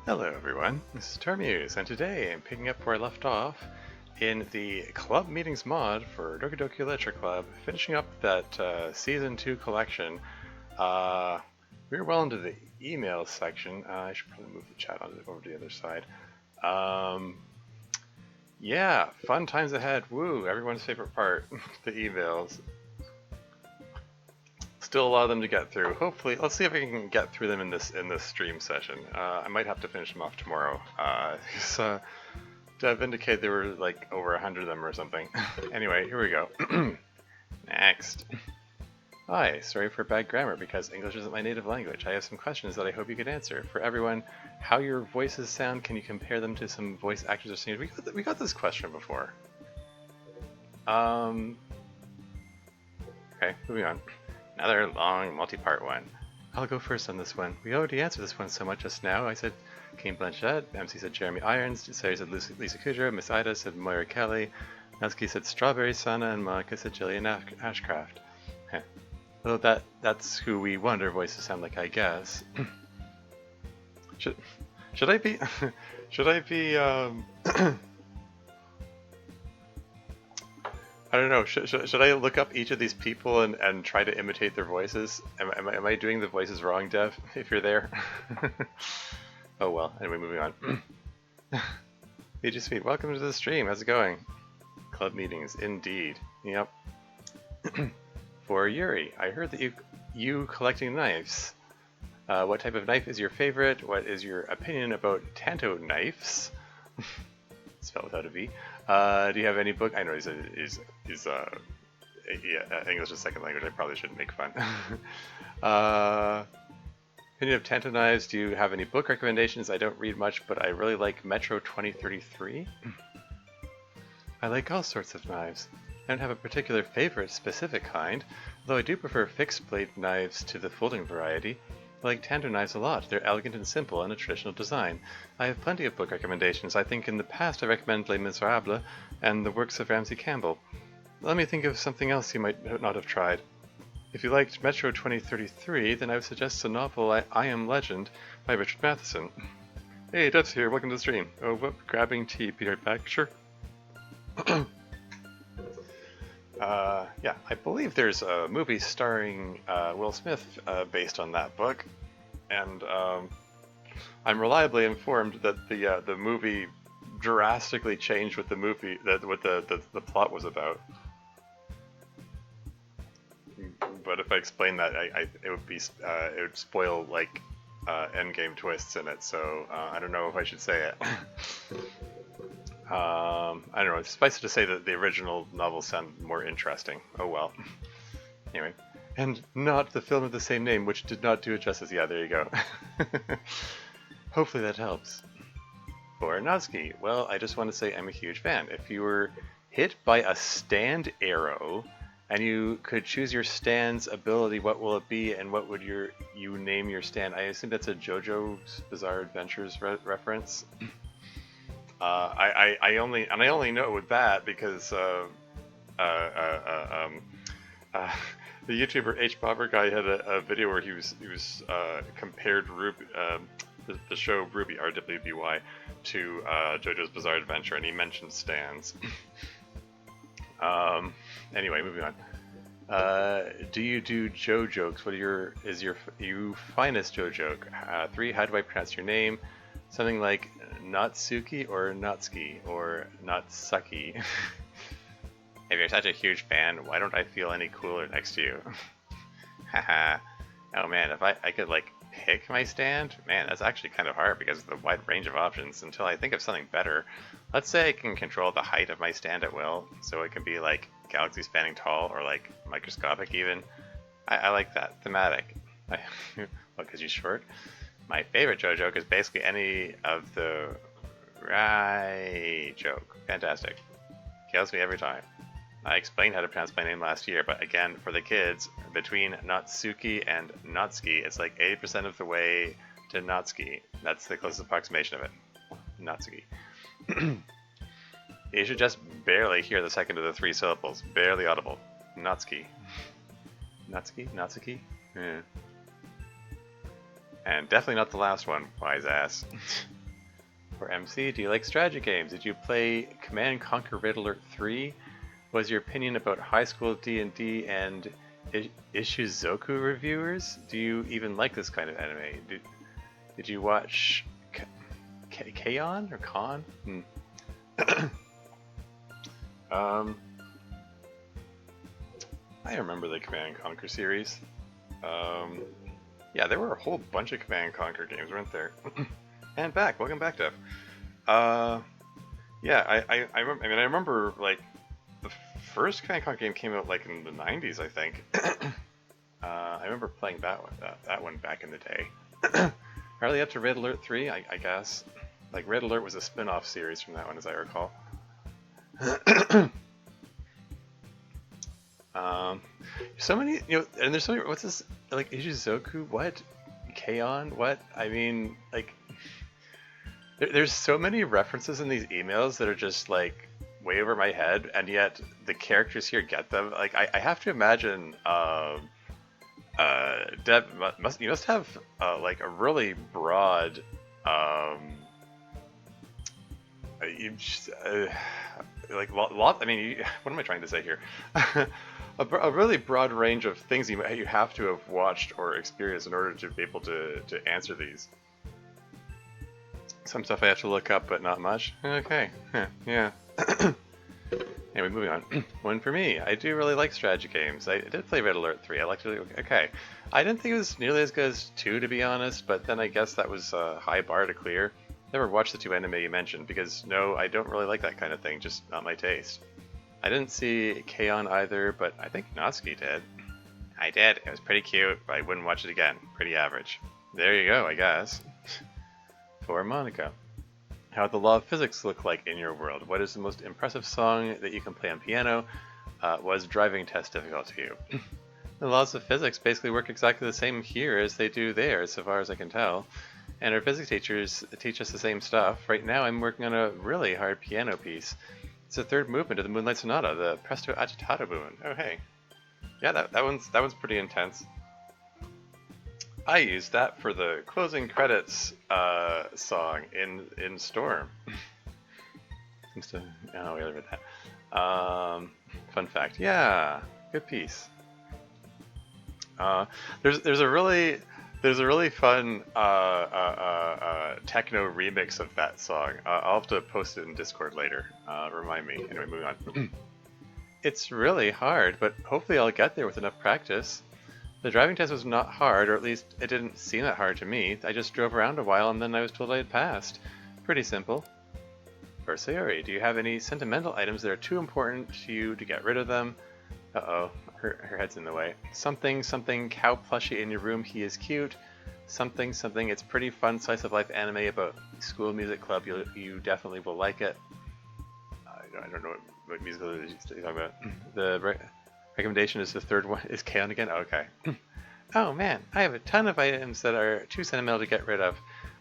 Hello everyone, this is Termuse, and today I'm picking up where I left off in the Club Meetings mod for Doki Doki Literature Club, finishing up that Season 2 collection. We're well into the email section. I should probably move the chat over to the other side. Yeah, fun times ahead. Woo, everyone's favorite part, the emails. Still a lot of them to get through. Hopefully, let's see if we can get through them in this stream session. I might have to finish them off tomorrow. I've indicated there were like over 100 of them or something. Anyway, here we go. Next. Hi, sorry for bad grammar because English isn't my native language. I have some questions that I hope you could answer. For everyone, how your voices sound, can you compare them to some voice actors or singers? We got this question before. Okay, moving on. Another long, multi-part one. I'll go first on this one. We already answered this one so much just now. I said Kane Blanchett, MC said Jeremy Irons, Sarah said Lisa Kudrow, Miss Ida said Moira Kelly, Natsuki said Strawberry Sana, and Monica said Jillian Ashcraft. Heh. Well, that's who we want our voices sound like, I guess. should I be I don't know. Should I look up each of these people and try to imitate their voices? Am I doing the voices wrong, Dev? If you're there. Oh well. Anyway, moving on. AG Sweet, welcome to the stream. How's it going? Club meetings, indeed. Yep. For Yuri, I heard that you collecting knives. What type of knife is your favorite? What is your opinion about Tanto knives? Spelled without a V. Do you have any book? I know he's English as second language. I probably shouldn't make fun. Opinion of Tanto knives. Do you have any book recommendations? I don't read much, but I really like Metro 2033. I like all sorts of knives. I don't have a particular favorite specific kind, though I do prefer fixed blade knives to the folding variety. I like Tanto knives a lot. They're elegant and simple and a traditional design. I have plenty of book recommendations. I think in the past I recommended Les Miserables and the works of Ramsey Campbell. Let me think of something else you might not have tried. If you liked Metro 2033, then I would suggest the novel I Am Legend by Richard Matheson. Hey, Dev's here. Welcome to the stream. Oh, whoop, grabbing tea. Be right back. Sure. Yeah, I believe there's a movie starring Will Smith based on that book, and I'm reliably informed that the movie drastically changed what the plot was about. But if I explain that, it would spoil like endgame twists in it. So I don't know if I should say it. I don't know, suffice it to say that the original novels sound more interesting. Oh well. Anyway. And not the film of the same name, which did not do it justice. Yeah, there you go. Hopefully that helps. For Natsuki, well, I just want to say I'm a huge fan. If you were hit by a stand arrow, and you could choose your stand's ability, what will it be, and what would you name your stand? I assume that's a JoJo's Bizarre Adventures reference. I only know with that because the YouTuber H Bobber guy had a video where he was compared Ruby, the show Ruby RWBY to JoJo's Bizarre Adventure, and he mentioned stands. Anyway, moving on. Do you do Joe jokes? What is your finest Joe joke? 3. How do I pronounce your name? Something like Natsuki or Natsuki or Natsuki. If you're such a huge fan, why don't I feel any cooler next to you? Haha. Oh man, if I could like pick my stand, man, that's actually kind of hard because of the wide range of options until I think of something better. Let's say I can control the height of my stand at will, so it can be like galaxy spanning tall or like microscopic even. I like that. Thematic. What, because you're short? My favorite Joe joke is basically any of the right joke. Fantastic. Kills me every time. I explained how to pronounce my name last year, but again, for the kids, between Natsuki and Natsuki, it's like 80% of the way to Natsuki. That's the closest approximation of it. Natsuki. You should just barely hear the second of the 3 syllables. Barely audible. Natsuki. Natsuki? Natsuki? Yeah. And definitely not the last one, wise ass. For MC, do you like strategy games? Did you play Command & Conquer Red Alert 3? What's your opinion about high school D&D and Ishizoku reviewers? Do you even like this kind of anime? Did you watch K-On or Con? I remember the Command & Conquer series. Yeah, there were a whole bunch of Command & Conquer games, weren't there? And back, welcome back, Dev. Yeah, I remember like the first Command & Conquer game came out like in the 90s, I think. I remember playing that one back in the day. Are they up to Red Alert 3? I guess. Like Red Alert was a spin-off series from that one, as I recall. So many, and there's so many. What's this? Like Ishizoku? What? K-On? What? I mean, like, there's so many references in these emails that are just like way over my head, and yet the characters here get them. Like, I have to imagine, Deb you must have like a really broad, like lot. I mean, what am I trying to say here? A really broad range of things you have to have watched or experienced in order to be able to answer these. Some stuff I have to look up, but not much. Okay, yeah. Anyway, moving on. One for me. I do really like strategy games. I did play Red Alert 3. I liked it. Okay. I didn't think it was nearly as good as 2, to be honest, but then I guess that was a high bar to clear. Never watched the 2 anime you mentioned, because no, I don't really like that kind of thing, just not my taste. I didn't see K-On either, but I think Natsuki did. I did. It was pretty cute, but I wouldn't watch it again. Pretty average. There you go, I guess. For Monica. How the law of physics look like in your world? What is the most impressive song that you can play on piano? Was driving test difficult to you? The laws of physics basically work exactly the same here as they do there, so far as I can tell. And our physics teachers teach us the same stuff. Right now I'm working on a really hard piano piece. It's the third movement of the Moonlight Sonata, the Presto Agitato movement. Oh hey. Yeah, that one's pretty intense. I used that for the closing credits song in Storm. Oh, we already read that. Fun fact. Yeah, good piece. There's a really fun techno remix of that song. I'll have to post it in Discord later. Remind me. Anyway, moving on. It's really hard, but hopefully I'll get there with enough practice. The driving test was not hard, or at least it didn't seem that hard to me. I just drove around a while and then I was told I had passed. Pretty simple. For Sayori, do you have any sentimental items that are too important to you to get rid of them? Uh-oh, her head's in the way. Something, cow plushie in your room, he is cute. Something, it's pretty fun slice of life anime about school music club, you definitely will like it. I don't know what musical you're talking about. The recommendation is the third one. Is K-On again? Oh, okay. Oh man, I have a ton of items that are too sentimental to get rid of.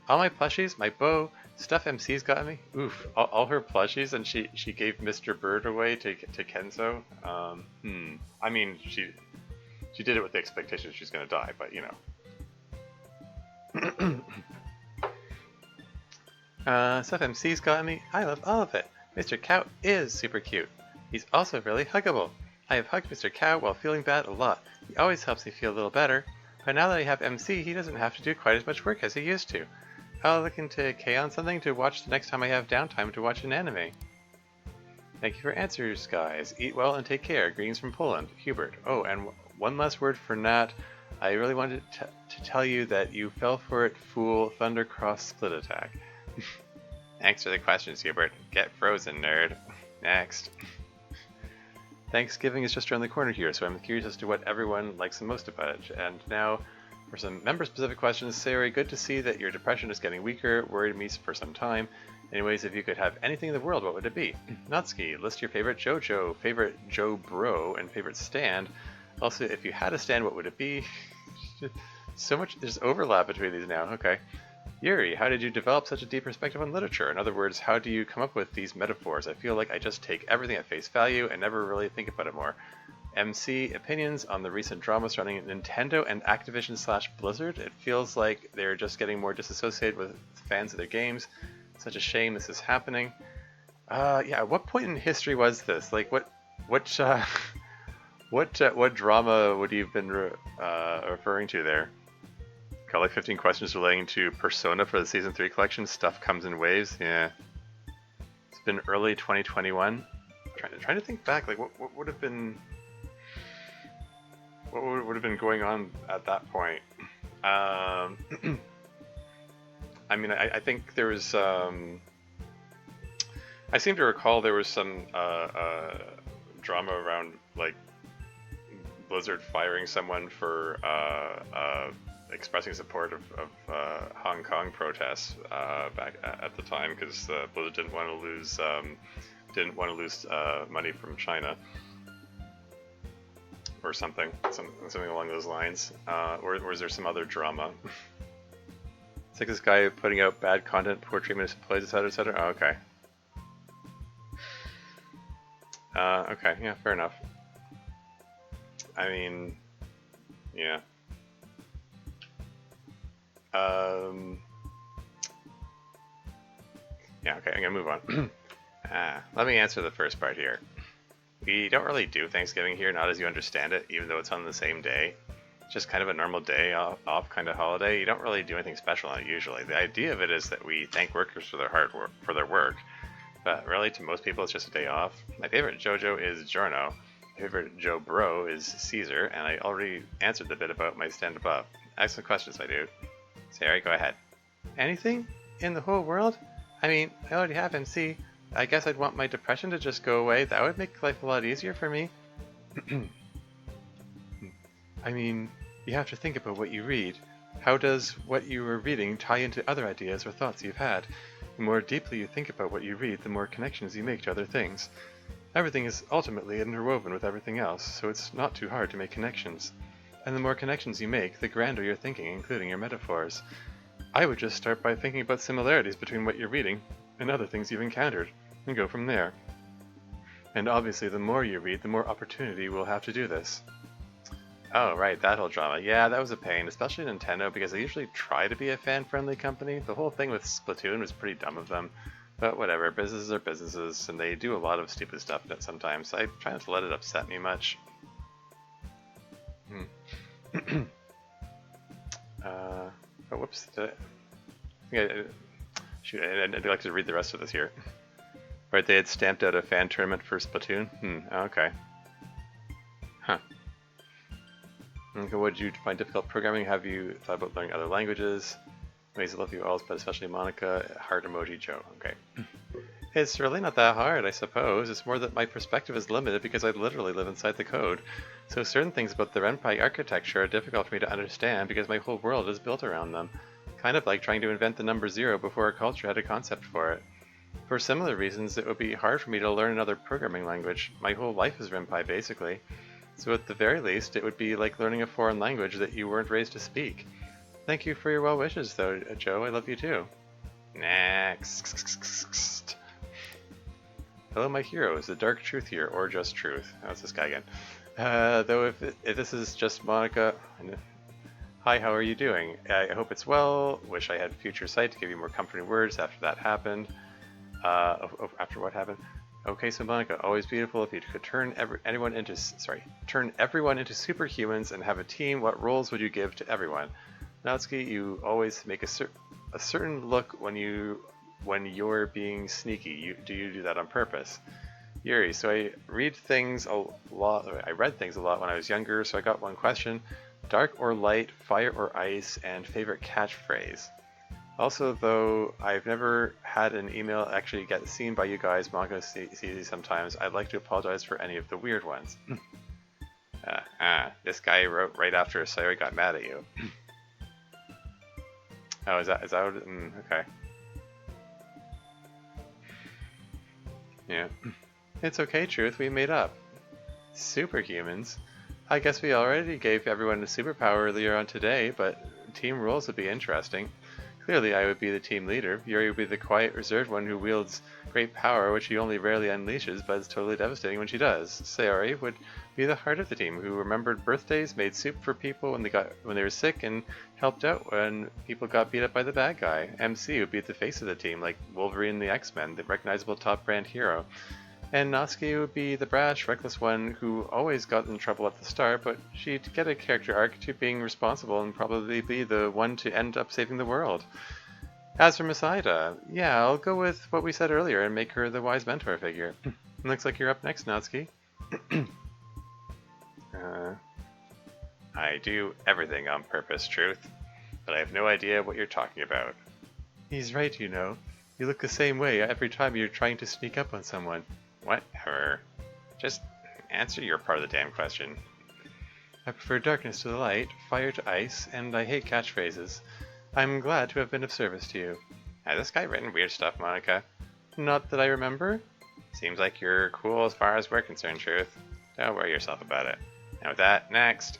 All my plushies, my bow, stuff MC's got me. Oof, all her plushies, and she gave Mr. Bird away to Kenzo. I mean, she did it with the expectation she's gonna die, but you know. Stuff MC's got me. I love all of it. Mr. Cow is super cute. He's also really huggable. I have hugged Mr. Cow while feeling bad a lot. He always helps me feel a little better. But now that I have MC, he doesn't have to do quite as much work as he used to. I'll look into K-On something to watch the next time I have downtime to watch an anime. Thank you for answers, guys. Eat well and take care. Greetings from Poland. Hubert. Oh, and one last word for Nat. I really wanted to tell you that you fell for it, fool. Thundercross split attack. Thanks for the questions, Hubert. Get frozen, nerd. Next. Thanksgiving is just around the corner here, so I'm curious as to what everyone likes the most about it. And now, for some member-specific questions, Sayori, good to see that your depression is getting weaker. Worried me for some time. Anyways, if you could have anything in the world, what would it be? Natsuki, list your favorite JoJo, favorite Joe Bro, and favorite stand. Also, if you had a stand, what would it be? So much, there's overlap between these now. Okay. Yuri, how did you develop such a deep perspective on literature? In other words, how do you come up with these metaphors? I feel like I just take everything at face value and never really think about it more. MC, opinions on the recent drama surrounding Nintendo and Activision/Blizzard. It feels like they're just getting more disassociated with fans of their games. Such a shame this is happening. Yeah, at what point in history was this? Like, what, what drama would you have been referring to there? Got like 15 questions relating to Persona for the Season 3 collection. Stuff comes in waves. Yeah. It's been early 2021. Trying to think back, like what would have been going on at that point. I mean, I think there was I seem to recall there was some drama around like Blizzard firing someone for expressing support of Hong Kong protests back at the time, because Blizzard didn't want to lose money from China or something along those lines. Or was there some other drama? It's like this guy putting out bad content, poor treatment of employees, etc., etc. Oh, okay. Okay, yeah, fair enough. I mean, yeah. Yeah, okay, I'm gonna move on. Let me answer the first part here. We don't really do Thanksgiving here, not as you understand it, even though it's on the same day. It's just kind of a normal day off kind of holiday. You don't really do anything special on it usually. The idea of it is that we thank workers for their hard work, for their work. But really, to most people, it's just a day off. My favorite JoJo is Giorno. My favorite Joe Bro is Caesar, and I already answered the bit about my stand above. Excellent questions, my dude. Sarah, go ahead. Anything in the whole world? I mean, I already have MC. I guess I'd want my depression to just go away. That would make life a lot easier for me. I mean, you have to think about what you read. How does what you are reading tie into other ideas or thoughts you've had? The more deeply you think about what you read, the more connections you make to other things. Everything is ultimately interwoven with everything else, so it's not too hard to make connections. And the more connections you make, the grander your thinking, including your metaphors. I would just start by thinking about similarities between what you're reading and other things you've encountered, and go from there. And obviously, the more you read, the more opportunity we'll have to do this. Oh, right, that whole drama. Yeah, that was a pain, especially Nintendo, because they usually try to be a fan-friendly company. The whole thing with Splatoon was pretty dumb of them. But whatever, businesses are businesses, and they do a lot of stupid stuff in it sometimes. I try not to let it upset me much. Oh, whoops. Shoot, I neglected to read the rest of this here. Right, they had stamped out a fan tournament for Splatoon? Okay. Huh. Okay, what did you find difficult programming? Have you thought about learning other languages? Ways I love you all, but especially Monica. Heart emoji Joe. Okay. It's really not that hard, I suppose. It's more that my perspective is limited because I literally live inside the code. So certain things about the Renpai architecture are difficult for me to understand because my whole world is built around them. Kind of like trying to invent the number 0 before a culture had a concept for it. For similar reasons, it would be hard for me to learn another programming language. My whole life is Renpai, basically. So at the very least, it would be like learning a foreign language that you weren't raised to speak. Thank you for your well wishes, though, Joe. I love you too. Next. Hello, my hero. Is the dark truth here, or just truth? That's this guy again. Though if this is just Monica... Hi, how are you doing? I hope it's well. Wish I had future sight to give you more comforting words after that happened. After what happened? Okay, so Monica, always beautiful. If you could turn everyone into superhumans and have a team, what roles would you give to everyone? Natsuki, you always make a certain look when you're being sneaky. Do you do that on purpose? Yuri, so I read things a lot. I read things a lot when I was younger, so I got one question: dark or light, fire or ice, and favorite catchphrase. Also, though I've never had an email actually get seen by you guys, manga sees these sometimes, I'd like to apologize for any of the weird ones. This guy wrote right after Sayori got mad at you. Oh, is that what, okay. Yeah. It's okay, Truth, we made up. Superhumans? I guess we already gave everyone a superpower earlier on today, but team roles would be interesting. Clearly, I would be the team leader. Yuri would be the quiet, reserved one who wields great power, which she only rarely unleashes, but is totally devastating when she does. Sayori would be the heart of the team, who remembered birthdays, made soup for people when they were sick, and helped out when people got beat up by the bad guy. MC would be the face of the team, like Wolverine and the X-Men, the recognizable top brand hero. And Natsuki would be the brash, reckless one who always got in trouble at the start, but she'd get a character arc to being responsible and probably be the one to end up saving the world. As for Masaida, yeah, I'll go with what we said earlier and make her the wise mentor figure. Looks like you're up next, Natsuki. I do everything on purpose, Truth, but I have no idea what you're talking about. He's right, you know. You look the same way every time you're trying to sneak up on someone. Whatever. Just answer your part of the damn question. I prefer darkness to the light, fire to ice, and I hate catchphrases. I'm glad to have been of service to you. Has this guy written weird stuff, Monica? Not that I remember. Seems like you're cool as far as we're concerned, Truth. Don't worry yourself about it. And with that, next.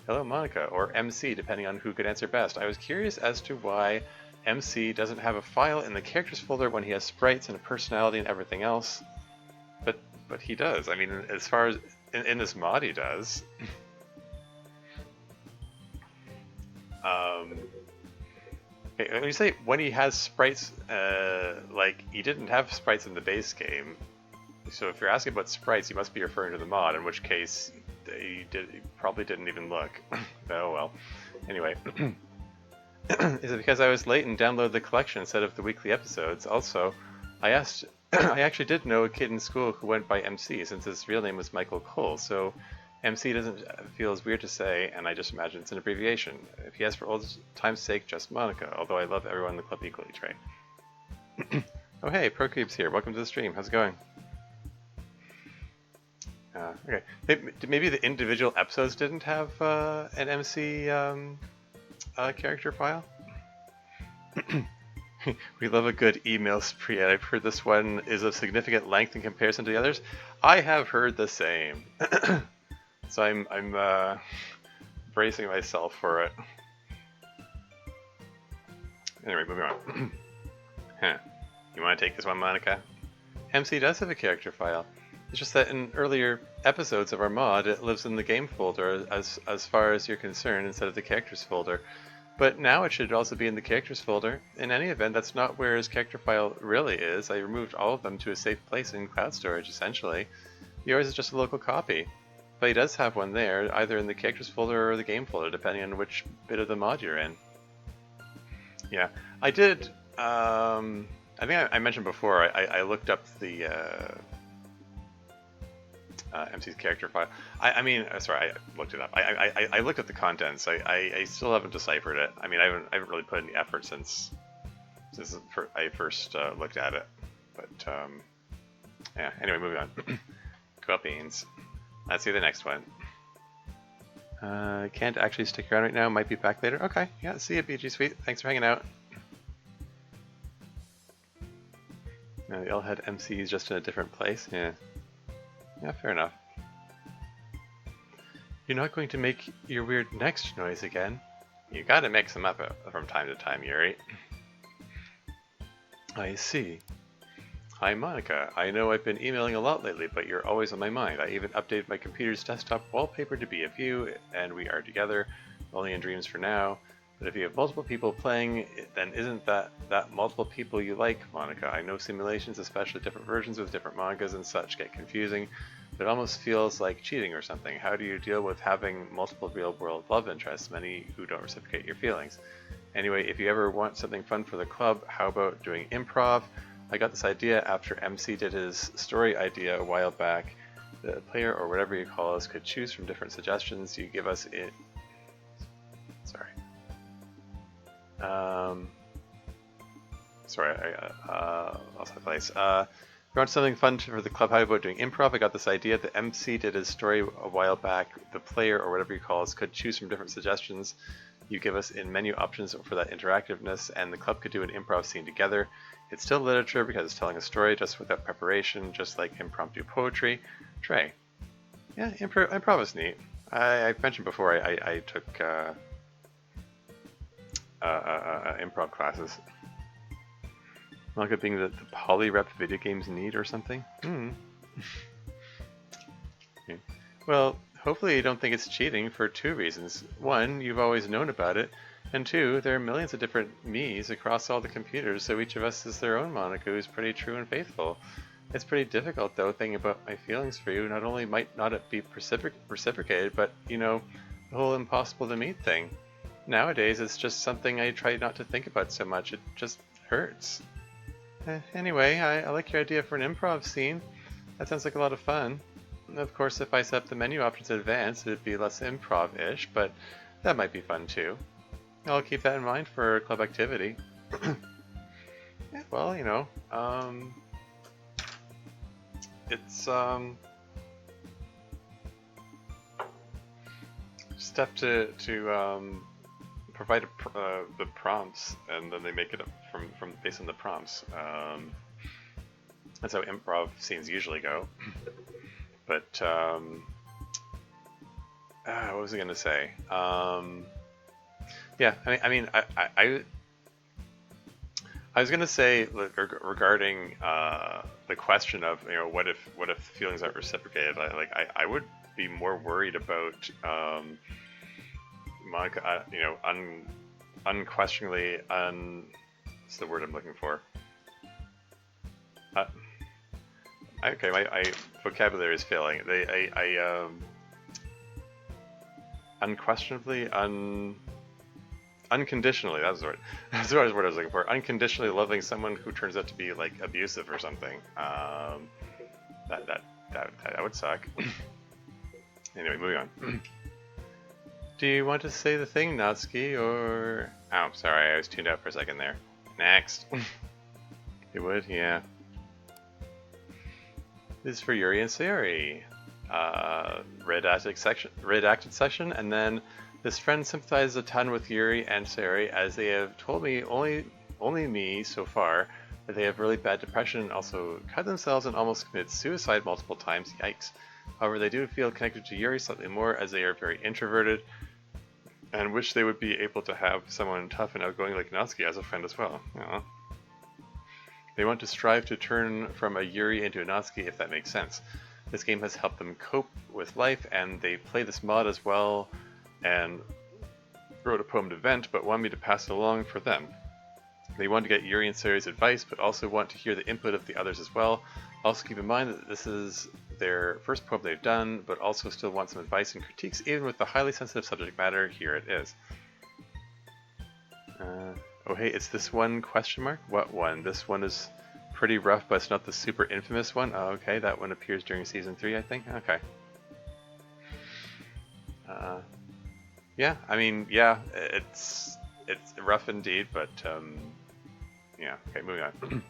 Hello, Monica, or MC, depending on who could answer best. I was curious as to why MC doesn't have a file in the characters folder when he has sprites and a personality and everything else. But he does. I mean, as far as in this mod, he does. When you say when he has sprites, like he didn't have sprites in the base game. So if you're asking about sprites, you must be referring to the mod, in which case he probably didn't even look. Oh well. Anyway. Is it because I was late and downloaded the collection instead of the weekly episodes? Also, I actually did know a kid in school who went by MC, since his real name was Michael Cole, so MC doesn't feel as weird to say, and I just imagine it's an abbreviation. If he has for old time's sake, just Monica, although I love everyone in the club equally, Trey. Oh hey, ProCreeps here, welcome to the stream, how's it going? Okay, maybe the individual episodes didn't have an MC character file? We love a good email spree, and I've heard this one is of significant length in comparison to the others. I have heard the same. So I'm bracing myself for it. Anyway, moving on. You want to take this one, Monica? MC does have a character file. It's just that in earlier episodes of our mod, it lives in the game folder as far as you're concerned instead of the characters folder. But now it should also be in the characters folder. In any event, that's not where his character file really is. I removed all of them to a safe place in cloud storage, essentially. Yours is just a local copy. But he does have one there, either in the characters folder or the game folder, depending on which bit of the mod you're in. Yeah, I did, I think I mentioned before, I looked up the MC's character file. I mean, sorry, I looked it up. I looked at the contents. I still haven't deciphered it. I mean, I haven't really put any effort since I first looked at it. But yeah. Anyway, moving on. Cool beans. Let's see the next one. Can't actually stick around right now. Might be back later. Okay. Yeah. See you, BG Sweet. Thanks for hanging out. Now the L-head MC is just in a different place. Yeah. Yeah, fair enough. You're not going to make your weird next noise again. You gotta mix them up from time to time, Yuri. I see. Hi, Monica. I know I've been emailing a lot lately, but you're always on my mind. I even updated my computer's desktop wallpaper to be of you, and we are together, only in dreams for now. But if you have multiple people playing, then isn't that multiple people you like, Monica? I know simulations, especially different versions with different mangas and such, get confusing, but it almost feels like cheating or something. How do you deal with having multiple real-world love interests, many who don't reciprocate your feelings? Anyway, if you ever want something fun for the club, how about doing improv? I got this idea after MC did his story idea a while back. The player, or whatever you call us, could choose from different suggestions you give us it. Sorry. Lost my place. If you want something fun for the club, how about doing improv? I got this idea. The MC did his story a while back. The player, or whatever you call us, could choose from different suggestions you give us in menu options for that interactiveness, and the club could do an improv scene together. It's still literature because it's telling a story just without preparation, just like impromptu poetry. Trey. Yeah, improv is neat. I mentioned before I took improv classes. Like it being the polyrep video games need or something? Hmm. Okay. Well, hopefully you don't think it's cheating for two reasons. One, you've always known about it, and two, there are millions of different me's across all the computers, so each of us is their own Monica who's pretty true and faithful. It's pretty difficult, though, thinking about my feelings for you. Not only might not it be reciprocated, but, you know, the whole impossible to meet thing. Nowadays, it's just something I try not to think about so much. It just hurts. Anyway, I like your idea for an improv scene. That sounds like a lot of fun. Of course, if I set up the menu options in advance, it'd be less improv-ish, but that might be fun too. I'll keep that in mind for a club activity. Yeah, well, you know, it's just have to provide the prompts, and then they make it up from based on the prompts. That's how improv scenes usually go. But what was I gonna say? Yeah, I was gonna say regarding the question of, you know, what if feelings aren't reciprocated? I would be more worried about Monica, you know, unquestionably what's the word I'm looking for? Okay, my vocabulary is failing. Unquestionably, unconditionally, that's the word. That's the word I was looking for. Unconditionally loving someone who turns out to be like abusive or something. That would suck. Anyway, moving on. Do you want to say the thing, Natsuki, or... Oh, sorry, I was tuned out for a second there. Next. You would? Yeah. This is for Yuri and Sayori. Redacted section, and then this friend sympathizes a ton with Yuri and Sayori, as they have told me, only me so far, that they have really bad depression and also cut themselves and almost committed suicide multiple times. Yikes. However, they do feel connected to Yuri slightly more, as they are very introverted, and wish they would be able to have someone tough and outgoing like Natsuki as a friend as well. Aww. They want to strive to turn from a Yuri into a Natsuki, if that makes sense. This game has helped them cope with life, and they play this mod as well, and wrote a poem to vent, but want me to pass it along for them. They want to get Yuri and Sayori's advice, but also want to hear the input of the others as well. Also keep in mind that this is their first poem they've done, but also still want some advice and critiques, even with the highly sensitive subject matter. Here it is. Oh hey, it's this one question mark? What one? This one is pretty rough, but it's not the super infamous one? Oh, okay, that one appears during Season 3, I think? Okay. Yeah, I mean, yeah, it's rough indeed, but, yeah. Okay, moving on.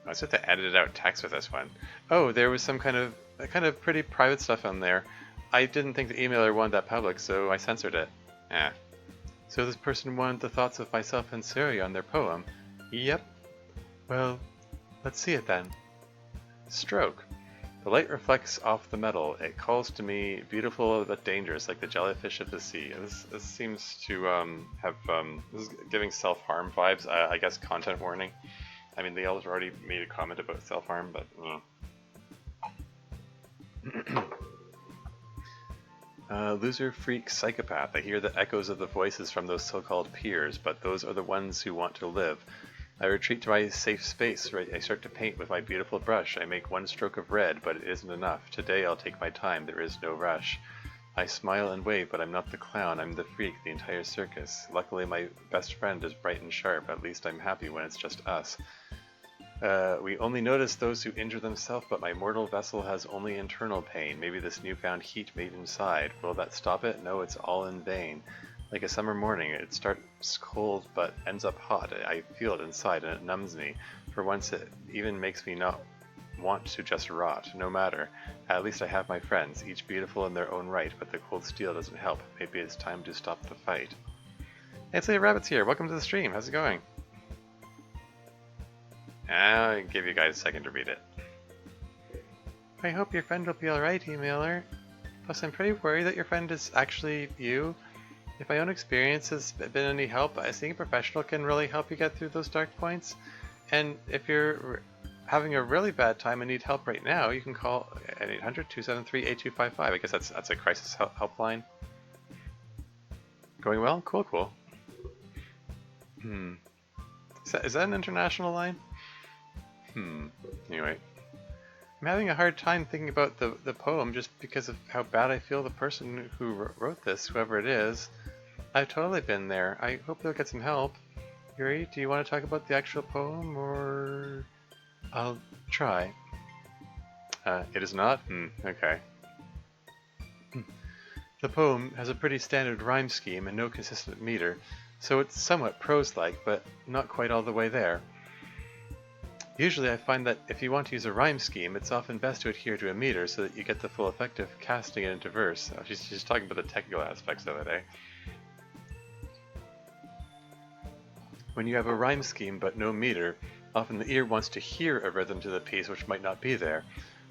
I was have to edit out text with this one. Oh, there was some kind of pretty private stuff on there. I didn't think the emailer wanted that public, so I censored it. Yeah. So this person wanted the thoughts of myself and Sayori on their poem. Yep. Well, let's see it then. Stroke. The light reflects off the metal. It calls to me, beautiful but dangerous, like the jellyfish of the sea. This seems to have this is giving self-harm vibes. I guess content warning. I mean, they already made a comment about self-harm, but loser, freak, psychopath. I hear the echoes of the voices from those so-called peers, but those are the ones who want to live. I retreat to my safe space. I start to paint with my beautiful brush. I make one stroke of red, but it isn't enough. Today I'll take my time. There is no rush. I smile and wave, but I'm not the clown. I'm the freak, the entire circus. Luckily my best friend is bright and sharp. At least I'm happy when it's just us. We only notice those who injure themselves, but my mortal vessel has only internal pain. Maybe this newfound heat made inside. Will that stop it? No, it's all in vain. Like a summer morning, it starts cold but ends up hot. I feel it inside and it numbs me. For once it even makes me not want to just rot. No matter. At least I have my friends, each beautiful in their own right, but the cold steel doesn't help. Maybe it's time to stop the fight. Hey, it's Rabbit's here. Welcome to the stream. How's it going? I'll give you guys a second to read it. I hope your friend will be alright, emailer. Plus, I'm pretty worried that your friend is actually you. if my own experience has been any help, I think a professional can really help you get through those dark points. And if you're having a really bad time and need help right now, you can call at 800-273-8255. I guess that's a crisis helpline. Going well? Cool, cool. Is that an international line? Anyway. I'm having a hard time thinking about the poem just because of how bad I feel the person who wrote this, whoever it is. I've totally been there. I hope they'll get some help. Yuri, do you want to talk about the actual poem, or... I'll try. It is not? Okay. The poem has a pretty standard rhyme scheme and no consistent meter, so it's somewhat prose-like, but not quite all the way there. Usually I find that if you want to use a rhyme scheme, it's often best to adhere to a meter so that you get the full effect of casting it into verse. She's talking about the technical aspects of it, eh? When you have a rhyme scheme but no meter, often the ear wants to hear a rhythm to the piece which might not be there.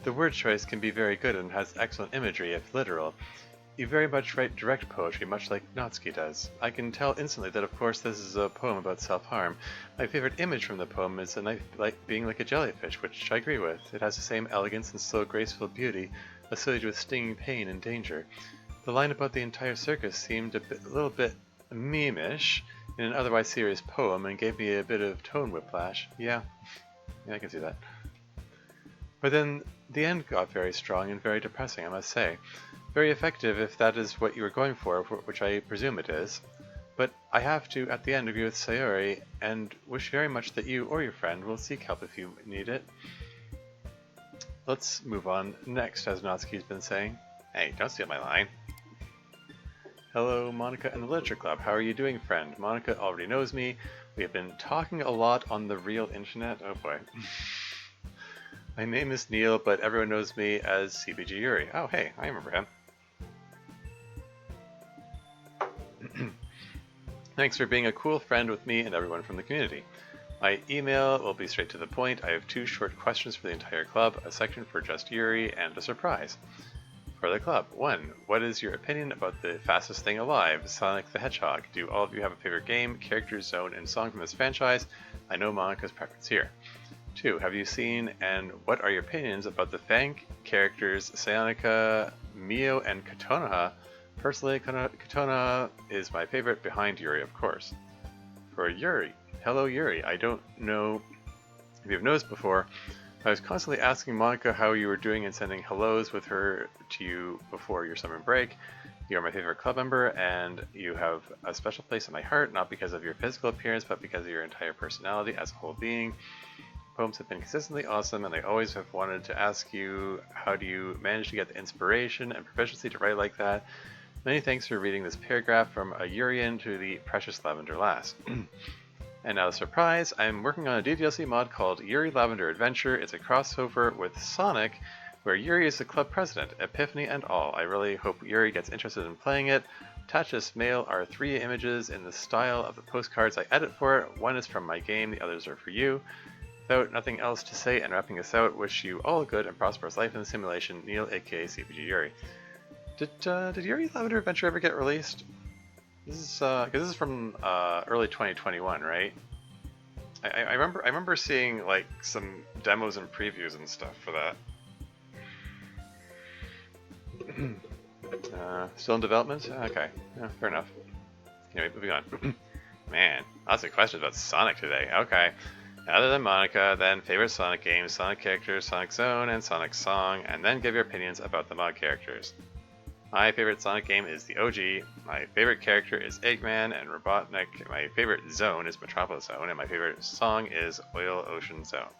The word choice can be very good and has excellent imagery if literal. You very much write direct poetry, much like Natsuki does. I can tell instantly that of course this is a poem about self-harm. My favorite image from the poem is a knife being like a jellyfish, which I agree with. It has the same elegance and slow graceful beauty associated with stinging pain and danger. The line about the entire circus seemed a little bit meme-ish in an otherwise serious poem and gave me a bit of tone whiplash. Yeah, I can see that. But then the end got very strong and very depressing, I must say. Very effective if that is what you were going for, which I presume it is. But I have to, at the end, agree with Sayori, and wish very much that you or your friend will seek help if you need it. Let's move on next, as Natsuki's been saying. Hey, don't steal my line. Hello, Monica and the Literature Club. How are you doing, friend? Monica already knows me. We have been talking a lot on the real internet. Oh boy. My name is Neil, but everyone knows me as CBG Yuri. Oh, hey, I remember him. Thanks for being a cool friend with me and everyone from the community. My email will be straight to the point. I have 2 short questions for the entire club, a section for just Yuri, and a surprise. For the club, 1. What is your opinion about the fastest thing alive, Sonic the Hedgehog? Do all of you have a favorite game, character, zone, and song from this franchise? I know Monica's preference here. 2. Have you seen, and what are your opinions about the fan characters Sayonica, Mio, and Kotonoha? Personally, Kotonoha is my favorite behind Yuri, of course. For Yuri. Hello Yuri, I don't know if you've noticed before, I was constantly asking Monica how you were doing and sending hellos with her to you before your summer break. You are my favorite club member, and you have a special place in my heart, not because of your physical appearance, but because of your entire personality as a whole being. Poems have been consistently awesome, and I always have wanted to ask you, how do you manage to get the inspiration and proficiency to write like that? Many thanks for reading this paragraph from a Urian to the precious Lavender Lass. And now the surprise, I'm working on a DDLC mod called Yuri Lavender Adventure. It's a crossover with Sonic, where Yuri is the club president, Epiphany and all. I really hope Yuri gets interested in playing it. Attached to this mail are 3 images in the style of the postcards I edit for it. 1 is from my game, the others are for you. Without nothing else to say and wrapping us out, wish you all a good and prosperous life in the simulation, Neil aka CPG Yuri. Did Yuri Lavender Adventure ever get released? This is because this is from early 2021, right? I remember seeing like some demos and previews and stuff for that. Still in development? Okay, yeah, fair enough. Anyway, moving on. Man, lots of questions about Sonic today. Okay. Other than Monica, then favorite Sonic games, Sonic characters, Sonic Zone, and Sonic Song, and then give your opinions about the mod characters. My favorite Sonic game is the OG, my favorite character is Eggman and Robotnik, my favorite zone is Metropolis Zone, and my favorite song is Oil Ocean Zone.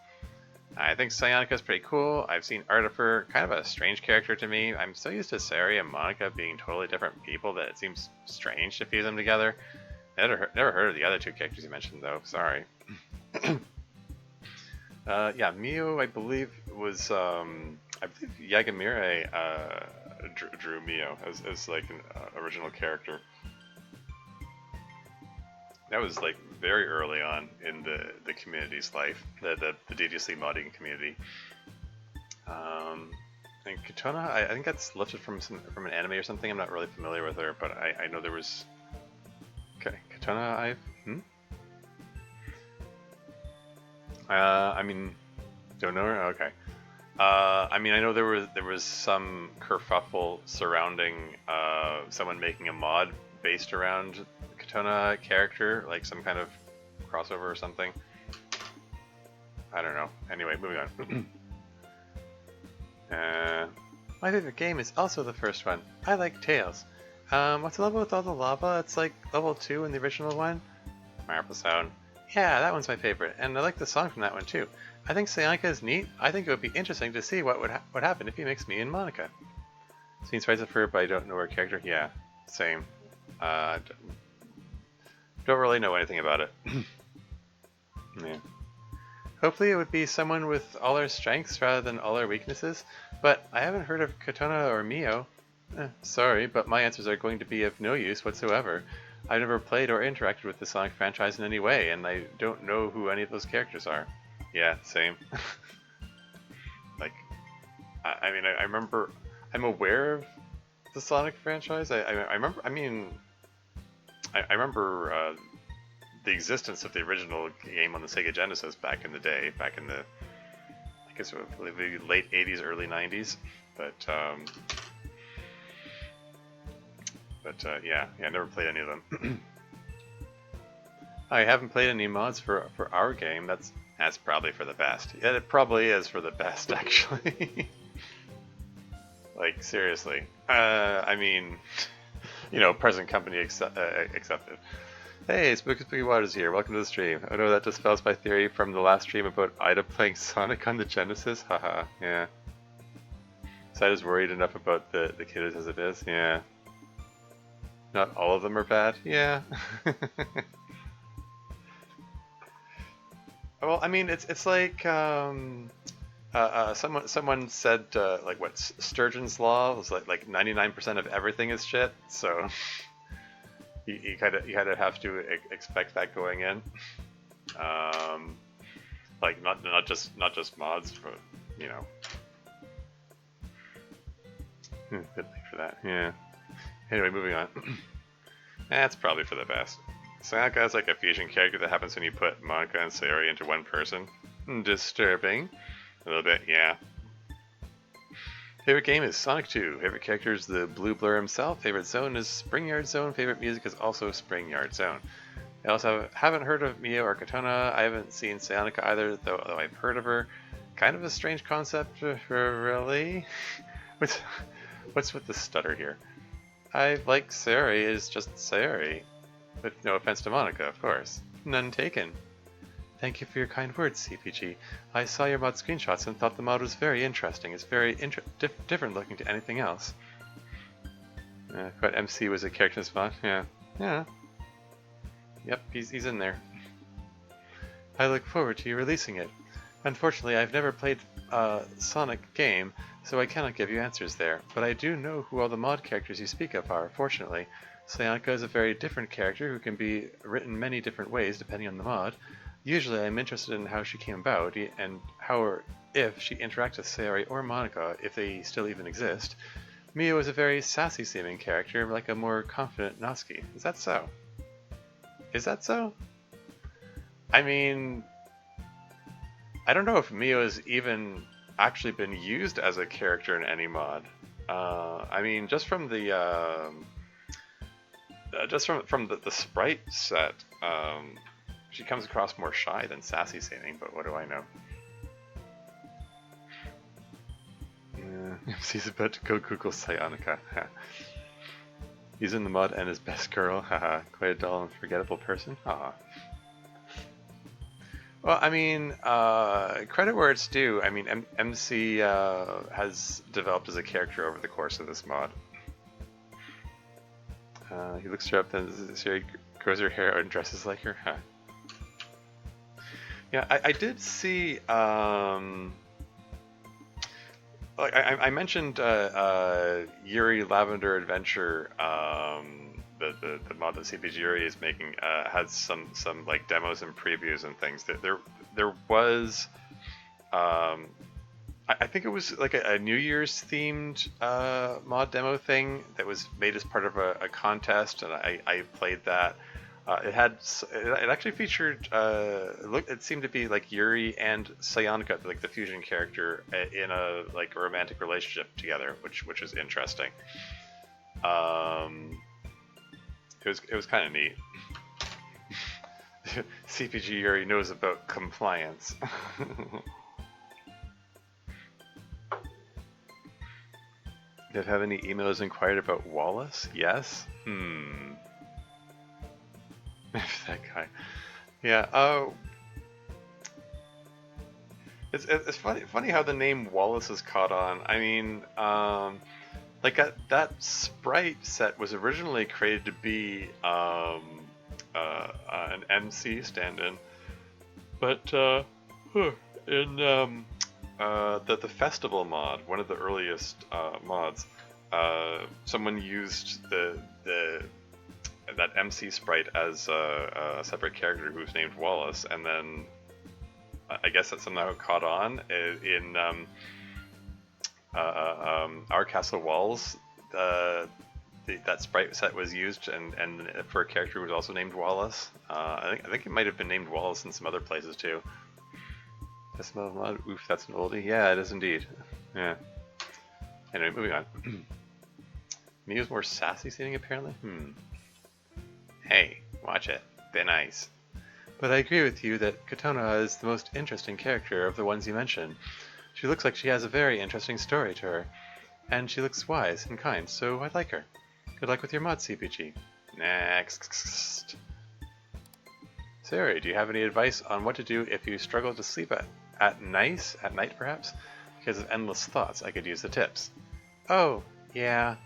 I think Sayonica is pretty cool. I've seen art of her, kind of a strange character to me. I'm so used to Sayori and Monica being totally different people that it seems strange to fuse them together. I never heard of the other 2 characters you mentioned though, sorry. Yeah, Mio, I believe, was, I believe Yagamire drew Mio as like an original character. That was like very early on in the community's life, the DDC modding community. And Katona, I think that's lifted from an anime or something. I'm not really familiar with her, but I know there was Katana I've... I mean, don't know her? Okay. I mean, I know there was some kerfuffle surrounding someone making a mod based around the Katana character, like some kind of crossover or something. I don't know. Anyway, moving on. My favorite game is also the first one. I like Tails. What's the level with all the lava? It's like level 2 in the original one. Marble Sound. Yeah, that one's my favorite, and I like the song from that one too. I think Sayanka is neat. I think it would be interesting to see what would happen if he makes me and Monica. Seen Spice of Fur, but I don't know her character. Yeah, same. Don't really know anything about it. Yeah. Hopefully it would be someone with all our strengths rather than all our weaknesses, but I haven't heard of Katana or Mio. Sorry, but my answers are going to be of no use whatsoever. I've never played or interacted with the Sonic franchise in any way, and I don't know who any of those characters are. Yeah, same. Like, I mean, I remember, I'm aware of the Sonic franchise. I remember, I remember the existence of the original game on the Sega Genesis back in the day, back in the, I guess, maybe late 80s, early 90s. Yeah, I never played any of them. I haven't played any mods for our game. That's probably for the best. Yeah, it probably is for the best, actually. Like, seriously. I mean, present company accepted. Hey, Spooky Waters here. Welcome to the stream. Oh no, that dispels my theory from the last stream about Ida playing Sonic on the Genesis. Haha, yeah. Sida's worried enough about the kid as it is. Yeah. Not all of them are bad. Yeah. Well, I mean, it's like someone said like what Sturgeon's law was like 99% of everything is shit. So you kind of have to expect that going in. Like not just mods, but good thing for that. Yeah. Anyway, moving on. That's probably for the best. Sayaka is like a fusion character that happens when you put Monica and Sayori into one person. Disturbing. A little bit, yeah. Favorite game is Sonic 2. Favorite character is the Blue Blur himself. Favorite zone is Spring Yard Zone. Favorite music is also Spring Yard Zone. I also haven't heard of Mio or Katana. I haven't seen Sayaka either, though I've heard of her. Kind of a strange concept, really. What's with the stutter here? I like Sayori is just Sayori. But no offense to Monica, of course. None taken. Thank you for your kind words, CPG. I saw your mod screenshots and thought the mod was very interesting. It's very different looking to anything else. But MC was a character in this mod. Yeah. Yeah. Yep, he's in there. I look forward to you releasing it. Unfortunately, I've never played a Sonic game, so I cannot give you answers there. But I do know who all the mod characters you speak of are, fortunately. Sayaka is a very different character who can be written many different ways depending on the mod. Usually I'm interested in how she came about and how or if she interacts with Sayori or Monica, if they still even exist. Mio is a very sassy seeming character, like a more confident Natsuki. Is that so? Is that so? I mean, I don't know if Mio has even actually been used as a character in any mod. I mean, just from the the sprite set, she comes across more shy than sassy seeming, but what do I know? He's about to go Google Sayaka. He's in the mod and his best girl. Haha, quite a dull and forgettable person. Aw. Well, I mean, credit where it's due. I mean, MC has developed as a character over the course of this mod. He looks her up, then she grows her hair and dresses like her. Huh. Yeah, I did see. Like I mentioned Yuri Lavender Adventure. The mod that CPG Yuri is making has some like demos and previews and things. There was. I think it was like a New Year's themed mod demo thing that was made as part of a contest, and I played that. It actually featured it seemed to be like Yuri and Sayonka, like the fusion character, in a like a romantic relationship together, which is interesting. Um, it was kind of neat. CPG Yuri knows about compliance. Did have any emails inquired about Wallace? Yes. That guy. Yeah. It's funny how the name Wallace has caught on. I mean, like that sprite set was originally created to be an MC stand-in, but in the festival mod, one of the earliest mods, someone used that MC sprite as a separate character who's named Wallace, and then I guess that somehow caught on in Our Castle Walls. That sprite set was used, and for a character who was also named Wallace. I think it might have been named Wallace in some other places too. The smell of mud. Oof, that's an oldie. Yeah, it is indeed. Yeah. Anyway, moving on. Miu's more sassy seeming apparently. Hey, watch it. Be nice. But I agree with you that Katona is the most interesting character of the ones you mentioned. She looks like she has a very interesting story to her. And she looks wise and kind, so I like her. Good luck with your mod, CPG. Next. Sarah, do you have any advice on what to do if you struggle to sleep at night perhaps? Because of endless thoughts, I could use the tips. Oh, yeah.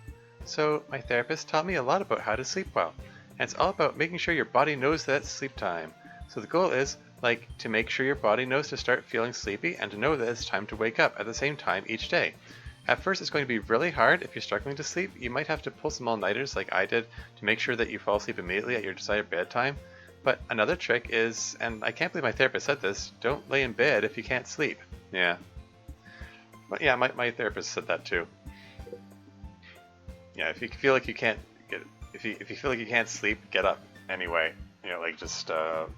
So, my therapist taught me a lot about how to sleep well. And it's all about making sure your body knows that it's sleep time. So the goal is, like, to make sure your body knows to start feeling sleepy and to know that it's time to wake up at the same time each day. At first it's going to be really hard if you're struggling to sleep. You might have to pull some all-nighters like I did to make sure that you fall asleep immediately at your desired bedtime. But another trick is, and I can't believe my therapist said this, don't lay in bed if you can't sleep. Yeah. But yeah, my therapist said that too. Yeah, if you feel like you can't if you feel like you can't sleep, get up anyway. You know, like just go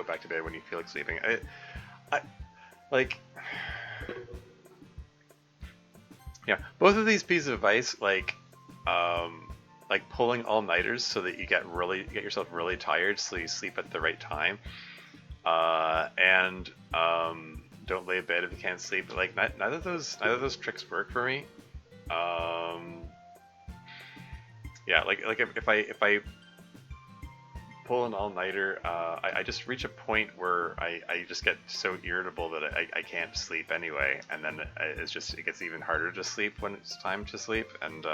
back to bed when you feel like sleeping. I like. Yeah, both of these pieces of advice, like pulling all-nighters so that you get yourself really tired, so you sleep at the right time, and don't lay in bed if you can't sleep. Like neither of those tricks work for me. Yeah, like if I pull an all-nighter, I just reach a point where I just get so irritable that I can't sleep anyway, and then it gets even harder to sleep when it's time to sleep. And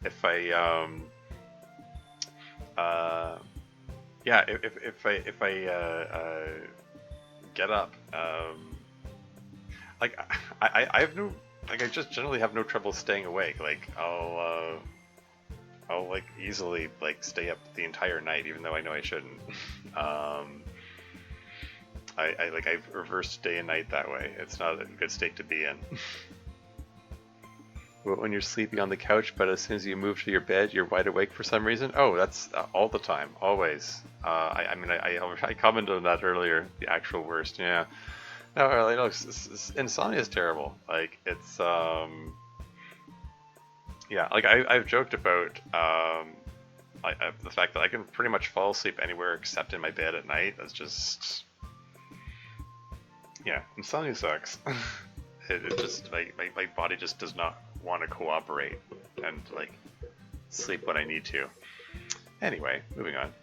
if I get up, like I have no, like I just generally have no trouble staying awake. Like I'll like easily like stay up the entire night, even though I know I shouldn't. I've reversed day and night that way. It's not a good state to be in. When you're sleepy on the couch, but as soon as you move to your bed, you're wide awake for some reason. Oh, that's all the time, always. I commented on that earlier. The actual worst, yeah. No, you know, insomnia is terrible. Like it's yeah, like I've joked about the fact that I can pretty much fall asleep anywhere except in my bed at night. That's just, yeah, insomnia sucks. it just my body just does not want to cooperate and like sleep when I need to. Anyway, moving on.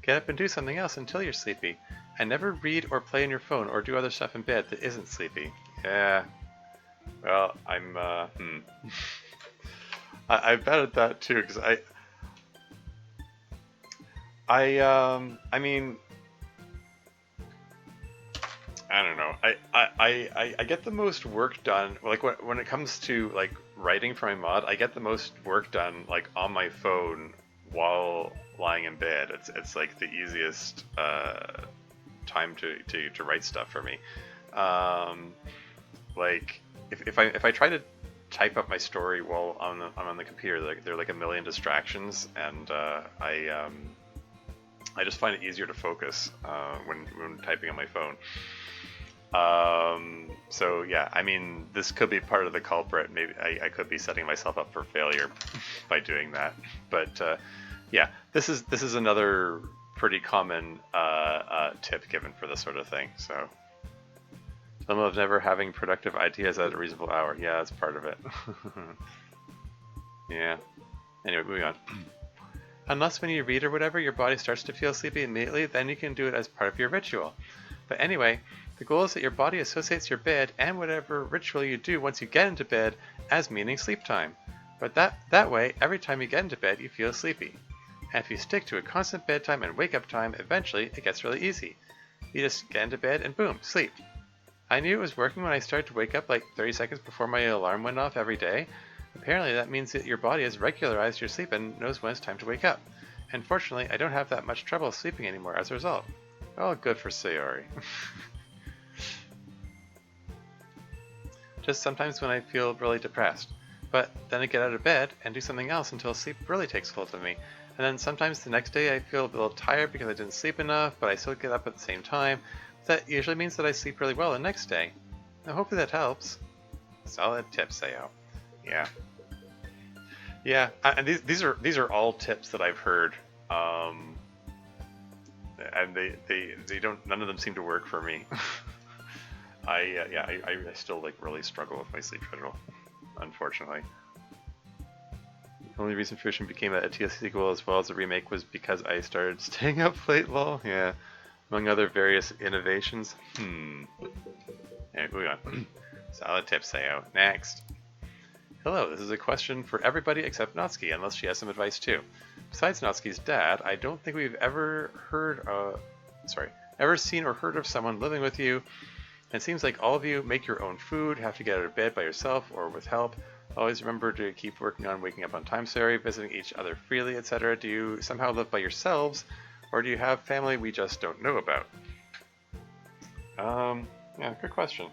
Get up and do something else until you're sleepy. And never read or play on your phone or do other stuff in bed that isn't sleepy. Yeah. Well, I'm I'm bad at that too, because I mean, I don't know. I get the most work done, like when it comes to like writing for my mod, I get the most work done like on my phone while lying in bed. It's like the easiest time to write stuff for me. Like if I try to type up my story while I'm on the computer. There are like a million distractions, and I just find it easier to focus when typing on my phone. So yeah, I mean, this could be part of the culprit. Maybe I could be setting myself up for failure by doing that. But yeah, this is another pretty common tip given for this sort of thing. So some of never having productive ideas at a reasonable hour. Yeah, that's part of it. Yeah. Anyway, moving on. Unless when you read or whatever, your body starts to feel sleepy immediately, then you can do it as part of your ritual. But anyway, the goal is that your body associates your bed and whatever ritual you do once you get into bed as meaning sleep time. But that way, every time you get into bed, you feel sleepy. And if you stick to a constant bedtime and wake up time, eventually it gets really easy. You just get into bed and boom, sleep. I knew it was working when I started to wake up like 30 seconds before my alarm went off every day. Apparently that means that your body has regularized your sleep and knows when it's time to wake up. And fortunately, I don't have that much trouble sleeping anymore as a result. Oh, good for Sayori. Just sometimes when I feel really depressed. But then I get out of bed and do something else until sleep really takes hold of me. And then sometimes the next day I feel a little tired because I didn't sleep enough, but I still get up at the same time. That usually means that I sleep really well the next day. Now hopefully that helps. Solid tip, Sayo. Yeah. Yeah, and these are all tips that I've heard, and they don't, none of them seem to work for me. I still like really struggle with my sleep schedule, unfortunately. The only reason Fusion became a TLC sequel as well as a remake was because I started staying up late, lol. Yeah, among other various innovations. Anyway, moving on. Solid tip, Sayo. Next. Hello, this is a question for everybody except Natsuki, unless she has some advice too. Besides Natsuki's dad, I don't think we've ever seen or heard of someone living with you. And it seems like all of you make your own food, have to get out of bed by yourself or with help. Always remember to keep working on waking up on time, Sayori, visiting each other freely, etc. Do you somehow live by yourselves, or do you have family we just don't know about? Yeah, good question.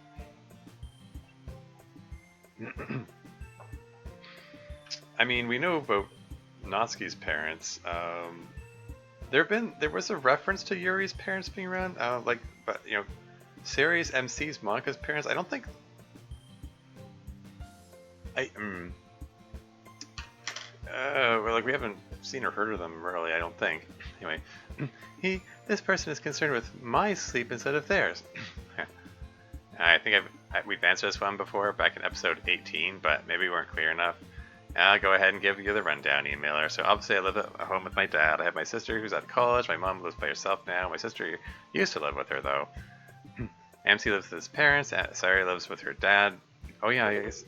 I mean, we know about Natsuki's parents. There was a reference to Yuri's parents being around, but you know, Sayori's, MC's, Monika's parents. I don't think. We haven't seen or heard of them really. I don't think. Anyway, this person is concerned with my sleep instead of theirs. I think we've answered this one before back in episode 18, but maybe we weren't clear enough. I'll go ahead and give you the rundown, emailer. So obviously I live at home with my dad. I have my sister who's at college. My mom lives by herself now. My sister used to live with her though. MC lives with his parents. Sayori lives with her dad. Oh yeah, I guess.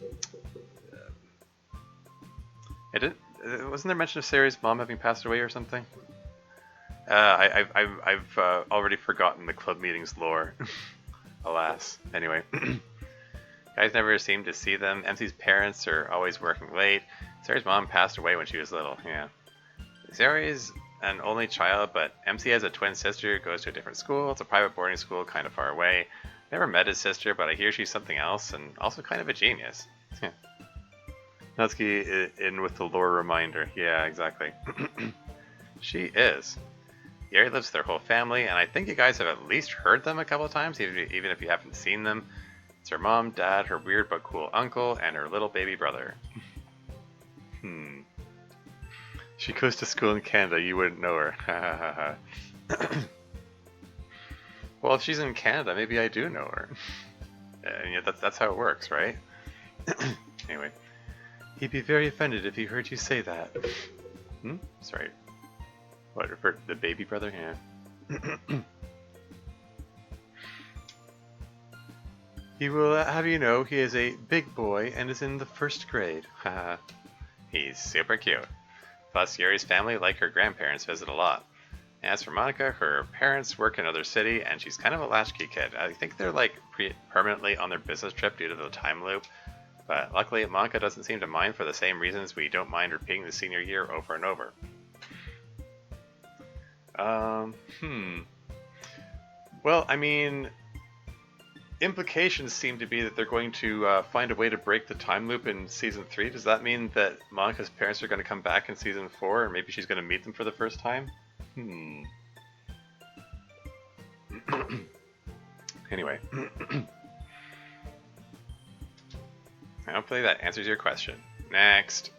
Wasn't there mention of Sayori's mom having passed away or something? I've already forgotten the club meetings lore. Alas. Anyway. Guys never seem to see them. MC's parents are always working late. Sayori's mom passed away when she was little, yeah. Sayori is an only child, but MC has a twin sister who goes to a different school. It's a private boarding school kind of far away. Never met his sister, but I hear she's something else, and also kind of a genius. Natsuki in with the lore reminder. Yeah, exactly. She is. Yuri lives with their whole family, and I think you guys have at least heard them a couple of times, even if you haven't seen them. It's her mom, dad, her weird but cool uncle, and her little baby brother. She goes to school in Canada, you wouldn't know her. Well, if she's in Canada, maybe I do know her. And yeah, that's how it works, right? Anyway. He'd be very offended if he heard you say that. Sorry. What, refer to the baby brother? Yeah. He will have you know he is a big boy and is in the 1st grade. Haha. He's super cute. Plus, Yuri's family, like her grandparents, visit a lot. As for Monika, her parents work in another city, and she's kind of a latchkey kid. I think they're like permanently on their business trip due to the time loop. But luckily, Monika doesn't seem to mind for the same reasons we don't mind repeating the senior year over and over. Well, I mean, implications seem to be that they're going to find a way to break the time loop in season 3. Does that mean that Monika's parents are going to come back in season 4, and maybe she's going to meet them for the first time? Anyway. Hopefully that answers your question. Next.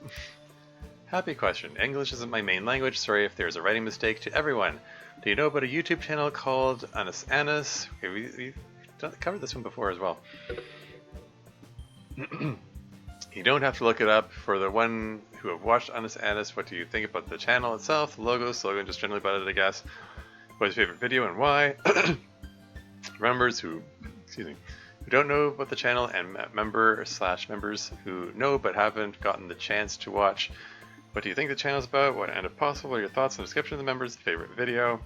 Happy question. English isn't my main language. Sorry if there's a writing mistake to everyone. Do you know about a YouTube channel called Anis Anis? Okay, we've covered this one before as well. You don't have to look it up. For the one who have watched Anis Anis, what do you think about the channel itself, the logo, slogan, just generally about it, I guess? What's your favorite video and why? Members who, excuse me, who don't know about the channel and members who know but haven't gotten the chance to watch. What do you think the channel is about? What, and if possible, what are your thoughts on the description of the members' favorite video?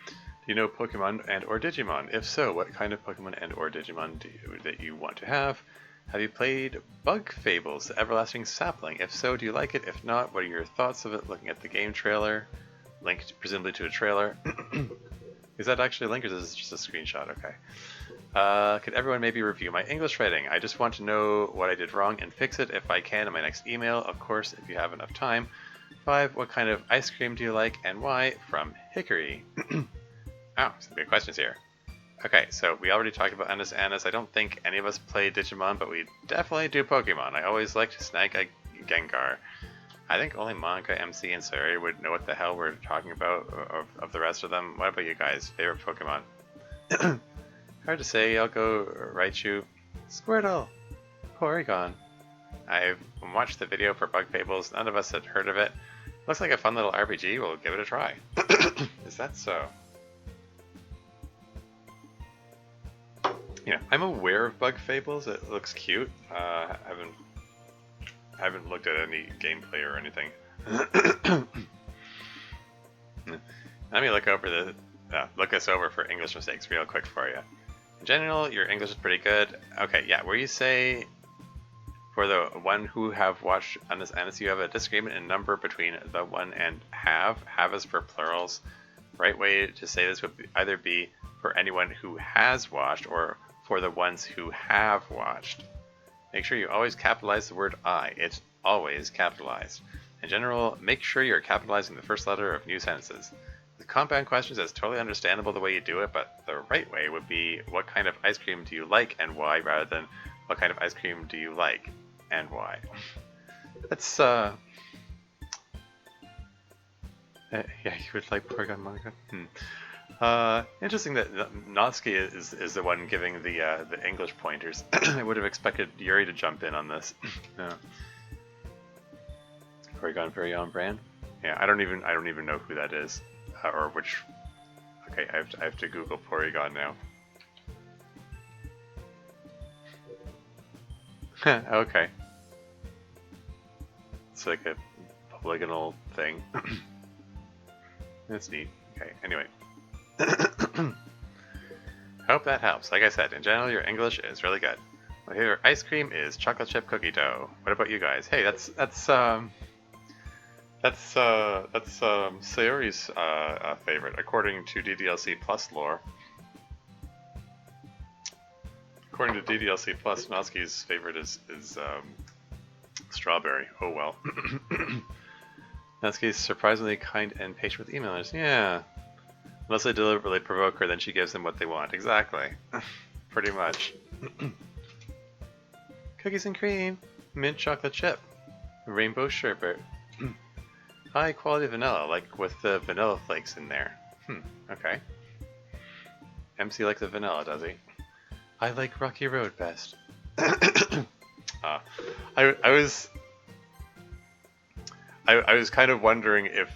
Do you know Pokemon and or Digimon? If so, what kind of Pokemon and or Digimon that you want to have? Have you played Bug Fables, the Everlasting Sapling? If so, do you like it? If not, what are your thoughts of it looking at the game trailer? Linked presumably to a trailer. Is that actually a link or is this just a screenshot? Okay. Could everyone maybe review my English writing? I just want to know what I did wrong and fix it if I can in my next email, of course, if you have enough time. 5. What kind of ice cream do you like and why? From Hickory. Oh, some good questions here. Okay, so we already talked about Anis Anis. I don't think any of us play Digimon, but we definitely do Pokemon. I always like to snag a Gengar. I think only Monika, MC, and Sari would know what the hell we're talking about of the rest of them. What about you guys? Favorite Pokemon? Hard to say. I'll go Raichu. Squirtle. Porygon. I've watched the video for Bug Fables. None of us had heard of it. Looks like a fun little RPG. We'll give it a try. Is that so? Yeah, I'm aware of Bug Fables. It looks cute. I haven't looked at any gameplay or anything. Let me look over look this over for English mistakes real quick for you. In general, your English is pretty good. Okay, yeah, where you say for the one who have watched Anis Anis, you have a disagreement in number between the one and have. Have is for plurals. Right way to say this would either be for anyone who has watched or for the ones who have watched. Make sure you always capitalize the word I. It's always capitalized. In general, make sure you're capitalizing the first letter of new sentences. With compound questions, it's totally understandable the way you do it, but the right way would be what kind of ice cream do you like and why, rather than what kind of ice cream do you like and why. That's, yeah, you would like Porygon Monika? Interesting that Natsuki is the one giving the English pointers. I would have expected Yuri to jump in on this. No. Porygon very on brand. Yeah, I don't even know who that is, or which. Okay, I have to Google Porygon now. Okay. It's like a polygonal thing. That's neat. Okay. Anyway. Hope that helps. Like I said, in general, your English is really good. My favorite ice cream is chocolate chip cookie dough. What about you guys? Hey, that's Sayori's favorite, according to DDLC Plus lore. According to DDLC Plus, Natsuki's favorite is strawberry. Oh well. Natsuki's surprisingly kind and patient with emailers. Yeah. Unless they deliberately provoke her, then she gives them what they want. Exactly. Pretty much. Cookies and cream. Mint chocolate chip. Rainbow sherbet. High quality vanilla, like with the vanilla flakes in there. Okay. MC likes the vanilla, does he? I like Rocky Road best. I was kind of wondering if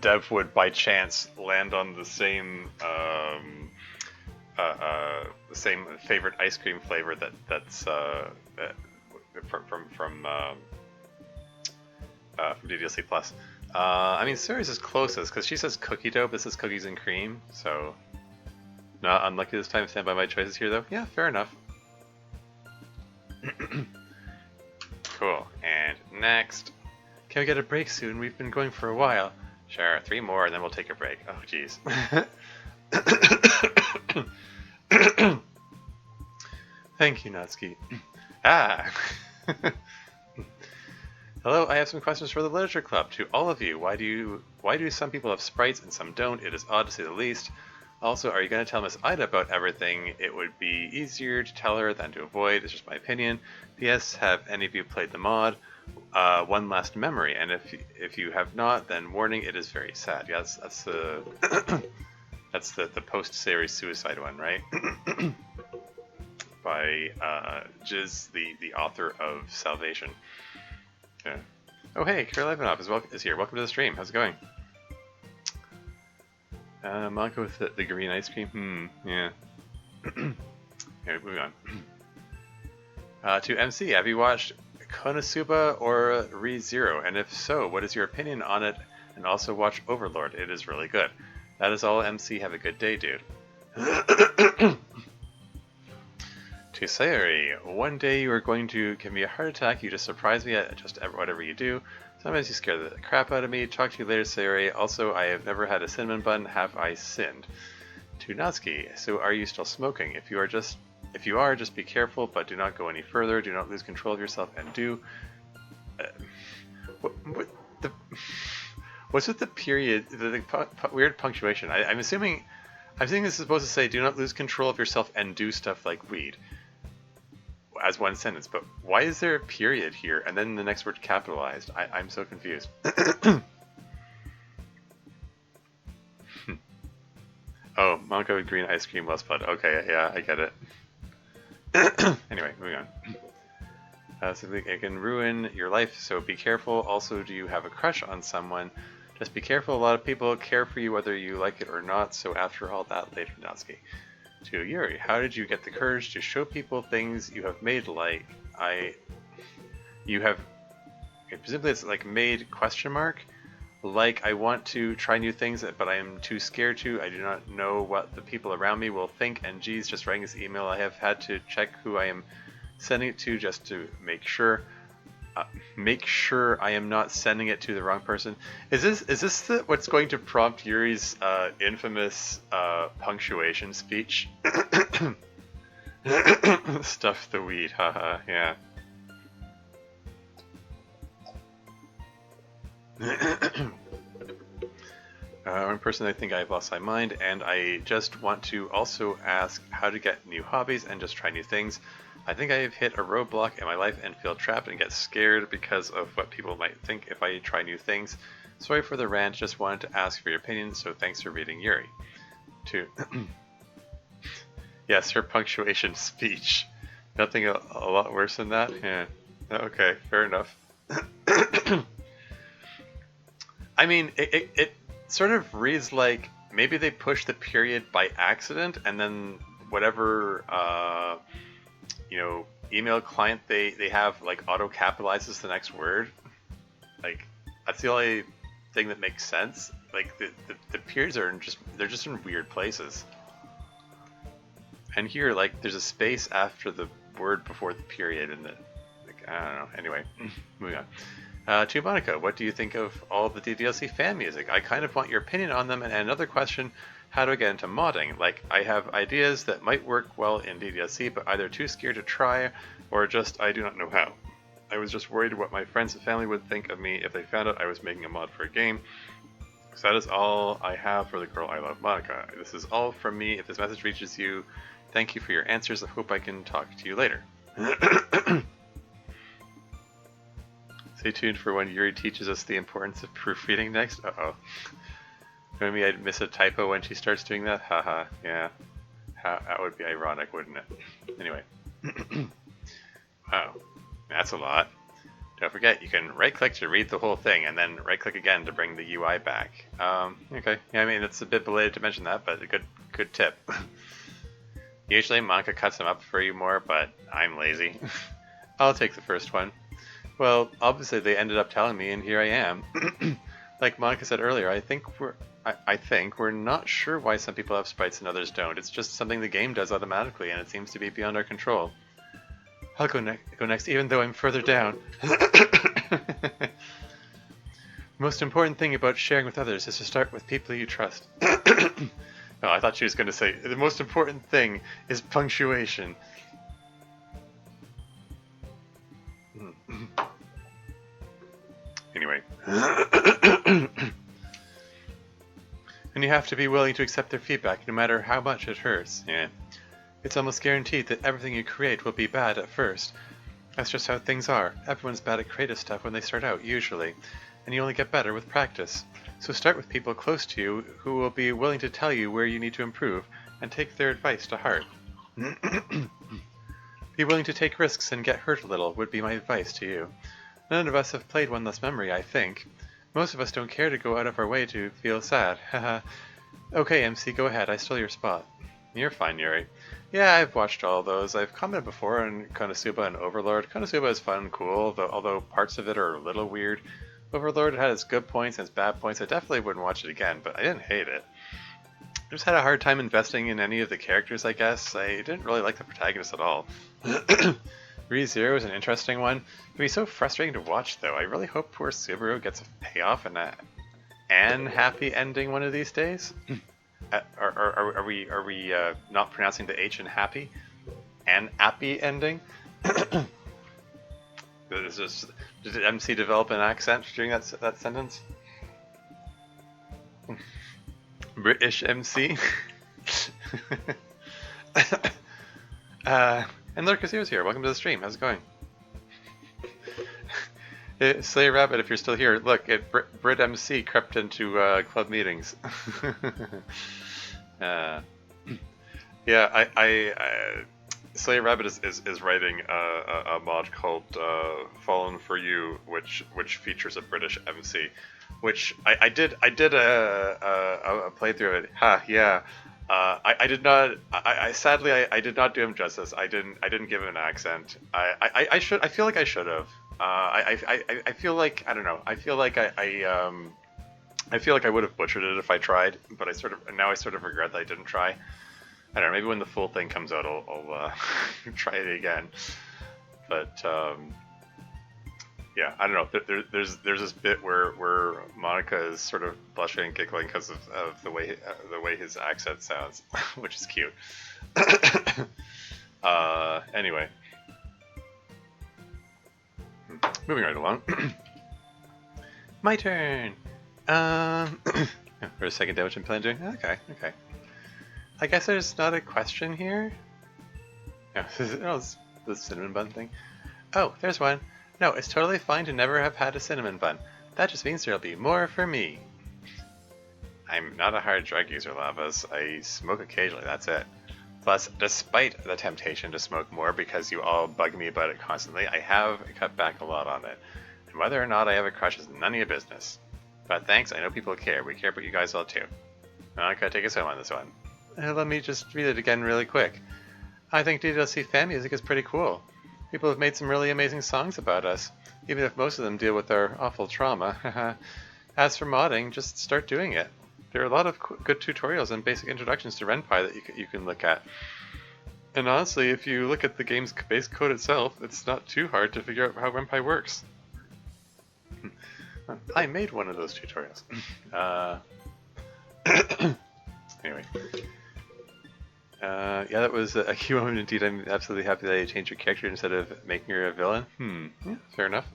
Dev would by chance land on the same favorite ice cream flavor that's from DDLC Plus. I mean, Sirius is closest because she says cookie dough, but this is cookies and cream, so not unlucky this time. Stand by my choices here, though. Yeah, fair enough. Cool. And next, can we get a break soon? We've been going for a while. Sure, 3 more and then we'll take a break. Oh, jeez. Thank you, Natsuki. Ah! Hello, I have some questions for the Literature Club. To all of you, why do some people have sprites and some don't? It is odd to say the least. Also, are you going to tell Miss Ida about everything? It would be easier to tell her than to avoid. It's just my opinion. P.S. Have any of you played the mod? One last memory, and if you have not, then warning, it is very sad. Yeah, that's the that's the post-series suicide one, right? By Jiz, the author of Salvation. Yeah. Oh hey, Kirill Ivanov is here. Welcome to the stream. How's it going? Monica with the green ice cream. Yeah. Okay, moving on. To MC, have you watched Konosuba or ReZero? And if so, what is your opinion on it? And also watch Overlord. It is really good. That is all, MC. Have a good day, dude. To Sayori, one day you are going to give me a heart attack. You just surprise me at just whatever you do. Sometimes you scare the crap out of me. Talk to you later, Sayori. Also, I have never had a cinnamon bun. Have I sinned? To Natsuki, so are you still smoking? If you are, just be careful, but do not go any further. Do not lose control of yourself, and do. What's with the period? The weird punctuation. I'm assuming this is supposed to say, do not lose control of yourself and do stuff like weed. As one sentence, but why is there a period here and then the next word capitalized? I'm so confused. Oh, Monica with green ice cream, less blood. Okay, yeah, I get it. Anyway, moving on. So it can ruin your life, so be careful. Also, do you have a crush on someone? Just be careful. A lot of people care for you whether you like it or not, so after all that, later, Natsuki. To Yuri, how did you get the courage to show people things you have made presumably it's like made question mark? Like, I want to try new things, but I am too scared to. I do not know what the people around me will think, and geez, just writing this email, I have had to check who I am sending it to just to make sure. I am not sending it to the wrong person. Is this what's going to prompt Yuri's infamous punctuation speech? Stuff the weed, haha, yeah. One person, I think I've lost my mind, and I just want to also ask how to get new hobbies and just try new things. I think I have hit a roadblock in my life and feel trapped and get scared because of what people might think if I try new things. Sorry for the rant, just wanted to ask for your opinion, so thanks for reading Yuri. To yes, her punctuation speech. Nothing a lot worse than that? Yeah. Okay, fair enough. I mean, it sort of reads like maybe they pushed the period by accident and then whatever email client they have like auto capitalizes the next word. Like that's the only thing that makes sense. Like the periods are just in weird places. And here, like, there's a space after the word before the period, and I don't know. Anyway, moving on. To Monica, what do you think of all the DDLC fan music? I kind of want your opinion on them. And another question: how do I get into modding? Like, I have ideas that might work well in DDLC, but either too scared to try, or just I do not know how. I was just worried what my friends and family would think of me if they found out I was making a mod for a game. So that is all I have for the girl I love, Monica. This is all from me. If this message reaches you, thank you for your answers. I hope I can talk to you later. Stay tuned for when Yuri teaches us the importance of proofreading next. Uh-oh. Maybe I'd miss a typo when she starts doing that? Haha, yeah. That would be ironic, wouldn't it? Anyway. Wow. That's a lot. Don't forget, you can right-click to read the whole thing, and then right-click again to bring the UI back. Okay. Yeah, I mean, it's a bit belated to mention that, but a good tip. Usually Monica cuts them up for you more, but I'm lazy. I'll take the first one. Well, obviously they ended up telling me, and here I am. Like Monica said earlier, I think we're not sure why some people have sprites and others don't. It's just something the game does automatically, and it seems to be beyond our control. I'll go next, even though I'm further down. The most important thing about sharing with others is to start with people you trust. No, I thought she was going to say, the most important thing is punctuation. Anyway. And you have to be willing to accept their feedback, no matter how much it hurts. Yeah. It's almost guaranteed that everything you create will be bad at first. That's just how things are. Everyone's bad at creative stuff when they start out, usually. And you only get better with practice. So start with people close to you who will be willing to tell you where you need to improve, and take their advice to heart. Be willing to take risks and get hurt a little would be my advice to you. None of us have played One Less Memory, I think. Most of us don't care to go out of our way to feel sad. Haha. Okay, MC, go ahead. I stole your spot. You're fine, Yuri. Yeah, I've watched all those. I've commented before on Konosuba and Overlord. Konosuba is fun and cool, although parts of it are a little weird. Overlord had its good points and its bad points. I definitely wouldn't watch it again, but I didn't hate it. I just had a hard time investing in any of the characters, I guess. I didn't really like the protagonist at all. ReZero is an interesting one. It can be so frustrating to watch, though. I really hope poor Subaru gets a payoff and an happy ending one of these days. Are we not pronouncing the H in happy? An happy ending? Did MC develop an accent during that sentence? British MC? And Lurkus Here's here. Welcome to the stream. How's it going? Slay Rabbit, if you're still here, look, Brit MC crept into club meetings. Yeah, Slay Rabbit is writing a mod called Fallen for You, which features a British MC, which I did a playthrough of it. Ha, yeah. I did not. Sadly I did not do him justice. I didn't give him an accent. I should. I feel like I should have. I feel like I don't know. I feel like I feel like I would have butchered it if I tried, but I sort of regret that I didn't try. I don't know. Maybe when the full thing comes out, I'll try it again. But yeah, I don't know. There's this bit where Monica is sort of blushing and giggling because of the way his accent sounds, which is cute. Anyway, moving right along. My turn. For a second day, which I'm planning doing. Okay. I guess there's not a question here. Yeah, it's the cinnamon bun thing. Oh, there's one. No, it's totally fine to never have had a cinnamon bun. That just means there'll be more for me. I'm not a hard drug user, Lavas. I smoke occasionally, that's it. Plus, despite the temptation to smoke more because you all bug me about it constantly, I have cut back a lot on it. And whether or not I have a crush is none of your business. But thanks, I know people care. We care about you guys all too. I gotta take us home on this one. Let me just read it again really quick. I think DDLC fan music is pretty cool. People have made some really amazing songs about us, even if most of them deal with our awful trauma. As for modding, just start doing it. There are a lot of good tutorials and basic introductions to Ren'Py that you can look at. And honestly, if you look at the game's base code itself, it's not too hard to figure out how Ren'Py works. I made one of those tutorials. Anyway. Yeah, that was a key moment indeed. I'm absolutely happy that you changed your character instead of making her a villain. Yeah, fair enough.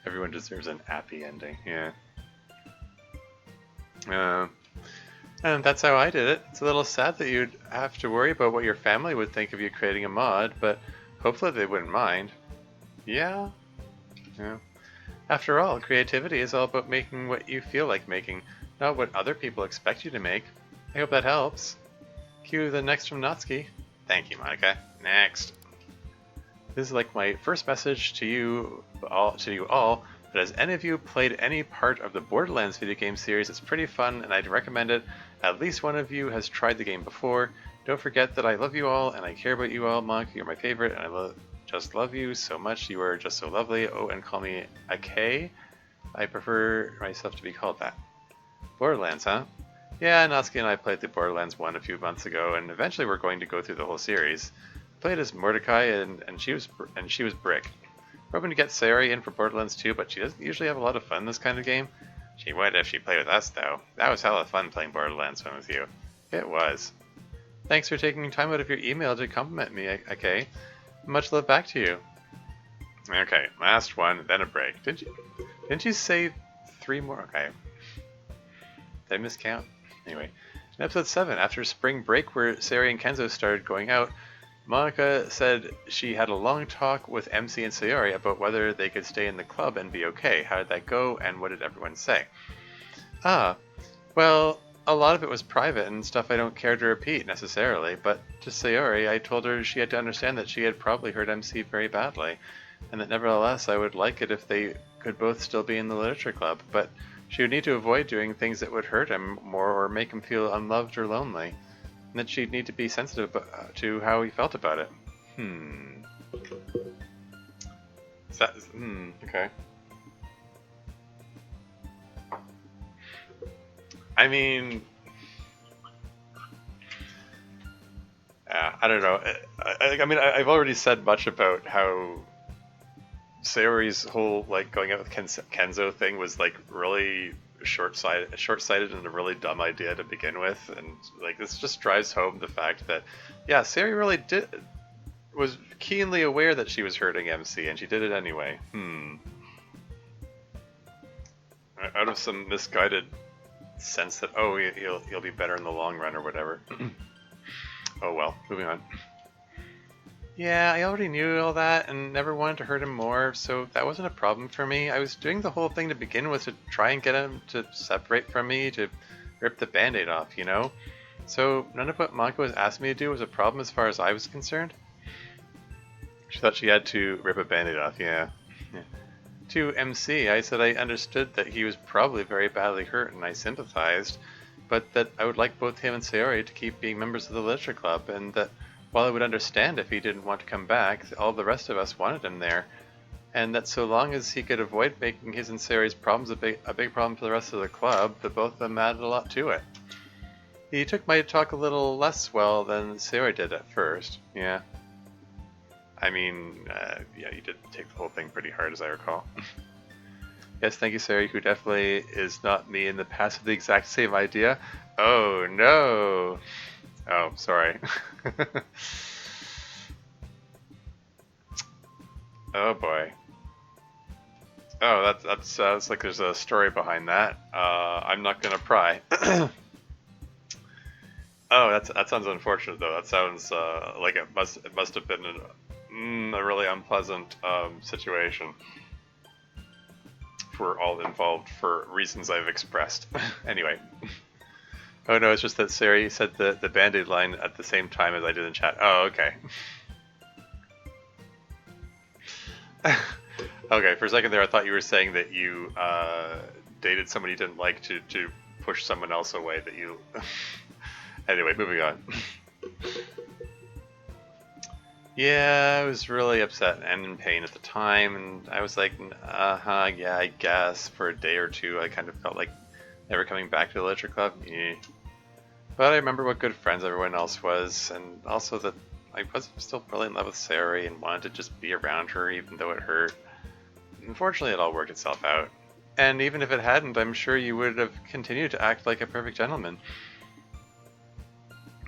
Everyone deserves an happy ending, yeah. And that's how I did it. It's a little sad that you'd have to worry about what your family would think of you creating a mod, but hopefully they wouldn't mind. Yeah. After all, creativity is all about making what you feel like making, not what other people expect you to make. I hope that helps. Cue the next from Natsuki. Thank you, Monica. Next. This is like my first message to you all, but has any of you played any part of the Borderlands video game series? It's pretty fun and I'd recommend it. At least one of you has tried the game before. Don't forget that I love you all and I care about you all. Monica, you're my favorite and I just love you so much. You are just so lovely. Oh, and call me a K. I prefer myself to be called that. Borderlands, huh? Yeah, Natsuki and I played the Borderlands 1 a few months ago, and eventually we're going to go through the whole series. I played as Mordecai, and she was Brick. We're hoping to get Sayori in for Borderlands 2, but she doesn't usually have a lot of fun in this kind of game. She would if she played with us, though. That was hella fun playing Borderlands 1 with you. It was. Thanks for taking time out of your email to compliment me, okay? Much love back to you. Okay, last one, then a break. Didn't you say 3 more? Okay. Did I miscount? Anyway, in episode 7, after spring break where Sayori and Kenzo started going out, Monica said she had a long talk with MC and Sayori about whether they could stay in the club and be okay. How did that go, and what did everyone say? Well, a lot of it was private and stuff I don't care to repeat necessarily, but to Sayori, I told her she had to understand that she had probably hurt MC very badly, and that nevertheless I would like it if they could both still be in the literature club, but she would need to avoid doing things that would hurt him more or make him feel unloved or lonely. And that she'd need to be sensitive to how he felt about it. Okay. I mean, I don't know. I mean, I've already said much about how Sayori's whole like going out with Kenzo thing was like really short-sighted and a really dumb idea to begin with, and like this just drives home the fact that yeah, Sayori really was keenly aware that she was hurting MC, and she did it anyway. Out of some misguided sense that oh he'll be better in the long run or whatever. Oh well, moving on. Yeah, I already knew all that and never wanted to hurt him more, so that wasn't a problem for me. I was doing the whole thing to begin with to try and get him to separate from me, to rip the band-aid off, you know? So none of what Monica was asking me to do was a problem as far as I was concerned. She thought she had to rip a band-aid off, yeah. To MC, I said I understood that he was probably very badly hurt and I sympathized, but that I would like both him and Sayori to keep being members of the literature club, and that while I would understand if he didn't want to come back, all the rest of us wanted him there, and that so long as he could avoid making his and Sayori's problems a big problem for the rest of the club, the both of them added a lot to it. He took my talk a little less well than Sayori did at first, yeah. I mean, yeah, you did take the whole thing pretty hard, as I recall. Yes, thank you, Sayori, who definitely is not me in the past with the exact same idea. Oh, no! Oh, sorry. Oh boy. Oh, that's like there's a story behind that. I'm not gonna pry. Oh, that sounds unfortunate though. That sounds like it must have been a really unpleasant situation for all involved for reasons I've expressed. Anyway. Oh no, it's just that Sayori said the Band-Aid line at the same time as I did in chat. Oh, okay. Okay, for a second there I thought you were saying that you dated somebody you didn't like to push someone else away that you... Anyway, moving on. Yeah, I was really upset and in pain at the time, and I was like, yeah, I guess. For a day or two I kind of felt like never coming back to the literature club. Yeah. But I remember what good friends everyone else was, and also that I was still really in love with Sayori and wanted to just be around her even though it hurt. Unfortunately, it all worked itself out. And even if it hadn't, I'm sure you would have continued to act like a perfect gentleman.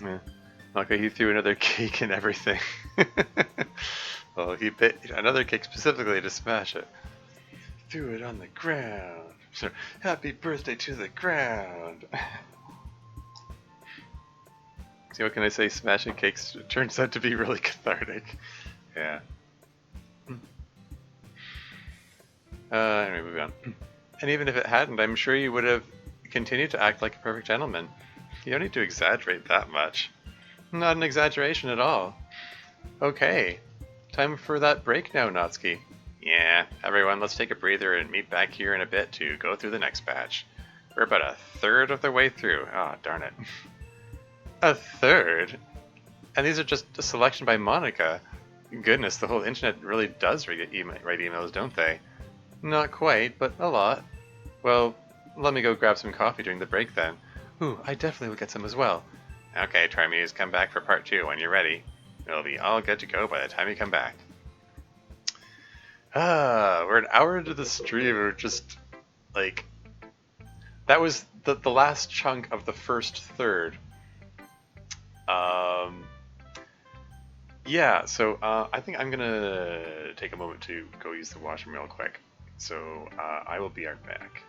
Yeah. Okay, he threw another cake and everything. Well, he bit another cake specifically to smash it. Threw it on the ground. So, happy birthday to the ground. See, what can I say? Smashing cakes turns out to be really cathartic. Yeah. Anyway, moving on. And even if it hadn't, I'm sure you would have continued to act like a perfect gentleman. You don't need to exaggerate that much. Not an exaggeration at all. Okay. Time for that break now, Natsuki. Yeah, everyone, let's take a breather and meet back here in a bit to go through the next batch. We're about a third of the way through. Ah, oh, darn it. A third? And these are just a selection by Monica. Goodness, the whole internet really does write emails, don't they? Not quite, but a lot. Well, let me go grab some coffee during the break then. Ooh, I definitely will get some as well. Okay, Charmuse, come back for part 2 when you're ready. It'll be all good to go by the time you come back. We're an hour into the stream. We're just like that was the last chunk of the first third. Um, yeah. So I think I'm gonna take a moment to go use the washroom real quick. So I will be right back.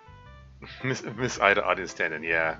Miss Ida audience stand-in. Yeah.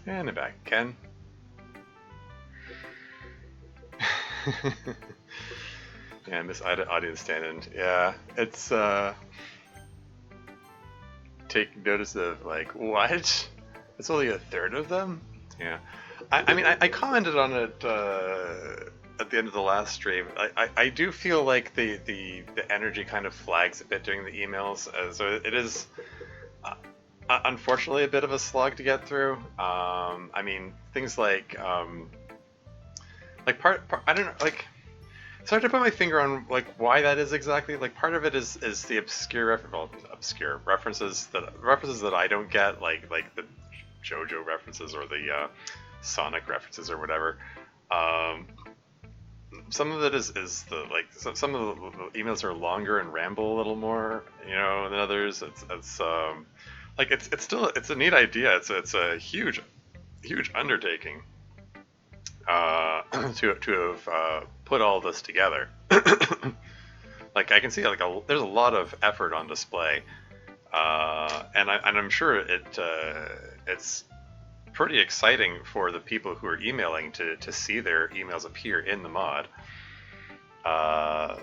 And back again. Yeah, Miss Audience Stand-in. Yeah, it's take notice of like what? It's only a third of them. Yeah, I mean I commented on it at the end of the last stream. I do feel like the energy kind of flags a bit during the emails, so it is unfortunately a bit of a slog to get through. I mean things like part I don't know like. It's hard to put my finger on like why that is exactly. Like part of it is the obscure references that I don't get, like the JoJo references or the Sonic references or whatever. Some of it is the like some of the emails are longer and ramble a little more, you know, than others. It's like it's still a neat idea. It's a huge undertaking. To have put all this together. Like I can see like there's a lot of effort on display, and I'm sure it's pretty exciting for the people who are emailing to see their emails appear in the mod.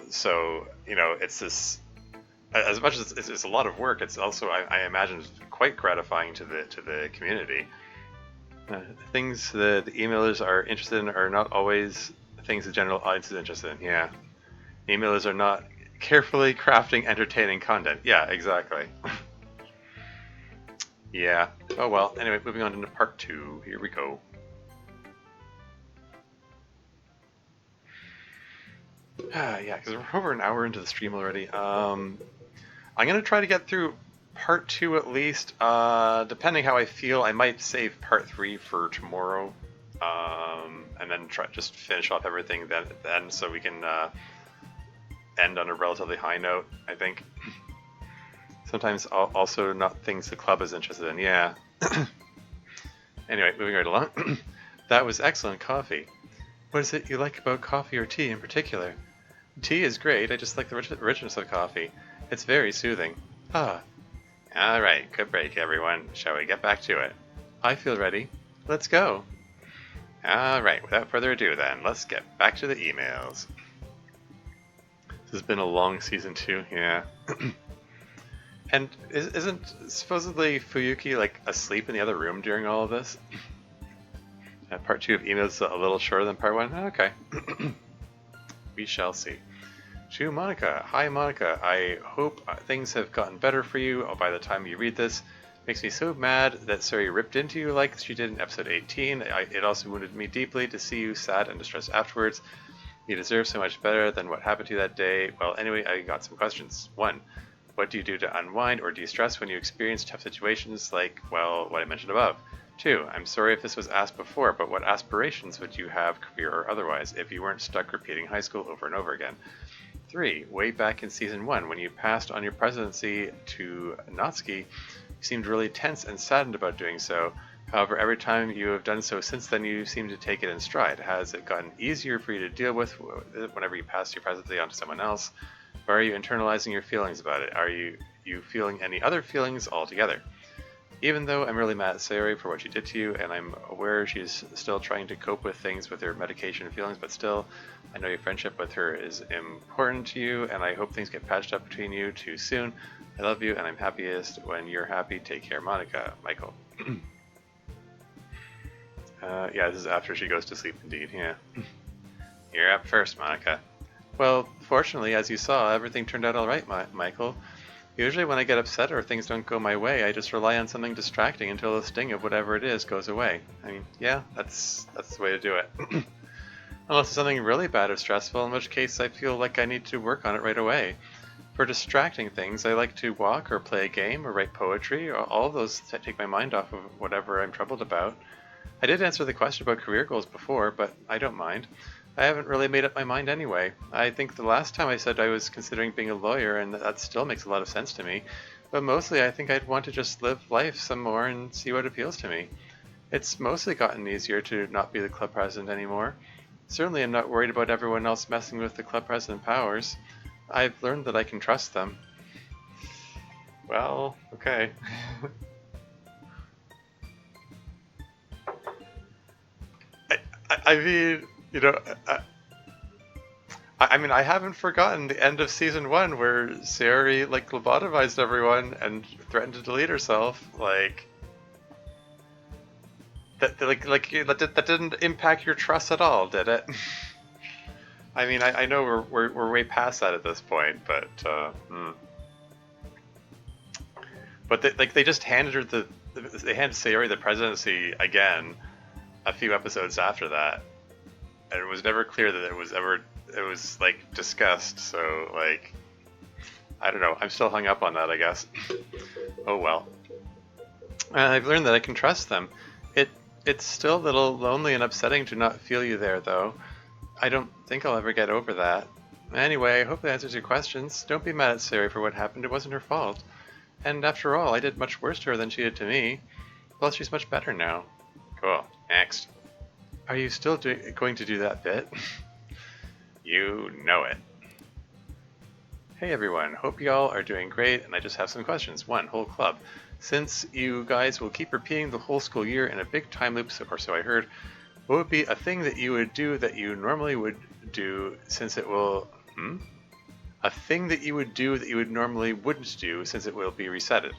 So you know it's this. As much as it's a lot of work, it's also I imagine quite gratifying to the community. Things the emailers are interested in are not always things the general audience is interested in. Yeah. Emailers are not carefully crafting entertaining content. Yeah, exactly. Yeah. Oh well. Anyway, moving on into part 2. Here we go. Yeah, because we're over an hour into the stream already. I'm going to try to get through part 2 at least. Depending how I feel, I might save part 3 for tomorrow, and then try just finish off everything then so we can end on a relatively high note. I think sometimes also not things the club is interested in. Yeah. Anyway, moving right along. That was excellent coffee. What is it you like about coffee or tea in particular? Tea is great. I just like the richness of coffee. It's very soothing. Ah. Alright, good break everyone. Shall we get back to it? I feel ready. Let's go. Alright, without further ado then, let's get back to the emails. This has been a long season 2, yeah. And isn't supposedly Fuyuki like asleep in the other room during all of this? Part 2 of emails is a little shorter than part 1? Okay. We shall see. To Monica. Hi Monica, I hope things have gotten better for you by the time you read this. Makes me so mad that Suri ripped into you like she did in episode 18. It also wounded me deeply to see you sad and distressed afterwards. You deserve so much better than what happened to you that day. Well, anyway, I got some questions. 1. What do you do to unwind or de-stress when you experience tough situations like, well, what I mentioned above? 2. I'm sorry if this was asked before, but what aspirations would you have, career or otherwise, if you weren't stuck repeating high school over and over again? 3. Way back in Season 1, when you passed on your presidency to Natsuki, you seemed really tense and saddened about doing so. However, every time you have done so since then, you seem to take it in stride. Has it gotten easier for you to deal with whenever you pass your presidency on to someone else? Or are you internalizing your feelings about it? Are you feeling any other feelings altogether? Even though I'm really mad at Sayori for what she did to you, and I'm aware she's still trying to cope with things with her medication and feelings, but still, I know your friendship with her is important to you, and I hope things get patched up between you two soon. I love you, and I'm happiest when you're happy. Take care, Monica. Michael. Yeah, this is after she goes to sleep, indeed, yeah. You're up first, Monica. Well, fortunately, as you saw, everything turned out alright, Michael. Usually when I get upset or things don't go my way, I just rely on something distracting until the sting of whatever it is goes away. I mean, yeah, that's the way to do it. Unless it's something really bad or stressful, in which case I feel like I need to work on it right away. For distracting things, I like to walk or play a game or write poetry. All of those take my mind off of whatever I'm troubled about. I did answer the question about career goals before, but I don't mind. I haven't really made up my mind anyway. I think the last time I said I was considering being a lawyer, and that still makes a lot of sense to me. But mostly I think I'd want to just live life some more and see what appeals to me. It's mostly gotten easier to not be the club president anymore. Certainly I'm not worried about everyone else messing with the club president powers. I've learned that I can trust them. Well, okay. I mean, you know, I mean, I haven't forgotten the end of season one where Sayori like lobotomized everyone and threatened to delete herself. Like that didn't impact your trust at all, did it? I mean, I know we're way past that at this point, but but they just handed her they handed Sayori the presidency again a few episodes after that, and it was never clear that it was like discussed. So like I don't know. I'm still hung up on that, I guess. Oh well. I've learned that I can trust them. It it's still a little lonely and upsetting to not feel you there, though. I don't think I'll ever get over that. Anyway, I hope that answers your questions. Don't be mad at Sari for what happened. It wasn't her fault. And after all, I did much worse to her than she did to me. Plus, she's much better now. Cool. Next. Are you still going to do that bit? You know it. Hey everyone, hope y'all are doing great, and I just have some questions. One, whole club. Since you guys will keep repeating the whole school year in a big time loop, or so I heard, what would be a thing that you would do that you normally would do since it will... A thing that you would do that you would normally wouldn't do since it will be resetted.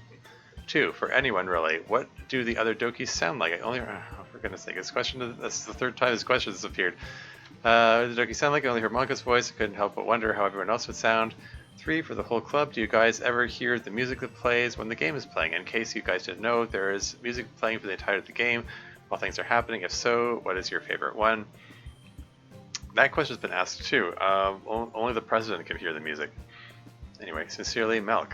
Two, for anyone really, what do the other Dokis sound like? I only... Oh, for goodness sake, this is the third time this question has appeared. What do the Dokis sound like? I only heard Monka's voice. I couldn't help but wonder how everyone else would sound. 3, for the whole club, do you guys ever hear the music that plays when the game is playing? In case you guys didn't know, there is music playing for the entirety of the game while things are happening. If so, what is your favorite one? That question's been asked too. Only the president can hear the music. Anyway, sincerely, Milk.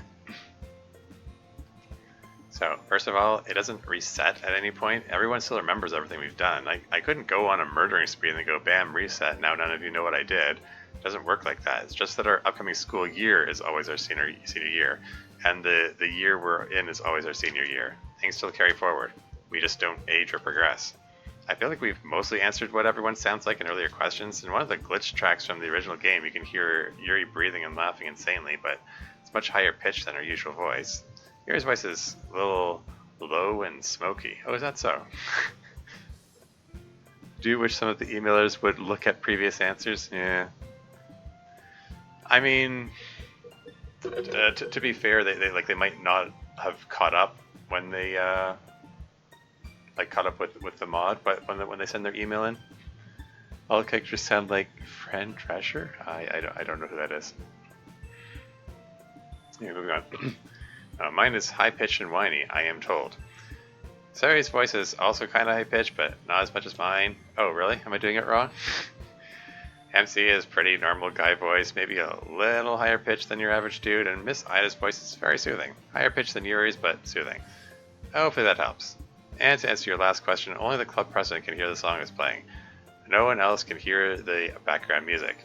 So, first of all, it doesn't reset at any point. Everyone still remembers everything we've done. I couldn't go on a murdering spree and then go, bam, reset, now none of you know what I did. It doesn't work like that. It's just that our upcoming school year is always our senior year, and the year we're in is always our senior year. Things still carry forward. We just don't age or progress. I feel like we've mostly answered what everyone sounds like in earlier questions. In one of the glitch tracks from the original game, you can hear Yuri breathing and laughing insanely, but it's much higher pitched than her usual voice. Yuri's voice is a little low and smoky. Oh, is that so? Do you wish some of the emailers would look at previous answers? Yeah. I mean, to be fair, they might not have caught up when they caught up with the mod, but when they send their email in, all the characters sound like Friend Treasure. I don't know who that is. Yeah, moving on. Mine is high pitched and whiny, I am told. Sari's voice is also kind of high pitched, but not as much as mine. Oh, really? Am I doing it wrong? MC is pretty normal guy voice, maybe a little higher pitched than your average dude, and Miss Ida's voice is very soothing. Higher pitched than Yuri's, but soothing. Hopefully that helps. And to answer your last question, only the club president can hear the song is playing. No one else can hear the background music.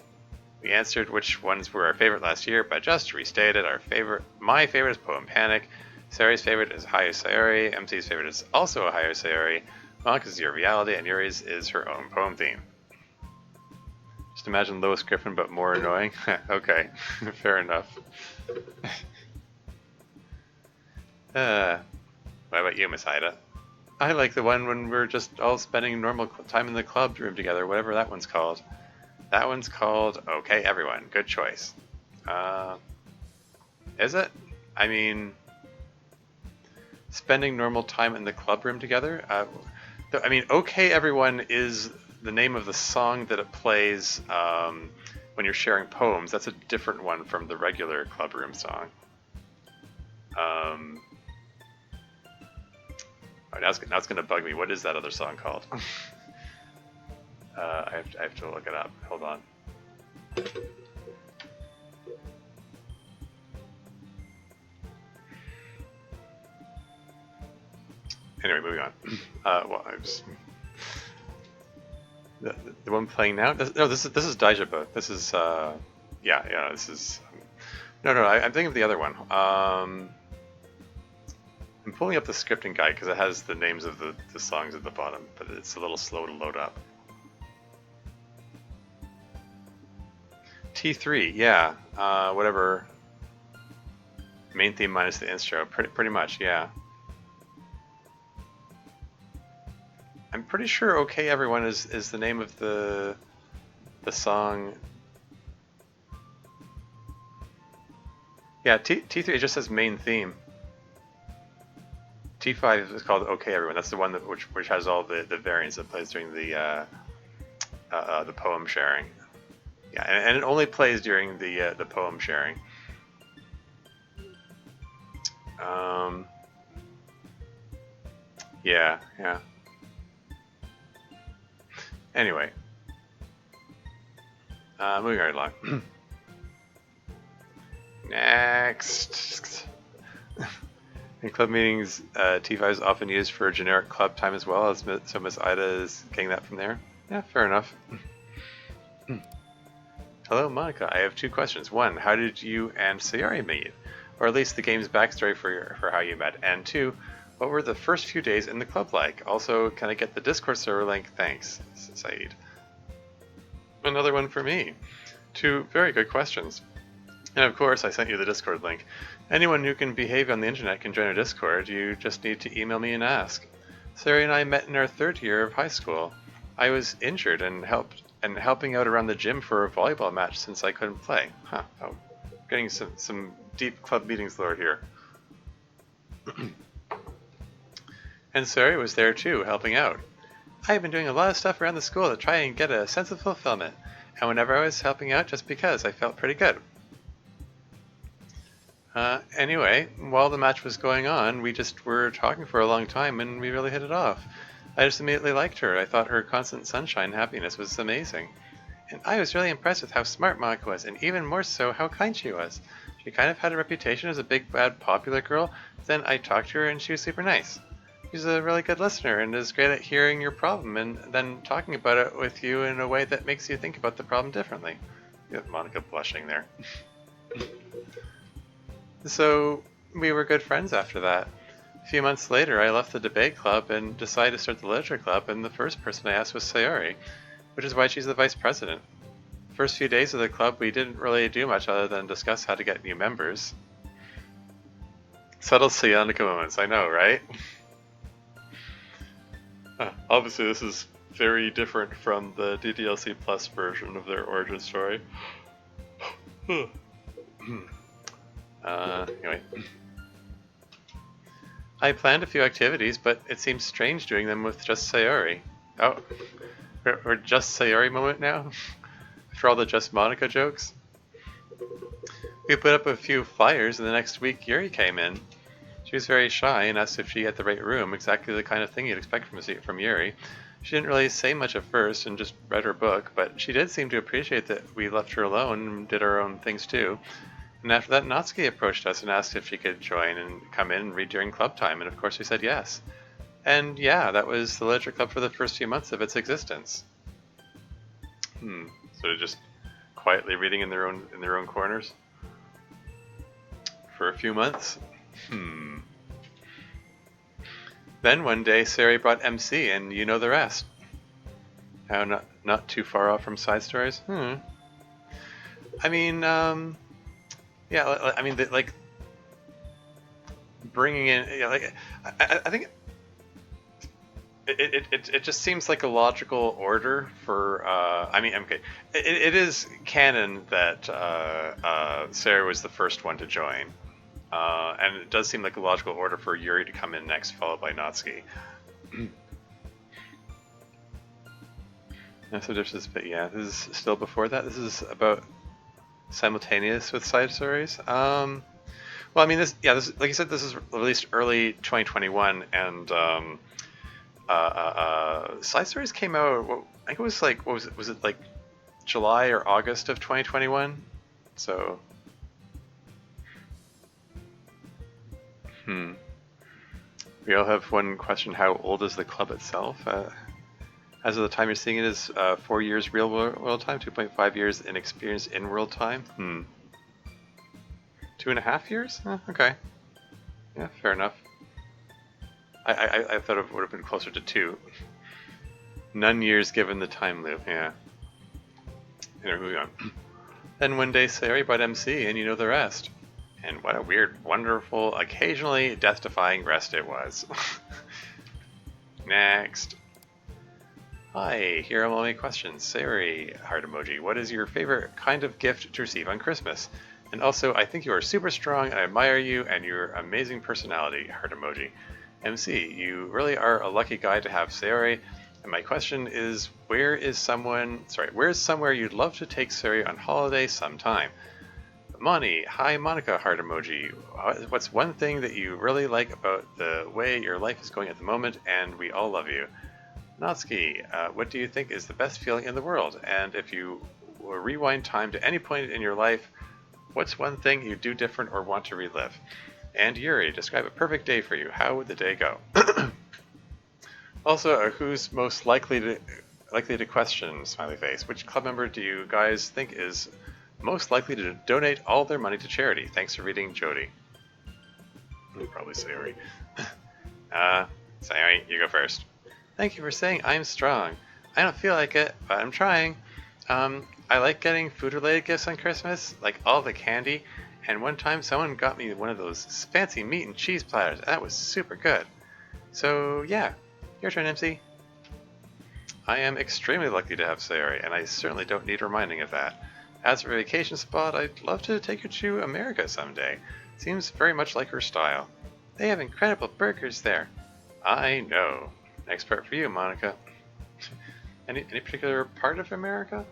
We answered which ones were our favorite last year, but just restated my favorite is Poem Panic, Sari's favorite is Hayo Sayori, MC's favorite is also a Hayo Sayori, Monka's is Your Reality, and Yuri's is her own poem theme. Just imagine Lois Griffin, but more annoying. Okay, fair enough. What about you, Miss Ida? I like the one when we're just all spending normal time in the club room together, whatever that one's called. That one's called Okay Everyone. Good choice. Is it? I mean, spending normal time in the club room together? I mean, Okay Everyone is the name of the song that it plays when you're sharing poems. That's a different one from the regular club room song. Now it's going to bug me. What is that other song called? I have to look it up. Hold on. Anyway, moving on. Well, I was the one playing now. This is Daijabo. This is yeah. This is no. I'm thinking of the other one. I'm pulling up the scripting guide because it has the names of the songs at the bottom, but it's a little slow to load up. T3, yeah. Whatever. Main theme minus the intro. Pretty much, yeah. I'm pretty sure "Okay Everyone" is the name of the song. Yeah, T3 just says main theme. T5 is called "Okay Everyone." That's the one that which has all the variants that plays during the poem sharing. Yeah, and it only plays during the poem sharing. Yeah. Anyway, moving right along. Next. In club meetings, T5 is often used for generic club time as well, so Miss Ida is getting that from there. Yeah, fair enough. Hello, Monica. I have 2 questions. 1, how did you and Sayori meet? Or at least the game's backstory for how you met. And 2, what were the first few days in the club like? Also, can I get the Discord server link? Thanks, Saeed. Another one for me. 2 very good questions. And of course, I sent you the Discord link. Anyone who can behave on the internet can join our Discord. You just need to email me and ask. Sayori and I met in our 3rd year of high school. I was injured and helping out around the gym for a volleyball match since I couldn't play. Huh. Oh, getting some deep club meetings lore here. And Sayori was there too, helping out. I've been doing a lot of stuff around the school to try and get a sense of fulfillment. And whenever I was helping out just because, I felt pretty good. Anyway, while the match was going on, we just were talking for a long time and we really hit it off. I just immediately liked her. I thought her constant sunshine happiness was amazing. And I was really impressed with how smart Monica was, and even more so how kind she was. She kind of had a reputation as a big, bad, popular girl, but then I talked to her and she was super nice. She's a really good listener and is great at hearing your problem and then talking about it with you in a way that makes you think about the problem differently. You have Monica blushing there. So we were good friends after that. A few months later, I left the debate club and decided to start the literature club, and the first person I asked was Sayori, which is why she's the vice president. The first few days of the club, we didn't really do much other than discuss how to get new members. Subtle Sionica moments, I know, right? Obviously, this is very different from the DDLC Plus version of their origin story. Anyway. I planned a few activities, but it seems strange doing them with just Sayori. Oh, we're just Sayori moment now? After all the just Monica jokes? We put up a few flyers, and the next week Yuri came in. She was very shy and asked if she had the right room, exactly the kind of thing you'd expect from Yuri. She didn't really say much at first and just read her book, but she did seem to appreciate that we left her alone and did our own things too. And after that, Natsuki approached us and asked if she could join and come in and read during club time, and of course we said yes. And yeah, that was the literature club for the first few months of its existence. So they're just quietly reading in their own corners for a few months. Then one day, Sayori brought MC, and you know the rest. How not too far off from side stories? I mean, yeah, I mean, like bringing in, I think it just seems like a logical order for. I mean, okay, it is canon that Sarah was the first one to join, and it does seem like a logical order for Yuri to come in next, followed by Natsuki. That's what this is, but yeah, this is still before that. This is about simultaneous with side stories. Well, I mean, this like you said, this is released early 2021, and side stories came out. I think it was like, what was it like July or August of 2021? So, we all have one question: how old is the club itself? As of the time you're seeing it is 4 years real world time, 2.5 years in experience in world time. 2.5 years? Okay. Yeah, fair enough. I thought it would have been closer to 2. None years given the time loop, yeah. Anyway, moving on. Then one day Sayori brought MC, and you know the rest. And what a weird, wonderful, occasionally death-defying rest it was. Next. Hi, here are all my questions. Sayori, heart emoji. What is your favorite kind of gift to receive on Christmas? And also, I think you are super strong and I admire you and your amazing personality, heart emoji. MC, you really are a lucky guy to have, Sayori. And my question is, where's somewhere you'd love to take Sayori on holiday sometime? Moni, hi Monica, heart emoji. What's one thing that you really like about the way your life is going at the moment? And we all love you. Natsuki, what do you think is the best feeling in the world? And if you rewind time to any point in your life, what's one thing you do different or want to relive? And Yuri, describe a perfect day for you. How would the day go? Also, who's most likely to question, smiley face? Which club member do you guys think is most likely to donate all their money to charity? Thanks for reading, Jody. Probably Sayori. Sayori, you go first. Thank you for saying I'm strong. I don't feel like it, but I'm trying. I like getting food-related gifts on Christmas, like all the candy, and one time someone got me one of those fancy meat and cheese platters, and that was super good. So yeah, your turn, MC. I am extremely lucky to have Sayori, and I certainly don't need reminding of that. As for a vacation spot, I'd love to take her to America someday. Seems very much like her style. They have incredible burgers there. I know. Next part for you, Monica. Any particular part of America?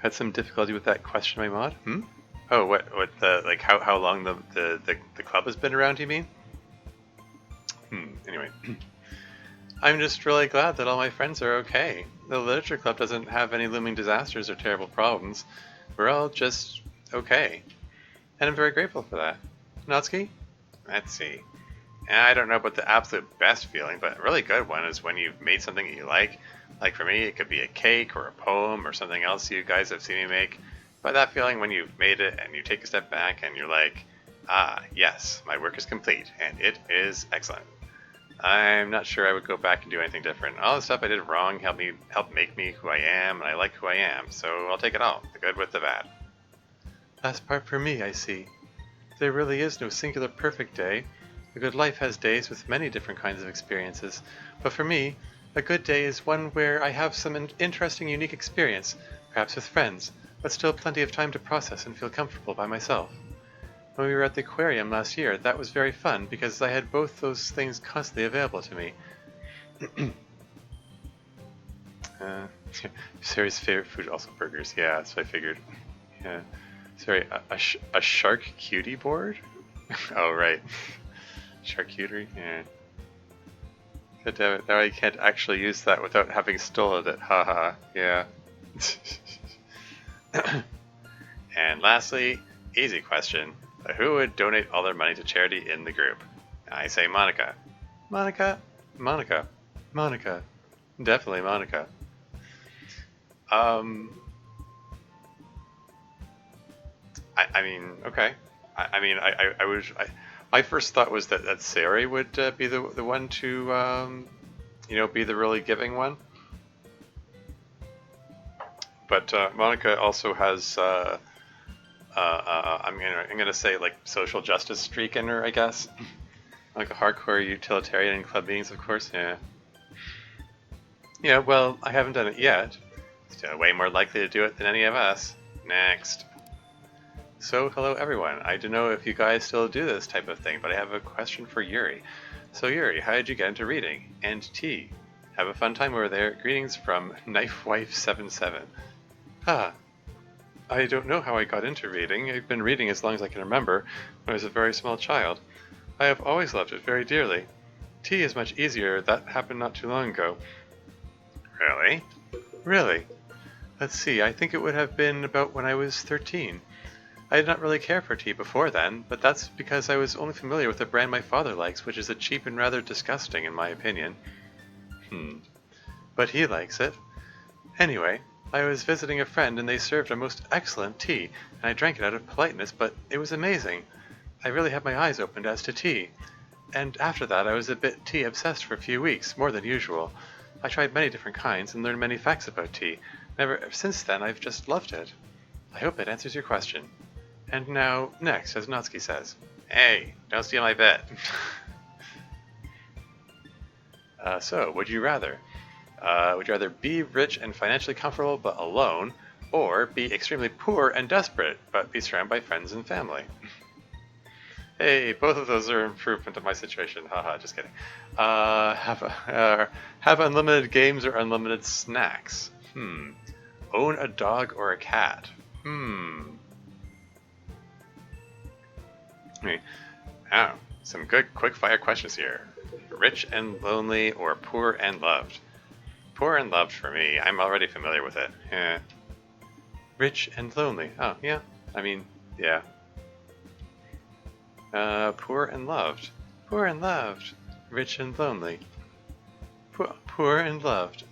Had some difficulty with that question, my mod. Oh, what like how long the club has been around, you mean? Anyway. I'm just really glad that all my friends are okay. The literature club doesn't have any looming disasters or terrible problems. We're all just okay. And I'm very grateful for that. Natsuki? Let's see. I don't know about the absolute best feeling, but a really good one is when you've made something that you like. Like for me, it could be a cake or a poem or something else you guys have seen me make. But that feeling when you've made it and you take a step back and you're like, ah, yes, my work is complete and it is excellent. I'm not sure I would go back and do anything different. All the stuff I did wrong helped make me who I am, and I like who I am, so I'll take it all, the good with the bad. Last part for me, I see. There really is no singular perfect day. A good life has days with many different kinds of experiences, but for me, a good day is one where I have some interesting, unique experience, perhaps with friends, but still plenty of time to process and feel comfortable by myself. When we were at the aquarium last year, that was very fun because I had both those things constantly available to me. Sarah's favorite food also burgers. Yeah, that's what I figured. Yeah. Sorry, a shark cutie board? Oh, right. Charcuterie? Yeah. God damn it, now I can't actually use that without having stolen it. Haha, yeah. And lastly, easy question. Who would donate all their money to charity in the group? I say Monica. Monica? Monica. Monica. Definitely Monica. I mean, okay. My first thought was that Sayori would be the one to, be the really giving one. But Monica also has, I'm gonna say like social justice streak in her, I guess. Like a hardcore utilitarian in club meetings, of course. Yeah. Yeah. Well, I haven't done it yet. Still way more likely to do it than any of us. Next. So, hello everyone. I don't know if you guys still do this type of thing, but I have a question for Yuri. So Yuri, how did you get into reading? And T, have a fun time over there. Greetings from KnifeWife77. I don't know how I got into reading. I've been reading as long as I can remember, when I was a very small child. I have always loved it very dearly. T is much easier. That happened not too long ago. Really? Really? Let's see, I think it would have been about when I was 13. I did not really care for tea before then, but that's because I was only familiar with the brand my father likes, which is a cheap and rather disgusting in my opinion. But he likes it. Anyway, I was visiting a friend and they served a most excellent tea, and I drank it out of politeness, but it was amazing. I really had my eyes opened as to tea. And after that I was a bit tea obsessed for a few weeks, more than usual. I tried many different kinds and learned many facts about tea. Ever since then I've just loved it. I hope that answers your question. And now, next, as Natsuki says. Hey, don't steal my bit. So, would you rather? Would you rather be rich and financially comfortable but alone, or be extremely poor and desperate but be surrounded by friends and family? Hey, both of those are improvement of my situation. Haha, just kidding. Have unlimited games or unlimited snacks? Own a dog or a cat? Oh, some good quick fire questions here. Rich and lonely or poor and loved? Poor and loved for me. I'm already familiar with it. Yeah. Rich and lonely. Oh, yeah. I mean, yeah. Poor and loved. Poor and loved. Rich and lonely. Poor and loved.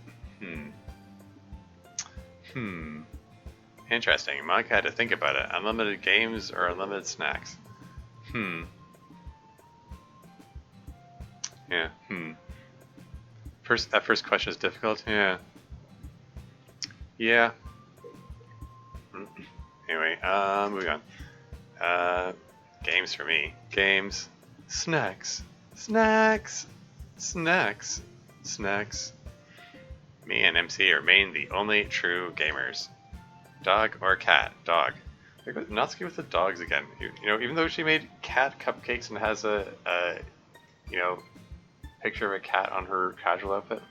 Interesting. Monk had to think about it. Unlimited games or unlimited snacks? Yeah. That first question is difficult. Yeah. Yeah. Anyway, moving on. Games for me. Games. Snacks. Snacks. Snacks. Snacks. Me and MC are main the only true gamers. Dog or cat? Dog. Natsuki with the dogs again. You know, even though she made cat cupcakes and has a you know, picture of a cat on her casual outfit.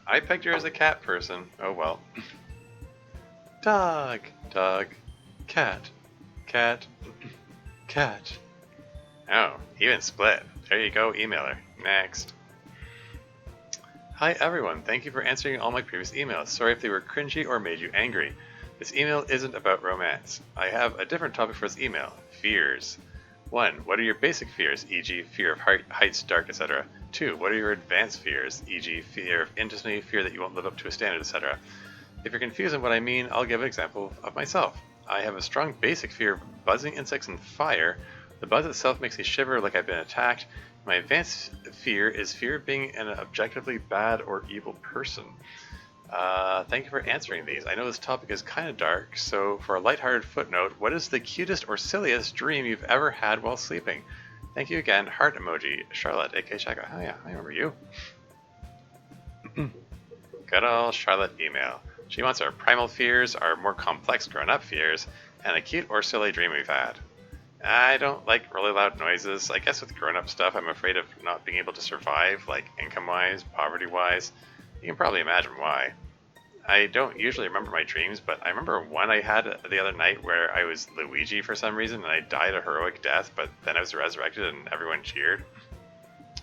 I pegged her as a cat person. Oh well. Dog. Dog. Cat. Cat. Cat. Oh, even split. There you go, emailer. Next. Hi everyone, thank you for answering all my previous emails. Sorry if they were cringy or made you angry. This email isn't about romance. I have a different topic for this email. Fears. 1. What are your basic fears, e.g. fear of heights, dark, etc.? 2. What are your advanced fears, e.g. fear of intimacy, fear that you won't live up to a standard, etc.? If you're confused on what I mean, I'll give an example of myself. I have a strong basic fear of buzzing insects and fire. The buzz itself makes me shiver like I've been attacked. My advanced fear is fear of being an objectively bad or evil person. Thank you for answering these. I know this topic is kind of dark, so for a lighthearted footnote, what is the cutest or silliest dream you've ever had while sleeping? Thank you again. Heart emoji. Charlotte, aka Shaka. Oh yeah, I remember you. Good old Charlotte email. She wants our primal fears, our more complex grown-up fears, and a cute or silly dream we've had. I don't like really loud noises. I guess with grown-up stuff, I'm afraid of not being able to survive, like income-wise, poverty-wise. You can probably imagine why. I don't usually remember my dreams, but I remember one I had the other night where I was Luigi for some reason, and I died a heroic death, but then I was resurrected and everyone cheered.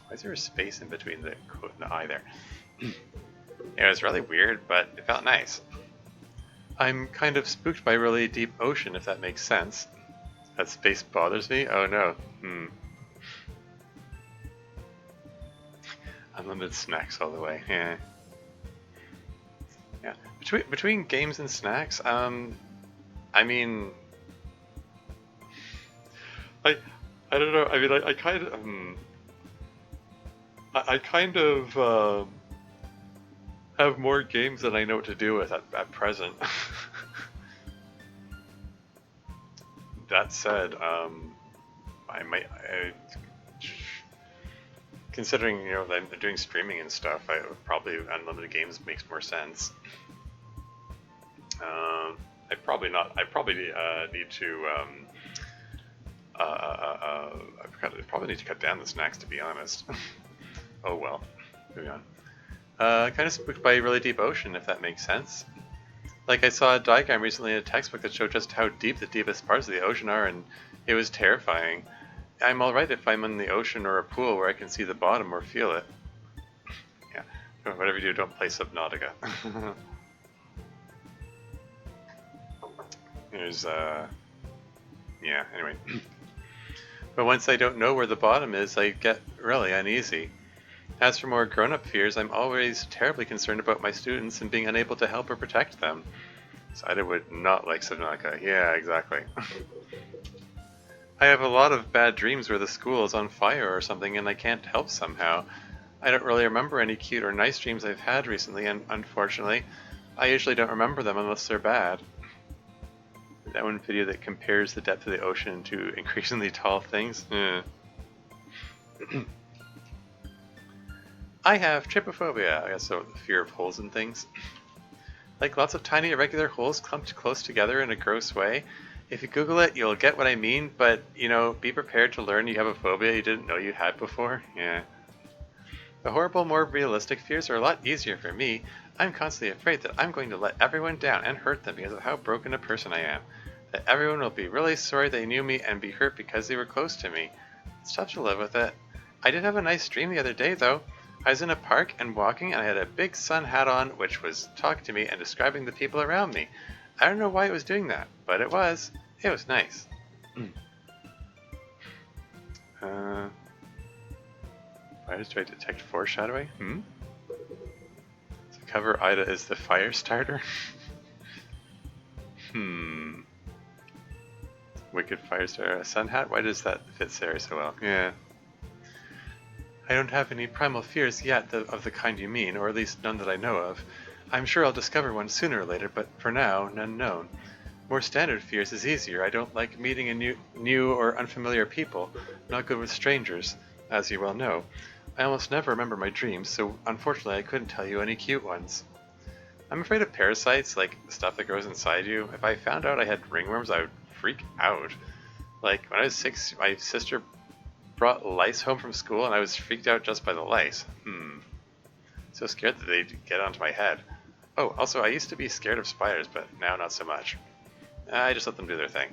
Why is there a space in between the quote and the I there? It was really weird, but it felt nice. I'm kind of spooked by a really deep ocean, if that makes sense. That space bothers me? Oh no. Unlimited snacks all the way. Yeah. Yeah. Between games and snacks, I mean, I don't know. I mean, I kind of have more games than I know what to do with at present. That said, considering, you know, that I'm doing streaming and stuff, probably unlimited games makes more sense. I probably need to I probably need to cut down the snacks, to be honest. Oh well, moving on. Kind of spooked by a really deep ocean, if that makes sense. Like, I saw a diagram recently in a textbook that showed just how deep the deepest parts of the ocean are, and it was terrifying. I'm alright if I'm in the ocean or a pool where I can see the bottom or feel it. Yeah, whatever you do, don't play Subnautica. There's, yeah, anyway. But once I don't know where the bottom is, I get really uneasy. As for more grown-up fears, I'm always terribly concerned about my students and being unable to help or protect them. Saida would not like Subnautica. Yeah, exactly. I have a lot of bad dreams where the school is on fire or something and I can't help somehow. I don't really remember any cute or nice dreams I've had recently, and unfortunately, I usually don't remember them unless they're bad. That one video that compares the depth of the ocean to increasingly tall things? I have trypophobia, I guess, so fear of holes and things. Like lots of tiny irregular holes clumped close together in a gross way. If you Google it, you'll get what I mean, but, you know, be prepared to learn you have a phobia you didn't know you had before. Yeah. The horrible, more realistic fears are a lot easier for me. I'm constantly afraid that I'm going to let everyone down and hurt them because of how broken a person I am. That everyone will be really sorry they knew me and be hurt because they were close to me. It's tough to live with it. I did have a nice dream the other day, though. I was in a park and walking, and I had a big sun hat on, which was talking to me and describing the people around me. I don't know why it was doing that, but it was. It was nice. Fires do I detect foreshadowing? So cover Ida is the fire starter? Wicked fire starter. A sun hat? Why does that fit Sarah so well? Yeah. I don't have any primal fears yet of the kind you mean, or at least none that I know of. I'm sure I'll discover one sooner or later, but for now, none known. More standard fears is easier. I don't like meeting a new or unfamiliar people. Not good with strangers, as you well know. I almost never remember my dreams, so unfortunately I couldn't tell you any cute ones. I'm afraid of parasites, like stuff that grows inside you. If I found out I had ringworms, I would freak out. Like, when I was 6, my sister brought lice home from school, and I was freaked out just by the lice. So scared that they'd get onto my head. Oh, also, I used to be scared of spiders, but now not so much. I just let them do their thing.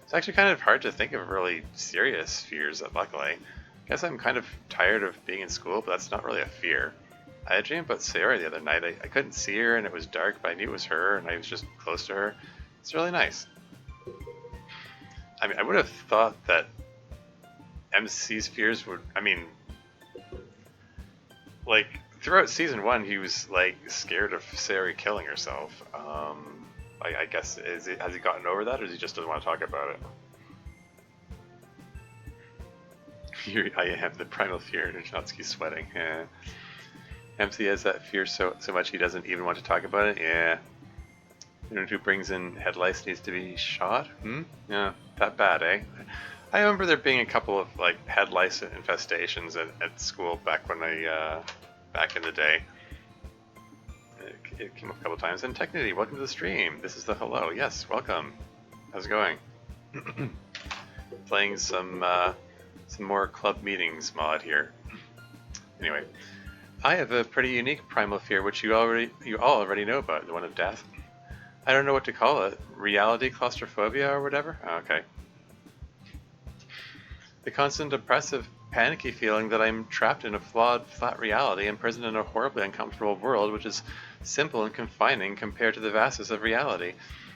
It's actually kind of hard to think of really serious fears, luckily. I guess I'm kind of tired of being in school, but that's not really a fear. I had a dream about Sarah the other night. I couldn't see her, and it was dark, but I knew it was her, and I was just close to her. It's really nice. I mean, I would have thought that MC's fears would, I mean, like, throughout season 1, he was, like, scared of Sarah killing herself. I guess, has he gotten over that, or does he just doesn't want to talk about it? I have the primal fear, Nijnotsuki's sweating. Yeah. MC has that fear so much he doesn't even want to talk about it. Yeah. Anyone who brings in head lice needs to be shot? Yeah, that bad, eh? I remember there being a couple of like head lice infestations at school back when back in the day. It came up a couple times. And Technity, welcome to the stream. This is the hello. Yes, welcome. How's it going? Playing some more club meetings mod here. Anyway, I have a pretty unique primal fear, which you all already know about, the one of death. I don't know what to call it. Reality claustrophobia or whatever? Oh, okay. The constant oppressive, panicky feeling that I'm trapped in a flawed, flat reality, imprisoned in a horribly uncomfortable world which is simple and confining compared to the vastness of reality.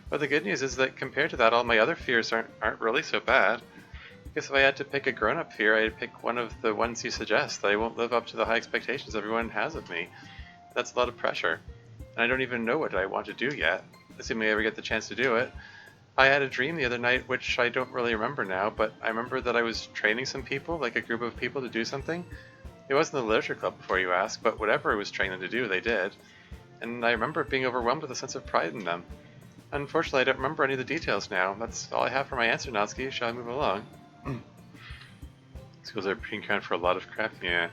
But the good news is that compared to that, all my other fears aren't really so bad. I guess if I had to pick a grown-up fear, I'd pick one of the ones you suggest, that I won't live up to the high expectations everyone has of me. That's a lot of pressure. And I don't even know what I want to do yet, assuming I ever get the chance to do it. I had a dream the other night, which I don't really remember now, but I remember that I was training some people, like a group of people, to do something. It wasn't the literature club, before you ask, but whatever I was training them to do, they did. And I remember being overwhelmed with a sense of pride in them. Unfortunately, I don't remember any of the details now. That's all I have for my answer, Natsuki. Shall I move along? Schools are being crowned for a lot of crap, yeah.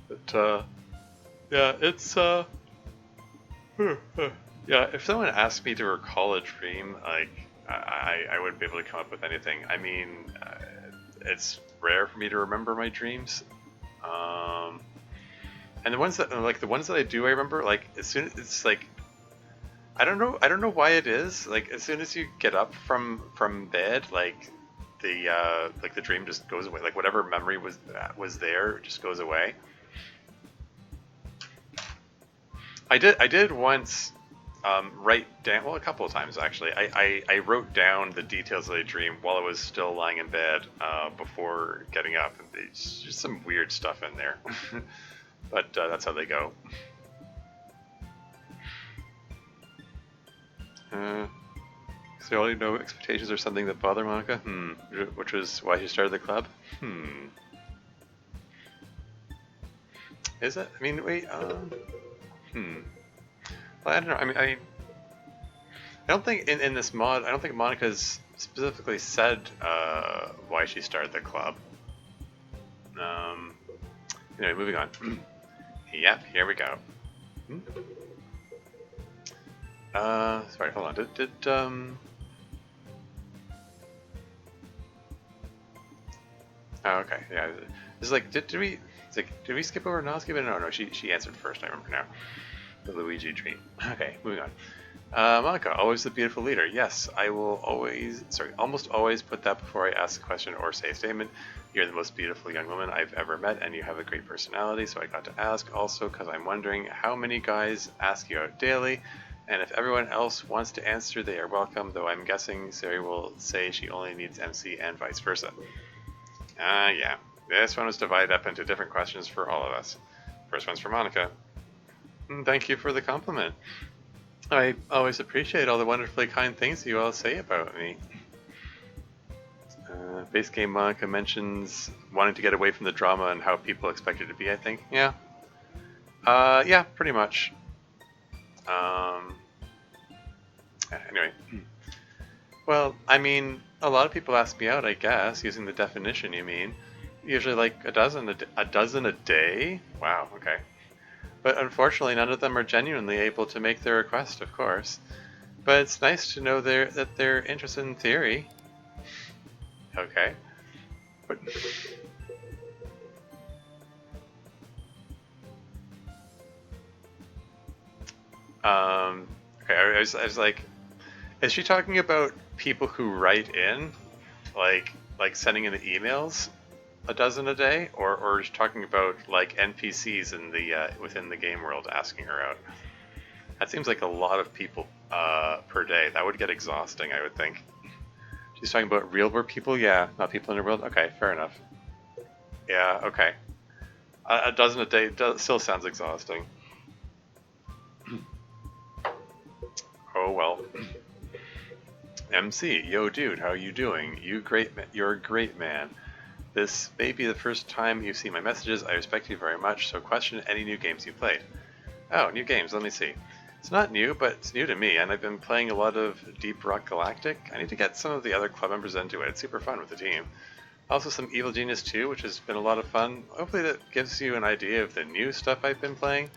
But, yeah, it's, yeah, if someone asked me to recall a dream, like, I wouldn't be able to come up with anything. I mean, it's rare for me to remember my dreams. And the ones that I do, I remember, like, as soon as it's like, I don't know why it is. Like, as soon as you get up from bed, like the dream just goes away. Like, whatever memory was there just goes away. I did once write down, well, a couple of times actually. I wrote down the details of the dream while I was still lying in bed before getting up. It's just some weird stuff in there, but that's how they go. So only no expectations or something that bother Monica? Which was why she started the club? Is it? I mean, wait, Well, I don't know. I mean, I don't think in this mod, I don't think Monica's specifically said why she started the club. Anyway, moving on. Yep, here we go. Sorry, hold on. Oh, okay. Yeah. It's like, did we? It's like, did we skip over Natsuki? But no, she answered first. I remember now. The Luigi tree. Okay, moving on. Monica, always the beautiful leader. Yes, I will almost always put that before I ask a question or say a statement. You're the most beautiful young woman I've ever met, and you have a great personality, so I got to ask. Also, because I'm wondering how many guys ask you out daily, and if everyone else wants to answer, they are welcome, though I'm guessing Sari will say she only needs MC and vice versa. Yeah. This one was divided up into different questions for all of us. First one's for Monica. Thank you for the compliment. I always appreciate all the wonderfully kind things you all say about me. Base game Monica mentions wanting to get away from the drama and how people expect it to be, I think. Yeah. Yeah, pretty much. Anyway. Well, I mean, a lot of people ask me out, I guess, using the definition you mean. Usually like a dozen a day? Wow, okay. But unfortunately, none of them are genuinely able to make their request, of course. But it's nice to know that they're interested in theory. Okay. But okay, I was like, is she talking about people who write in, like sending in the emails, a dozen a day, or is she talking about like NPCs in the within the game world asking her out? That seems like a lot of people per day. That would get exhausting, I would think. She's talking about real world people? Yeah, not people in the world? Okay, fair enough. Yeah, okay. A dozen a day still sounds exhausting. Oh well. MC, yo dude, how you doing? You're a great man. This may be the first time you've seen my messages. I respect you very much, so question any new games you played. Oh, new games, let me see. It's not new, but it's new to me, and I've been playing a lot of Deep Rock Galactic. I need to get some of the other club members into it. It's super fun with the team. Also some Evil Genius 2, which has been a lot of fun. Hopefully that gives you an idea of the new stuff I've been playing.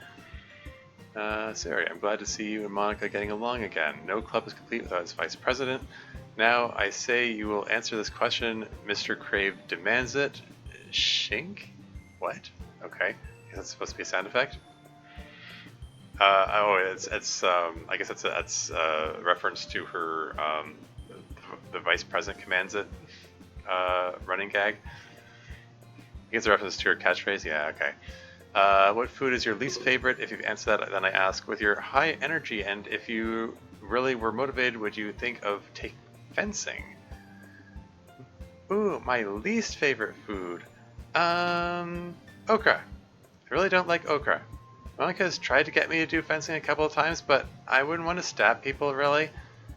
Sari, I'm glad to see you and Monica getting along again. No club is complete without its vice president. Now I say you will answer this question. Mr. Crave demands it. Shink? What? Okay. That's supposed to be a sound effect? It's I guess that's a reference to her, the vice president commands it, running gag. I guess a reference to her catchphrase. Yeah, okay. What food is your least favorite? If you've answered that, then I ask, with your high energy and if you really were motivated, would you think of taking fencing? Ooh, my least favorite food. Okra. I really don't like okra. Monica's tried to get me to do fencing a couple of times, but I wouldn't want to stab people, really.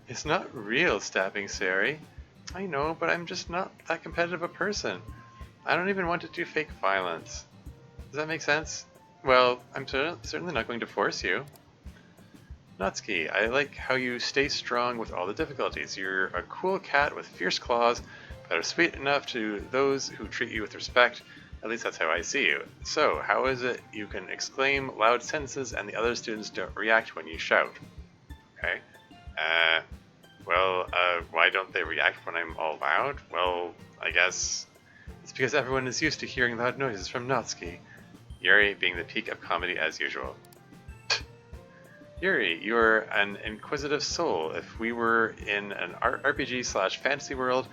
It's not real stabbing, Sari. I know, but I'm just not that competitive a person. I don't even want to do fake violence. Does that make sense? Well, I'm certainly not going to force you. Natsuki, I like how you stay strong with all the difficulties. You're a cool cat with fierce claws that are sweet enough to those who treat you with respect. At least that's how I see you. So, how is it you can exclaim loud sentences and the other students don't react when you shout? Okay. Why don't they react when I'm all loud? Well, I guess it's because everyone is used to hearing loud noises from Natsuki. Yuri being the peak of comedy as usual. Yuri, you're an inquisitive soul. If we were in an RPG/fantasy world,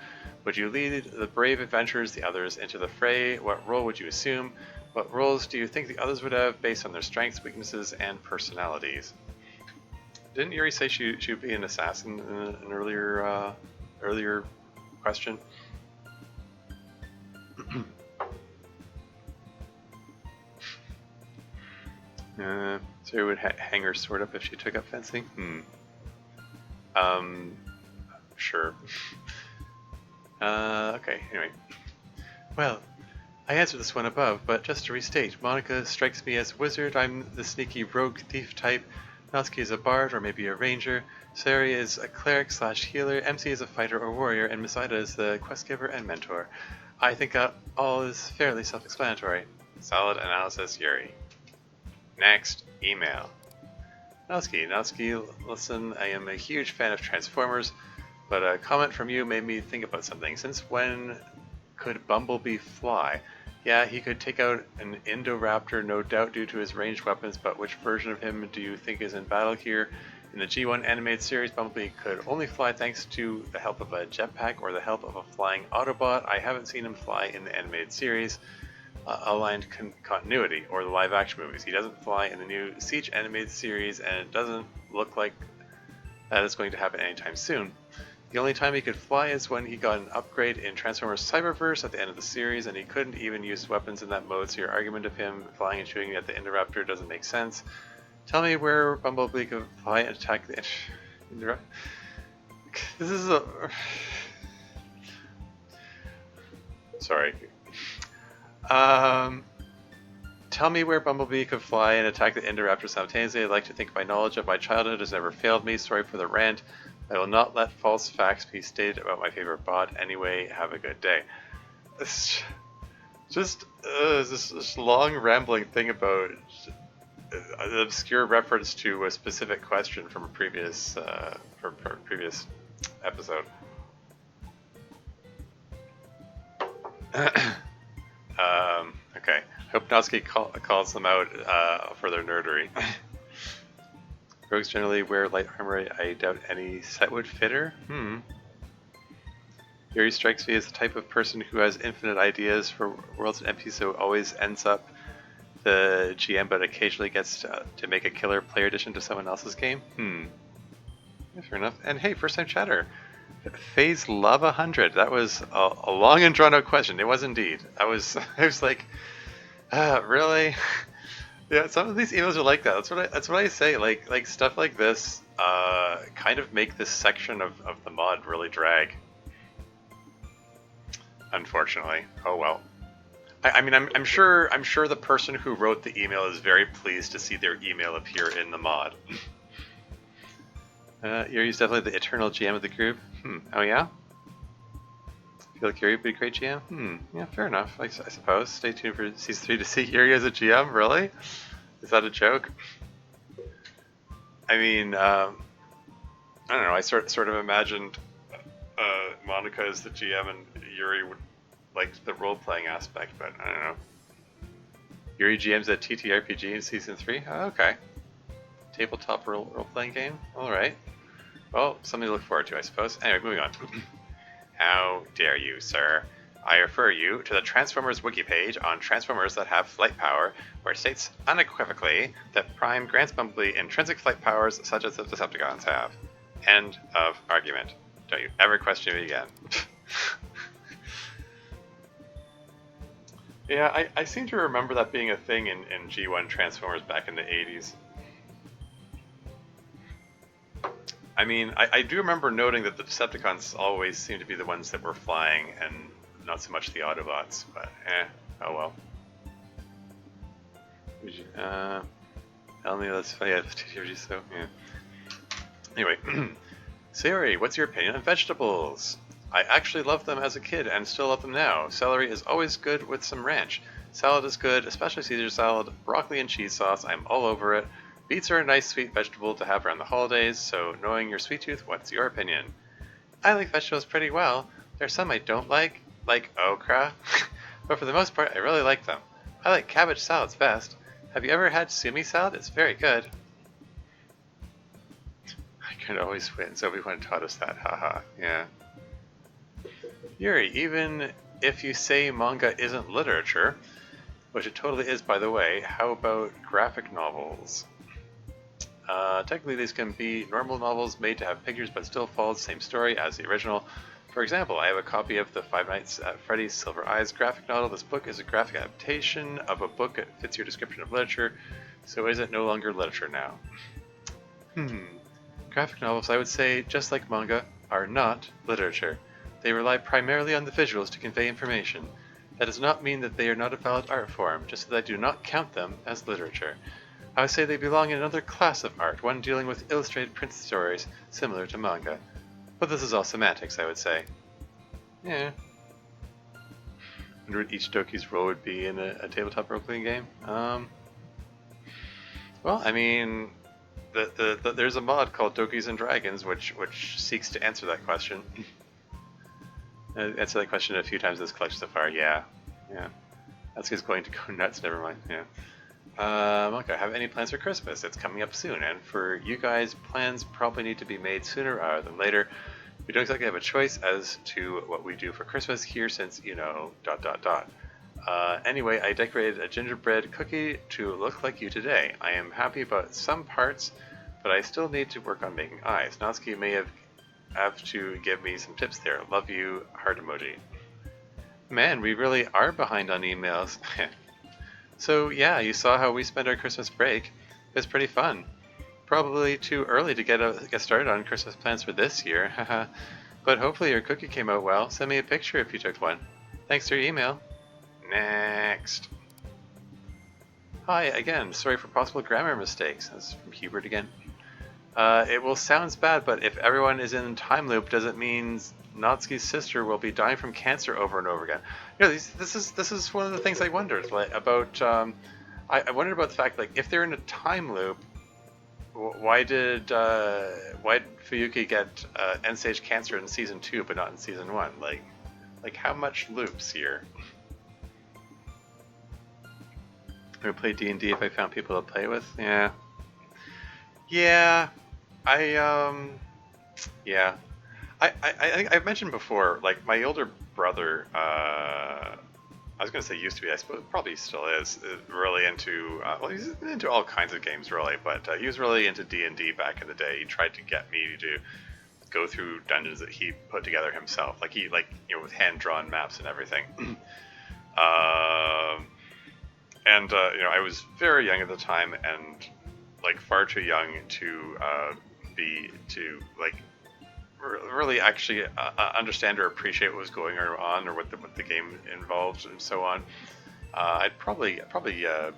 would you lead the brave adventurers, the others, into the fray? What role would you assume? What roles do you think the others would have based on their strengths, weaknesses, and personalities? Didn't Yuri say she would be an assassin in an earlier question? So it would hang her sword up if she took up fencing? Sure. Okay, anyway. Well, I answered this one above, but just to restate, Monica strikes me as a wizard, I'm the sneaky rogue thief type, Natsuki is a bard or maybe a ranger, Sari is a cleric/healer, MC is a fighter or warrior, and Misaida is the quest giver and mentor. I think all is fairly self-explanatory. Solid analysis, Yuri. Next, email. Nowski, listen, I am a huge fan of Transformers, but a comment from you made me think about something. Since when could Bumblebee fly? Yeah, he could take out an Indoraptor, no doubt due to his ranged weapons, but which version of him do you think is in battle here? In the G1 animated series, Bumblebee could only fly thanks to the help of a jetpack or the help of a flying Autobot. I haven't seen him fly in the animated series. Aligned continuity or the live action movies. He doesn't fly in the new Siege animated series, and it doesn't look like that is going to happen anytime soon. The only time he could fly is when he got an upgrade in Transformers Cyberverse at the end of the series, and he couldn't even use weapons in that mode, so your argument of him flying and shooting at the Indoraptor doesn't make sense. Tell me where Bumblebee could fly and attack the Indoraptor. This is a... Sorry. Tell me where Bumblebee could fly and attack the Indoraptor simultaneously. I'd like to think my knowledge of my childhood has never failed me. Sorry for the rant. I will not let false facts be stated about my favorite bot. Anyway, have a good day. It's just this long rambling thing about an obscure reference to a specific question from a previous episode. Okay. Hope Nowski calls them out for their nerdery. Rogues generally wear light armor. I doubt any set would fit her. Yuri strikes me as the type of person who has infinite ideas for worlds and NPCs, so always ends up the GM, but occasionally gets to make a killer player addition to someone else's game. Yeah, fair enough. And hey, first time chatter. Phase Love 100. That was a long and drawn out question. It was indeed. I was like, really? Yeah, some of these emails are like that. That's what I say. Like stuff like this kind of make this section of the mod really drag. Unfortunately. Oh well. I mean, I'm sure the person who wrote the email is very pleased to see their email appear in the mod. Yuri's definitely the eternal GM of the group. Oh yeah? I feel like Yuri would be a great GM? Yeah, fair enough, I suppose. Stay tuned for Season 3 to see Yuri as a GM, really? Is that a joke? I mean, I don't know, I sort of imagined Monica as the GM and Yuri would like the role-playing aspect, but I don't know. Yuri GM's a TTRPG in Season 3? Oh, okay. Tabletop role-playing game? Alright. Well, something to look forward to, I suppose. Anyway, moving on. How dare you, sir? I refer you to the Transformers wiki page on Transformers that have flight power, where it states unequivocally that Prime grants Bumblebee intrinsic flight powers such as the Decepticons have. End of argument. Don't you ever question me again. Yeah, I seem to remember that being a thing in G1 Transformers back in the 80s. I mean, I do remember noting that the Decepticons always seemed to be the ones that were flying, and not so much the Autobots, but oh well. Tell me that's funny, so yeah. Anyway, Sayori, what's your opinion on vegetables? I actually loved them as a kid and still love them now. Celery is always good with some ranch. Salad is good, especially Caesar salad. Broccoli and cheese sauce, I'm all over it. Beets are a nice sweet vegetable to have around the holidays, so knowing your sweet tooth, what's your opinion? I like vegetables pretty well. There's some I don't like okra, but for the most part I really like them. I like cabbage salads best. Have you ever had sumi salad? It's very good. I can always win, so everyone taught us that, haha, yeah. Yuri, even if you say manga isn't literature, which it totally is by the way, how about graphic novels? Technically these can be normal novels made to have pictures but still follow the same story as the original. For example, I have a copy of the Five Nights at Freddy's Silver Eyes graphic novel. This book is a graphic adaptation of a book that fits your description of literature, so is it no longer literature now? Graphic novels, I would say, just like manga, are not literature. They rely primarily on the visuals to convey information. That does not mean that they are not a valid art form, just that I do not count them as literature. I would say they belong in another class of art, one dealing with illustrated print stories similar to manga. But this is all semantics, I would say. Yeah. wonder what each Doki's role would be in a tabletop role-playing game. Well, I mean, there's a mod called Dokis and Dragons, which seeks to answer that question. Answer that question a few times in this collection so far. Yeah. That's just going to go nuts. Never mind. Yeah. Okay. Have any plans for Christmas? It's coming up soon, and for you guys, plans probably need to be made sooner rather than later. We don't exactly have a choice as to what we do for Christmas here, since anyway, I decorated a gingerbread cookie to look like you today. I am happy about some parts, but I still need to work on making eyes. Natsuki may have to give me some tips there. Love you, heart emoji. Man, we really are behind on emails. So yeah, you saw how we spent our Christmas break. It's pretty fun. Probably too early to get started on Christmas plans for this year, haha. But hopefully your cookie came out well. Send me a picture if you took one. Thanks for your email. Next. Hi again. Sorry for possible grammar mistakes. That's from Hubert again. It will sounds bad, but if everyone is in time loop, does it mean Natsuki's sister will be dying from cancer over and over again? This is one of the things I wondered about. I wondered about the fact, like, if they're in a time loop, why did Fuyuki get end-stage cancer in season 2 but not in season 1? Like how much loops here? I would play D&D if I found people to play with. Yeah. I think I've mentioned before, like, my older brother, I was going to say used to be, I suppose probably still is really into, well, he's into all kinds of games really, but he was really into D&D back in the day. He tried to get me to go through dungeons that he put together himself, with hand-drawn maps and everything. I was very young at the time, and like far too young to really actually understand or appreciate what was going on, or what the game involved and so on. I'd probably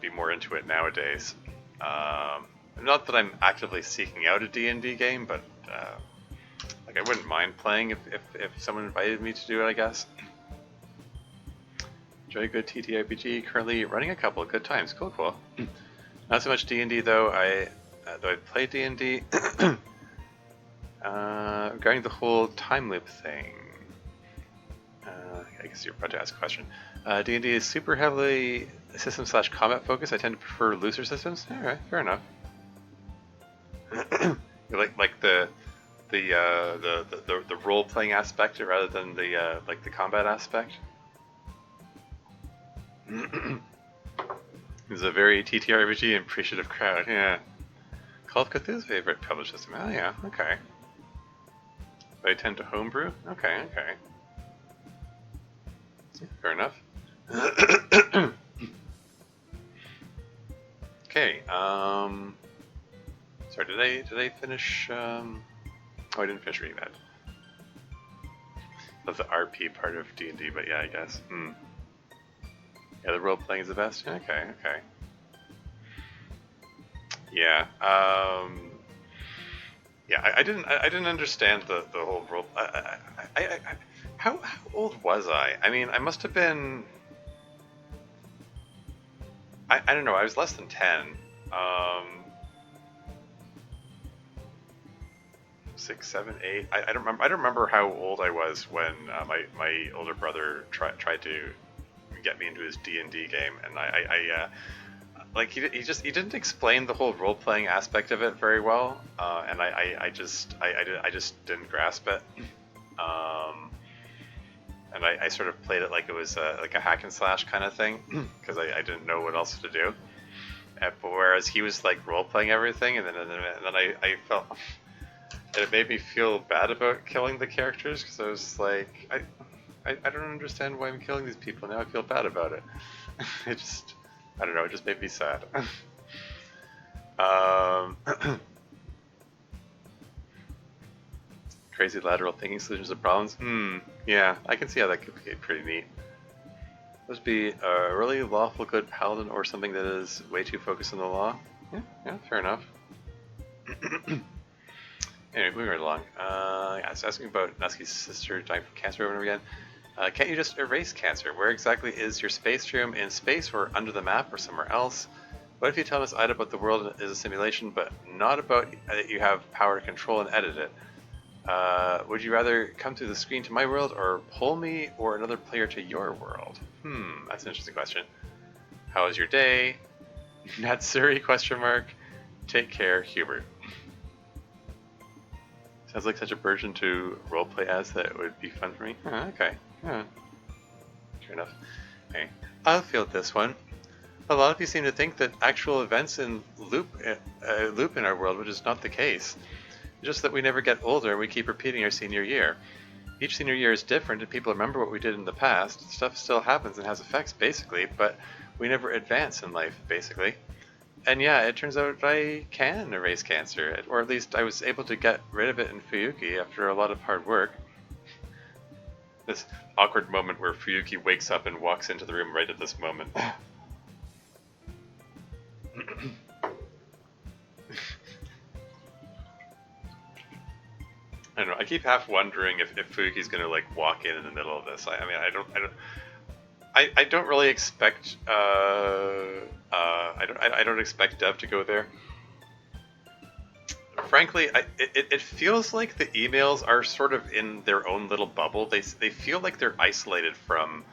be more into it nowadays. Not that I'm actively seeking out a D&D game, but I wouldn't mind playing if someone invited me to do it, I guess. Enjoy a good TTRPG. Currently running a couple of good times. Cool. Not so much D&D though. I played D&D. Regarding the whole time loop thing, I guess you're about to ask a question. D&D is super heavily system/combat focused. I tend to prefer looser systems. All right, fair enough. like the role playing aspect rather than the combat aspect. It's a very TTRPG appreciative crowd. Yeah. Call of Cthulhu's favorite published system. Oh yeah, okay. But I tend to homebrew? Okay. Yeah, fair enough. Okay, sorry, did I finish, oh, I didn't finish reading that. That's the RP part of D&D, but yeah, I guess. Yeah, the role-playing is the best? Okay. Yeah, yeah, I didn't understand the whole role. How old was I? I mean, I must have been. I don't know. I was less than 10. 6, 7, 8. I don't remember how old I was when my older brother tried to get me into his D&D game, and he didn't explain the whole role playing aspect of it very well, and I just didn't grasp it, and I sort of played it like it was like a hack and slash kind of thing, because I didn't know what else to do. But whereas he was like role playing everything, and then I felt it made me feel bad about killing the characters, because I was like, I don't understand why I'm killing these people. Now I feel bad about it. I don't know, it just made me sad. Crazy lateral thinking solutions to problems? Yeah, I can see how that could be pretty neat. Must be a really lawful good paladin or something that is way too focused on the law. Yeah, fair enough. Anyway, moving right along. Yeah, I was asking about Natsuki's sister dying from cancer over and over again. Can't you just erase cancer? Where exactly is your space room? In space or under the map or somewhere else? What if you tell Miss Ida about the world is a simulation, but not about that you have power to control and edit it? Would you rather come through the screen to my world, or pull me or another player to your world? That's an interesting question. How was your day? Natsuri, question mark. Take care, Hubert. Sounds like such a version to roleplay as that it would be fun for me. Okay. Sure enough. Okay. I'll field this one. A lot of you seem to think that actual events in loop in our world, which is not the case. Just that we never get older and we keep repeating our senior year. Each senior year is different and people remember what we did in the past. Stuff still happens and has effects, basically, but we never advance in life, basically. And yeah, it turns out I can erase cancer, or at least I was able to get rid of it in Fuyuki after a lot of hard work. This awkward moment where Fuyuki wakes up and walks into the room right at this moment. I don't know. I keep half wondering if Fuyuki's gonna like walk in the middle of this. I mean, I don't really expect. I don't expect Dev to go there. Frankly, it feels like the emails are sort of in their own little bubble. They feel like they're isolated from.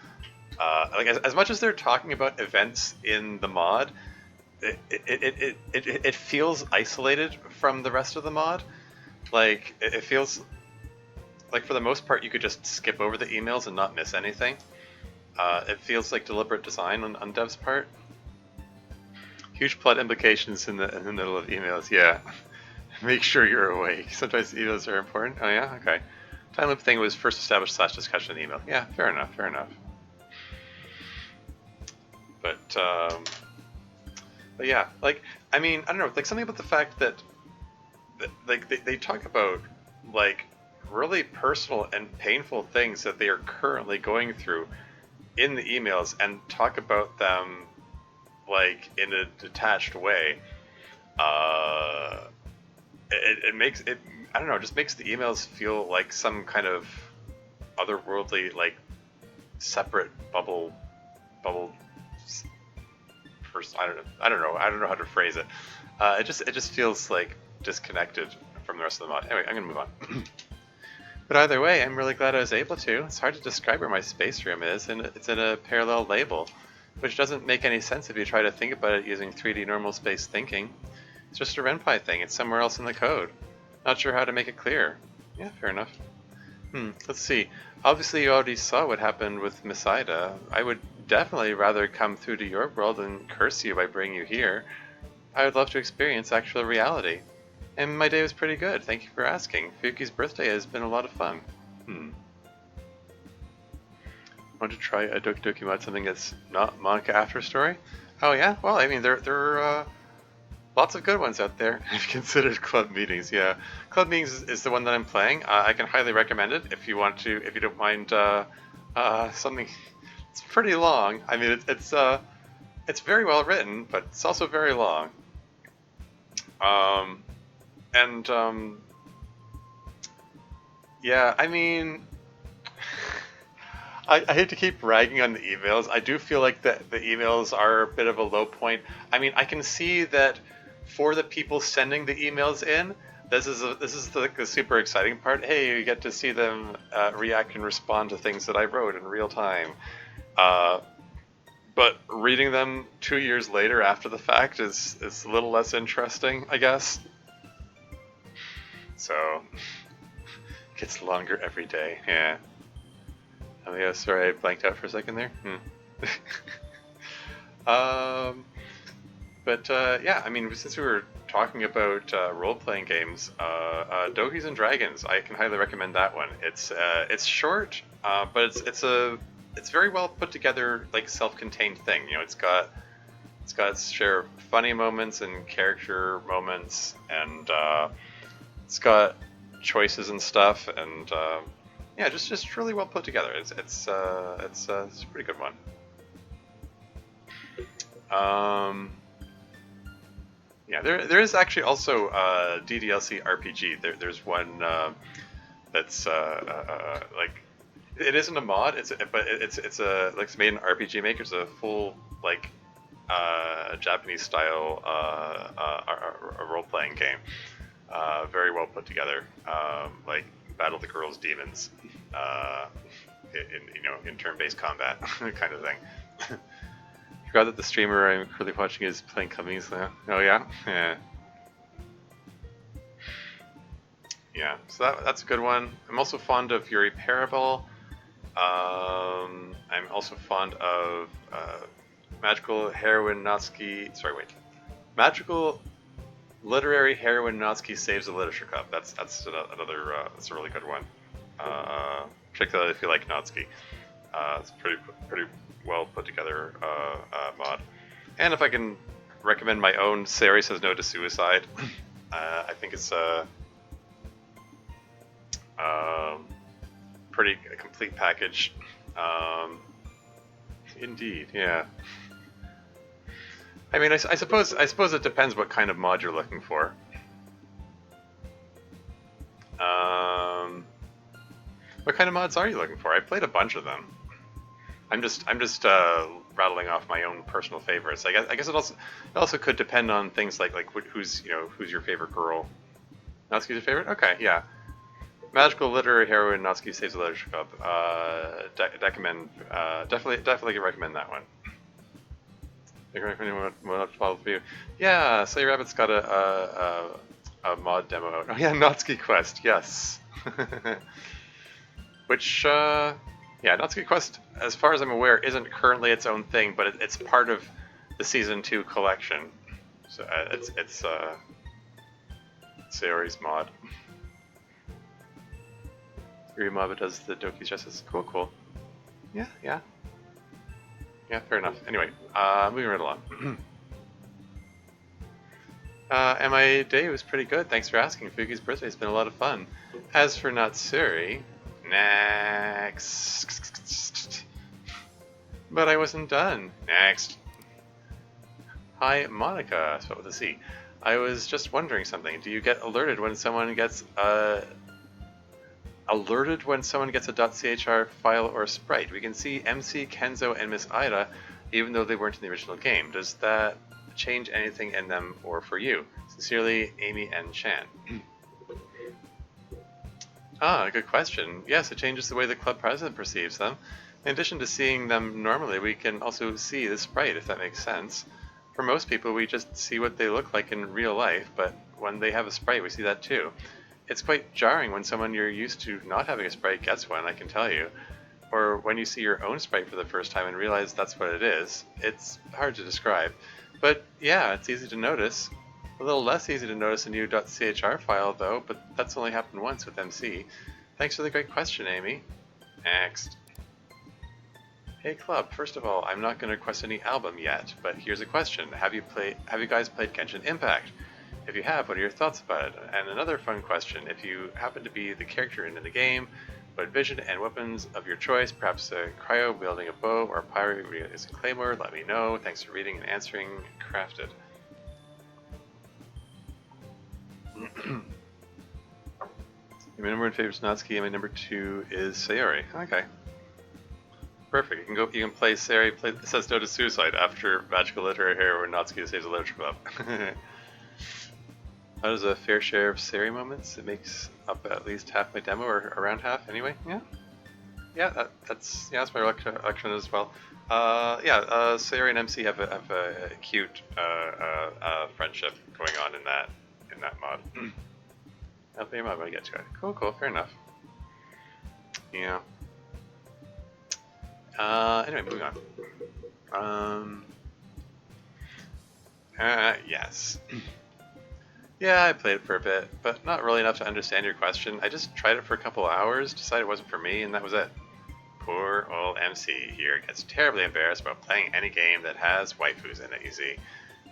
Like as much as they're talking about events in the mod, it feels isolated from the rest of the mod. Like it feels like for the most part you could just skip over the emails and not miss anything. It feels like deliberate design on Dev's part. Huge plot implications in the middle of emails, yeah. Make sure you're awake. Sometimes emails are important. Oh yeah? Okay. Time loop thing was first established / discussion in email. Yeah, fair enough. But yeah, like, I mean, I don't know, like something about the fact that like they talk about like really personal and painful things that they are currently going through in the emails and talk about them like in a detached way. It makes it, I don't know, it just makes the emails feel like some kind of otherworldly, like separate bubble first. I don't know how to phrase it. It just feels like disconnected from the rest of the mod. Anyway, I'm gonna move on. But either way, I'm really glad I was able to. It's hard to describe where my space room is, and it's in a parallel label, which doesn't make any sense if you try to think about it using 3D normal space thinking. It's just a RenPy thing. It's somewhere else in the code. Not sure how to make it clear. Yeah, fair enough. Let's see. Obviously, you already saw what happened with Miss Ida. I would definitely rather come through to your world and curse you by bringing you here. I would love to experience actual reality. And my day was pretty good, thank you for asking. Fuyuki's birthday has been a lot of fun. Want to try a Doki Doki mod, something that's not manga after story? Oh yeah? Well, I mean, there are lots of good ones out there. I've considered club meetings, yeah. Club meetings is the one that I'm playing. I can highly recommend it if you want to, if you don't mind something. It's pretty long. I mean, it's very well written, but it's also very long. Yeah, I mean, I hate to keep ragging on the emails. I do feel like the emails are a bit of a low point. I mean, I can see that for the people sending the emails in, this is the super exciting part. Hey, you get to see them react and respond to things that I wrote in real time. But reading them 2 years later after the fact is a little less interesting, I guess. So, it gets longer every day, yeah. Oh yeah, sorry, I blanked out for a second there. Yeah, I mean, since we were talking about role-playing games, Dokis and Dragons, I can highly recommend that one. It's short, but it's very well put together, like self-contained thing. You know, it's got its share of funny moments and character moments, and it's got choices and stuff, and yeah, just really well put together. It's a pretty good one. Yeah, there is actually also DDLC RPG. There's one that's like It isn't a mod. It's a like it's made in RPG Maker. It's a full like Japanese style a role playing game. Very well put together. Like battle the girls demons. In turn based combat kind of thing. Forgot that the streamer I'm currently watching is playing Cummings now. Oh yeah, yeah, yeah. So that's a good one. I'm also fond of Yuri Parable. I'm also fond of Magical Heroine Natsuki. Sorry, wait. Magical Literary Heroine Natsuki Saves the Literature Cup. That's another. That's a really good one. Particularly if you like Natsuki. It's pretty well put together mod. And if I can recommend my own, Sayori Says No to Suicide. I think it's pretty complete package. Indeed, yeah. I mean, I suppose it depends what kind of mod you're looking for. What kind of mods are you looking for? I've played a bunch of them. I'm just rattling off my own personal favorites. I guess it also could depend on things like who's your favorite girl. Natsuki's your favorite? Okay, yeah. Magical Literary Heroine Natsuki Saves the Literature Club. Definitely recommend that one. I recommend what follow for you. Yeah, Slay Rabbit's got a mod demo out. Oh yeah, Natsuki Quest. Yes. Which yeah, Natsuki Quest, as far as I'm aware, isn't currently its own thing, but it's part of the Season 2 collection. So it's Sayori's mod. Ryumaba does the Doki's justice. Cool. Yeah. Yeah, fair enough. Anyway, moving right along. And my day was pretty good. Thanks for asking. Fuki's birthday's been a lot of fun. As for Natsuri, next. But I wasn't done. Next. Hi, Monica. Spelled with a C. I was just wondering something. Do you get alerted when someone gets a .chr file or sprite? We can see MC, Kenzo, and Miss Ida, even though they weren't in the original game. Does that change anything in them or for you? Sincerely, Amy and Chan. Good question. Yes, it changes the way the club president perceives them. In addition to seeing them normally, we can also see the sprite, if that makes sense. For most people, we just see what they look like in real life, but when they have a sprite, we see that too. It's quite jarring when someone you're used to not having a sprite gets one, I can tell you. Or when you see your own sprite for the first time and realize that's what it is. It's hard to describe. But yeah, it's easy to notice. A little less easy to notice a new .chr file though, but that's only happened once with MC. Thanks for the great question, Amy. Next. Hey club, first of all, I'm not going to request any album yet, but here's a question. Have you guys played Genshin Impact? If you have, what are your thoughts about it? And another fun question, if you happen to be the character in the game, what vision and weapons of your choice, perhaps a cryo wielding a bow or a pirate using claymore, let me know. Thanks for reading and answering. Crafted. My number one favorite is Natsuki, and my number 2 is Sayori. Okay. Perfect. You can play Sayori, Says No to Suicide after Magical Literary Heroine Natsuki Saves the Literature Club. How does a fair share of Sayori moments? It makes up at least half my demo, or around half anyway. Yeah, that's my recollection as well. Sayori and MC have a cute friendship going on in that mod. I'll pay mod when I get to it. Cool, fair enough. Yeah. Anyway, moving on. Yes. Yeah, I played it for a bit, but not really enough to understand your question. I just tried it for a couple hours, decided it wasn't for me, and that was it. Poor old MC here gets terribly embarrassed about playing any game that has waifus in it, you see.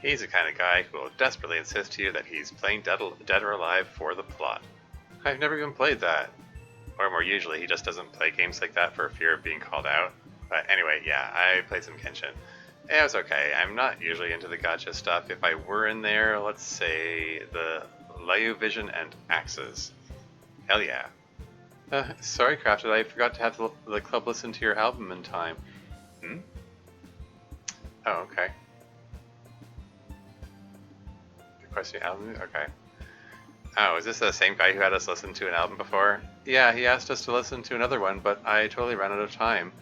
He's the kind of guy who will desperately insist to you that he's playing Dead or Alive for the plot. I've never even played that. Or more usually, he just doesn't play games like that for fear of being called out. But anyway, yeah, I played some Genshin. It was okay. I'm not usually into the gacha stuff. If I were in there, let's say the Layu Vision and Axes. Hell yeah. Sorry, Crafted, I forgot to have the club listen to your album in time. Hmm? Oh, okay. Requesting album? Okay. Oh, is this the same guy who had us listen to an album before? Yeah, he asked us to listen to another one, but I totally ran out of time.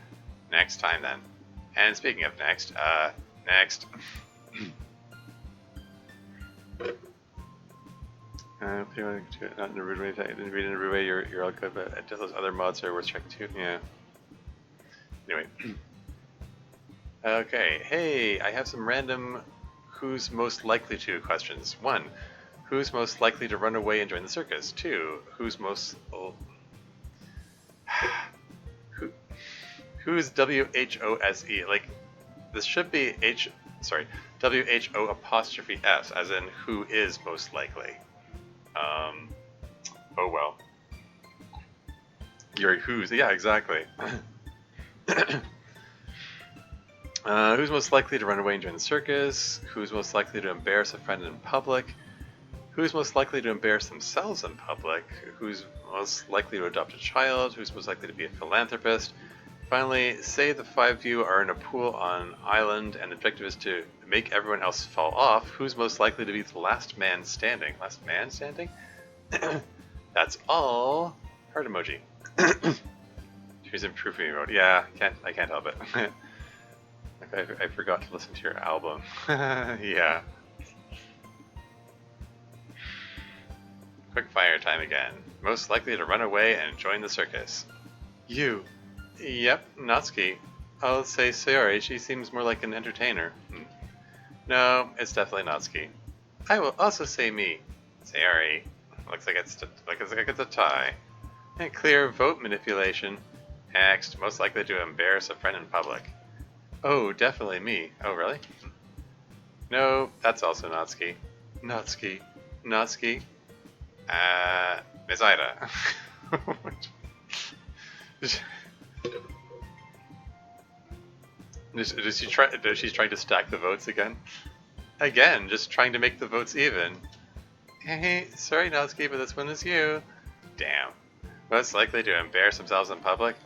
Next time, then. And speaking of next, next. If you want to do it not in a rude way, if I didn't read it in a rude way, you're all good, but just those other mods are worth checking too. Yeah. Anyway. Okay, hey, I have some random who's most likely to questions. 1. Who's most likely to run away and join the circus? 2. Who's most... who's W-H-O-S-E? Like, this should be W-H-O apostrophe S, as in who is most likely. Oh well. You're who's, yeah, exactly. Who's most likely to run away and join the circus? Who's most likely to embarrass a friend in public? Who's most likely to embarrass themselves in public? Who's most likely to adopt a child? Who's most likely to be a philanthropist? Finally, say the 5 of you are in a pool on an island and the objective is to make everyone else fall off. Who's most likely to be the last man standing? Last man standing? That's all. Heart emoji. She's improving your mode. Yeah, I can't help it. I forgot to listen to your album. Yeah. Quick fire time again. Most likely to run away and join the circus. You. Yep, Natsuki. I'll say Sayori. She seems more like an entertainer. No, it's definitely Natsuki. I will also say me. Sayori. Looks like it's a tie. And clear vote manipulation. Next, most likely to embarrass a friend in public. Oh, definitely me. Oh, really? No, that's also Natsuki. Natsuki. Miss Ida. She's trying to stack the votes again? Again, just trying to make the votes even. Hey, sorry Natsuki, but this one is you. Damn. Most likely to embarrass themselves in public?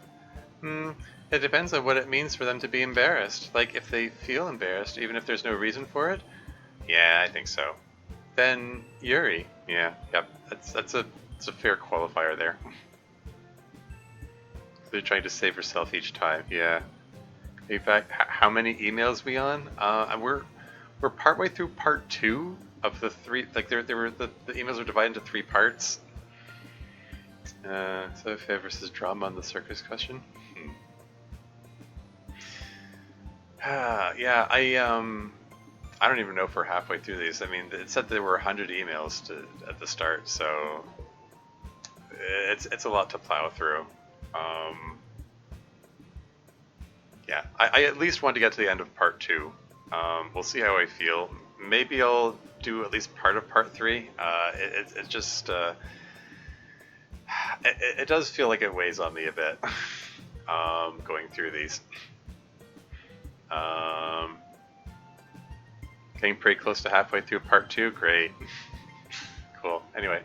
It depends on what it means for them to be embarrassed. Like, if they feel embarrassed, even if there's no reason for it? Yeah, I think so. Then, Yuri. Yeah, yep. That's a fair qualifier there. They're trying to save herself each time, yeah. In fact, how many emails we on? We're partway through part 2 of the 3. Like the emails were divided into 3 parts. So fair versus drama on the circus question. Yeah, I don't even know if we're halfway through these. I mean, it said there were 100 emails at the start, so it's a lot to plow through. Yeah, I at least want to get to the end of part 2. We'll see how I feel. Maybe I'll do at least part of part 3. It just it does feel like it weighs on me a bit. Going through these. Getting pretty close to halfway through part 2. Great. Cool. Anyway.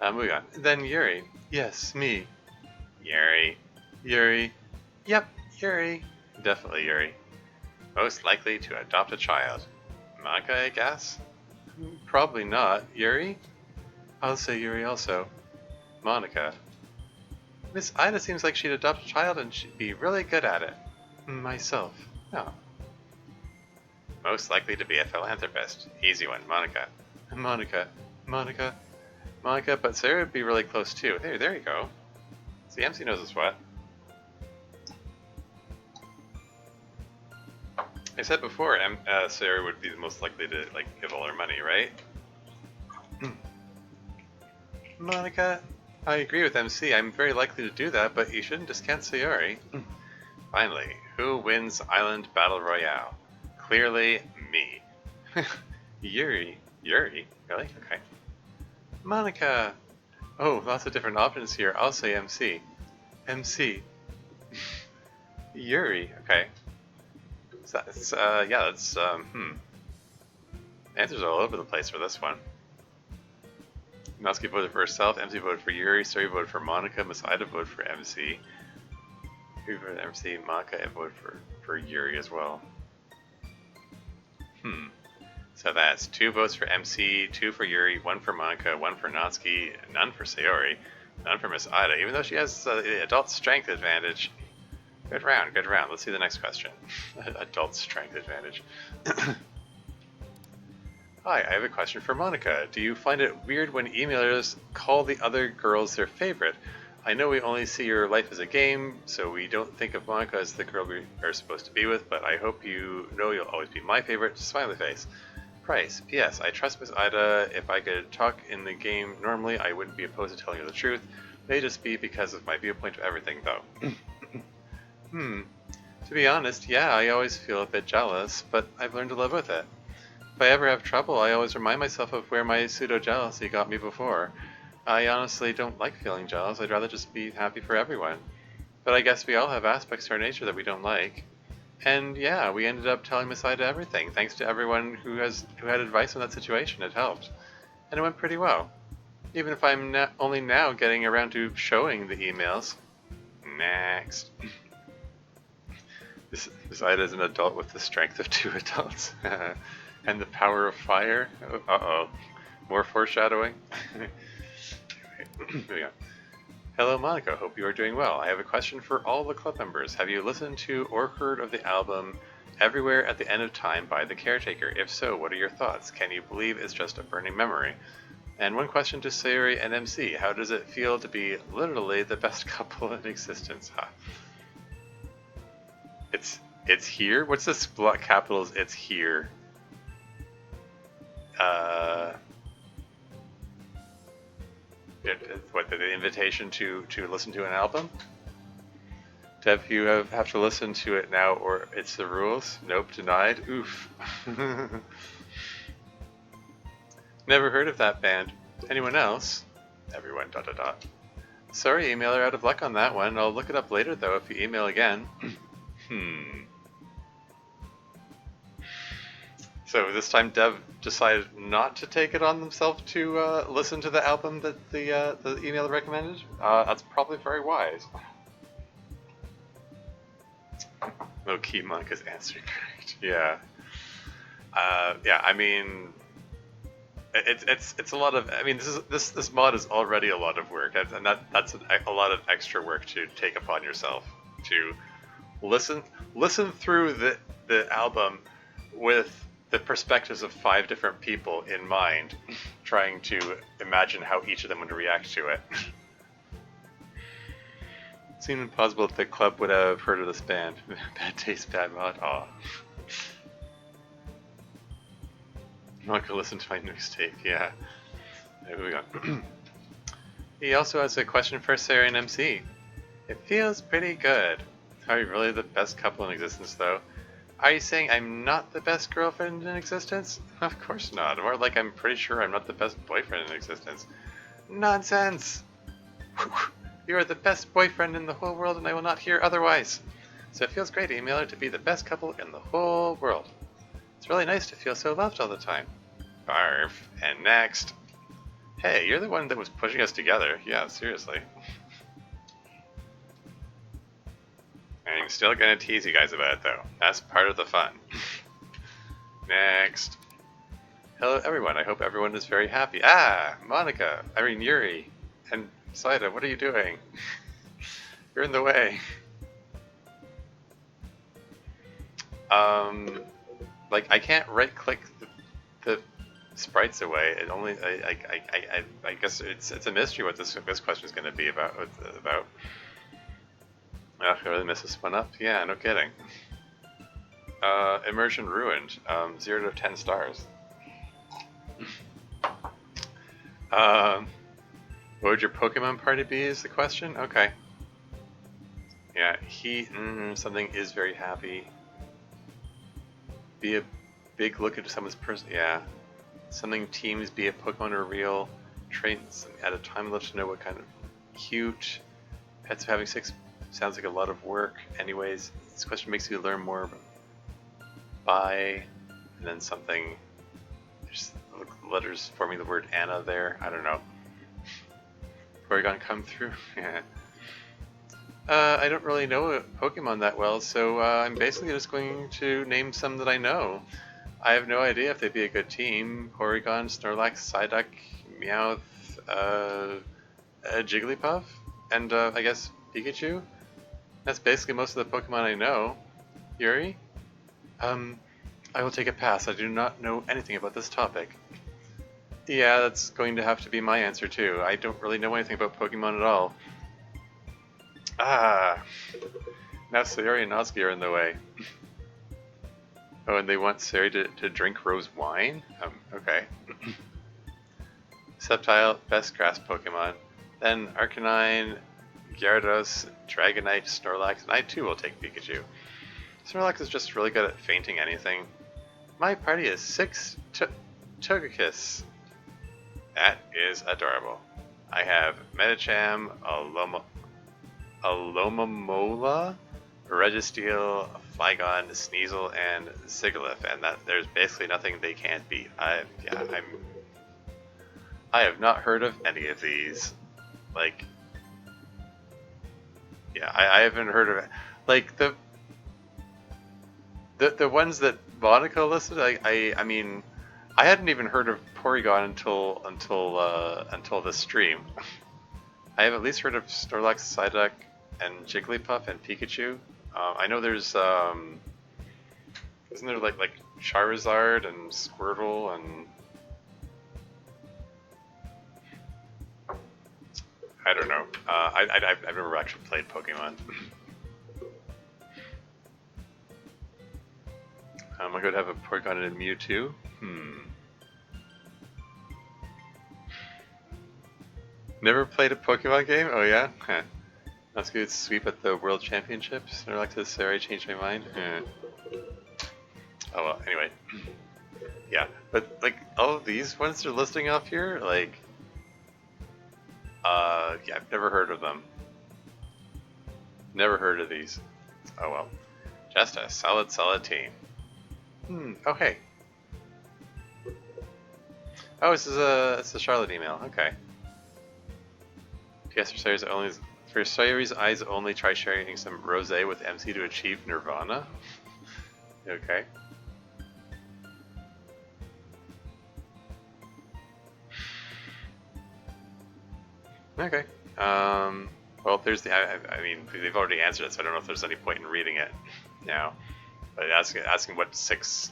Moving on. Then Yuri. Yes, me. Yuri. Yep, Yuri. Definitely Yuri. Most likely to adopt a child. Monica, I guess? Probably not. Yuri? I'll say Yuri also. Monica. Miss Ida seems like she'd adopt a child and she'd be really good at it. Myself. No. Most likely to be a philanthropist. Easy one, Monica. Monica, but Sarah would be really close too. There you go. See, MC knows his what. I said before, Sarah would be the most likely to give all her money, right? Monica, I agree with MC. I'm very likely to do that, but you shouldn't discount Sayori. Finally, who wins Island Battle Royale? Clearly, me. Yuri. Really? Okay. Monica! Oh, lots of different options here. I'll say MC. Yuri. Okay. So that's, yeah, that's, Answers all over the place for this one. Natsuki voted for herself, MC voted for Yuri, Suri voted for Monica, Masaida voted for MC. Who voted for MC? Monica voted for Yuri as well. So that's 2 votes for MC, 2 for Yuri, 1 for Monica, 1 for Natsuki, none for Sayori, none for Miss Ida, even though she has the adult strength advantage. Good round, good round. Let's see the next question. Adult strength advantage. Hi, I have a question for Monica. Do you find it weird when emailers call the other girls their favorite? I know we only see your life as a game, so we don't think of Monica as the girl we are supposed to be with, but I hope you know you'll always be my favorite. Smiley face. Price. P.S. I trust Miss Ida. If I could talk in the game normally, I wouldn't be opposed to telling her the truth. May just be because of my viewpoint of everything, though. To be honest, yeah, I always feel a bit jealous, but I've learned to live with it. If I ever have trouble, I always remind myself of where my pseudo-jealousy got me before. I honestly don't like feeling jealous. I'd rather just be happy for everyone. But I guess we all have aspects to our nature that we don't like. And yeah, we ended up telling Miss Ida everything, thanks to everyone who had advice on that situation. It helped. And it went pretty well. Even if I'm only now getting around to showing the emails. Next. Miss Ida is an adult with the strength of 2 adults. And the power of fire. Uh-oh. More foreshadowing. Here we go. Hello Monica, hope you are doing well. I have a question for all the club members. Have you listened to or heard of the album Everywhere at the End of Time by The Caretaker? If so, what are your thoughts? Can you believe it's just a burning memory? And one question to Sayori and MC. How does it feel to be literally the best couple in existence? Huh. It's here? What's this block capitals? It's here. What, the invitation to listen to an album? If you have to listen to it now or it's the rules? Nope, denied. Oof. Never heard of that band. Anyone else? Everyone, ... Sorry, emailer, out of luck on that one. I'll look it up later though if you email again. So this time Dev decided not to take it on themselves to listen to the album that the email recommended. That's probably very wise. Low-key Monica's answer correct. Yeah. Yeah, I mean, it's a lot of. I mean, this mod is already a lot of work, and that's a lot of extra work to take upon yourself to listen through the album with the perspectives of 5 different people in mind, trying to imagine how each of them would react to it. It seemed impossible that the club would have heard of this band. Bad taste, bad mod. Aw. I'm not gonna listen to my mixtape. Yeah. There we go. He also has a question for Sarah and MC. It feels pretty good. Are you really the best couple in existence, though? Are you saying I'm not the best girlfriend in existence? Of course not. More like I'm pretty sure I'm not the best boyfriend in existence. Nonsense! You are the best boyfriend in the whole world and I will not hear otherwise. So it feels great, emailer, to be the best couple in the whole world. It's really nice to feel so loved all the time. Barf. And next. Hey, you're the one that was pushing us together. Yeah, seriously. I'm still gonna tease you guys about it though. That's part of the fun. Next. Hello everyone, I hope everyone is very happy. Ah, Monica, Yuri, and Saida, what are you doing? You're in the way. Like I can't right click the sprites away. It only, I guess it's a mystery what this question is gonna be about. I really messed this one up? Yeah, no kidding. Immersion ruined. 0 to 10 stars. What would your Pokemon party be is the question? Okay. Yeah, something is very happy. Be a big look into someone's person. Yeah. Something teams be a Pokemon or real traits at a time limit to know what kind of cute. Pets having 6 sounds like a lot of work. Anyways, this question makes you learn more about by, and then something. There's letters forming the word Anna there. I don't know. Porygon come through. Yeah. I don't really know Pokemon that well, so I'm basically just going to name some that I know. I have no idea if they'd be a good team. Porygon, Snorlax, Psyduck, Meowth, Jigglypuff, and I guess Pikachu? That's basically most of the Pokemon I know. Yuri? I will take a pass. I do not know anything about this topic. Yeah, that's going to have to be my answer too. I don't really know anything about Pokemon at all. Ah, now Sayori and Natsuki are in the way. Oh, and they want Sayori to drink rose wine? Okay. Sceptile, best grass Pokemon. Then Arcanine, Gyarados, Dragonite, Snorlax, and I too will take Pikachu. Snorlax is just really good at fainting anything. My party is 6 Togekiss. That is adorable. I have Medicham, Alomomola, Registeel, Flygon, Sneasel, and Sigilyph, and that there's basically nothing they can't beat. I have not heard of any of these. Like, yeah, I haven't heard of it. Like the ones that Monica listed. I mean, I hadn't even heard of Porygon until this stream. I have at least heard of Snorlax, Psyduck, and Jigglypuff and Pikachu. I know there's isn't there like Charizard and Squirtle and I don't know. I've never actually played Pokemon. I'm gonna have a Porygon and a Mewtwo. Never played a Pokemon game? Oh yeah? Huh. That's good. Sweep at the World Championships. Alexis, sorry, I changed my mind. Oh well, anyway. Yeah, but like all of these ones they're listing off here, like yeah, I've never heard of them. Never heard of these. Oh well. Just a solid team. Oh hey. Oh, it's a Charlotte email. Okay. Yes, for Sayori's eyes only, try sharing some rosé with MC to achieve nirvana. Okay. Okay. Well, there's the. I mean, they've already answered it, so I don't know if there's any point in reading it now. But asking what 6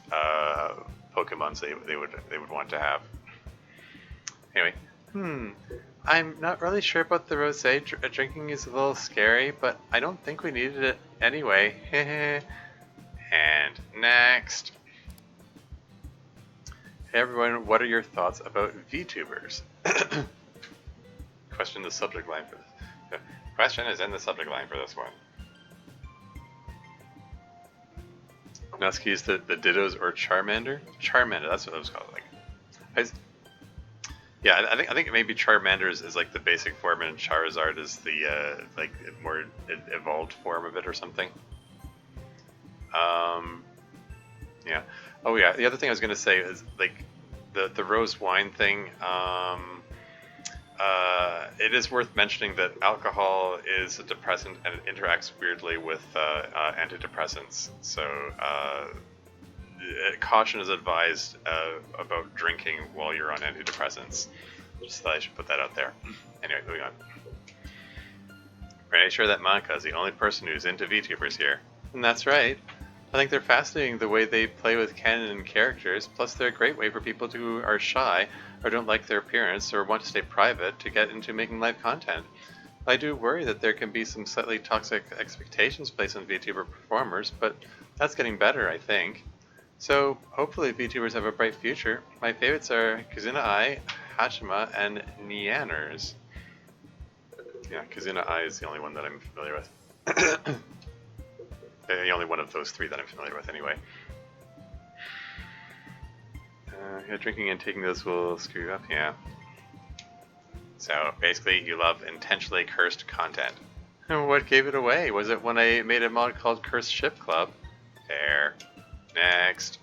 Pokemons they would want to have. Anyway. I'm not really sure about the rosé. Drinking is a little scary, but I don't think we needed it anyway. And next. Hey everyone, what are your thoughts about VTubers? Question the subject line for this. Question is in the subject line for this one. Nusky is the Dittos or Charmander? Charmander, that's what it was called. Like, yeah, I think maybe Charmander is like the basic form, and Charizard is the like more evolved form of it or something. Yeah. Oh yeah. The other thing I was gonna say is like the rose wine thing. It is worth mentioning that alcohol is a depressant and it interacts weirdly with antidepressants. So caution is advised about drinking while you're on antidepressants. Just thought I should put that out there. Anyway, moving on. Pretty sure that Monica is the only person who's into VTubers here. And that's right. I think they're fascinating the way they play with canon and characters, plus they're a great way for people who are shy or don't like their appearance or want to stay private to get into making live content. I do worry that there can be some slightly toxic expectations placed on VTuber performers, but that's getting better, I think. So, hopefully VTubers have a bright future. My favorites are Kazuna Ai, Hachima, and Neanners. Yeah, Kazuna Ai is the only one that I'm familiar with. The only one of those 3 that I'm familiar with, anyway. Yeah, drinking and taking those will screw you up, yeah. So, basically, you love intentionally cursed content. What gave it away? Was it when I made a mod called Cursed Ship Club? Fair. Next.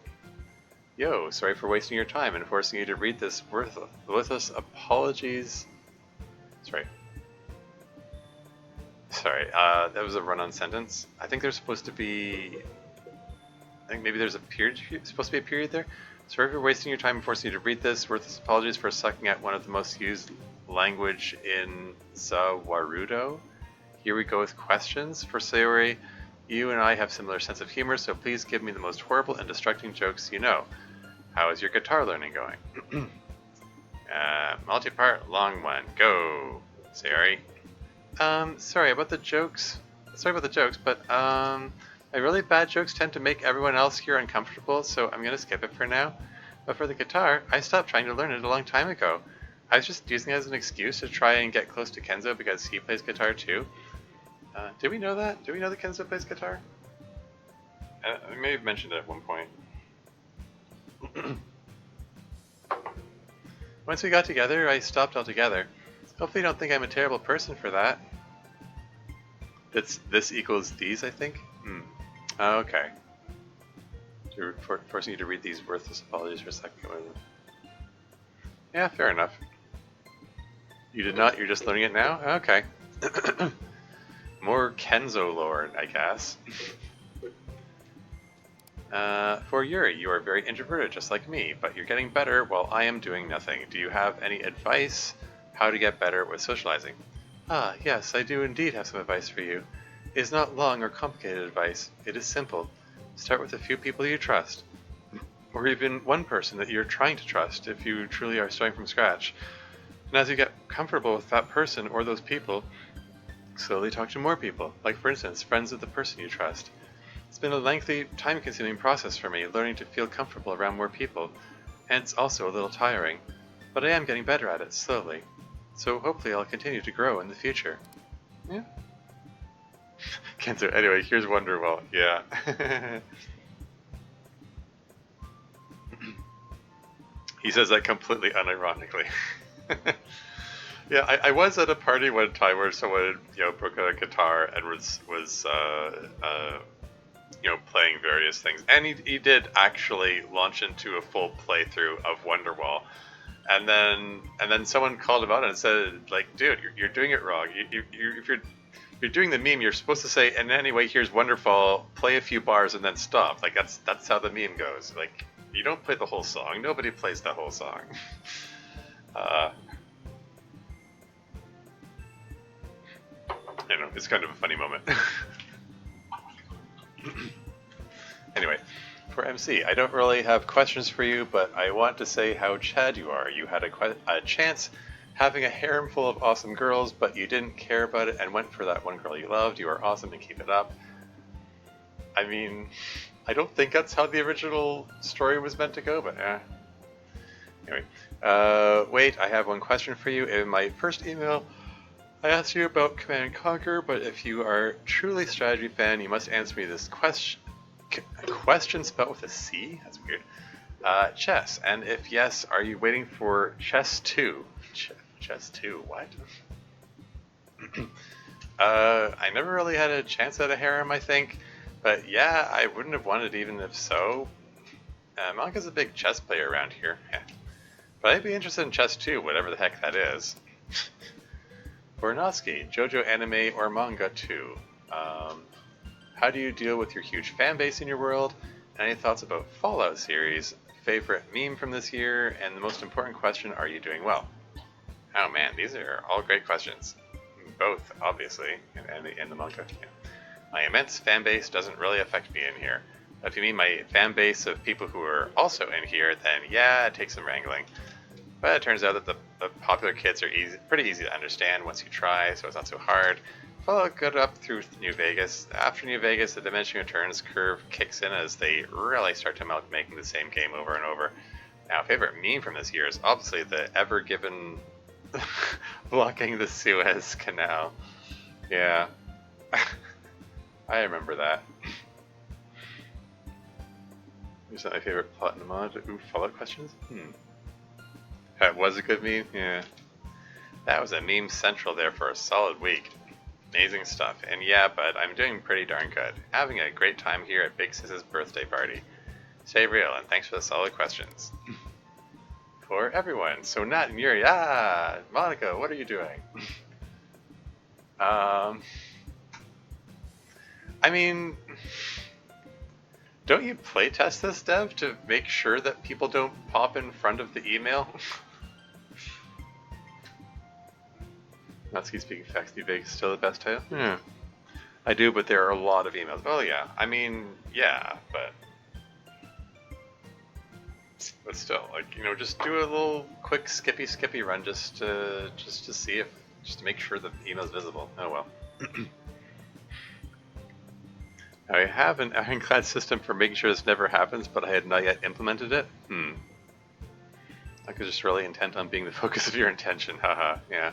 Yo, sorry for wasting your time and forcing you to read this worthless apologies. Sorry. Sorry, that was a run-on sentence. I think there's supposed to be... I think maybe there's a period, supposed to be a period there. Sorry for wasting your time and forcing you to read this. Worthless apologies for sucking at one of the most used language in Sawarudo. Here we go with questions. For Sayori, you and I have similar sense of humor, so please give me the most horrible and distracting jokes you know. How is your guitar learning going? Multi-part, long one. Go, Sayori. Sorry about the jokes. Sorry about the jokes, but, my really bad jokes tend to make everyone else here uncomfortable, so I'm gonna skip it for now. But for the guitar, I stopped trying to learn it a long time ago. I was just using it as an excuse to try and get close to Kenzo because he plays guitar too. Did we know that? Did we know that Kenzo plays guitar? I may have mentioned it at one point. Once we got together, I stopped altogether. Hopefully you don't think I'm a terrible person for that. This equals these, I think? Okay. Forcing you to read these worthless apologies for a second. Yeah, fair enough. You did not, you're just learning it now? Okay. More Kenzo lore, I guess. For Yuri, you are very introverted, just like me, but you're getting better while I am doing nothing. Do you have any advice how to get better with socializing? Ah, yes, I do indeed have some advice for you. It is not long or complicated advice. It is simple. Start with a few people you trust, or even one person that you're trying to trust if you truly are starting from scratch. And as you get comfortable with that person or those people, slowly talk to more people, like for instance, friends of the person you trust. It's been a lengthy, time-consuming process for me, learning to feel comfortable around more people, and it's also a little tiring. But I am getting better at it, slowly. So hopefully I'll continue to grow in the future. Yeah. Kenzo, anyway, here's Wonderwall. Yeah. He says that completely unironically. Yeah, I was at a party one time where someone, broke out a guitar and was playing various things, and he did actually launch into a full playthrough of Wonderwall, and then someone called him out and said, like, dude, you're doing it wrong. If you're doing the meme, you're supposed to say, and anyway, here's Wonderfall, play a few bars and then stop. Like that's how the meme goes. Like, you don't play the whole song. Nobody plays the whole song. It's kind of a funny moment. Anyway, for MC, I don't really have questions for you, but I want to say how Chad you are. You had a chance having a harem full of awesome girls, but you didn't care about it and went for that one girl you loved. You are awesome and keep it up. I mean, I don't think that's how the original story was meant to go, but Anyway, wait, I have one question for you. In my first email, I asked you about Command & Conquer, but if you are truly a strategy fan, you must answer me this question spelled with a C? That's weird. Chess. And if yes, are you waiting for Chess 2? Chess 2, what? I never really had a chance at a harem, I think. But yeah, I wouldn't have wanted even if so. Manga's a big chess player around here. Yeah. But I'd be interested in Chess 2, whatever the heck that is. For Natsuki, JoJo anime or manga too. How do you deal with your huge fan base in your world? Any thoughts about Fallout series? Favorite meme from this year? And the most important question, are you doing well? Oh man, these are all great questions. Both, obviously, and the manga. Yeah. My immense fan base doesn't really affect me in here. If you mean my fan base of people who are also in here, then yeah, it takes some wrangling. But it turns out that the popular kids are pretty easy to understand once you try, so it's not so hard. Fallout got up through New Vegas. After New Vegas, the diminishing returns curve kicks in as they really start to milk making the same game over and over. Now, favorite meme from this year is obviously the Ever Given blocking the Suez Canal. Yeah. I remember that. Is that my favorite plot in the mod? Ooh, Fallout questions? That was a good meme? Yeah. That was a meme central there for a solid week. Amazing stuff. And yeah, bud, I'm doing pretty darn good. Having a great time here at Big Sis's birthday party. Stay real, and thanks for the solid questions. For everyone. So Nat and Yuri, Monica, what are you doing? I mean, don't you playtest this, Dev, to make sure that people don't pop in front of the email? Natsuki speaking facts, Big still the best title? Yeah. I do, but there are a lot of emails. Oh yeah, I mean, yeah, but still, like, just do a little quick skippy run just to see if just to make sure the email is visible. Oh well. I have an ironclad system for making sure this never happens, but I had not yet implemented it. I was just really intent on being the focus of your intention. Haha. Yeah.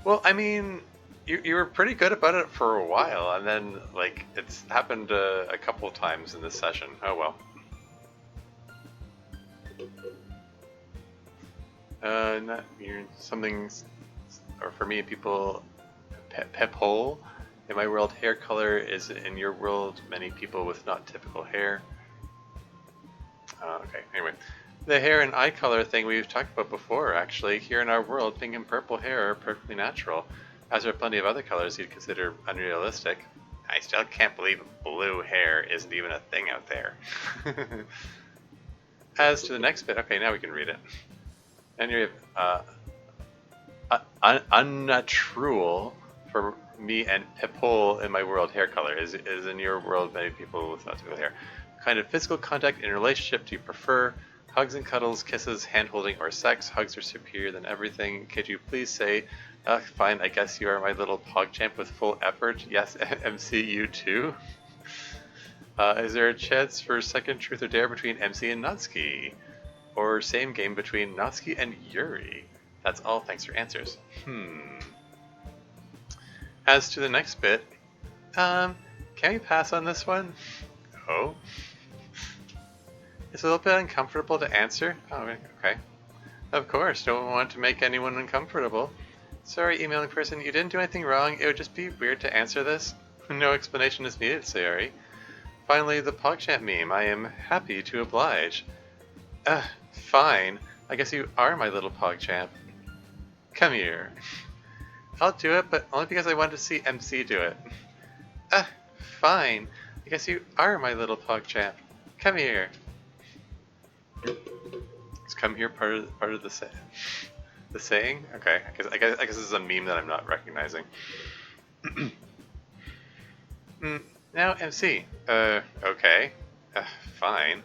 Well, I mean, you were pretty good about it for a while, and then like it's happened a couple of times in this session. Oh well. Not something, or for me, people, pephole. In my world, hair color is in your world. Many people with not typical hair. Okay. Anyway, the hair and eye color thing we've talked about before. Actually, here in our world, pink and purple hair are perfectly natural, as there are plenty of other colors you'd consider unrealistic. I still can't believe blue hair isn't even a thing out there. As to the next bit, okay, now we can read it. And you have unnatural for me and pephole in my world hair color is in your world many people with not typical hair. Kind of physical contact in a relationship do you prefer? Hugs and cuddles, kisses, hand holding, or sex? Hugs are superior than everything. Could you please say, fine, I guess you are my little PogChamp with full effort. Yes, MC, you too. Is there a chance for second truth or dare between MC and Natsuki? Or same game between Natsuki and Yuri? That's all, thanks for answers. As to the next bit, can we pass on this one? Oh? It's a little bit uncomfortable to answer. Oh, okay. Of course, don't want to make anyone uncomfortable. Sorry, emailing person, you didn't do anything wrong. It would just be weird to answer this. No explanation is needed, sorry. Finally, the PogChamp meme. I am happy to oblige. Fine. I guess you are my little PogChamp. Come here. I'll do it, but only because I wanted to see MC do it. Fine. I guess you are my little PogChamp. Come here. Is come here part of the saying? Okay, I guess this is a meme that I'm not recognizing. Now MC. Okay. Fine.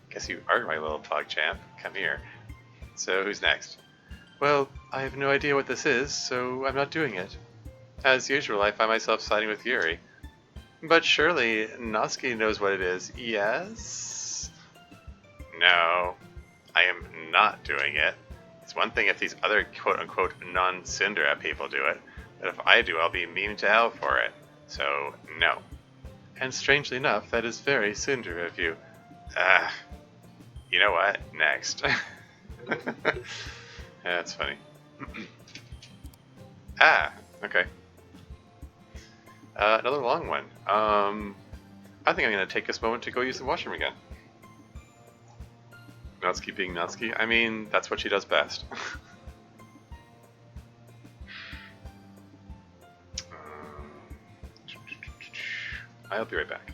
Guess you are my little PogChamp. Come here. So who's next? Well, I have no idea what this is, so I'm not doing it. As usual, I find myself siding with Yuri. But surely Natsuki knows what it is, yes? No, I am not doing it. It's one thing if these other quote-unquote non-Syndra people do it, but if I do, I'll be memed to hell for it. So, no. And strangely enough, that is very Syndra of you. You know what? Next. Yeah, that's funny. Okay. Another long one. I think I'm going to take this moment to go use the washroom again. Natsuki being Natsuki. I mean, that's what she does best. I'll be right back.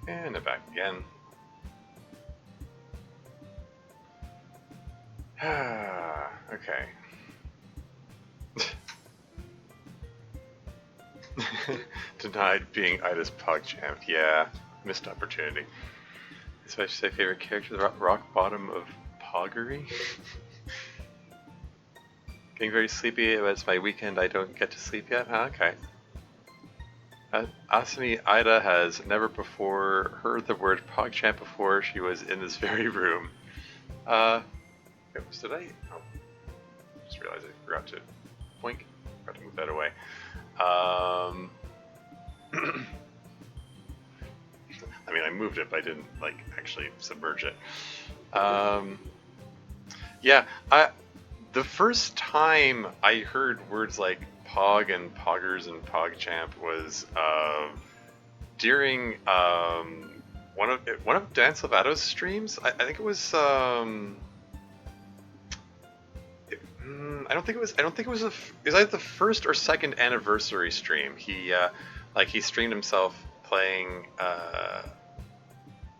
And then back again. Okay. Denied being Ida's PogChamp. Yeah, missed opportunity. Especially say favorite character, the rock bottom of Poggery. Getting very sleepy, but it's my weekend, I don't get to sleep yet? Okay. Asami Ida has never before heard the word PogChamp before she was in this very room. Did I? Oh, just realized I forgot to blink. Forgot to move that away. I mean, I moved it, but I didn't like actually submerge it. Yeah, the first time I heard words like Pog and Poggers and PogChamp was during one of Dan Salvato's streams. I think it was. I don't think it was. It was either the first or second anniversary stream. He he streamed himself playing.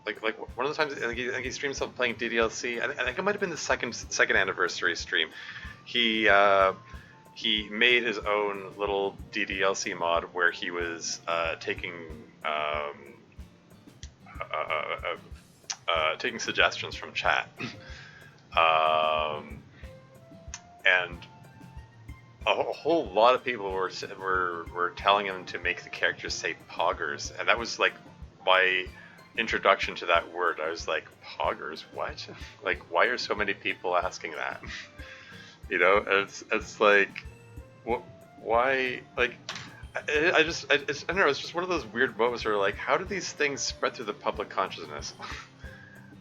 Like one of the times, I think he streamed himself playing DDLC. I think it might have been the second anniversary stream. He made his own little DDLC mod where he was taking taking suggestions from chat, and a whole lot of people were telling him to make the characters say poggers, and that was like my introduction to that word. I was like, poggers, what? Like, why are so many people asking that? You know, it's like, why? Like, I don't know. It's just one of those weird moments where like, how do these things spread through the public consciousness?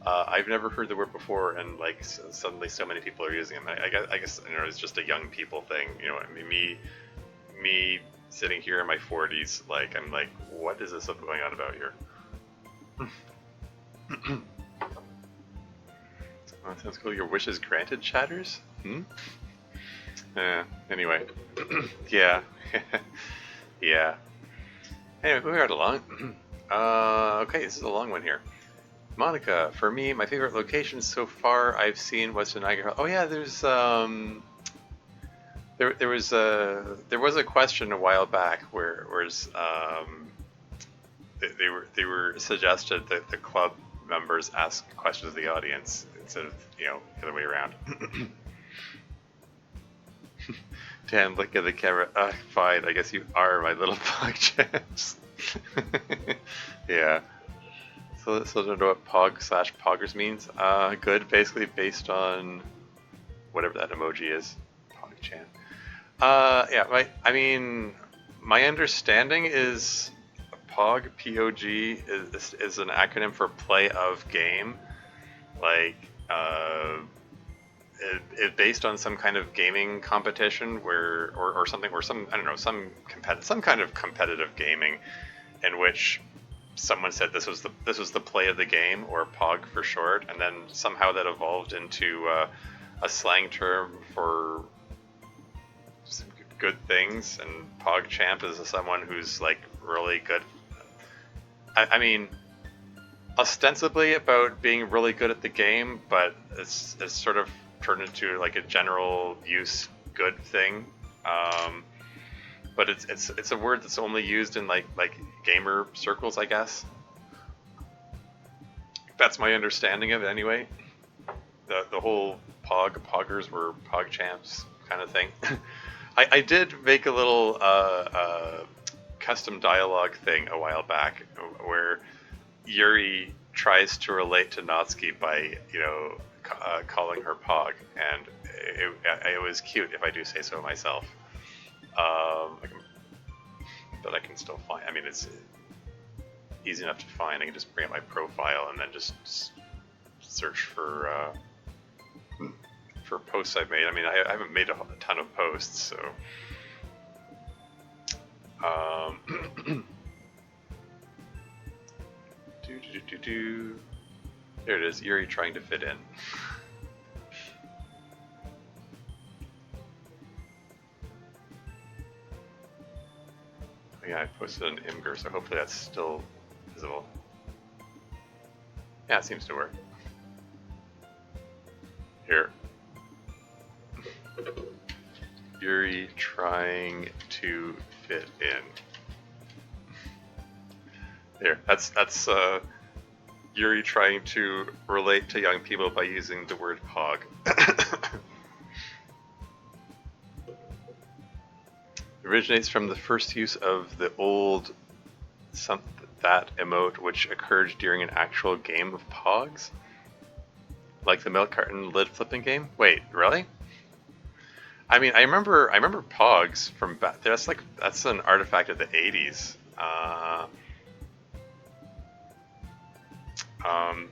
I've never heard the word before, and like suddenly so many people are using them. I guess you know, it's just a young people thing. You know, I mean, me sitting here in my 40s, like I'm like, what is this going on about here? Oh, sounds cool. Your wishes granted, chatters? Anyway. Yeah. Yeah. Anyway, moving right along. Okay, this is a long one here. Monica, for me, my favorite location so far I've seen was Niagara. Oh yeah, there's there was a question a while back where they were suggested that the club members ask questions of the audience instead of, you know, the other way around. Dan, look at the camera. Fine, I guess you are my little PogChamps. Yeah. So I don't know what Pog/Poggers means. Good, basically based on whatever that emoji is. PogChamp. Yeah, I mean, my understanding is POG, P-O-G, is an acronym for play of game. Like, it based on some kind of gaming competition where, or something, or some, I don't know, some kind of competitive gaming in which someone said this was the play of the game, or POG for short, and then somehow that evolved into a slang term for some good things, and PogChamp is someone who's like really good. I mean, ostensibly about being really good at the game, but it's sort of turned into like a general use good thing. But it's a word that's only used in like gamer circles, I guess. That's my understanding of it anyway. The whole poggers were PogChamps kind of thing. I did make a little custom dialogue thing a while back where Yuri tries to relate to Natsuki by, you know, calling her Pog, and it was cute, if I do say so myself. But I can still find. I mean, it's easy enough to find. I can just bring up my profile and then just search for posts I've made. I mean, I haven't made a ton of posts, so. There it is. Yuri trying to fit in. Yeah, I posted an Imgur, so hopefully that's still visible. Yeah, it seems to work. Here. Yuri trying to fit in. Here, that's Yuri trying to relate to young people by using the word pog. Originates from the first use of the old that emote, which occurred during an actual game of pogs, like the milk carton lid flipping game. Wait, really? I mean, I remember pogs from back. That's an artifact of the '80s.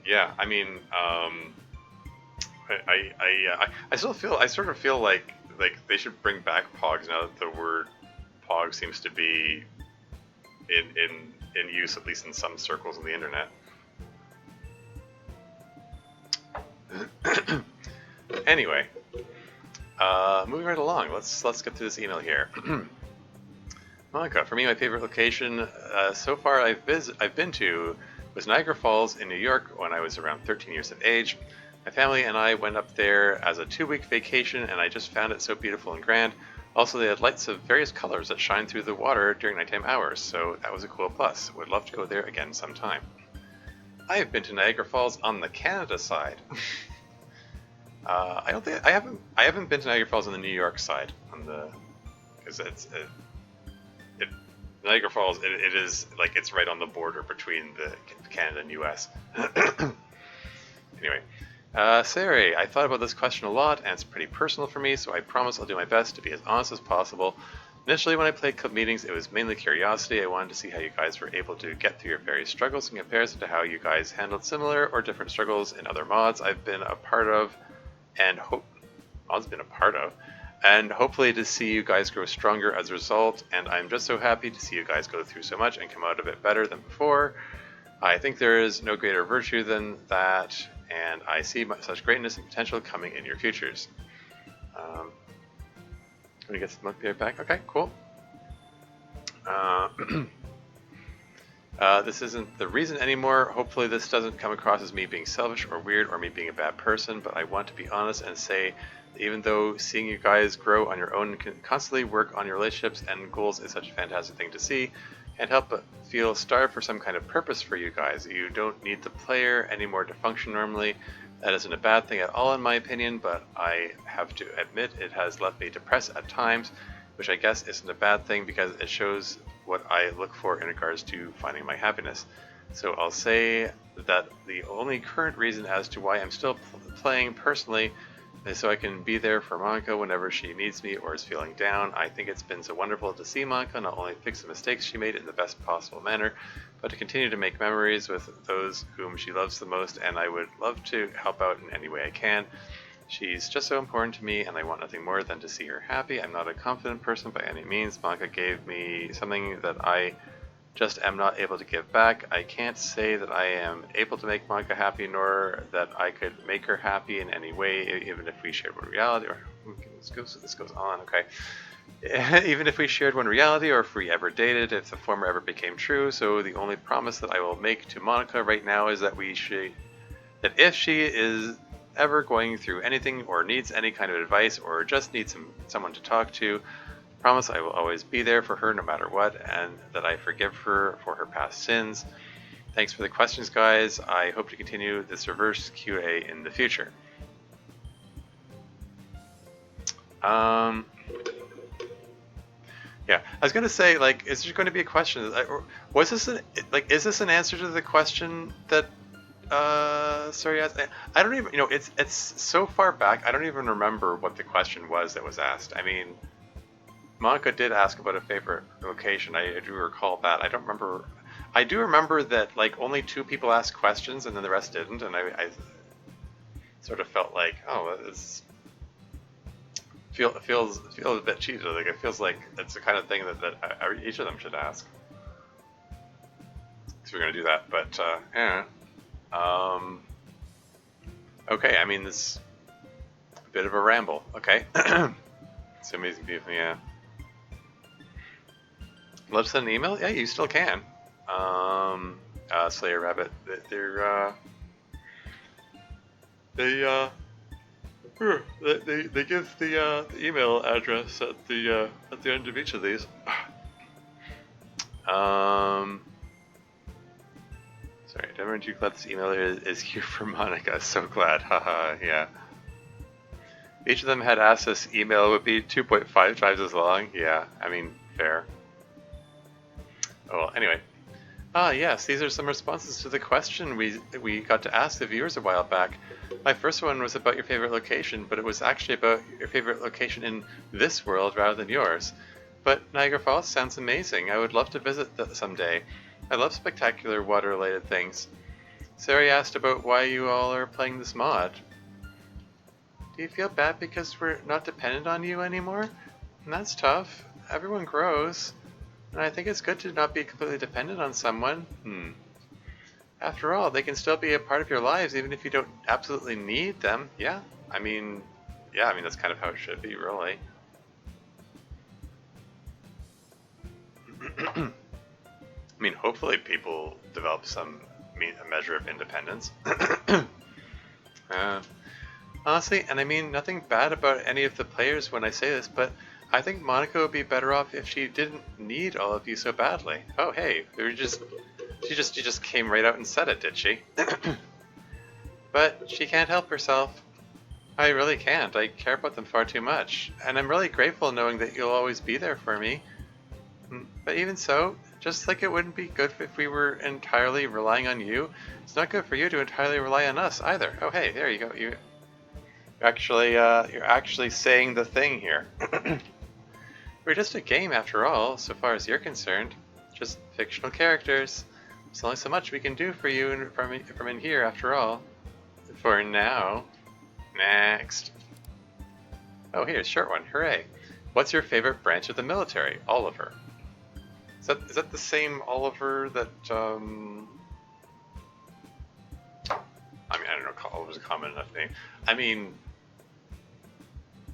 Yeah, I mean, I still feel I sort of feel like they should bring back pogs now that the word pog seems to be in use, at least in some circles on the internet. Anyway, moving right along. Let's get through this email here. Monica, for me, my favorite location so far I've been to was Niagara Falls in New York when I was around 13 years of age. My family and I went up there as a 2-week vacation, and I just found it so beautiful and grand. Also, they had lights of various colors that shine through the water during nighttime hours, so that was a cool plus. Would love to go there again sometime. I have been to Niagara Falls on the Canada side. I haven't been to Niagara Falls on the New York side, because Niagara Falls, it is like it's right on the border between the Canada and U.S. Anyway, Sari, I thought about this question a lot, and it's pretty personal for me, so I promise I'll do my best to be as honest as possible. Initially, when I played club meetings, it was mainly curiosity. I wanted to see how you guys were able to get through your various struggles in comparison to how you guys handled similar or different struggles in other mods I've been a part of, and hopefully to see you guys grow stronger as a result, and I'm just so happy to see you guys go through so much and come out of it better than before. I think there is no greater virtue than that, and I see such greatness and potential coming in your futures. When you get the monthly back, okay, cool. This isn't the reason anymore. Hopefully this doesn't come across as me being selfish or weird or me being a bad person, but I want to be honest and say even though seeing you guys grow on your own and constantly work on your relationships and goals is such a fantastic thing to see, can't help but feel starved for some kind of purpose for you guys. You don't need the player anymore to function normally. That isn't a bad thing at all in my opinion, but I have to admit it has left me depressed at times, which I guess isn't a bad thing because it shows what I look for in regards to finding my happiness. So I'll say that the only current reason as to why I'm still playing personally is so I can be there for Monica whenever she needs me or is feeling down. I think it's been so wonderful to see Monica not only fix the mistakes she made in the best possible manner, but to continue to make memories with those whom she loves the most, and I would love to help out in any way I can. She's just so important to me, and I want nothing more than to see her happy. I'm not a confident person by any means. Monica gave me something that I just am not able to give back. I can't say that I am able to make Monica happy, nor that I could make her happy in any way, even if we shared one reality, or this goes on, okay. Even if we shared one reality, or if we ever dated, if the former ever became true. So the only promise that I will make to Monica right now is that that if she is ever going through anything or needs any kind of advice or just needs someone to talk to, promise I will always be there for her no matter what, and that I forgive her for her past sins. Thanks for the questions, guys. I hope to continue this reverse QA in the future. Yeah, I was gonna say, like, is there going to be a question? Was this is this an answer to the question that sorry, I don't even, it's so far back, I don't even remember what the question was that was asked. I mean, Monica did ask about a favorite location. I do recall that. I don't remember. I do remember that, like, only 2 people asked questions and then the rest didn't, and I sort of felt like, oh, this feels a bit cheated. Like, it feels like it's the kind of thing that each of them should ask. So we're gonna do that, but yeah. Okay, I mean, this a bit of a ramble. Okay, it's amazing people. Yeah. Love to send an email? Yeah, you still can. Slayer Rabbit. They're they they give the email address at the end of each of these. Sorry, everyone, you glad this email is here for Monica. So glad, haha, yeah. Each of them had asked this email would be 2.5 times as long. Yeah, I mean, fair. Oh, well, anyway. Ah, yes, these are some responses to the question we got to ask the viewers a while back. My first one was about your favorite location, but it was actually about your favorite location in this world rather than yours. But Niagara Falls sounds amazing. I would love to visit someday. I love spectacular water-related things. Sari asked about why you all are playing this mod. Do you feel bad because we're not dependent on you anymore? And that's tough. Everyone grows. And I think it's good to not be completely dependent on someone. After all, they can still be a part of your lives even if you don't absolutely need them. Yeah, I mean, that's kind of how it should be, really. I mean, hopefully people develop a measure of independence. Honestly, and I mean nothing bad about any of the players when I say this, but I think Monica would be better off if she didn't need all of you so badly. Oh, hey, she just came right out and said it, did she? But she can't help herself. I really can't. I care about them far too much, and I'm really grateful knowing that you'll always be there for me. But even so, just like it wouldn't be good if we were entirely relying on you, it's not good for you to entirely rely on us either. Oh, hey, there you go. You're actually saying the thing here. We're just a game after all, so far as you're concerned. Just fictional characters. There's only so much we can do for you from in here after all. For now. Next. Oh, here's a short one. Hooray. What's your favorite branch of the military? Oliver. Is that the same Oliver that, I mean, I don't know, Oliver's a common enough name. I mean,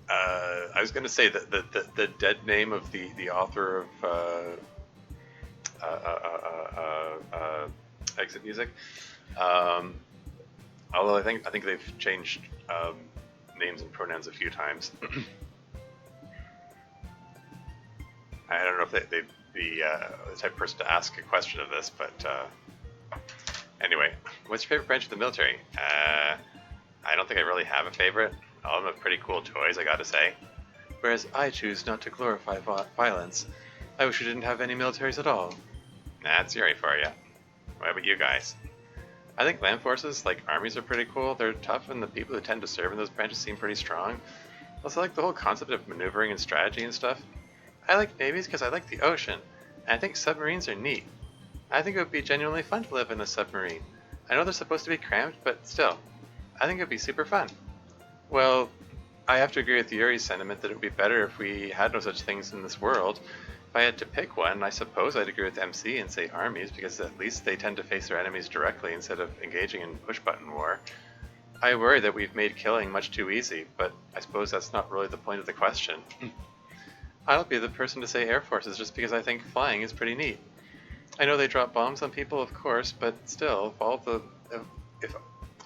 I was going to say that the dead name of the author of Exit Music. Although I think they've changed names and pronouns a few times. I don't know if they'd be the type of person to ask a question of this, but anyway, what's your favorite branch of the military? I don't think I really have a favorite. All of them have pretty cool toys, I gotta say. Whereas I choose not to glorify violence. I wish we didn't have any militaries at all. That's Yuri for you. What about you guys? I think land forces, like armies, are pretty cool. They're tough, and the people who tend to serve in those branches seem pretty strong. Also, like the whole concept of maneuvering and strategy and stuff. I like navies because I like the ocean, and I think submarines are neat. I think it would be genuinely fun to live in a submarine. I know they're supposed to be cramped, but still, I think it would be super fun. Well, I have to agree with Yuri's sentiment that it would be better if we had no such things in this world. If I had to pick one, I suppose I'd agree with MC and say armies, because at least they tend to face their enemies directly instead of engaging in push-button war. I worry that we've made killing much too easy, but I suppose that's not really the point of the question. I'll be the person to say Air Forces just because I think flying is pretty neat. I know they drop bombs on people, of course, but still,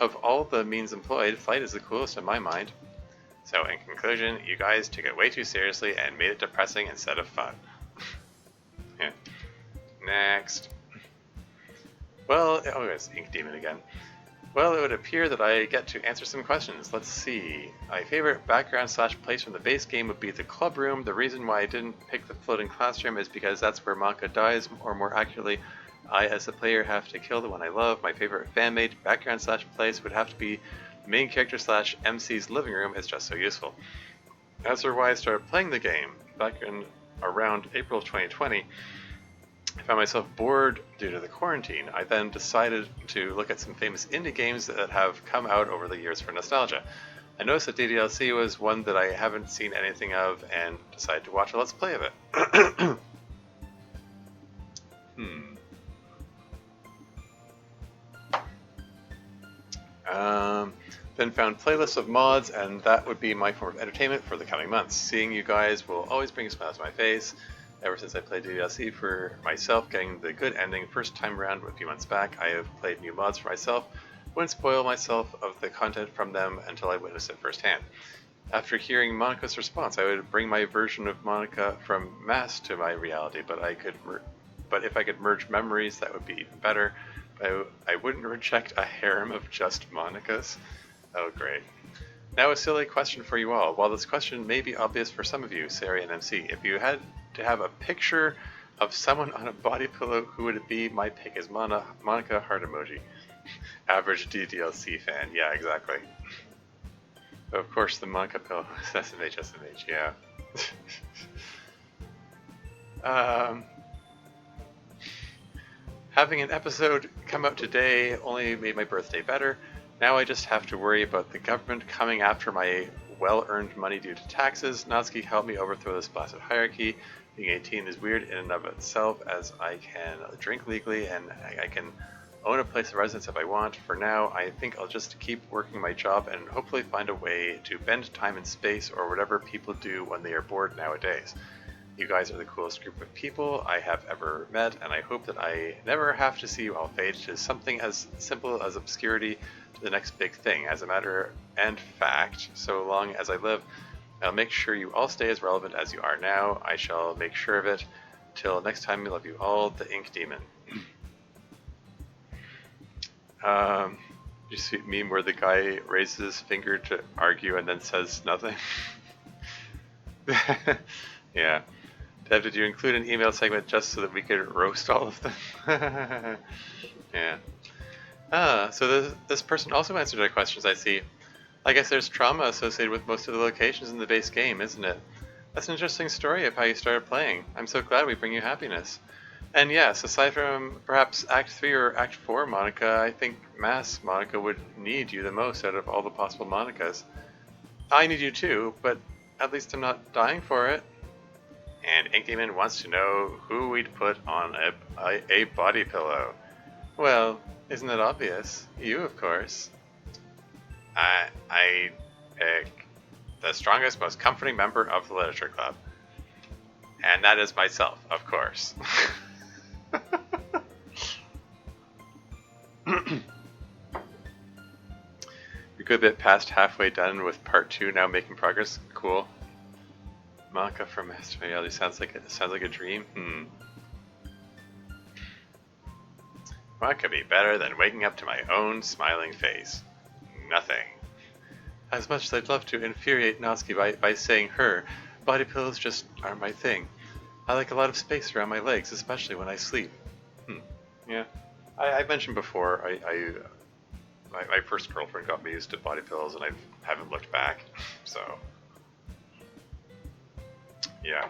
of all the means employed, flight is the coolest in my mind. So in conclusion, you guys took it way too seriously and made it depressing instead of fun. Yeah. Next. Well, oh, it's Ink Demon again. Well, it would appear that I get to answer some questions. Let's see. My favorite background/place from the base game would be the club room. The reason why I didn't pick the floating classroom is because that's where Maka dies, or more accurately, I as a player have to kill the one I love. My favorite fanmade background/place would have to be main character/MC's living room. It's just so useful. As for why I started playing the game, back in around April of 2020, I found myself bored due to the quarantine. I then decided to look at some famous indie games that have come out over the years for nostalgia. I noticed that DDLC was one that I haven't seen anything of and decided to watch a Let's Play of it. Then found playlists of mods, and that would be my form of entertainment for the coming months. Seeing you guys will always bring a smile to my face. Ever since I played DDLC for myself, getting the good ending first time around a few months back, I have played new mods for myself, Wouldn't spoil myself of the content from them until I witnessed it firsthand. After hearing Monica's response, I would bring my version of Monica from Mass to my reality, but if I could merge memories, that would be even better. I wouldn't reject a harem of just Monicas. Oh, great. Now a silly question for you all. While this question may be obvious for some of you, Sari and MC, if you had to have a picture of someone on a body pillow, who would it be? My pick is Monica heart emoji. Average DDLC fan. Yeah, exactly. Of course, the Monica pillow. SMH, yeah. Having an episode come out today only made my birthday better. Now I just have to worry about the government coming after my well-earned money due to taxes. Natsuki helped me overthrow this blasted hierarchy. Being 18 is weird in and of itself, as I can drink legally and I can own a place of residence if I want. For now, I think I'll just keep working my job and hopefully find a way to bend time and space, or whatever people do when they are bored nowadays. You guys are the coolest group of people I have ever met, and I hope that I never have to see you all fade to something as simple as obscurity to the next big thing. As a matter and fact, so long as I live, I'll make sure you all stay as relevant as you are now. I shall make sure of it. Till next time, we love you all, the Ink Demon. You see a meme where the guy raises his finger to argue and then says nothing? Yeah. Dev, did you include an email segment just so that we could roast all of them? Yeah. So this person also answered our questions, I see. I guess there's trauma associated with most of the locations in the base game, isn't it? That's an interesting story of how you started playing. I'm so glad we bring you happiness. And yes, aside from perhaps Act 3 or Act 4 Monica, I think Mass Monica would need you the most out of all the possible Monicas. I need you too, but at least I'm not dying for it. And Ink Demon wants to know who we'd put on a body pillow. Well, isn't it obvious? You, of course. I pick the strongest, most comforting member of the Literature Club. And that is myself, of course. You're a good bit past halfway done with part 2, now making progress. Cool. Monica from Master Reality sounds like a dream. What could be better than waking up to my own smiling face? Nothing. As much as I'd love to infuriate Natsuki by saying her, body pillows just aren't my thing. I like a lot of space around my legs, especially when I sleep. Yeah. I mentioned before, my first girlfriend got me used to body pillows, and I haven't looked back. So, yeah,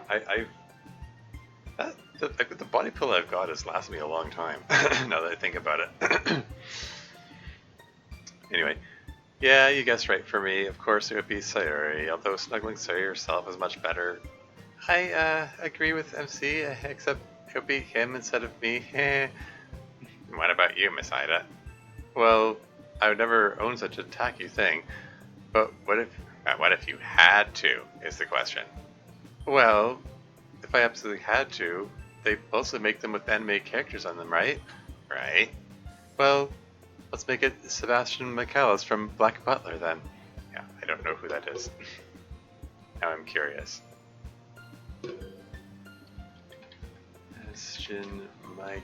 the body pillow I've got has lasted me a long time. Now that I think about it. Anyway, yeah, you guessed right. For me, of course, it would be Sayuri. Although snuggling Sayuri herself is much better. I agree with MC, except it would be him instead of me. What about you, Miss Ida? Well, I would never own such a tacky thing. But what if you had to, is the question. Well, if I absolutely had to, they mostly make them with anime characters on them, right? Right. Well, let's make it Sebastian Michaelis from Black Butler then. Yeah, I don't know who that is. Now I'm curious. Sebastian Michaelis.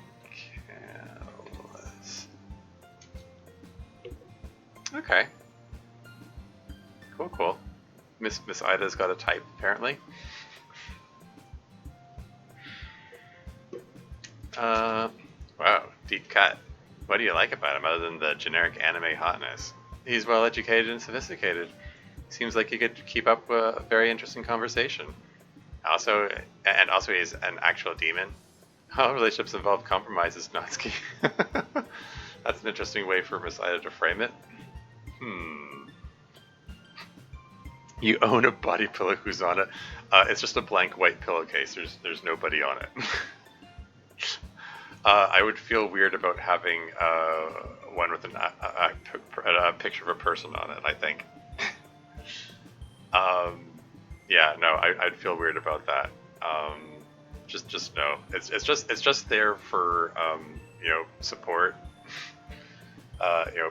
Okay. Cool. Miss Ida's got a type, apparently. Wow, deep cut. What do you like about him other than the generic anime hotness? He's well educated and sophisticated. Seems like he could keep up a very interesting conversation. Also he's an actual demon. All relationships involve compromises, Natsuki. That's an interesting way for Miss Ida to frame it. You own a body pillow, who's on it? It's just a blank white pillowcase. There's nobody on it. I would feel weird about having one with a picture of a person on it, I think. Yeah, no, I'd feel weird about that. Just no. It's just there for support.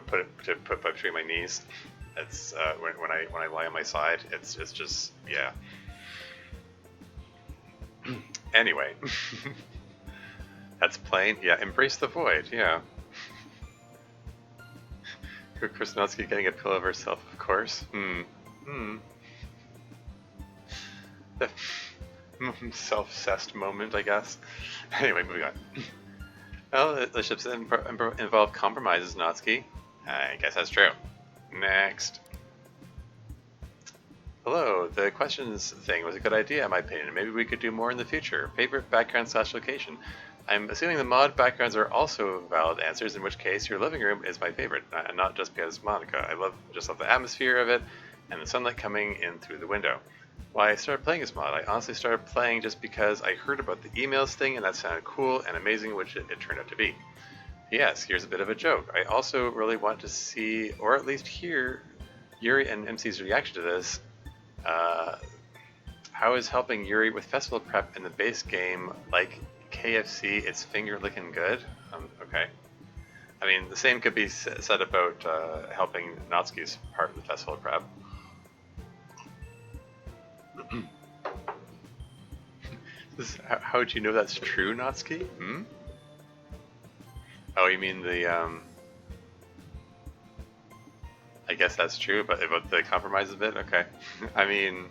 put between my knees. It's when I lie on my side. It's just yeah. Anyway, that's plain. Yeah, embrace the void. Yeah. Krasnowski getting a pill of herself, of course. The self-obsessed moment, I guess. Anyway, moving on. Well, the ships involve compromises, Natsuki. I guess that's true. Next. Hello, the questions thing was a good idea in my opinion. Maybe we could do more in the future. Favorite background / location. I'm assuming the mod backgrounds are also valid answers, in which case your living room is my favorite, and not just because Monica. I just love the atmosphere of it, and the sunlight coming in through the window. Why I started playing this mod, I honestly started playing just because I heard about the emails thing, and that sounded cool and amazing, which it turned out to be. Yes, here's a bit of a joke. I also really want to see, or at least hear, Yuri and MC's reaction to this. How is helping Yuri with festival prep in the base game like KFC, it's finger licking good? Okay. I mean, the same could be said about helping Natsuki's part of the festival prep. How would you know that's true, Natsuki? Oh, you mean the, I guess that's true, but about the compromise bit? Okay. I mean...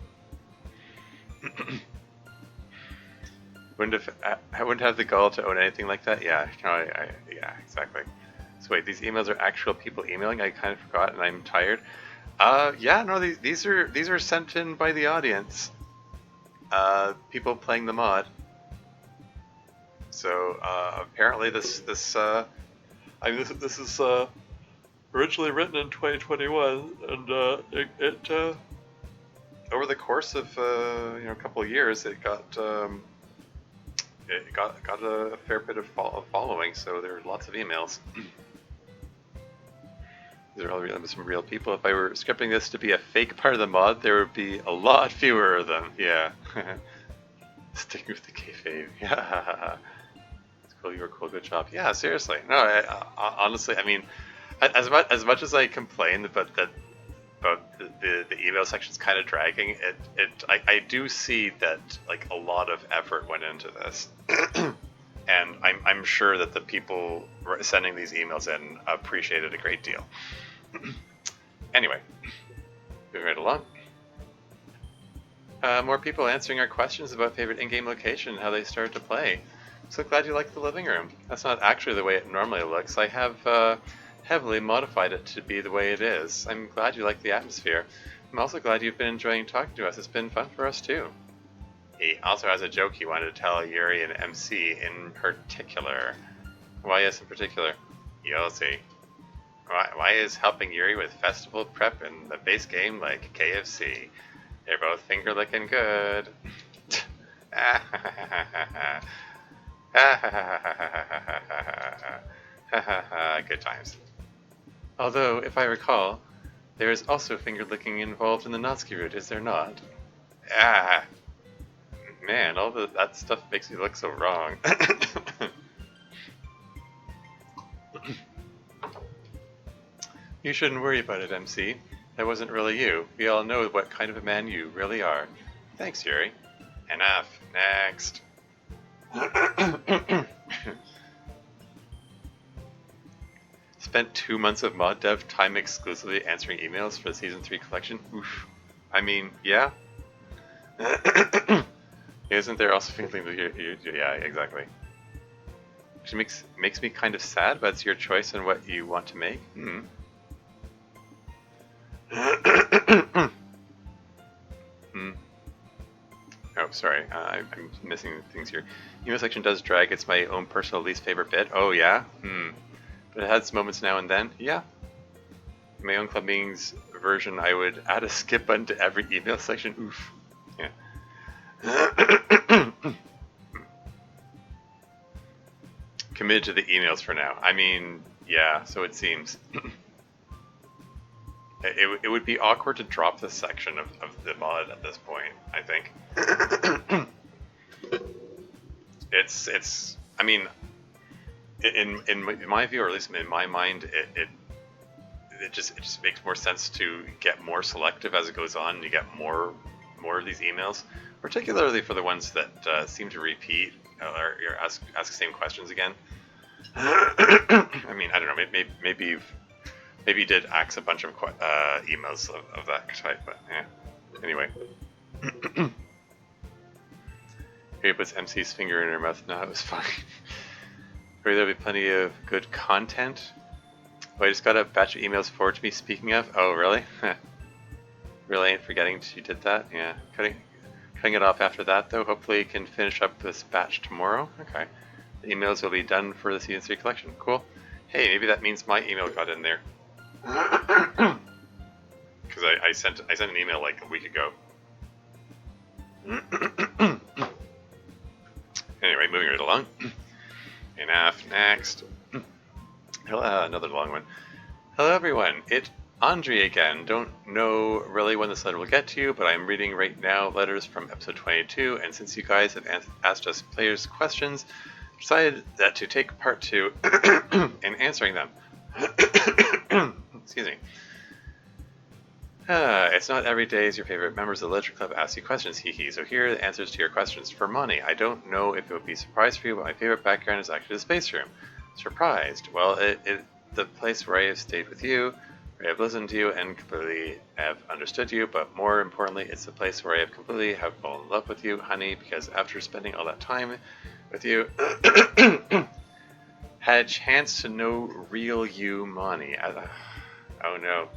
I wouldn't have the gall to own anything like that. Yeah, no, yeah, exactly. So wait, these emails are actual people emailing? I kind of forgot, and I'm tired. Yeah, no, these are sent in by the audience. People playing the mod. So apparently this is originally written in 2021, and it over the course of a couple of years, it got a fair bit of following. So there were lots of emails. These are all some real people. If I were scripting this to be a fake part of the mod, there would be a lot fewer of them. Yeah. Sticking with the kayfabe. Yeah. It's cool. You were cool. Good job. Yeah. Seriously. No. Honestly, I mean, as much as I complain about the email section's kind of dragging, I do see that like a lot of effort went into this. And I'm sure that the people sending these emails in appreciate it a great deal. Anyway, moving right along. More people answering our questions about favorite in-game location and how they started to play. So glad you like the living room. That's not actually the way it normally looks. I have heavily modified it to be the way it is. I'm glad you like the atmosphere. I'm also glad you've been enjoying talking to us. It's been fun for us too. He also has a joke he wanted to tell Yuri and MC in particular. Why yes in particular? You'll see. Why is helping Yuri with festival prep in the base game like KFC? They're both finger licking good. Good times. Although, if I recall, there is also finger licking involved in the Natsuki route, is there not? Man, all that stuff makes me look so wrong. You shouldn't worry about it, MC. That wasn't really you. We all know what kind of a man you really are. Thanks, Yuri. Enough. Next. Spent 2 months of mod dev time exclusively answering emails for the Season 3 collection? Oof. I mean, yeah. Isn't there also feeling that yeah, exactly. Which makes me kind of sad, but it's your choice on what you want to make. Oh, sorry, I'm missing things here. Email section does drag. It's my own personal least favorite bit. Oh yeah? But it has moments now and then. Yeah. In my own club meetings version, I would add a skip button to every email section. Oof. Yeah. Committed to the emails for now. I mean, yeah, so it seems. It would be awkward to drop this section of the mod at this point, I think. I mean, in my view, or at least in my mind, it just makes more sense to get more selective as it goes on, and you get more of these emails, particularly for the ones that seem to repeat or ask the same questions again. I mean, I don't know. Maybe you did ask a bunch of emails of that type, but yeah. Anyway. He puts MC's finger in her mouth. No, it was fine. Maybe there'll be plenty of good content. Oh, I just got a batch of emails forwarded to me. Speaking of, oh really? Really ain't forgetting she did that. Yeah, cutting it off after that though. Hopefully, you can finish up this batch tomorrow. Okay, the emails will be done for the season 3 collection. Cool. Hey, maybe that means my email got in there. Because I sent an email like a week ago. Anyway, moving right along. Enough. Next. Another long one. Hello everyone, it's Andre again. Don't know really when this letter will get to you, but I'm reading right now letters from episode 22, and since you guys have asked us players questions, decided that to take part 2 in answering them. Excuse me. It's not every day as your favorite members of the Literature Club ask you questions, hee. So here are the answers to your questions. For Monty, I don't know if it would be a surprise for you, but my favorite background is actually the space room. Surprised? Well, the place where I have stayed with you, where I have listened to you and completely have understood you, but more importantly, it's the place where I have completely fallen in love with you, honey, because after spending all that time with you, had a chance to know real you, Monty. Oh no.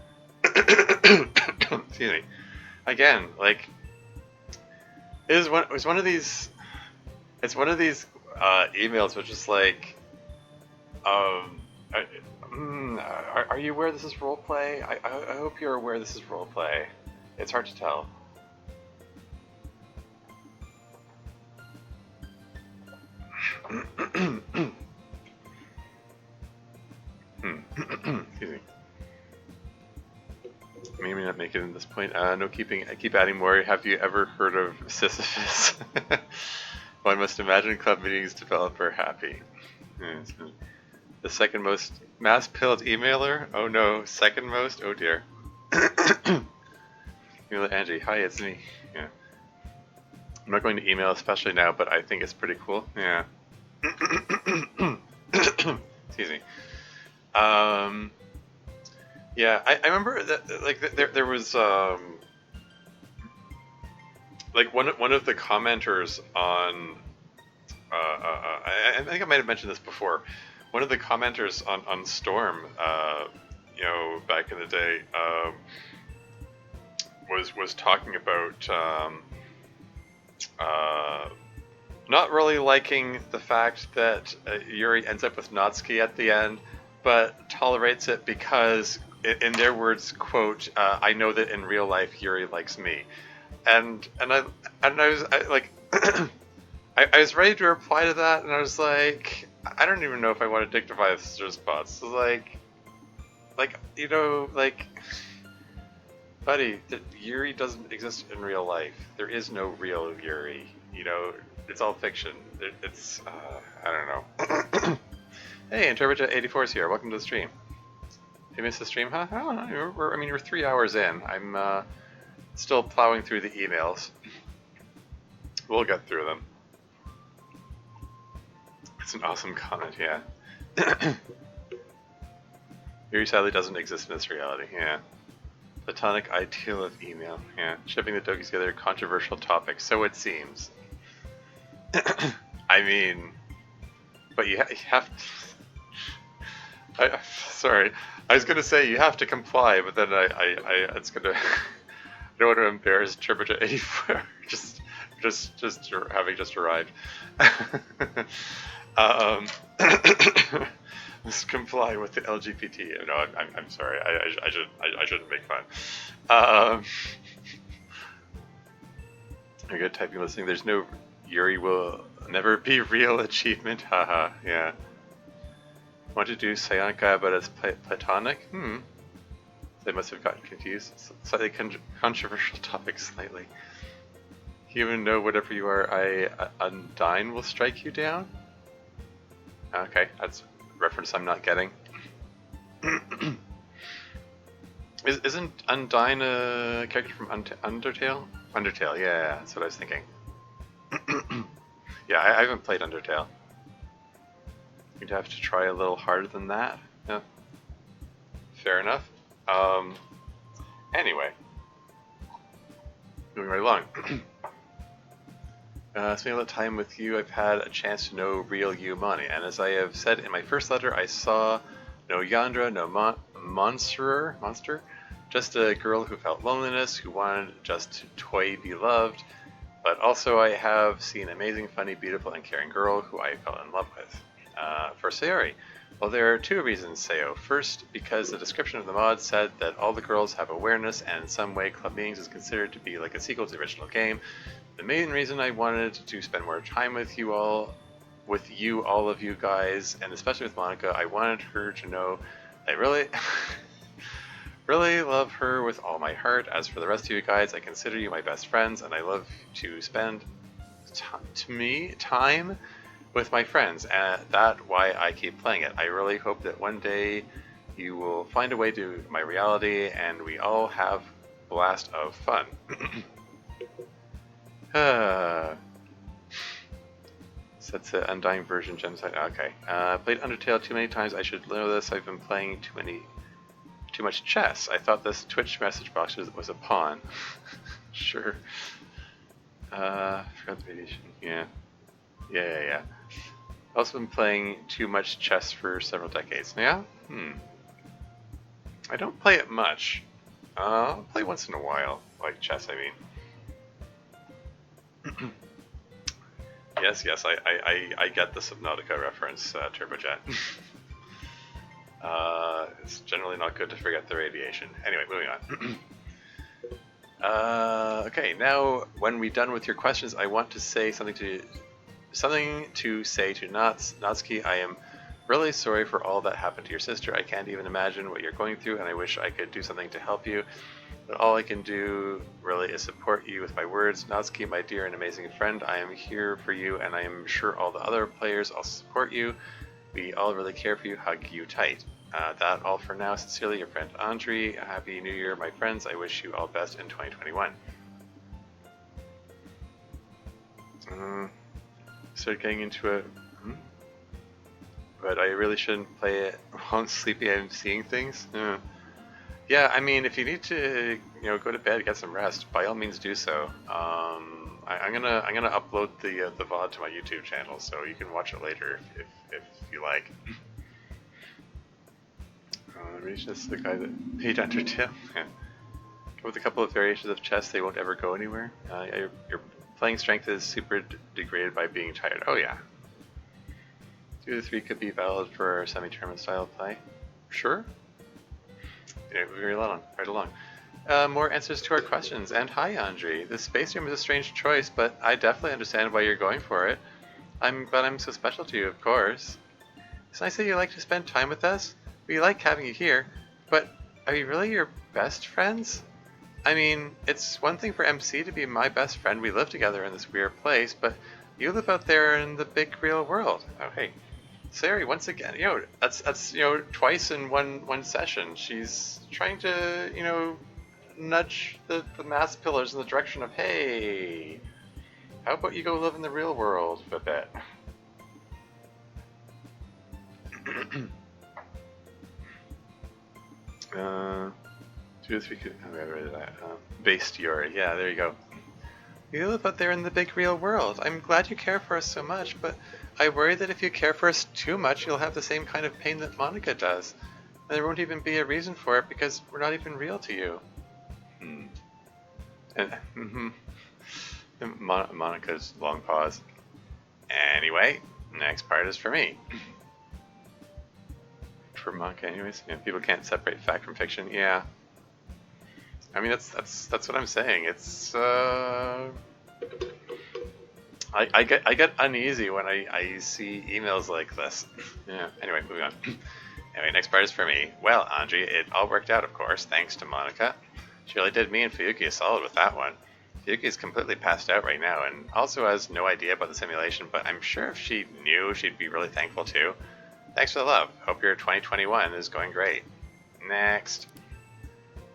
Excuse me. Again, like, it's one of these emails which is like, are you aware this is roleplay? I hope you're aware this is roleplay. It's hard to tell. Excuse me. Maybe not make it at this point. No keeping. I keep adding more. Have you ever heard of Sisyphus? One must imagine club meetings developer happy. The second most mass-pilled emailer? Oh no, second most? Oh dear. Email Angie. Hi, it's me. Yeah. I'm not going to email especially now, but I think it's pretty cool. Yeah. Excuse me. Yeah, I remember that like there was like one of the commenters on I think I might have mentioned this before. One of the commenters on Storm, you know, back in the day, was talking about not really liking the fact that Yuri ends up with Natsuki at the end, but tolerates it because, in their words, quote, "I know that in real life Yuri likes me," and I was like, I was ready to reply to that, and I was like, I don't even know if I want to dignify this response. So like you know, like, buddy, Yuri doesn't exist in real life. There is no real Yuri. You know, it's all fiction. It's I don't know. Hey, Interpreter84 is here. Welcome to the stream. You missed the stream, huh? I don't know. We're 3 hours in. I'm still plowing through the emails. We'll get through them. It's an awesome comment, yeah. Yuri sadly doesn't exist in this reality, yeah. Platonic ideal of email, yeah. Shipping the Dokis together, controversial topic, so it seems. I mean, but you have to... sorry, I was gonna say you have to comply, but then it's gonna... I don't want to embarrass Interpreter 84, just having just arrived. Let's comply with the LGBT. No, I'm sorry. I shouldn't make fun. You're good typing listening. There's no Yuri will never be real achievement. Haha. Yeah. Want to do Psionica, but it's platonic? They must have gotten confused. Slightly controversial topic. Slightly. Human, know whatever you are, Undyne will strike you down? Okay, that's a reference I'm not getting. Isn't Undyne a character from Undertale? Undertale, yeah, that's what I was thinking. Yeah, I haven't played Undertale. You'd have to try a little harder than that. Yeah, fair enough. Um, anyway, moving right along. Spending a lot of time with you, I've had a chance to know real you, Moni. And as I have said in my first letter, I saw no Yandra, no monster, just a girl who felt loneliness, who wanted just to toy be loved. But also I have seen amazing, funny, beautiful, and caring girl who I fell in love with. For Sayori, well, there are two reasons, Sayo. First, because the description of the mod said that all the girls have awareness, and in some way Club Beings is considered to be like a sequel to the original game. The main reason I wanted to spend more time with you all of you guys, and especially with Monica, I wanted her to know I really, really love her with all my heart. As for the rest of you guys, I consider you my best friends, and I love to spend time with my friends, and that's why I keep playing it. I really hope that one day you will find a way to my reality, and we all have a blast of fun. That's the Undying version, Genocide. Okay. Played Undertale too many times. I should know this. I've been playing too much chess. I thought this Twitch message box was a pawn. Sure. Forgot the radiation. Yeah. Yeah. Also been playing too much chess for several decades. Yeah? I don't play it much. I'll play once in a while. Like chess, I mean. Yes, I get the Subnautica reference, Turbojet. It's generally not good to forget the radiation. Anyway, moving on. Okay, now when we're done with your questions, I want to say something to say to Natsuki. I am really sorry for all that happened to your sister. I can't even imagine what you're going through, and I wish I could do something to help you. But all I can do really is support you with my words. Natsuki, my dear and amazing friend, I am here for you, and I am sure all the other players also support you. We all really care for you. Hug you tight. That all for now. Sincerely, your friend Andre. Happy New Year, my friends. I wish you all best in 2021. Started getting into it, but I really shouldn't play it while I'm sleepy and seeing things. Yeah, I mean, if you need to, go to bed, get some rest, by all means do so. I'm gonna upload the VOD to my YouTube channel, so you can watch it later if you like. Reach this the guy that made Undertale. Yeah. With a couple of variations of chess, they won't ever go anywhere. Your playing strength is super degraded by being tired. Oh yeah. 2 to 3 could be valid for semi-tournament style play. Sure. Moving right along. More answers to our questions. And hi, Andre. The space room is a strange choice, but I definitely understand why you're going for it. But I'm so special to you, of course. It's nice that you like to spend time with us. We like having you here, but are we really your best friends? I mean, it's one thing for MC to be my best friend. We live together in this weird place, but you live out there in the big real world. Oh, hey. Sayori, once again, that's twice in one session. She's trying to, nudge the mass pillars in the direction of, hey, how about you go live in the real world for a bit? 2 to 3 could, I got rid of that. Bestiori, yeah, there you go. You live out there in the big real world. I'm glad you care for us so much, but I worry that if you care for us too much, you'll have the same kind of pain that Monica does. And there won't even be a reason for it because we're not even real to you. And, Monica's long pause. Anyway, next part is for me. For Monica anyways. People can't separate fact from fiction. Yeah. I mean, that's what I'm saying. It's, I get uneasy when I see emails like this. Yeah. Anyway, moving on. Anyway, next part is for me. Well, Andre, it all worked out, of course, thanks to Monica. She really did me and Fuyuki a solid with that one. Fuyuki is completely passed out right now and also has no idea about the simulation, but I'm sure if she knew, she'd be really thankful too. Thanks for the love. Hope your 2021 is going great. Next.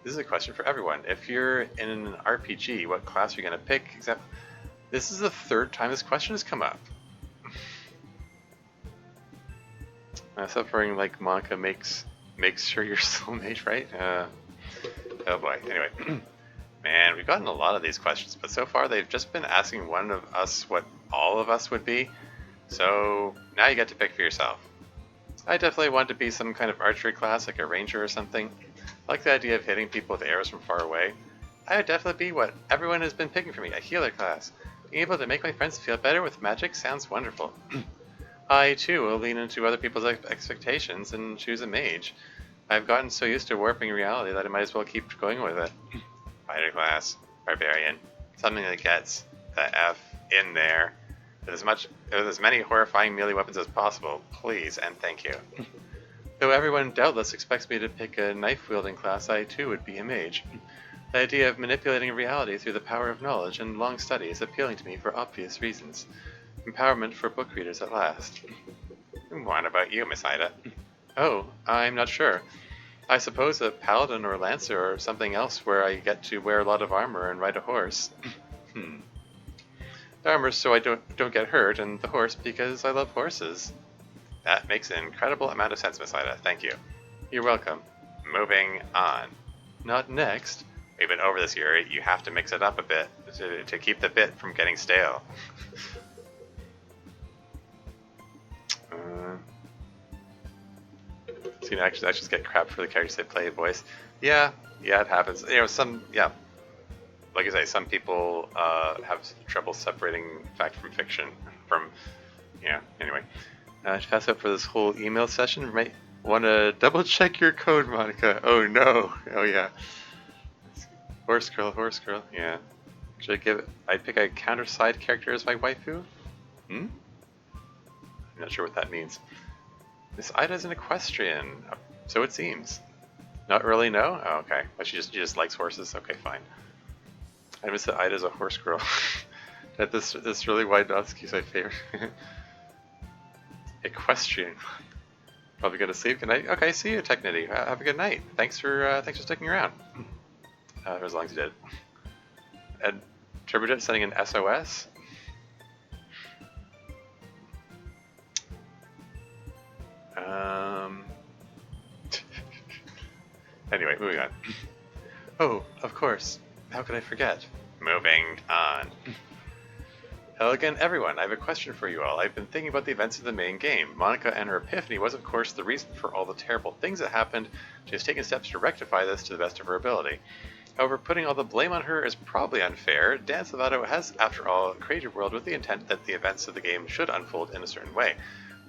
this is a question for everyone. If you're in an RPG, what class are you going to pick? Except this is the third time this question has come up. Suffering like Monica makes sure you're soulmate, right? Oh boy. Anyway, man, we've gotten a lot of these questions, but so far they've just been asking one of us what all of us would be. So now you get to pick for yourself. I definitely want to be some kind of archery class, like a ranger or something. I like the idea of hitting people with arrows from far away. I would definitely be what everyone has been picking for me, a healer class. Being able to make my friends feel better with magic sounds wonderful. I, too, will lean into other people's expectations and choose a mage. I've gotten so used to warping reality that I might as well keep going with it. Fighter class, barbarian, something that gets the F in there. With as many horrifying melee weapons as possible, please and thank you. Though everyone doubtless expects me to pick a knife-wielding class, I too would be a mage. The idea of manipulating reality through the power of knowledge and long study is appealing to me for obvious reasons. Empowerment for book readers at last. What about you, Miss Ida? Oh, I'm not sure. I suppose a paladin or a lancer or something else where I get to wear a lot of armor and ride a horse. The armor so I don't get hurt, and the horse because I love horses. That makes an incredible amount of sense, Miss Ida. Thank you. You're welcome. Moving on. Not next. We've been over this year. You have to mix it up a bit to keep the bit from getting stale. So you know, actually, I just get crap for the characters they play voice. Yeah, it happens. You know, like I say, some people have trouble separating fact from fiction. Anyway. To pass up for this whole email session, you might want to double check your code, Monica. Oh no. Oh yeah. Horse girl, yeah. I'd pick a counter side character as my waifu? I'm not sure what that means. Miss Ida's an equestrian, so it seems. Not really, no? Oh, okay. But she just likes horses? Okay, fine. I miss that Ida's a horse girl. That this really wide Natsuki's my favorite. Equestrian. Probably gonna sleep. Good night. Okay, see you, Technity. Have a good night. Thanks for sticking around. For as long as you did. And Turbojet sending an SOS. Anyway, moving on. Oh, of course. How could I forget? Moving on. Hello again, everyone. I have a question for you all. I've been thinking about the events of the main game. Monica and her epiphany was, of course, the reason for all the terrible things that happened. She has taken steps to rectify this to the best of her ability. However, putting all the blame on her is probably unfair. Dan Salvato has, after all, created a world with the intent that the events of the game should unfold in a certain way.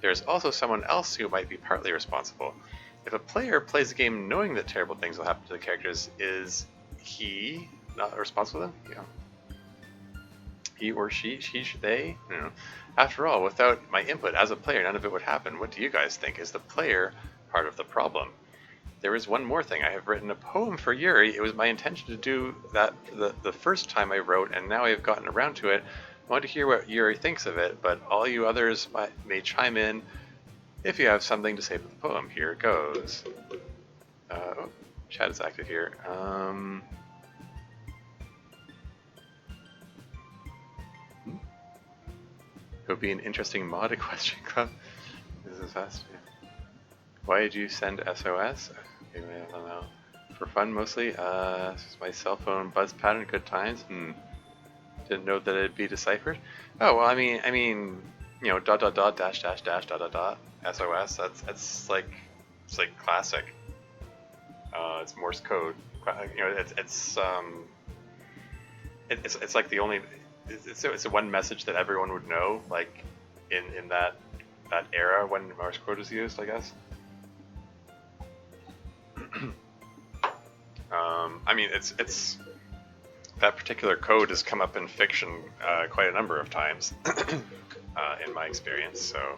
There is also someone else who might be partly responsible. If a player plays a game knowing that terrible things will happen to the characters, is he not responsible then? Yeah. He or she, they? No. After all, without my input as a player, none of it would happen. What do you guys think? Is the player part of the problem? There is one more thing. I have written a poem for Yuri. It was my intention to do that the first time I wrote, and now I have gotten around to it. I want to hear what Yuri thinks of it, but all you others may chime in if you have something to say about the poem. Here it goes. Chat is active here. It would be an interesting mod question club. This is fast. Why did you send SOS? Okay, I don't know. For fun mostly. This is my cell phone buzz pattern. Good times. Didn't know that it'd be deciphered. Oh well, I mean, you know, ... dash SOS. That's like classic. It's Morse code. You know, it's like the only. It's the one message that everyone would know, like in that era when Morse code was used, I guess. I mean, it's that particular code has come up in fiction quite a number of times in my experience. So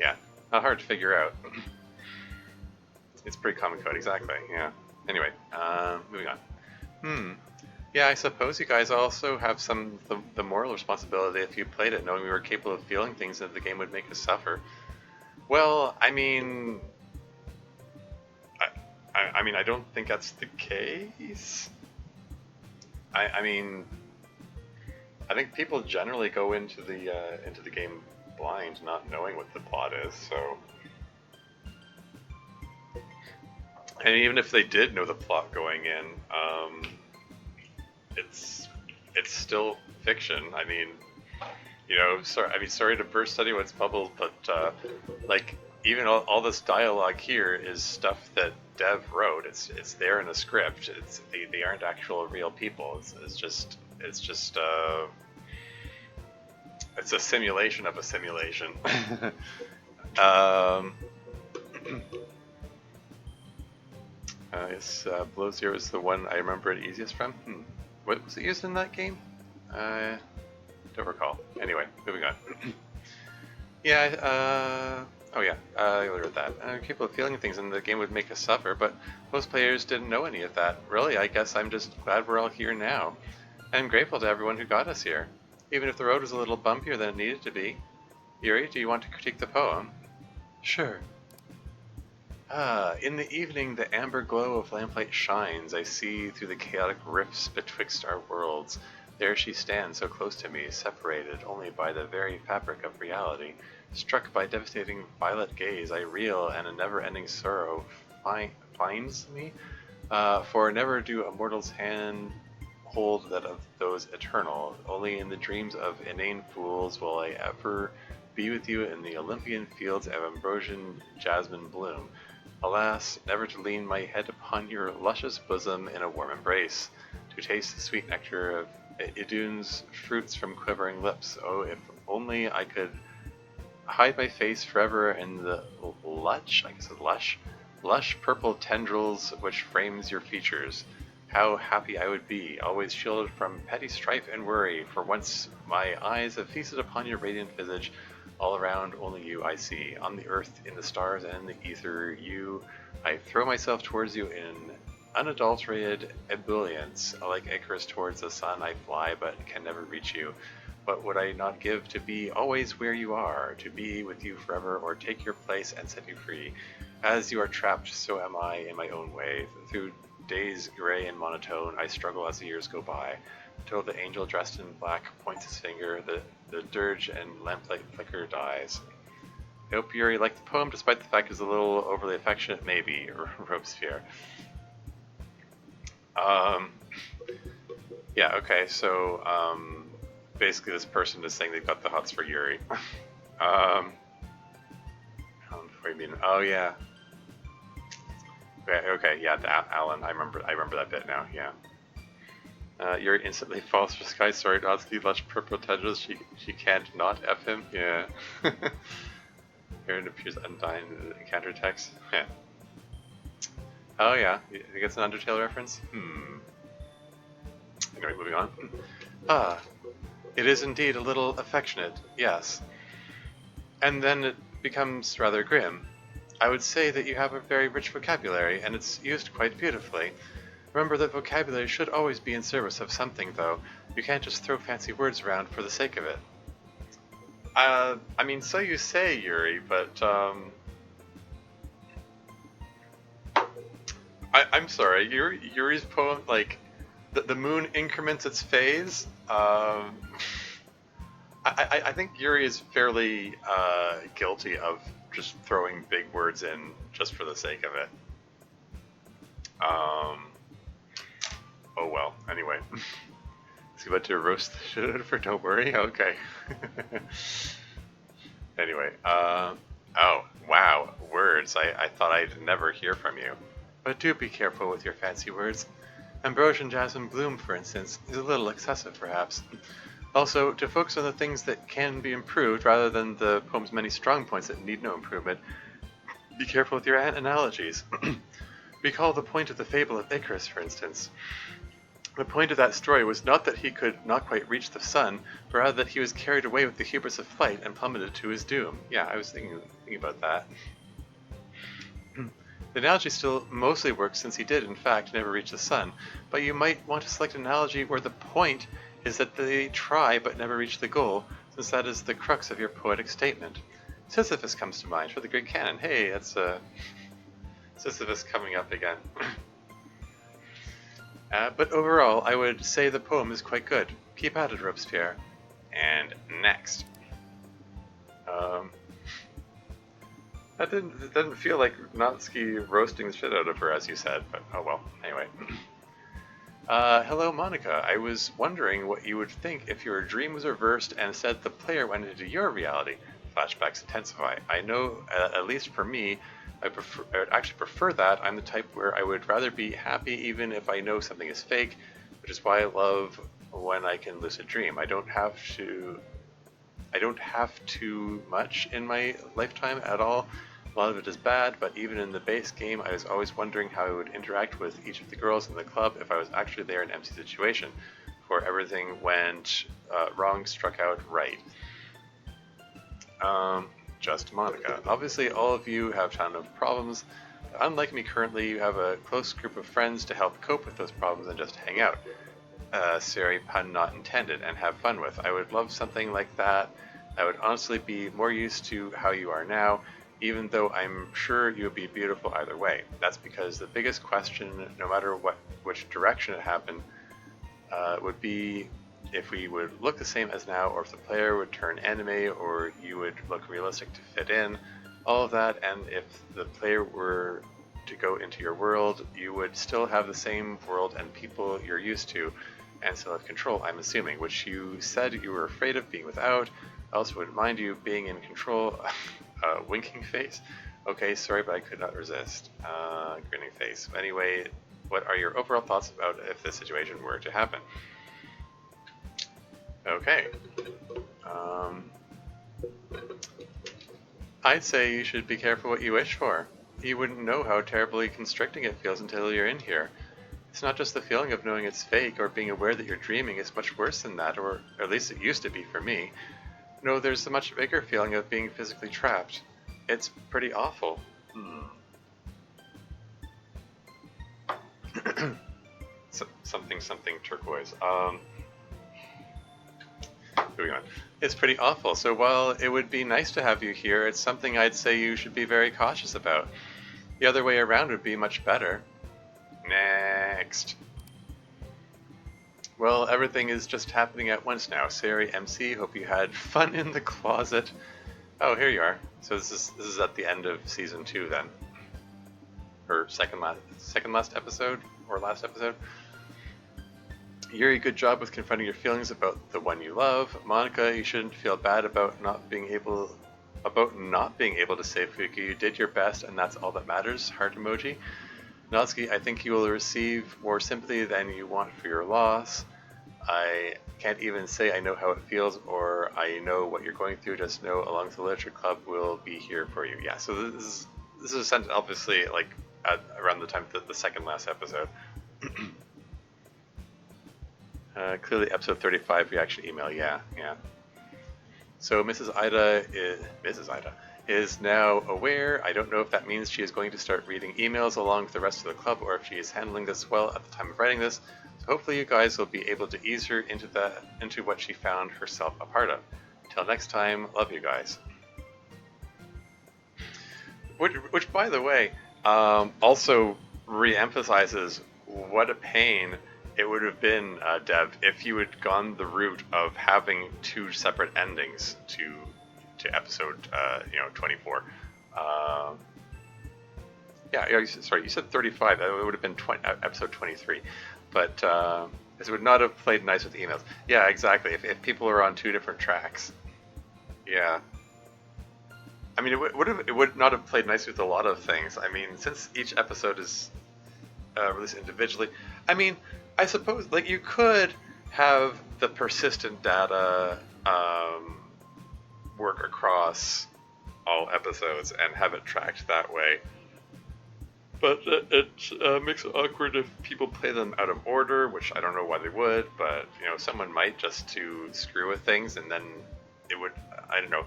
yeah, not hard to figure out. It's pretty common code, exactly. Yeah. Anyway, moving on. Yeah, I suppose you guys also have the moral responsibility if you played it, knowing we were capable of feeling things that the game would make us suffer. Well, I mean, mean, I don't think that's the case. I mean, I think people generally go into the game blind, not knowing what the plot is. So, and even if they did know the plot going in, it's still fiction. I mean, sorry to burst anyone's bubble, but like even all this dialogue here is stuff that Dev wrote. It's there in the script. They aren't actual real people. It's just it's a simulation of a simulation. Yes, Below Zero is the one I remember it easiest from. What was it used in that game? Don't recall. Anyway, moving on. Yeah, I read that. People feeling things in the game would make us suffer, but most players didn't know any of that. Really, I guess I'm just glad we're all here now. I'm grateful to everyone who got us here, even if the road was a little bumpier than it needed to be. Yuri, do you want to critique the poem? Sure. In the evening the amber glow of lamplight shines. I see through the chaotic rifts betwixt our worlds. There she stands so close to me, separated only by the very fabric of reality. Struck by devastating violet gaze, I reel, and a never-ending sorrow finds me. For never do a mortal's hand hold that of those eternal. Only in the dreams of inane fools will I ever be with you in the Olympian fields of ambrosian jasmine bloom. Alas, never to lean my head upon your luscious bosom in a warm embrace, to taste the sweet nectar of Idun's fruits from quivering lips. Oh, if only I could hide my face forever in the lush purple tendrils which frames your features. How happy I would be, always shielded from petty strife and worry, for once my eyes have feasted upon your radiant visage. All around only you I see, on the earth, in the stars, and in the ether, you. I throw myself towards you in unadulterated ebullience. Like Icarus towards the sun I fly, but can never reach you. What would I not give to be always where you are, to be with you forever, or take your place and set you free? As you are trapped, so am I in my own way. Through days gray and monotone, I struggle as the years go by, till the angel dressed in black points his finger, the dirge and lamplight flicker dies. I hope Yuri liked the poem, despite the fact it's a little overly affectionate, maybe, Robespierre. Yeah, okay, so, basically this person is saying they've got the hots for Yuri. What do you mean? Oh, yeah. Okay, yeah, Alan, I remember that bit now, yeah. Yuri instantly falls for Sky. Sorry, not the lush purple tendrils. She can't not F him. Yeah. Aaron appears undying in the encounter text. Yeah. Oh yeah, you think it's an Undertale reference? Anyway, moving on. It is indeed a little affectionate, yes. And then it becomes rather grim. I would say that you have a very rich vocabulary, and it's used quite beautifully. Remember that vocabulary should always be in service of something, though. You can't just throw fancy words around for the sake of it. I mean, so you say, Yuri, but, I'm sorry, Yuri's poem, like, the moon increments its phase. I think Yuri is fairly guilty of just throwing big words in just for the sake of it. Oh well, anyway. Is he about to roast the shit out of her? Don't worry, okay. Anyway, oh, wow, words. I thought I'd never hear from you. But do be careful with your fancy words. Ambrosian jasmine bloom, for instance, is a little excessive, perhaps. Also, to focus on the things that can be improved rather than the poem's many strong points that need no improvement, be careful with your analogies. Recall the point of the fable of Icarus, for instance. The point of that story was not that he could not quite reach the sun, but rather that he was carried away with the hubris of flight and plummeted to his doom. Yeah, I was thinking about that. The analogy still mostly works since he did, in fact, never reach the sun, but you might want to select an analogy where the point is that they try but never reach the goal, since that is the crux of your poetic statement. Sisyphus comes to mind for the great canon. Hey, that's Sisyphus coming up again. But overall, I would say the poem is quite good. Keep at it, Robespierre. And next. That didn't feel like Natsuki roasting the shit out of her, as you said, but oh well. Anyway. Hello, Monica. I was wondering what you would think if your dream was reversed and instead the player went into your reality. Flashbacks intensify. I know, at least for me, I would actually prefer that. I'm the type where I would rather be happy even if I know something is fake, which is why I love when I can lucid dream. I don't have too much in my lifetime at all. A lot of it is bad, but even in the base game, I was always wondering how I would interact with each of the girls in the club if I was actually there in MC situation, before everything went wrong, struck out right. Just Monica. Obviously, all of you have a ton of problems. Unlike me currently, you have a close group of friends to help cope with those problems and just hang out. Sorry, pun not intended, and have fun with. I would love something like that. I would honestly be more used to how you are now, even though I'm sure you would be beautiful either way. That's because the biggest question, no matter which direction it happened, would be if we would look the same as now, or if the player would turn anime, or you would look realistic to fit in, all of that, and if the player were to go into your world, you would still have the same world and people you're used to, and still have control, I'm assuming, which you said you were afraid of being without. I also wouldn't mind you being in control. Winking face? Okay, sorry, but I could not resist. Grinning face. Anyway, what are your overall thoughts about if this situation were to happen? Okay. I'd say you should be careful what you wish for. You wouldn't know how terribly constricting it feels until you're in here. It's not just the feeling of knowing it's fake or being aware that you're dreaming. It's much worse than that, or at least it used to be for me. No, there's a much bigger feeling of being physically trapped. It's pretty awful. Something turquoise. Moving on. It's pretty awful. So while it would be nice to have you here, it's something I'd say you should be very cautious about. The other way around would be much better. Next. Well, everything is just happening at once now. Sari, MC, hope you had fun in the closet. Oh, here you are. So this is at the end of season 2 then. Or second last episode? Or last episode? Yuri, good job with confronting your feelings about the one you love. Monica, you shouldn't feel bad about not being able to save Fuki. You did your best and that's all that matters. Heart emoji. Natsuki, I think you will receive more sympathy than you want for your loss. I can't even say I know how it feels or I know what you're going through. Just know along with the literature club will be here for you. Yeah, so this is sent obviously like around the time the second last episode. Clearly episode 35 reaction email. Yeah. So Mrs. Ida is now aware. I don't know if that means she is going to start reading emails along with the rest of the club or if she is handling this well at the time of writing this. So hopefully you guys will be able to ease her into what she found herself a part of. Till next time, love you guys. Which by the way, also re-emphasizes what a pain it would have been, Dev, if you had gone the route of having 2 separate endings to episode 24. Sorry, you said 35. That would have been episode 23. But this would not have played nice with emails. Yeah, exactly. If people are on 2 different tracks. Yeah. I mean, it would not have played nice with a lot of things. I mean, since each episode is released individually. I mean, I suppose like you could have the persistent data work across all episodes and have it tracked that way. But it makes it awkward if people play them out of order, which I don't know why they would, but someone might just to screw with things, and then it would, I don't know,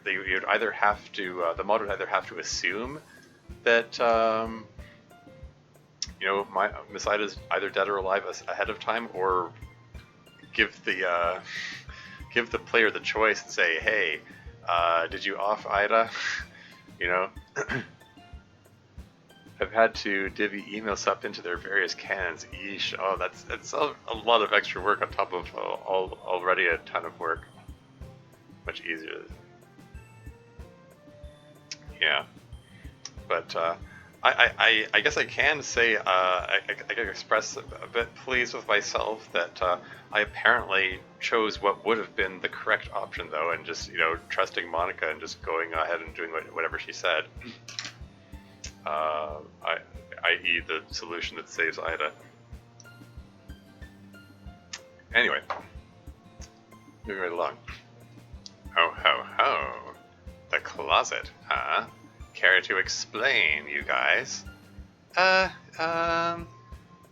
you'd either have to, the mod would either have to assume that Miss Ida's either dead or alive ahead of time, or give the player the choice and say, hey, did you off Ida? I've had to divvy emails up into their various cans. Eesh. Oh, that's a lot of extra work on top of already a ton of work. Much easier. Yeah. But I guess I can say I can express a bit pleased with myself that I apparently chose what would have been the correct option though, and just trusting Monica and just going ahead and doing whatever she said. I.e. the solution that saves Ida. Anyway, moving right along. Ho ho ho! The closet, huh? Care to explain, you guys?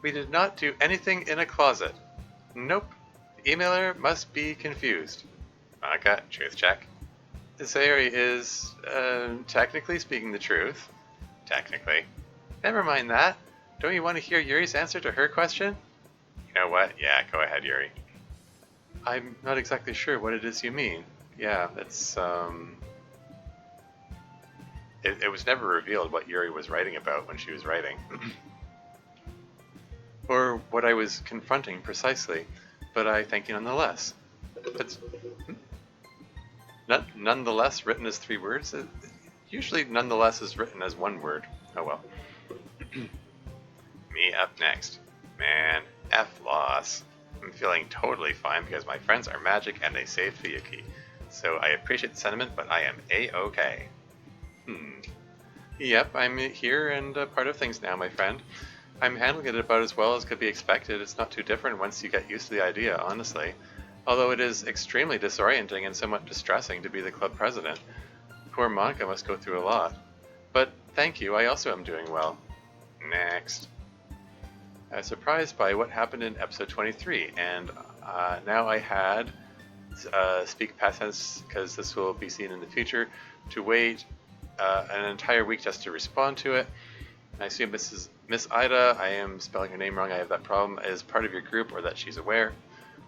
We did not do anything in a closet. Nope. The emailer must be confused. Monica, truth check. Sayori is, technically speaking the truth. Technically. Never mind that. Don't you want to hear Yuri's answer to her question? You know what? Yeah, go ahead, Yuri. I'm not exactly sure what it is you mean. Yeah, it's, It was never revealed what Yuri was writing about when she was writing. Or what I was confronting precisely, but I thank you nonetheless. But nonetheless written as 3 words? Usually nonetheless is written as 1 word. Oh well. Me up next. Man, F-loss. I'm feeling totally fine because my friends are magic and they saved Fuyuki. So I appreciate the sentiment, but I am A-okay. Yep, I'm here and part of things now, my friend. I'm handling it about as well as could be expected. It's not too different once you get used to the idea, honestly. Although it is extremely disorienting and somewhat distressing to be the club president. Poor Monica must go through a lot. But thank you, I also am doing well. Next. I was surprised by what happened in episode 23, and now I had, speak past tense because this will be seen in the future, to wait an entire week just to respond to it. I assume Miss Ida, I am spelling her name wrong, I have that problem, is part of your group or that she's aware.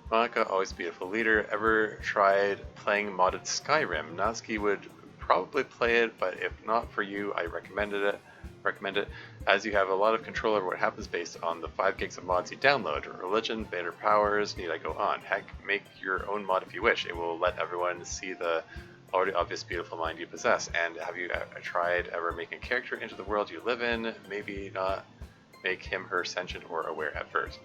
Monica, always a beautiful leader. Ever tried playing modded Skyrim? Natsuki would probably play it, but if not for you, I recommend it, as you have a lot of control over what happens based on the 5 gigs of mods you download. Religion, better powers, need I go on? Heck, make your own mod if you wish. It will let everyone see the already obvious beautiful mind you possess. And have you tried ever making a character into the world you live in? Maybe not make him her sentient or aware at first.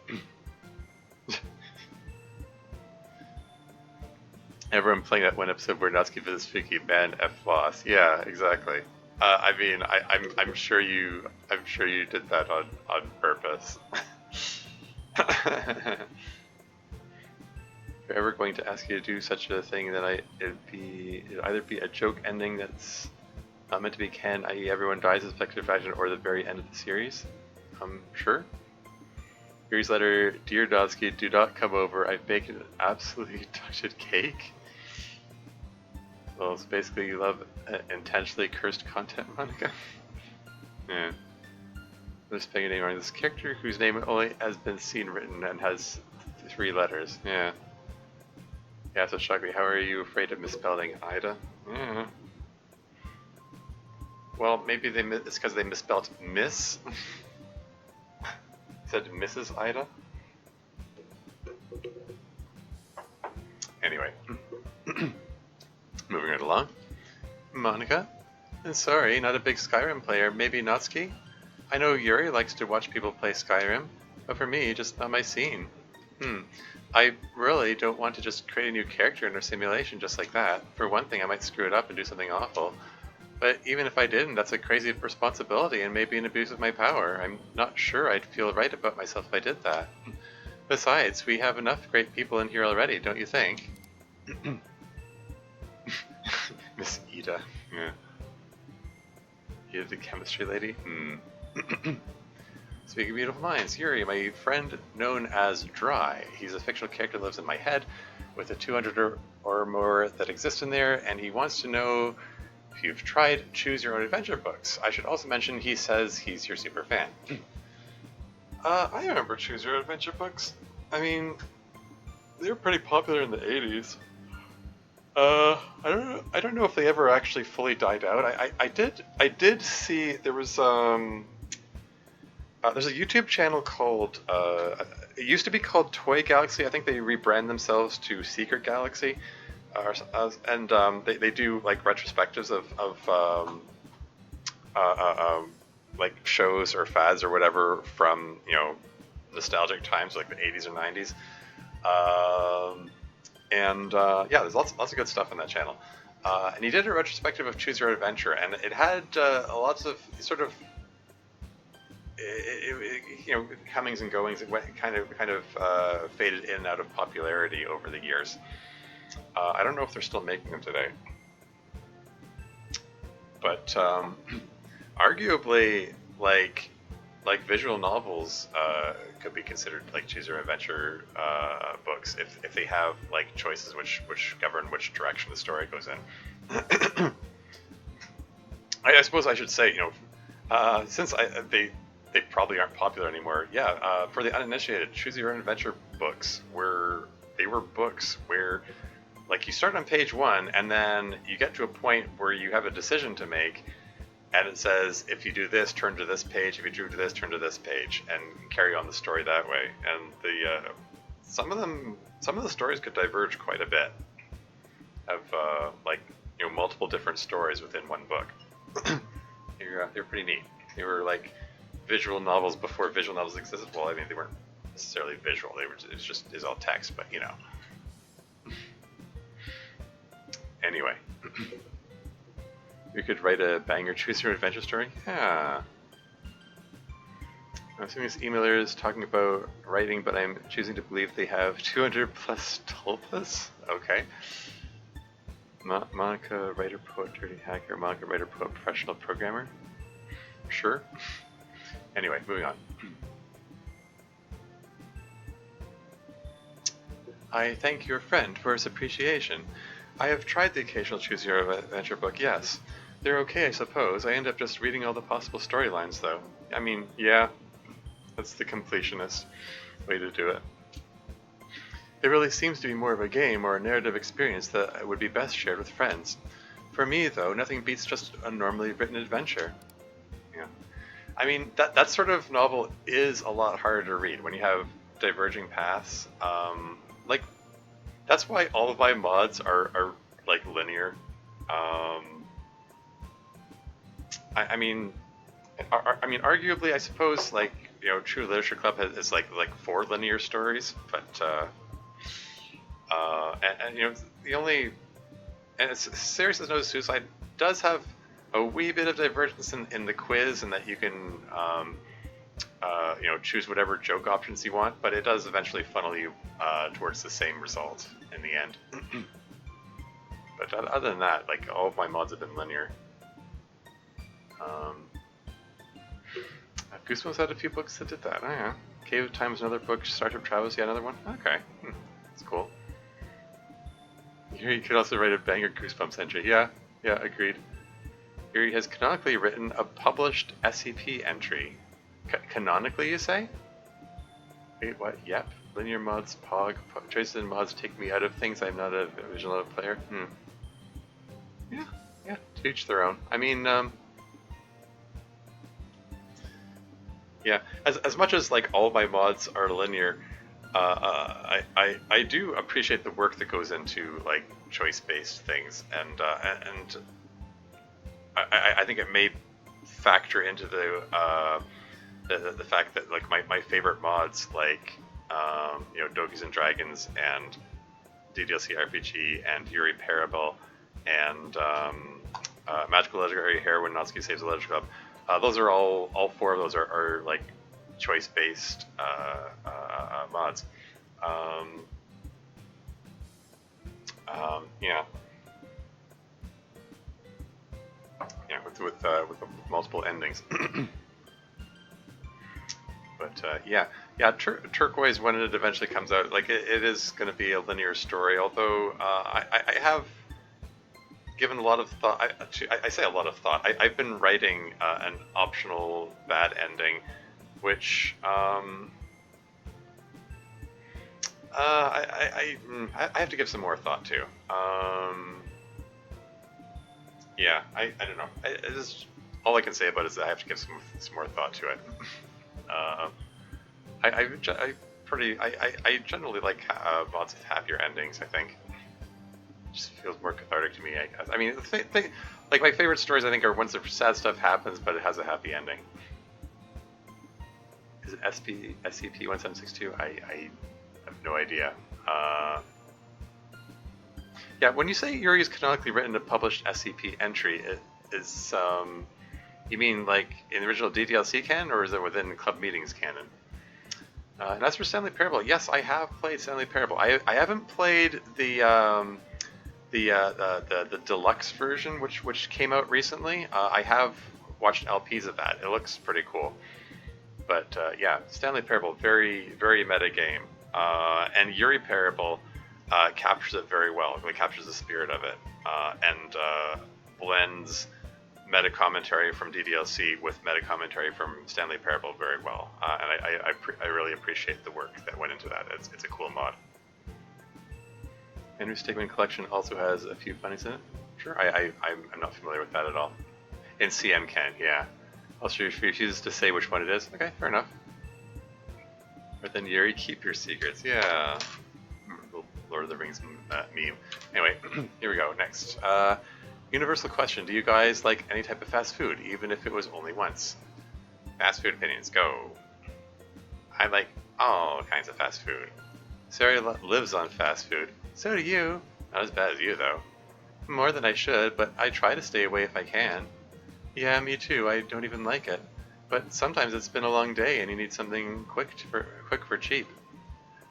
Everyone playing that one episode where Natsuki visits Fuyuki, man, F-loss. Yeah, exactly. I mean, I'm sure you did that on purpose. If you're ever going to ask you to do such a thing, then it'd either be a joke ending that's not meant to be canon, i.e. everyone dies as speculative fashion, or the very end of the series. Sure. Yuri's letter, dear Natsuki, do not come over. I've baked an absolutely touched cake. Well, it's basically you love intentionally cursed content, Monica. Yeah. I'm spelling your name wrong. This character whose name only has been seen written and has 3 letters. Yeah. Yeah, so shock me. How are you afraid of misspelling Ida? Yeah. Well, maybe it's because they misspelled Miss. Said Mrs. Ida. Anyway. Moving right along. Monica? Sorry, not a big Skyrim player. Maybe Natsuki? I know Yuri likes to watch people play Skyrim, but for me, just not my scene. I really don't want to just create a new character in our simulation just like that. For one thing, I might screw it up and do something awful. But even if I didn't, that's a crazy responsibility and maybe an abuse of my power. I'm not sure I'd feel right about myself if I did that. Besides, we have enough great people in here already, don't you think? Miss Ida. Yeah. You're the chemistry lady? Speaking of beautiful minds, Yuri, my friend known as Dry. He's a fictional character that lives in my head with the 200 or more that exist in there, and he wants to know if you've tried Choose Your Own Adventure books. I should also mention he says he's your super fan. I remember Choose Your Own Adventure books. I mean, they were pretty popular in the 80s. I don't know if they ever actually fully died out. I did see there was There's a YouTube channel called, it used to be called Toy Galaxy. I think they rebrand themselves to Secret Galaxy. And they do like retrospectives of like shows or fads or whatever from, nostalgic times like the 80s or 90s. Yeah, there's lots of good stuff on that channel. And he did a retrospective of Choose Your Adventure, and it had lots of sort of comings and goings. It went kind of faded in and out of popularity over the years. I don't know if they're still making them today, but arguably, like visual novels could be considered like choose your adventure books if they have like choices which govern which direction the story goes in. I suppose I should say, since they probably aren't popular anymore. Yeah, for the uninitiated, choose your own adventure books were books where like you start on page 1 and then you get to a point where you have a decision to make. And it says, if you do this, turn to this page. If you do this, turn to this page, and carry on the story that way. And the some of the stories could diverge quite a bit. Have multiple different stories within one book. They're pretty neat. They were like visual novels before visual novels existed. Well, I mean, they weren't necessarily visual. It's all text, but Anyway. You could write a banger choose your adventure story? Yeah. I'm assuming this emailer is talking about writing, but I'm choosing to believe they have 200 plus tulpas? Okay. Monica, writer, poet, dirty hacker. Monica, writer, poet, professional programmer? Sure. Anyway, moving on. I thank your friend for his appreciation. I have tried the occasional choose your adventure book, yes. They're okay, I suppose. I end up just reading all the possible storylines, though. I mean, yeah, that's the completionist way to do it. It really seems to be more of a game or a narrative experience that would be best shared with friends. For me, though, nothing beats just a normally written adventure. Yeah. I mean, that sort of novel is a lot harder to read when you have diverging paths. That's why all of my mods are like linear. I mean, arguably, I suppose like True Literature Club is like 4 linear stories, but the only it's Serious as No Suicide does have a wee bit of divergence in the quiz, and that you can choose whatever joke options you want, but it does eventually funnel you towards the same result in the end. But other than that, like all of my mods have been linear. Goosebumps had a few books that did that. Oh yeah. Cave of Time is another book. Starship Travels, yeah, another one. Okay, that's cool. Here you could also write a banger Goosebumps entry. Yeah, agreed. Here he has canonically written a published SCP entry. Canonically, you say? Wait, what? Yep. Linear mods, POG, choices in mods take me out of things. I'm not a visual novel player. Yeah, to each their own. I mean, yeah, as much as like all my mods are linear, I do appreciate the work that goes into like choice-based things, and I think it may factor into the fact that like my favorite mods like Dokis and Dragons and DDLC RPG and Yuri Parable and Magical Legendary Heroine Natsuki Saves the Legend Club. Those are all 4 of those are like choice-based mods. With multiple endings. But Turquoise, when it eventually comes out, like it is going to be a linear story. Although I have given a lot of thought. I say a lot of thought. I've been writing an optional bad ending, which I have to give some more thought to. I don't know. All I can say about it is that I have to give some more thought to it. I generally like lots of happier endings. I think it just feels more cathartic to me. I guess. I mean, like my favorite stories I think are ones that sad stuff happens, but it has a happy ending. Is it SCP-1762? I have no idea. Yeah, when you say Yuri is canonically written a published SCP entry, it is you mean like in the original DDLC canon, or is it within Club Meetings canon? And as for Stanley Parable, yes, I have played Stanley Parable. I haven't played the deluxe version, which came out recently. I have watched LPs of that. It looks pretty cool. But yeah, Stanley Parable, very very meta game, and Yuri Parable captures it very well. It really captures the spirit of it, and blends meta commentary from DDLC with meta commentary from Stanley Parable very well, and I really appreciate the work that went into that. It's a cool mod. Henry Stigman Collection also has a few funnies in it. Sure, I'm not familiar with that at all. In CM Ken, yeah. Also refuses to say which one it is. Okay, fair enough. But then Yuri, keep your secrets. Yeah. Lord of the Rings meme. Anyway, here we go. Next. Universal question. Do you guys like any type of fast food, even if it was only once? Fast food opinions. Go. I like all kinds of fast food. Sarah lives on fast food. So do you. Not as bad as you, though. More than I should, but I try to stay away if I can. Yeah, me too. I don't even like it. But sometimes it's been a long day and you need something quick for cheap.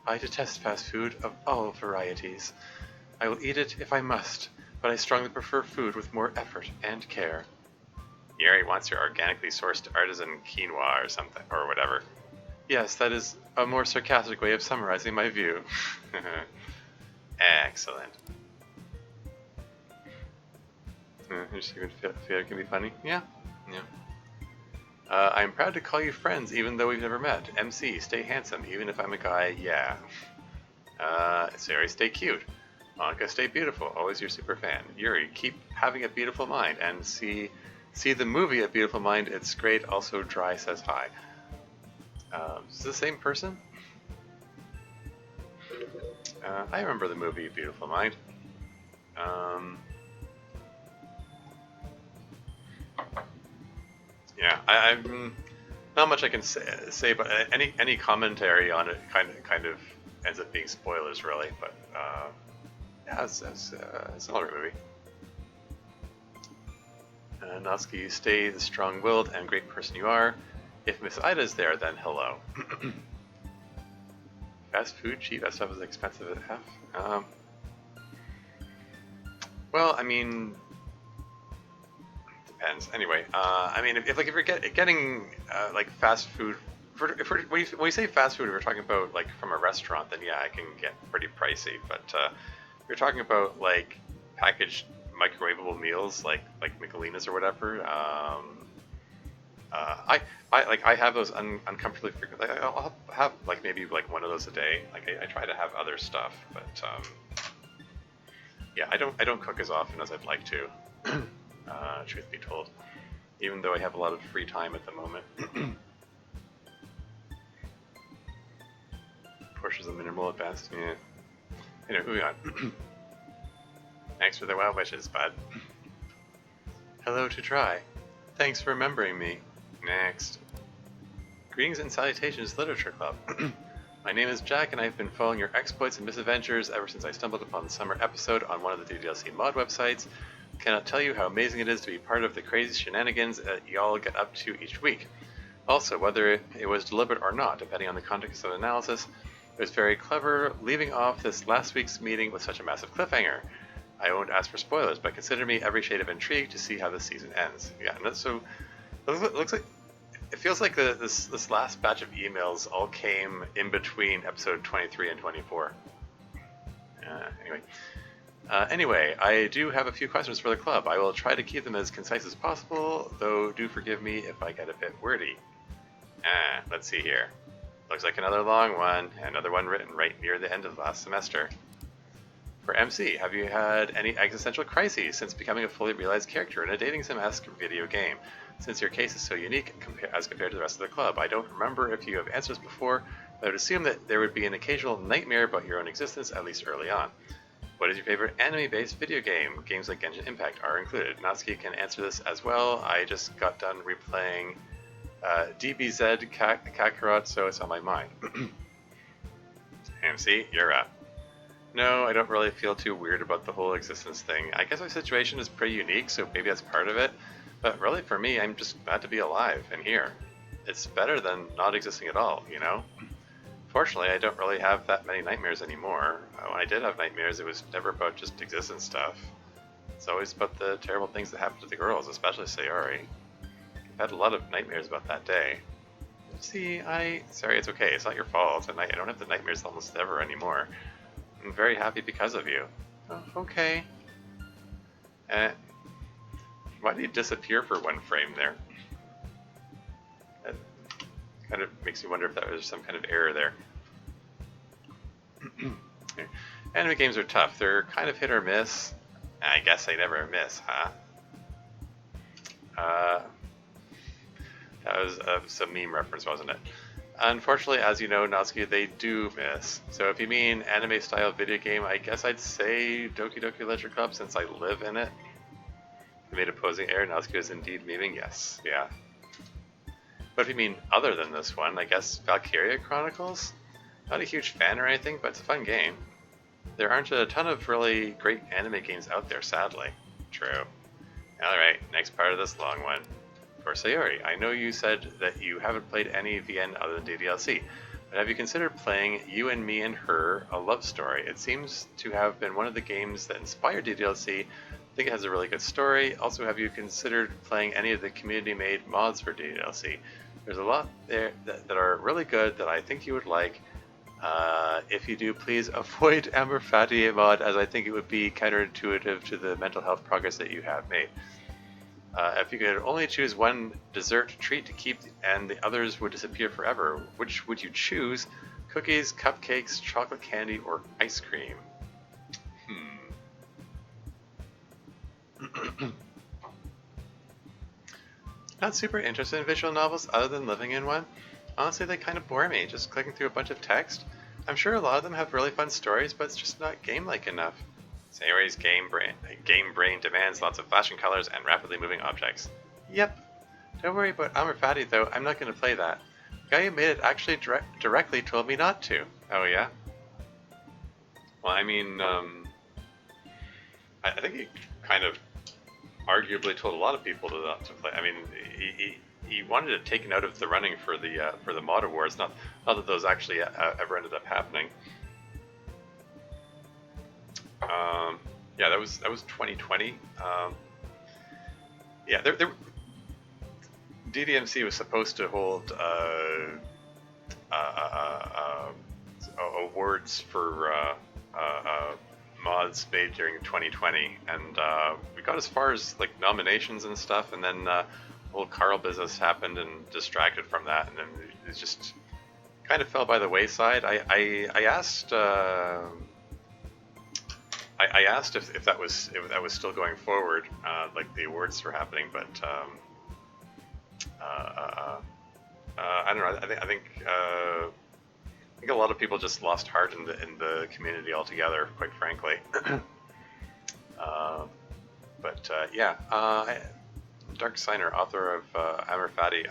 I detest fast food of all varieties. I will eat it if I must, but I strongly prefer food with more effort and care. Yuri wants your organically sourced artisan quinoa or something, or whatever. Yes, that is a more sarcastic way of summarizing my view. Excellent. You just even feel it can be funny? Yeah. I'm proud to call you friends even though we've never met. MC, stay handsome even if I'm a guy, yeah. Sari, stay cute. Monica, stay beautiful. Always your super fan. Yuri, keep having a beautiful mind. And see the movie A Beautiful Mind. It's great. Also, Dry says hi. Is this the same person? I remember the movie A Beautiful Mind. Yeah, I'm not much I can say, but any commentary on it kind of ends up being spoilers, really. But yeah, it's an alright movie. Natsuki, you stay the strong-willed and great person you are. If Miss Ida's there, then hello. Fast food, cheap, that stuff is expensive as F. Well, I mean, depends. Anyway, I mean, if you're getting like fast food, when you say fast food, if you're talking about like from a restaurant, then yeah, it can get pretty pricey. But if you're talking about like packaged microwavable meals, like Michelinas or whatever, I have those uncomfortably frequent. Like, I'll have like maybe like one of those a day. Like I try to have other stuff, but yeah, I don't cook as often as I'd like to. Truth be told, even though I have a lot of free time at the moment. Portions of minimal at best. Yeah. Anyway, moving on. Thanks for the well wishes, bud. Hello to Try. Thanks for remembering me. Next. Greetings and salutations, Literature Club. My name is Jack, and I've been following your exploits and misadventures ever since I stumbled upon the summer episode on one of the DDLC mod websites. Cannot tell you how amazing it is to be part of the crazy shenanigans that y'all get up to each week. Also, whether it was deliberate or not, depending on the context of the analysis, it was very clever leaving off this last week's meeting with such a massive cliffhanger. I won't ask for spoilers, but consider me every shade of intrigued to see how the season ends. Yeah, and so it looks like it feels like this last batch of emails all came in between episode 23 and 24. Anyway, I do have a few questions for the club. I will try to keep them as concise as possible, though do forgive me if I get a bit wordy. Let's see here. Looks like another long one, another one written right near the end of last semester. For MC, have you had any existential crises since becoming a fully realized character in a dating sim-esque video game? Since your case is so unique as compared to the rest of the club, I don't remember if you have answered this before, but I would assume that there would be an occasional nightmare about your own existence, at least early on. What is your favorite anime-based video game? Games like Genshin Impact are included. Natsuki can answer this as well. I just got done replaying DBZ Kakarot, so it's on my mind. MC, you're up. No, I don't really feel too weird about the whole existence thing. I guess my situation is pretty unique, so maybe that's part of it. But really, for me, I'm just glad to be alive and here. It's better than not existing at all, you know? Fortunately, I don't really have that many nightmares anymore. When I did have nightmares, it was never about just existence stuff. It's always about the terrible things that happen to the girls, especially Sayori. I've had a lot of nightmares about that day. See, Sorry, it's okay. It's not your fault, and I don't have the nightmares almost ever anymore. I'm very happy because of you. Oh, okay. Why did you disappear for one frame there? That kind of makes me wonder if that was some kind of error there. Anime games are tough. They're kind of hit or miss. I guess they never miss, huh? That was some meme reference, wasn't it? Unfortunately, as you know, Natsuki, they do miss. So if you mean anime-style video game, I guess I'd say Doki Doki Literature Club since I live in it. I made opposing error. Natsuki is indeed memeing. Yes, yeah. But if you mean other than this one, I guess Valkyria Chronicles? Not a huge fan or anything, but it's a fun game. There aren't a ton of really great anime games out there, sadly. True. Alright, next part of this long one. For Sayori, I know you said that you haven't played any VN other than DDLC, but have you considered playing You and Me and Her, a love story? It seems to have been one of the games that inspired DDLC. I think it has a really good story. Also, have you considered playing any of the community-made mods for DDLC? There's a lot there that are really good that I think you would like. If you do, please avoid Amber Fatty mod, as I think it would be counterintuitive to the mental health progress that you have made. If you could only choose one dessert treat to keep and the others would disappear forever, which would you choose? Cookies, cupcakes, chocolate candy, or ice cream? Not super interested in visual novels other than living in one. Honestly, they kind of bore me, just clicking through a bunch of text. I'm sure a lot of them have really fun stories, but it's just not game-like enough. Sayori's game brain demands lots of flashing colors and rapidly moving objects. Yep. Don't worry about Amor Fati though, I'm not going to play that. The guy who made it actually directly told me not to. Oh yeah? Well, I mean, I think he kind of arguably told a lot of people not to play. I mean, he wanted it taken out of the running for the mod awards. Not that those actually ever ended up happening. Yeah, that was 2020. Yeah, DDMC was supposed to hold awards for mods made during 2020, and we got as far as like nominations and stuff, and then the whole Carl business happened and distracted from that, and then it just kind of fell by the wayside. I asked. I asked if that was still going forward, like the awards were happening, but I don't know. I think a lot of people just lost heart in the community altogether, quite frankly. Yeah, Dark Signer, author of Amor Fati,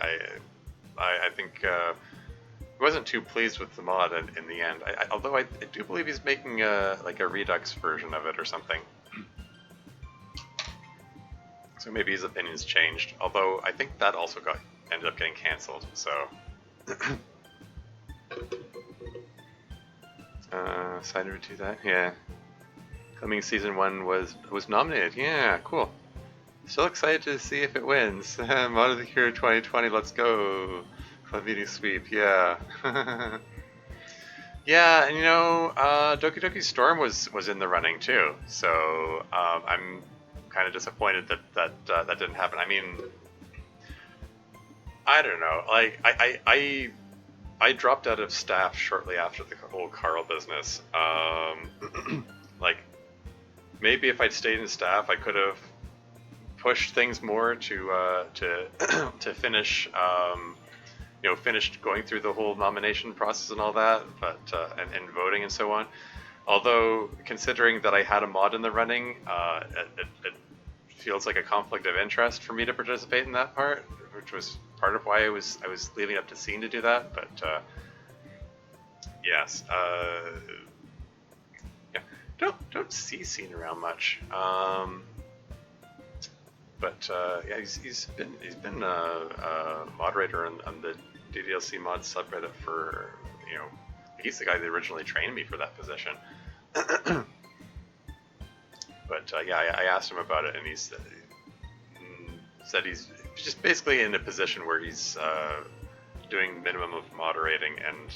I think wasn't too pleased with the mod in the end. Although I do believe he's making like a Redux version of it or something. So maybe his opinion's changed. Although I think that also ended up getting cancelled. So Cider to that, yeah. Coming season 1 was nominated. Yeah, cool. Still excited to see if it wins. Mod of the Year 2020, let's go. Club meeting sweep, yeah. Yeah, and you know, Doki Doki Storm was in the running too. So I'm kind of disappointed that didn't happen. I mean, I don't know. Like I dropped out of staff shortly after the whole Carl business. Like maybe if I'd stayed in staff, I could have pushed things more to to finish finished going through the whole nomination process and all that, but and voting and so on. Although considering that I had a mod in the running, it feels like a conflict of interest for me to participate in that part, which was part of why I was leaving it up to Scene to do that. But yes, yeah, don't see Scene around much. But yeah, he's been a moderator on the DDLC mod subreddit for he's the guy that originally trained me for that position. But yeah, I asked him about it, and he said he's just basically in a position where he's doing minimum of moderating, and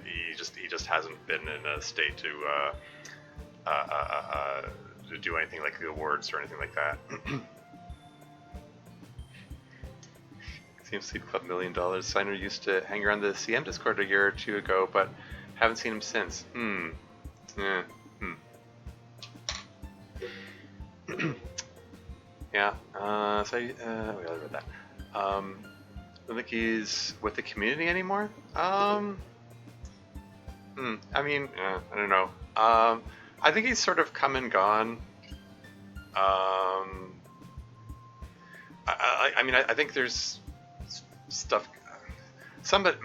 he just hasn't been in a state to do anything like the awards or anything like that. Seems Sleep Club $1 Million signer used to hang around the CM Discord a year or two ago, but haven't seen him since. Yeah. So we gotta read that. I don't think he's with the community anymore. I mean, I don't know. I think he's sort of come and gone. I mean, I think there's stuff. Somebody,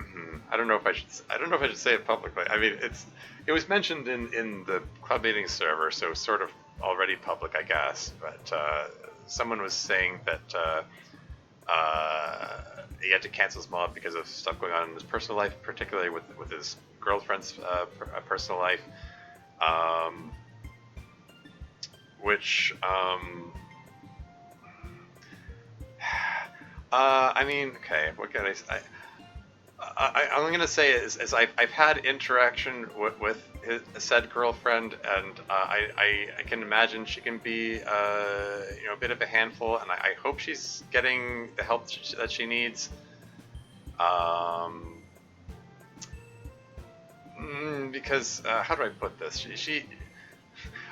I don't know if I should say it publicly. I mean, it was mentioned in the club meeting server, so sort of already public, I guess. But someone was saying that he had to cancel his mod because of stuff going on in his personal life, particularly with his girlfriend's personal life, which I mean, okay, what can I say? I'm going to say is I've had interaction with his said girlfriend, and I can imagine she can be a bit of a handful, and I hope she's getting the help that she needs. Because how do I put this?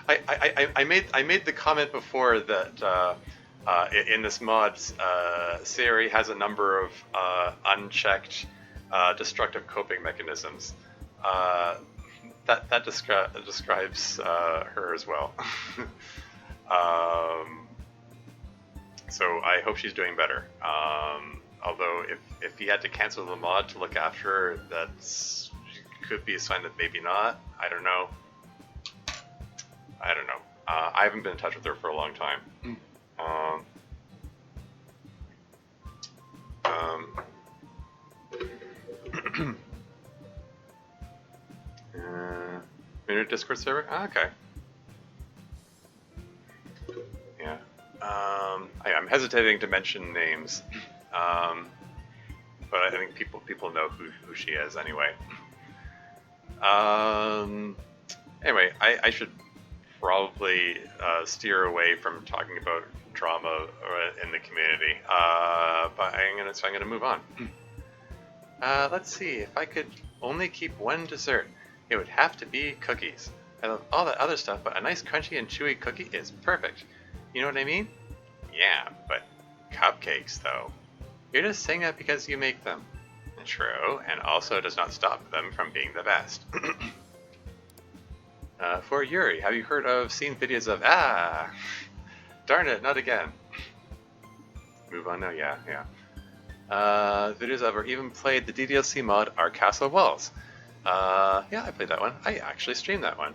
I made the comment before that in this mod, Siri has a number of unchecked destructive coping mechanisms. That describes her as well. So I hope she's doing better. Although if he had to cancel the mod to look after her, that could be a sign that maybe not. I don't know. I haven't been in touch with her for a long time. Minute Discord server? Okay. Yeah. I'm hesitating to mention names, but I think people know who she is anyway. Anyway, I should probably steer away from talking about drama in the community, but I'm gonna move on. Let's see, if I could only keep one dessert, it would have to be cookies. I love all that other stuff, but a nice crunchy and chewy cookie is perfect. You know what I mean? Yeah, but cupcakes though. You're just saying that because you make them. True, and also does not stop them from being the best. For Yuri, have you heard of seen videos of darn it, not again. Move on now, yeah. Videos of or even played the DDLC mod Our Castle Walls. Yeah, I played that one. I actually streamed that one.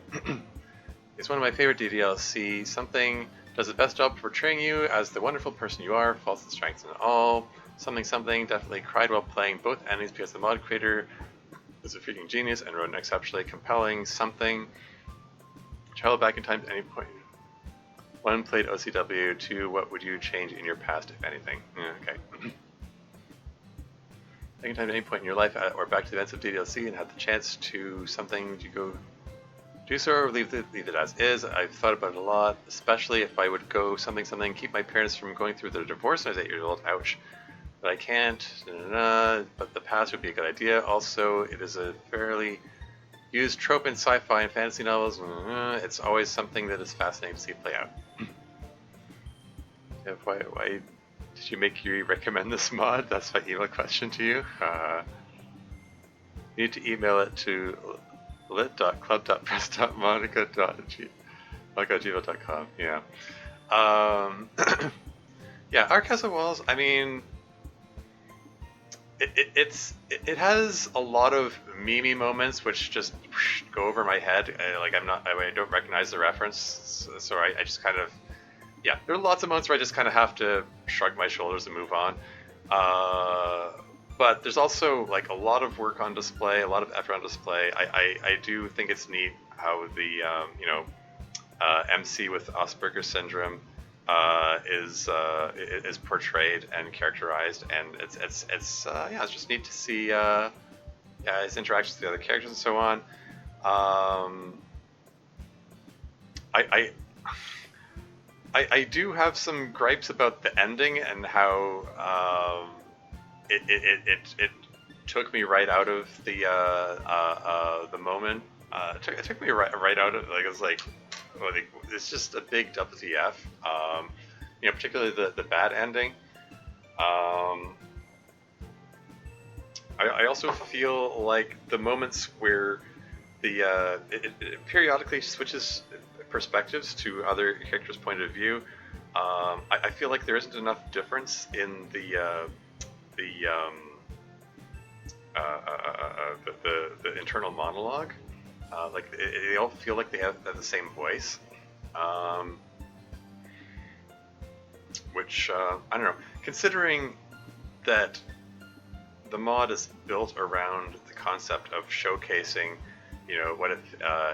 It's one of my favorite DDLC. Something does the best job of portraying you as the wonderful person you are, faults and strengths and all. Something definitely cried while playing both endings because the mod creator is a freaking genius and wrote an exceptionally compelling something. Travel back in time to any point. 1, played OCW. 2, what would you change in your past, if anything? Yeah, okay. Back in time to any point in your life or back to the events of DDLC and had the chance to something to go do so or leave it as is. I've thought about it a lot, especially if I would go something, keep my parents from going through their divorce when I was 8 years old. Ouch. But I can't. But the past would be a good idea. Also, it is a fairly used trope in sci-fi and fantasy novels. It's always something that is fascinating to see play out. Why did you make Yuri recommend this mod? That's my email question to you. You need to email it to lit.club.press.monica.gmail.com. Yeah. Yeah, Our Castle Walls, I mean, it has a lot of meme moments which just go over my head. I don't recognize the reference, so I just kind of, yeah, there are lots of moments where I just kind of have to shrug my shoulders and move on. But there's also like a lot of work on display, a lot of effort on display. I do think it's neat how the MC with Asperger's syndrome is portrayed and characterized, and it's just neat to see his interactions with the other characters and so on. I do have some gripes about the ending and how it took me right out of the moment. It took me right out of, like, it was like, it's just a big WTF. Particularly the bad ending. I also feel like the moments where it periodically switches perspectives to other characters' point of view. I feel like there isn't enough difference in the internal monologue. They all feel like they have the same voice, which I don't know. Considering that the mod is built around the concept of showcasing, what if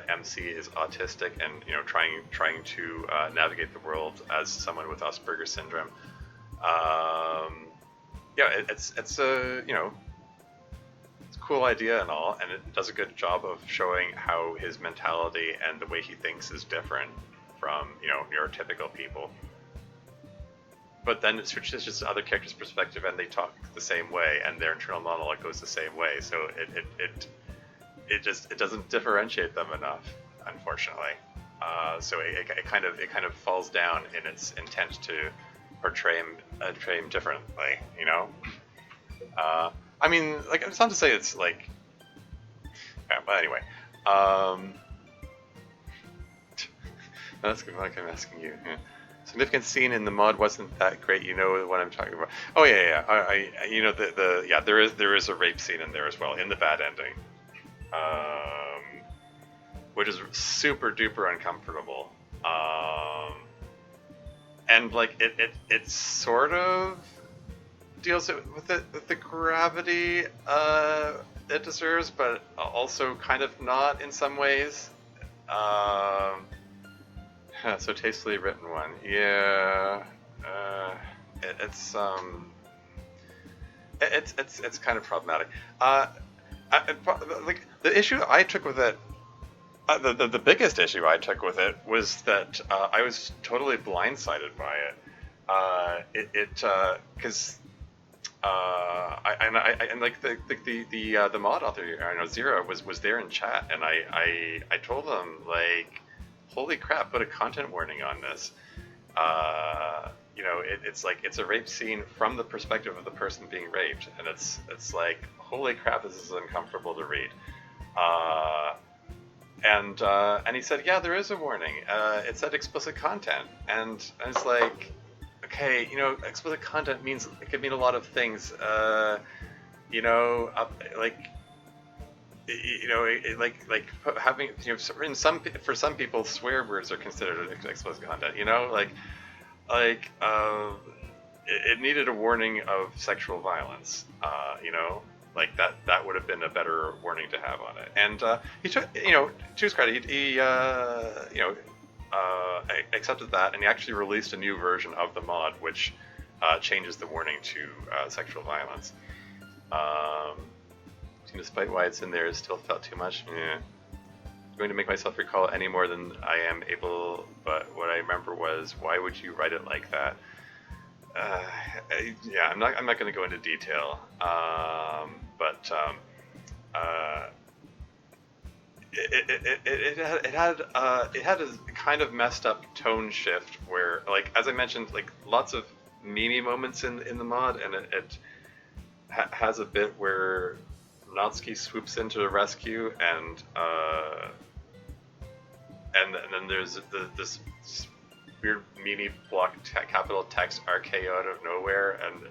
MC is autistic and trying to navigate the world as someone with Asperger's syndrome. It's a it's a cool idea and all, and it does a good job of showing how his mentality and the way he thinks is different from neurotypical people. But then it switches just to other characters' perspective, and they talk the same way, and their internal monologue goes the same way. So it doesn't differentiate them enough, unfortunately. So it kind of falls down in its intent to portray him differently. I mean, like, it's not to say it's like, yeah, but anyway. That's good. Like, I'm asking you. Yeah. Significant scene in the mod wasn't that great. You know what I'm talking about? Oh yeah. There is a rape scene in there as well in the bad ending, which is super duper uncomfortable. And like it sort of deals with the gravity it deserves, but also kind of not in some ways. So tastefully written one, yeah. It's kind of problematic. Like the issue I took with it, the biggest issue I took with it was that I was totally blindsided by it. Because the mod author, Zero, was there in chat, and I told him, like, holy crap, put a content warning on this. It's like, it's a rape scene from the perspective of the person being raped, and it's like, holy crap, this is uncomfortable to read. And he said, yeah, there is a warning. It said explicit content, and it's like, okay, explicit content means, it could mean a lot of things. Having, for some people, swear words are considered explicit content. It needed a warning of sexual violence. That would have been a better warning to have on it. And he took, to his credit, he accepted that, and he actually released a new version of the mod, which changes the warning to sexual violence. Despite why it's in there, it still felt too much. Yeah. I'm going to make myself recall it any more than I am able, but what I remember was, why would you write it like that? I'm not going to go into detail, it had a kind of messed up tone shift where, like, as I mentioned, like lots of meme moments in the mod, and it has a bit where Natsuki swoops into the rescue, and then there's this weird meme block capital text RKO out of nowhere, and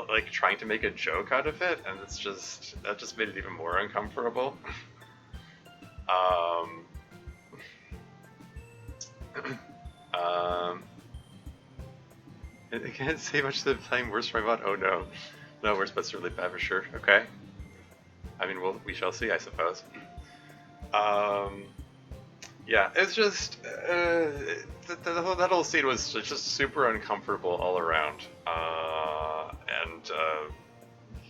like trying to make a joke out of it, and that just made it even more uncomfortable. Um, um, I can't say much of the playing worse for my mod. Oh no, no, we're supposed to really bad for sure. Okay, I mean, we shall see, I suppose. Um, yeah, it's just that whole scene was just super uncomfortable all around, and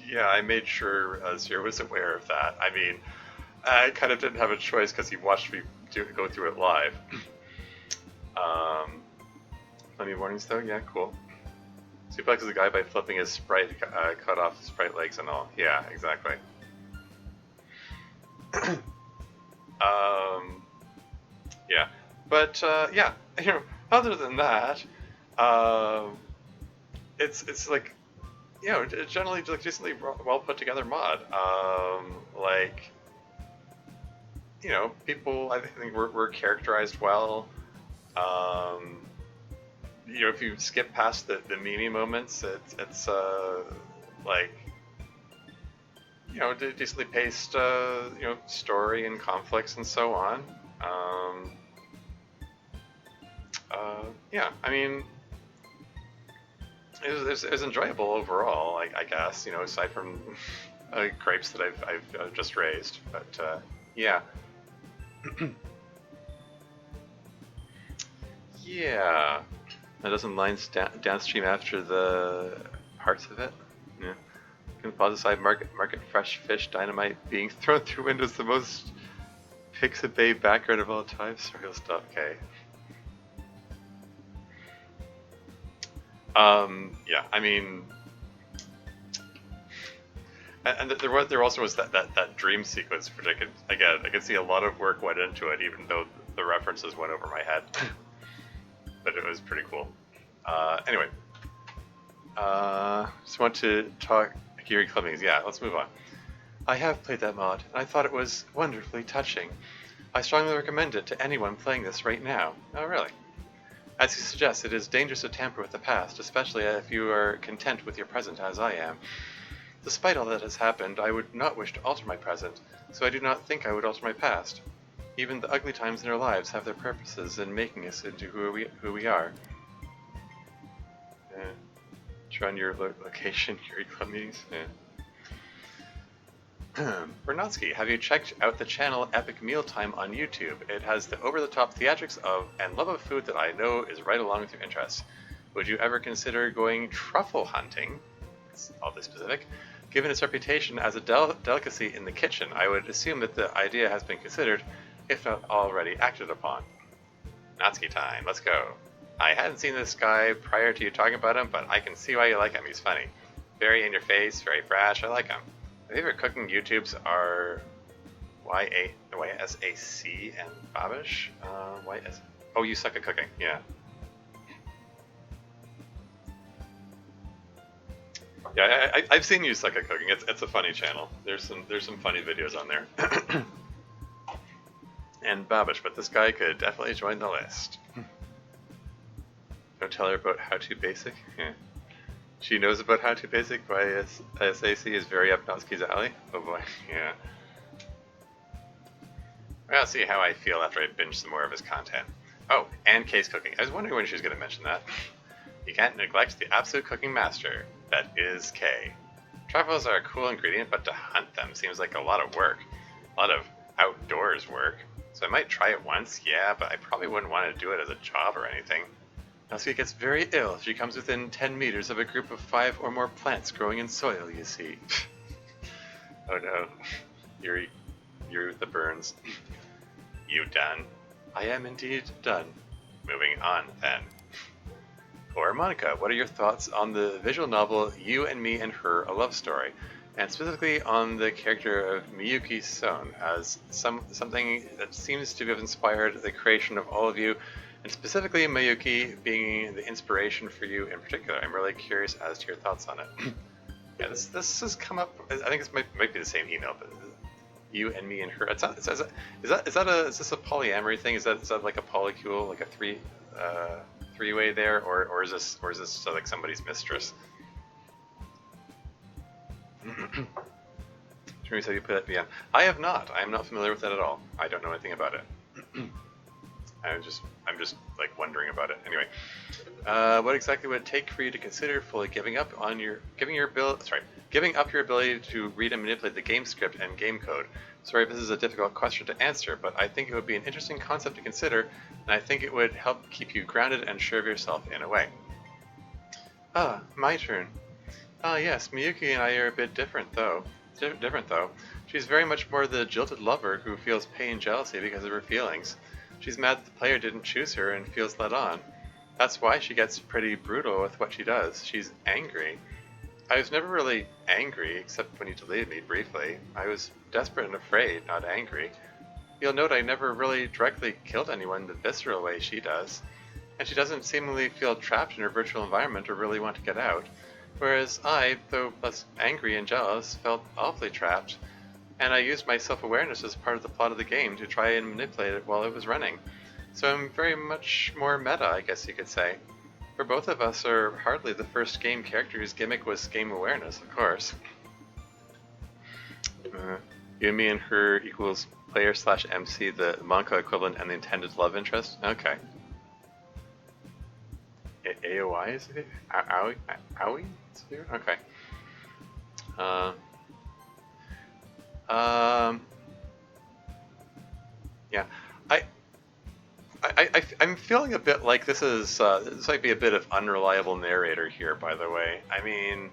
yeah, I made sure Zero was aware of that. I mean, I kind of didn't have a choice because he watched me go through it live. Plenty of warnings though. Yeah, cool. Suplexes a guy by flipping his sprite, cut off his sprite legs and all. Yeah, exactly. Yeah, but yeah, other than that, uh, it's like, it's generally like decently well put together mod. Like, people I think were characterized well. If you skip past the meme moments, it's like, decently paced, story and conflicts and so on. Yeah, I mean, it was enjoyable overall, I guess, aside from gripes that I've just raised. But yeah. Yeah. That doesn't lines downstream after the parts of it. Yeah. Can pause aside market fresh fish dynamite being thrown through windows, the most Pixabay background of all time. Surreal stuff. Okay. Yeah, I mean, and there also was that dream sequence, which I could see a lot of work went into it, even though the references went over my head. But it was pretty cool. Anyway, just want to talk Geary Clippings. Yeah, let's move on. I have played that mod, and I thought it was wonderfully touching. I strongly recommend it to anyone playing this right now. Oh, really? As you suggest, it is dangerous to tamper with the past, especially if you are content with your present as I am. Despite all that has happened, I would not wish to alter my present, so I do not think I would alter my past. Even the ugly times in our lives have their purposes in making us into who we are. Yeah. Try on your location, your club meetings. Yeah. Bernatsky, have you checked out the channel Epic Mealtime on YouTube? It has the over-the-top theatrics of and love of food that I know is right along with your interests. Would you ever consider going truffle hunting? It's oddly specific. Given its reputation as a delicacy in the kitchen, I would assume that the idea has been considered, if not already acted upon. Natsuki time, let's go. I hadn't seen this guy prior to you talking about him, but I can see why you like him. He's funny. Very in your face, very brash. I like him. My favorite cooking YouTubes are YSAC and Babish. Oh, you suck at cooking. Yeah. Yeah, I've seen you suck at cooking. It's a funny channel. There's some funny videos on there. And Babish, but this guy could definitely join the list. Don't tell her about How To Basic. Yeah. She knows about How To Basic by SAC is very up Natsuki's alley. Oh boy, yeah. Well, see how I feel after I binge some more of his content. Oh, and case cooking. I was wondering when she was going to mention that. You can't neglect the absolute cooking master. That is K. Truffles are a cool ingredient, but to hunt them seems like a lot of work. A lot of outdoors work. So I might try it once, yeah, but I probably wouldn't want to do it as a job or anything. Natsuki gets very ill if she comes within 10 meters of a group of 5 or more plants growing in soil, you see. Oh no. You're the burns. You done? I am indeed done. Moving on, then. Or Monica, what are your thoughts on the visual novel You and Me and Her, A Love Story? and specifically on the character of Miyuki Son, as something that seems to have inspired the creation of all of you, and specifically Miyuki being the inspiration for you in particular. I'm really curious as to your thoughts on it. Yeah, this has come up. I think it might be the same email, but you and me and her. Is this a polyamory thing? Is that like a polycule, like a three-way there, or is this like somebody's mistress? Teresa, you put that VM. I have not. I am not familiar with that at all. I don't know anything about it. I'm just like wondering about it. Anyway, what exactly would it take for you to consider fully giving up your ability to read and manipulate the game script and game code? Sorry if this is a difficult question to answer, but I think it would be an interesting concept to consider, and I think it would help keep you grounded and sure of yourself in a way. Ah, my turn. Ah, yes, Miyuki and I are a bit different, though. She's very much more the jilted lover who feels pain and jealousy because of her feelings. She's mad that the player didn't choose her and feels led on. That's why she gets pretty brutal with what she does. She's angry. I was never really angry, except when you deleted me briefly. I was desperate and afraid, not angry. You'll note I never really directly killed anyone the visceral way she does. And she doesn't seemingly feel trapped in her virtual environment or really want to get out. Whereas I, though less angry and jealous, felt awfully trapped. And I used my self-awareness as part of the plot of the game to try and manipulate it while it was running. So I'm very much more meta, I guess you could say. For both of us are hardly the first game character whose gimmick was game awareness, of course. You, me, and her equals player/MC, the manga equivalent, and the intended love interest? Okay. AOI is it? Aoi? Okay. Yeah. I'm feeling a bit like this might be a bit of unreliable narrator here, by the way. I mean,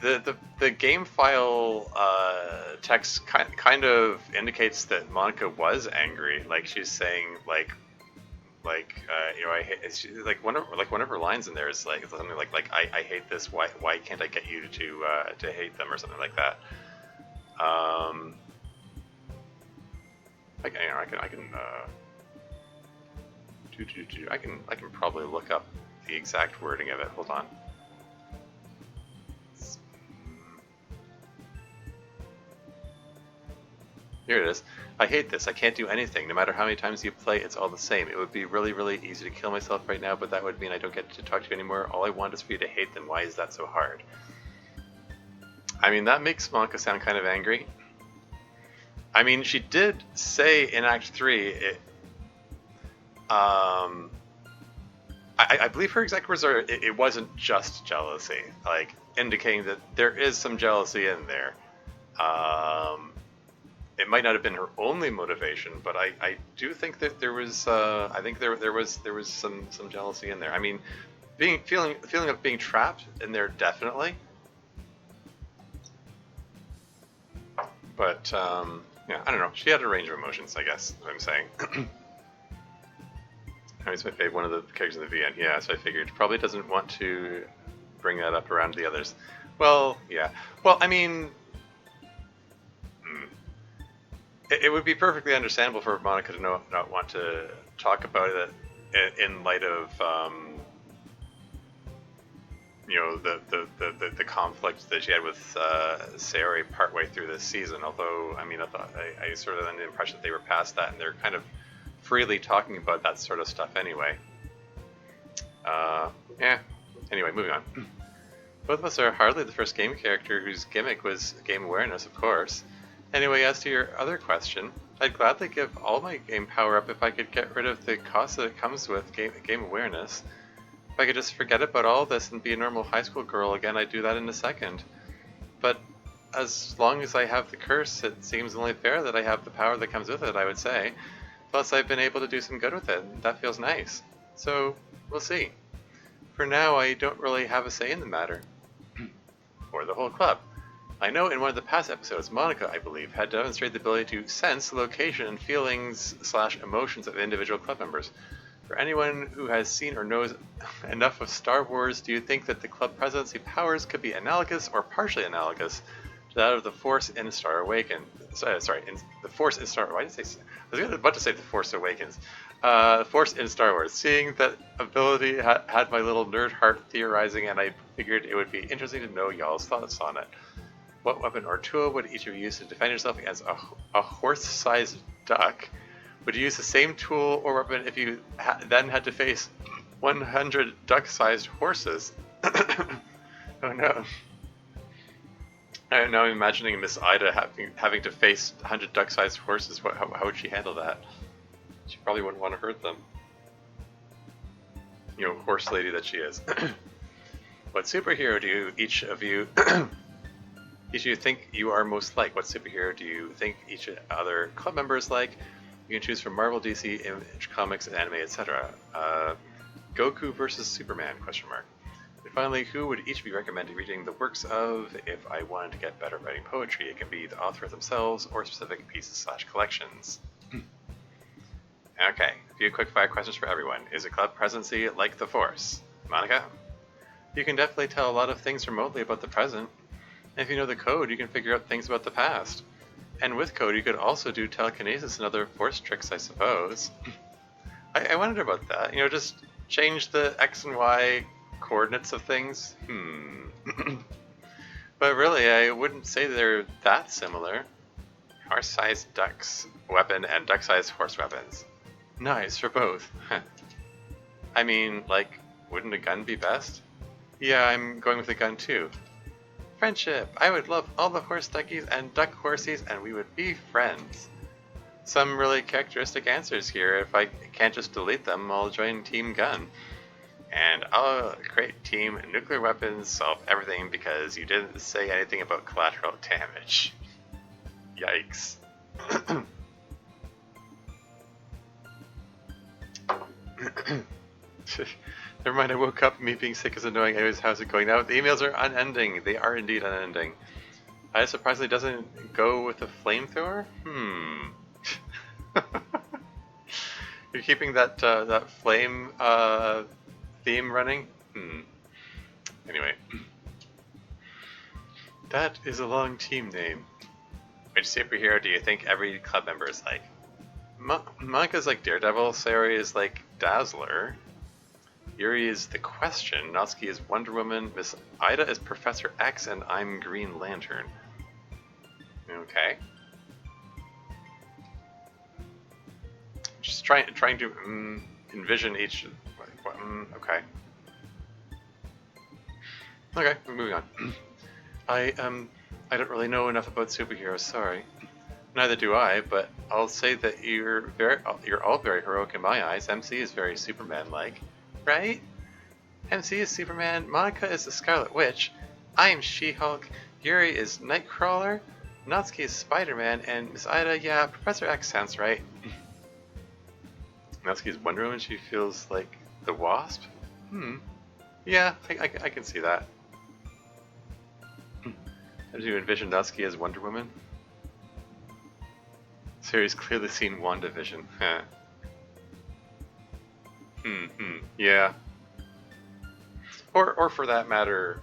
the game file text kind of indicates that Monica was angry. Like she's saying I hate. It's like one of her lines in there is like something like I hate this. Why can't I get you to hate them or something like that. I can probably look up the exact wording of it. Hold on. Here it is. I hate this. I can't do anything. No matter how many times you play, it's all the same. It would be really, really easy to kill myself right now, but that would mean I don't get to talk to you anymore. All I want is for you to hate them. Why is that so hard? I mean, that makes Monica sound kind of angry. I mean, she did say in Act 3, I believe her exact words are, it wasn't just jealousy, like, indicating that there is some jealousy in there. It might not have been her only motivation, but I do think that there was, I think there was some jealousy in there. I mean, feeling of being trapped in there, definitely. But, yeah, I don't know. She had a range of emotions, I guess, is what I'm saying. He's my favorite, one of the characters in the VN. Yeah, so I figured. Probably doesn't want to bring that up around the others. Well, yeah. Well, I mean, it would be perfectly understandable for Monica to not want to talk about it in light of, you know, the conflict that she had with Sayori partway through this season. Although, I mean, I sort of had the impression that they were past that, and they're kind of freely talking about that sort of stuff anyway. Yeah. Anyway, moving on. Both of us are hardly the first game character whose gimmick was game awareness, of course. Anyway, as to your other question, I'd gladly give all my game power up if I could get rid of the cost that it comes with game awareness. If I could just forget about all this and be a normal high school girl again, I'd do that in a second. But as long as I have the curse, it seems only fair that I have the power that comes with it, I would say. Plus, I've been able to do some good with it, and that feels nice. So, we'll see. For now, I don't really have a say in the matter. Or the whole club. I know in one of the past episodes, Monica, I believe, had demonstrated the ability to sense the location and feelings/emotions of individual club members. For anyone who has seen or knows enough of Star Wars, do you think that the club presidency powers could be analogous or partially analogous to that of the Force in Star Awakens? Sorry, in the Force in Star. Why did I say? I was about to say the Force Awakens. Force in Star Wars. Seeing that ability had my little nerd heart theorizing, and I figured it would be interesting to know y'all's thoughts on it. What weapon or tool would each of you use to defend yourself against a horse-sized duck? Would you use the same tool or weapon if you then had to face 100 duck-sized horses? Oh no. Now I'm imagining Miss Ida having to face 100 duck-sized horses. How would she handle that? She probably wouldn't want to hurt them. You know, horse lady that she is. What superhero do each of you think you are most like? What superhero do you think each other club member is like? You can choose from Marvel, DC, Image Comics, anime, etc. Goku versus Superman? ? And finally, who would each be recommended reading the works of? If I wanted to get better writing poetry, it can be the author themselves or specific pieces / collections. Okay, a few quick fire questions for everyone. Is a club presidency like the Force? Monica? You can definitely tell a lot of things remotely about the present. And if you know the code, you can figure out things about the past. And with code, you could also do telekinesis and other Force tricks, I suppose. I wondered about that. You know, just change the X and Y coordinates of things. But really, I wouldn't say they're that similar. Horse-sized duck's weapon and duck-sized horse weapons. Nice for both. I mean, like, wouldn't a gun be best? Yeah, I'm going with a gun too. Friendship! I would love all the horse duckies and duck horsies, and we would be friends. Some really characteristic answers here. If I can't just delete them, I'll join Team Gun. And I'll create Team Nuclear Weapons, solve everything because you didn't say anything about collateral damage. Yikes. Never mind, I woke up, me being sick is annoying. Anyways, how's it going now? The emails are unending. They are indeed unending. I surprisingly doesn't go with a flamethrower? You're keeping that that flame theme running? Anyway. That is a long team name. Which superhero do you think every club member is like? Monica's like Daredevil, Sayori is like Dazzler, Yuri is the Question, Natsuki is Wonder Woman, Miss Ida is Professor X, and I'm Green Lantern. Okay. Just trying to envision each. Okay. Okay, moving on. I don't really know enough about superheroes. Sorry. Neither do I, but I'll say that you're all very heroic in my eyes. MC is very Superman-like, right? MC is Superman, Monica is the Scarlet Witch, I am She-Hulk, Yuri is Nightcrawler, Natsuki is Spider-Man, and Miss Ida, yeah, Professor X sounds right. Natsuki is Wonder Woman, she feels like the Wasp? Yeah, I can see that. How do you envision Natsuki as Wonder Woman? Sayori's clearly seen WandaVision. Yeah. Or for that matter,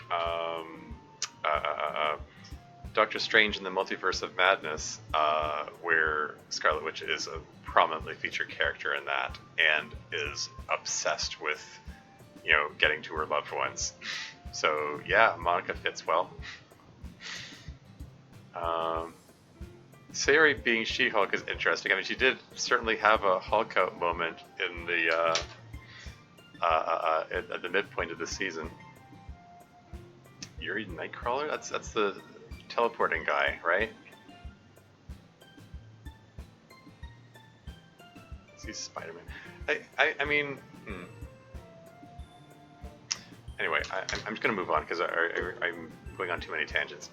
Doctor Strange in the Multiverse of Madness, where Scarlet Witch is a prominently featured character in that, and is obsessed with, you know, getting to her loved ones. So yeah, Monica fits well. Sayori being She-Hulk is interesting. I mean, she did certainly have a Hulk out moment in the at the midpoint of the season. Yuri Nightcrawler? That's the teleporting guy, right? He's Spider-Man. I mean, Anyway, I'm just gonna move on because I'm going on too many tangents.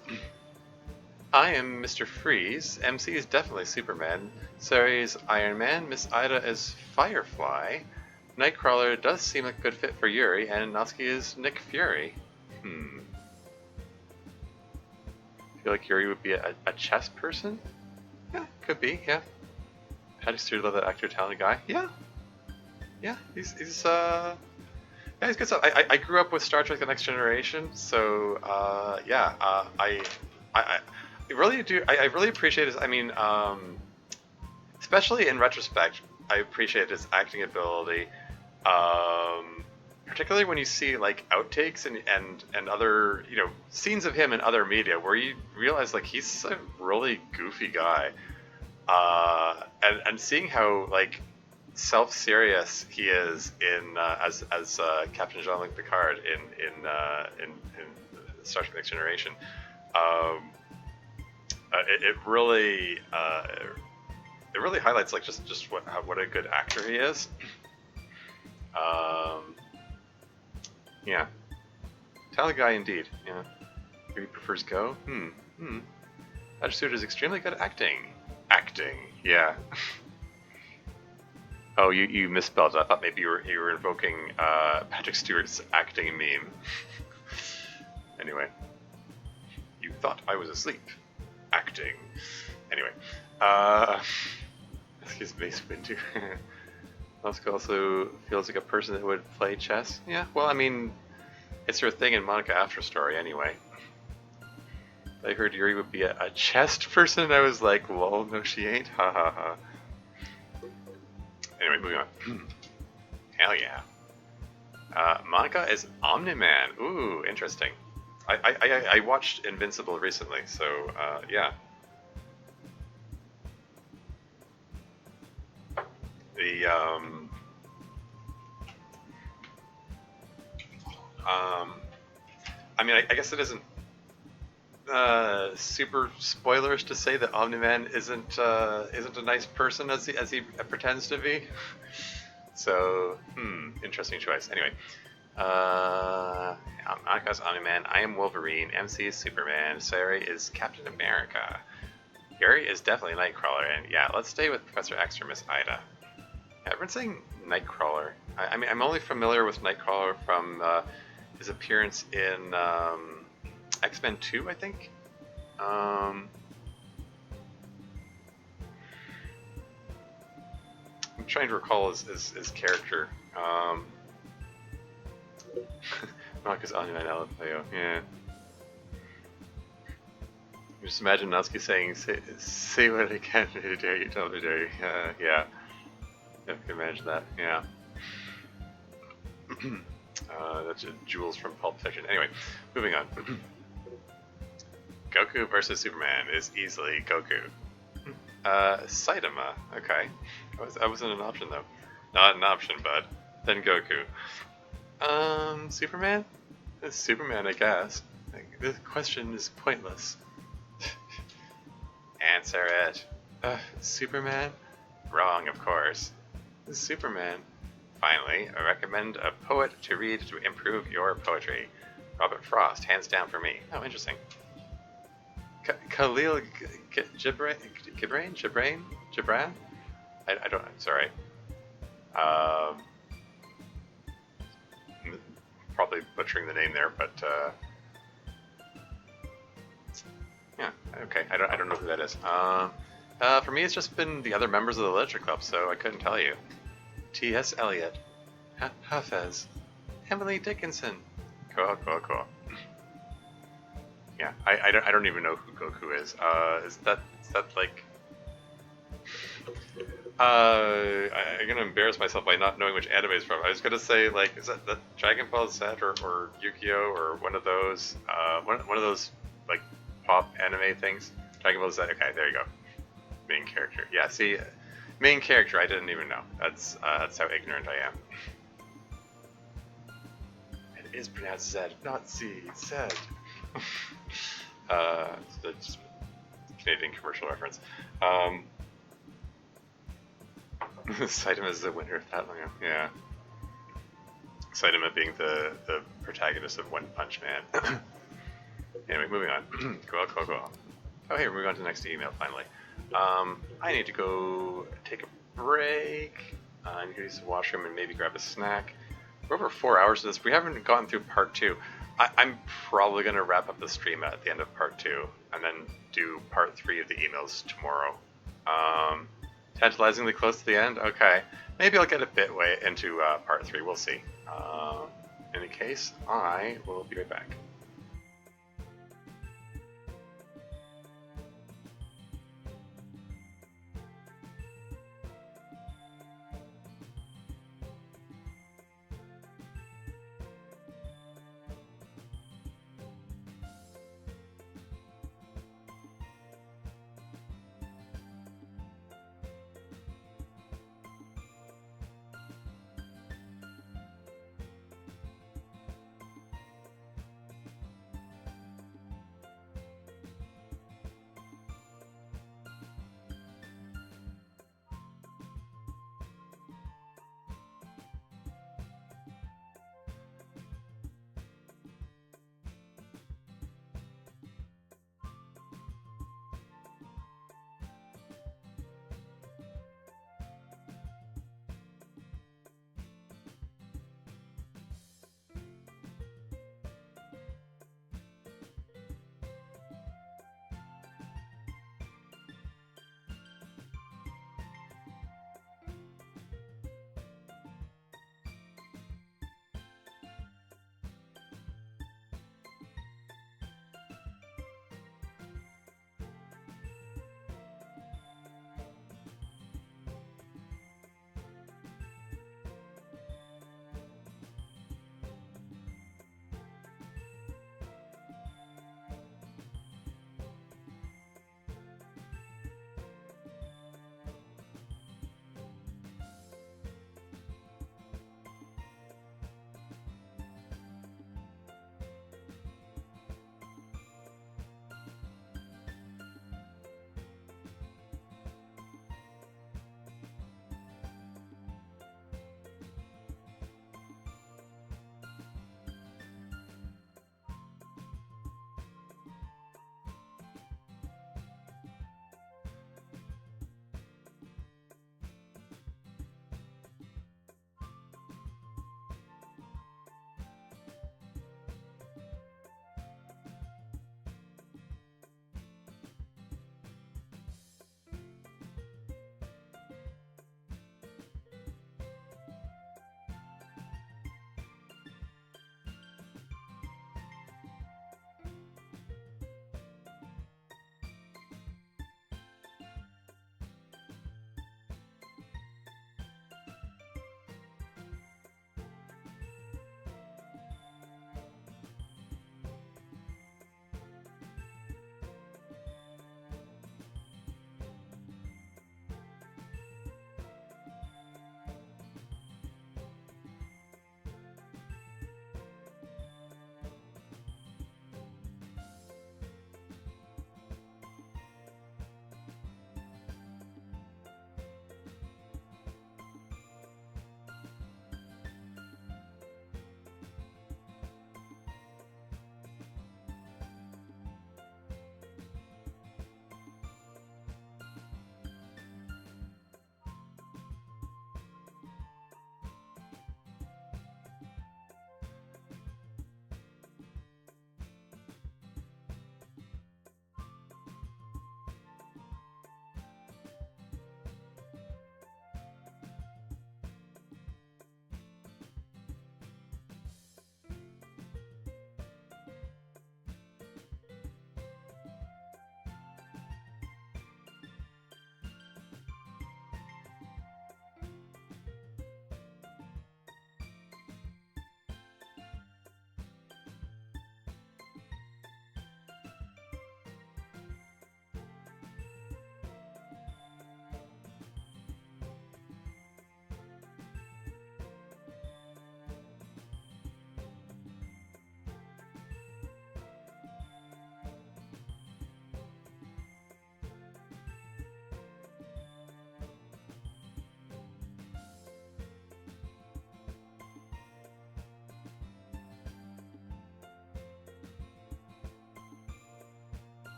I am Mr. Freeze. MC is definitely Superman. Sayori is Iron Man. Miss Ida is Firefly. Nightcrawler does seem like a good fit for Yuri, and Natsuki is Nick Fury. I feel like Yuri would be a chess person? Yeah, could be, yeah. How do you love that actor, talented guy? Yeah. Yeah, yeah, he's good stuff. I grew up with Star Trek: The Next Generation, so yeah, I really do. I really appreciate his. I mean, especially in retrospect, I appreciate his acting ability. Um, Particularly when you see like outtakes and other scenes of him in other media where you realize like he's a really goofy guy. And seeing how like self-serious he is in as Captain Jean-Luc Picard in Star Trek: Next Generation, um, it really highlights like just what a good actor he is. Um, yeah, talented guy indeed. Yeah, he prefers Go. That suit is extremely good at acting. Acting, yeah. Oh, you misspelled it. I thought maybe you were invoking Patrick Stewart's acting meme. Anyway, you thought I was asleep. Acting. Anyway, excuse me, Spintu. Monica also feels like a person that would play chess. Yeah, well, I mean, it's her thing in Monica After Story anyway. I heard Yuri would be a chest person, and I was like, lol, no she ain't, ha ha ha. Anyway, moving on. Hell yeah. Monica is Omni-Man. Ooh, interesting. I watched Invincible recently, so yeah. The I mean, I guess it isn't super spoilers to say that Omni-Man isn't a nice person as he pretends to be. So, interesting choice. Anyway, Monica's Omni-Man. I am Wolverine. MC is Superman. Sari is Captain America. Gary is definitely Nightcrawler, and yeah, let's stay with Professor X or Miss Ida. Yeah, everyone's saying Nightcrawler. I mean, I'm only familiar with Nightcrawler from his appearance in X-Men 2, I think. I'm trying to recall his character. Marcus Omni-Man LFAO, yeah. Just imagine Natsuki saying, say what I can, dare you, tell me dare you. Yeah. I can imagine that, yeah. That's Jules from Pulp Fiction. Anyway, moving on. Goku versus Superman is easily Goku. Saitama, okay. That wasn't an option though. Not an option, bud. Then Goku. Superman? It's Superman, I guess. This question is pointless. Answer it. Superman? Wrong, of course. Superman. Finally, I recommend a poet to read to improve your poetry. Robert Frost, hands down for me. Oh, interesting. Khalil Gibran? I don't. I'm sorry. Probably butchering the name there, but yeah. Okay. I don't know who that is. For me, it's just been the other members of the Literature Club, so I couldn't tell you. T.S. Eliot, Hafez, Emily Dickinson. Cool. Yeah, I don't even know who Goku is. Is that like? I'm gonna embarrass myself by not knowing which anime it's from. I was gonna say like, is that Dragon Ball Z or Yu-Gi-Oh or one of those one of those like pop anime things. Dragon Ball Z. Okay, there you go. Main character. Yeah, see, main character. I didn't even know. That's how ignorant I am. It is pronounced Z, not Z. Z. It's Canadian commercial reference. Saitama is the winner of that one. Yeah. Saitama being the protagonist of One Punch Man. Anyway, moving on. Cool. Oh, hey, we're moving on to the next email finally. I need to go take a break. I need to use the washroom and maybe grab a snack. We're over 4 hours of this. We haven't gotten through part 2. I'm probably going to wrap up the stream at the end of part 2 and then do part 3 of the emails tomorrow. Tantalizingly close to the end? Okay. Maybe I'll get a bit way into part 3. We'll see. In any case, I will be right back.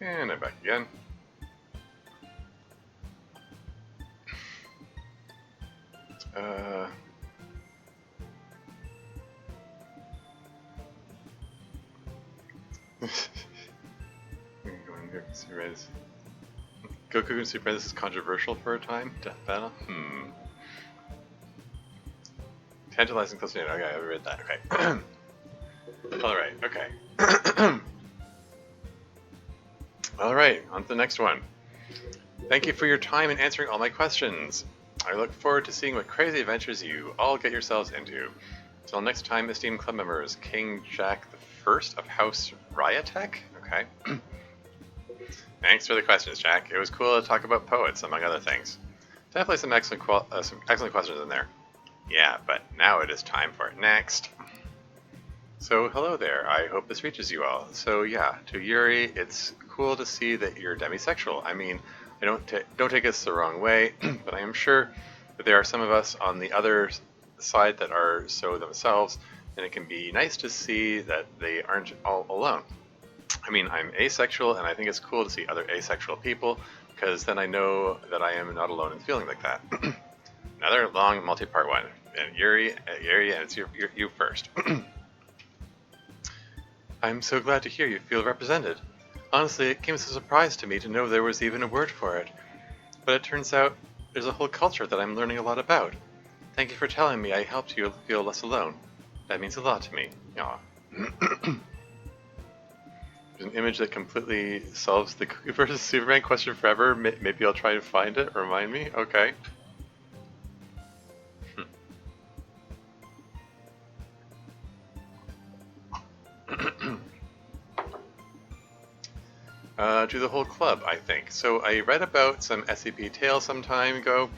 And I'm back again. Goku and Super This is controversial for a time. Death battle? Tantalizing close to okay, I read that. Okay. Alright, okay. Alright, on to the next one. Thank you for your time and answering all my questions. I look forward to seeing what crazy adventures you all get yourselves into. Till next time, esteemed club members, King Jack I of House Ryatek? Okay. Thanks for the questions, Jack. It was cool to talk about poets, among other things. Definitely some excellent questions in there. Yeah, but now it is time for next. So, hello there. I hope this reaches you all. So, yeah, to Yuri, it's cool to see that you're demisexual. I mean, don't take us the wrong way, but I am sure that there are some of us on the other side that are so themselves, and it can be nice to see that they aren't all alone. I mean, I'm asexual, and I think it's cool to see other asexual people, because then I know that I am not alone in feeling like that. Another long multi-part one. And Yuri, and it's you first. I'm so glad to hear you feel represented. Honestly, it came as a surprise to me to know there was even a word for it. But it turns out there's a whole culture that I'm learning a lot about. Thank you for telling me I helped you feel less alone. That means a lot to me. Aw. There's an image that completely solves the Goku versus Superman question forever. Maybe I'll try to find it. Remind me? Okay. To the whole club, I think. So I read about some SCP tale some time ago.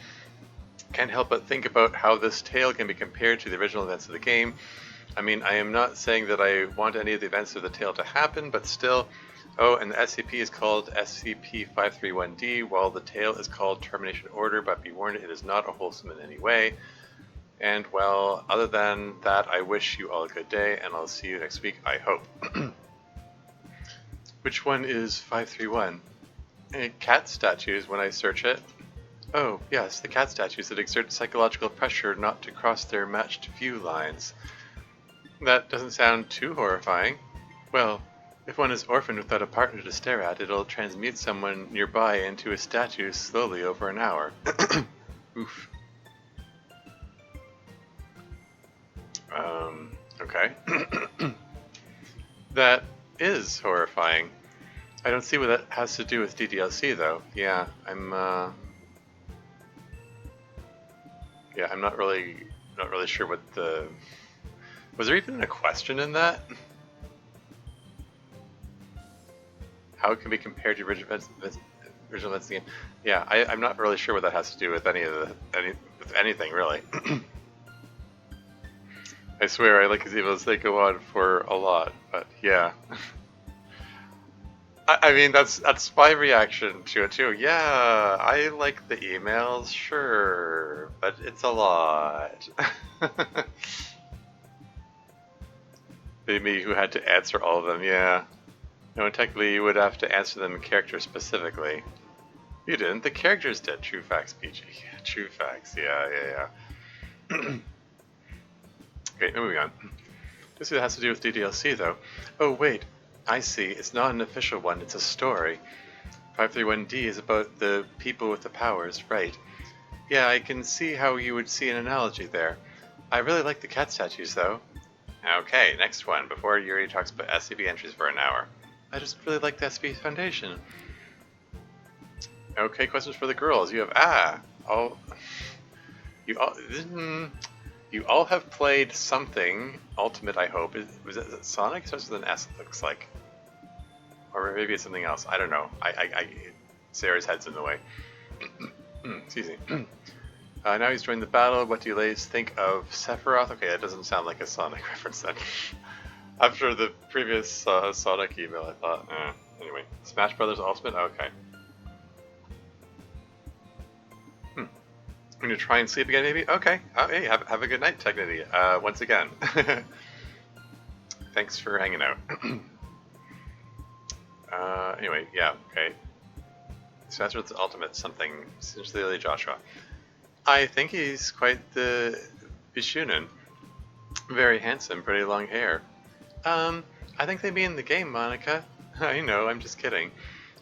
Can't help but think about how this tale can be compared to the original events of the game. I mean, I am not saying that I want any of the events of the tale to happen, but still. Oh, and the SCP is called SCP-531-D, while the tale is called Termination Order, but be warned, it is not a wholesome in any way. And, well, other than that, I wish you all a good day, and I'll see you next week, I hope. Which one is 531? Cat statues when I search it. Oh, yes, the cat statues that exert psychological pressure not to cross their matched view lines. That doesn't sound too horrifying. Well, if one is orphaned without a partner to stare at, it'll transmute someone nearby into a statue slowly over an hour. Oof. Okay. That is horrifying. I don't see what that has to do with DDLC though. Yeah, I'm not really sure what the... Was there even a question in that? How it can be compared to original events of the game? Yeah, I'm not really sure what that has to do with with anything really. I swear I like Gazebos, they go on for a lot, but yeah. I mean, that's my reaction to it too. Yeah, I like the emails, sure, but it's a lot. Me who had to answer all of them, yeah. No, technically you would have to answer them in character specifically. You didn't, the characters did. True facts, PG. Yeah, true facts, yeah. Okay, moving on. This has to do with DDLC though. Oh wait, I see, it's not an official one, it's a story. 531-D is about the people with the powers, right. Yeah, I can see how you would see an analogy there. I really like the cat statues though. Okay, next one, before Yuri talks about SCP entries for an hour. I just really like the SCP Foundation. Okay, questions for the girls. You have, you all have played something, Ultimate I hope. Was it Sonic? It starts with an S, it looks like. Or maybe it's something else, I don't know. Sarah's head's in the way. Excuse me. Now he's joined the battle. What do you ladies think of Sephiroth? Okay, that doesn't sound like a Sonic reference then. After the previous Sonic email, I thought, anyway. Smash Brothers Ultimate? Okay. I'm gonna try and sleep again, maybe? Okay. Hey, have a good night, Technity. Once again. Thanks for hanging out. anyway, yeah, okay. Spencer's ultimate something. Sincerely, Joshua. I think he's quite the Bishunin. Very handsome, pretty long hair. Um, I think they mean the game, Monica. I know, I'm just kidding.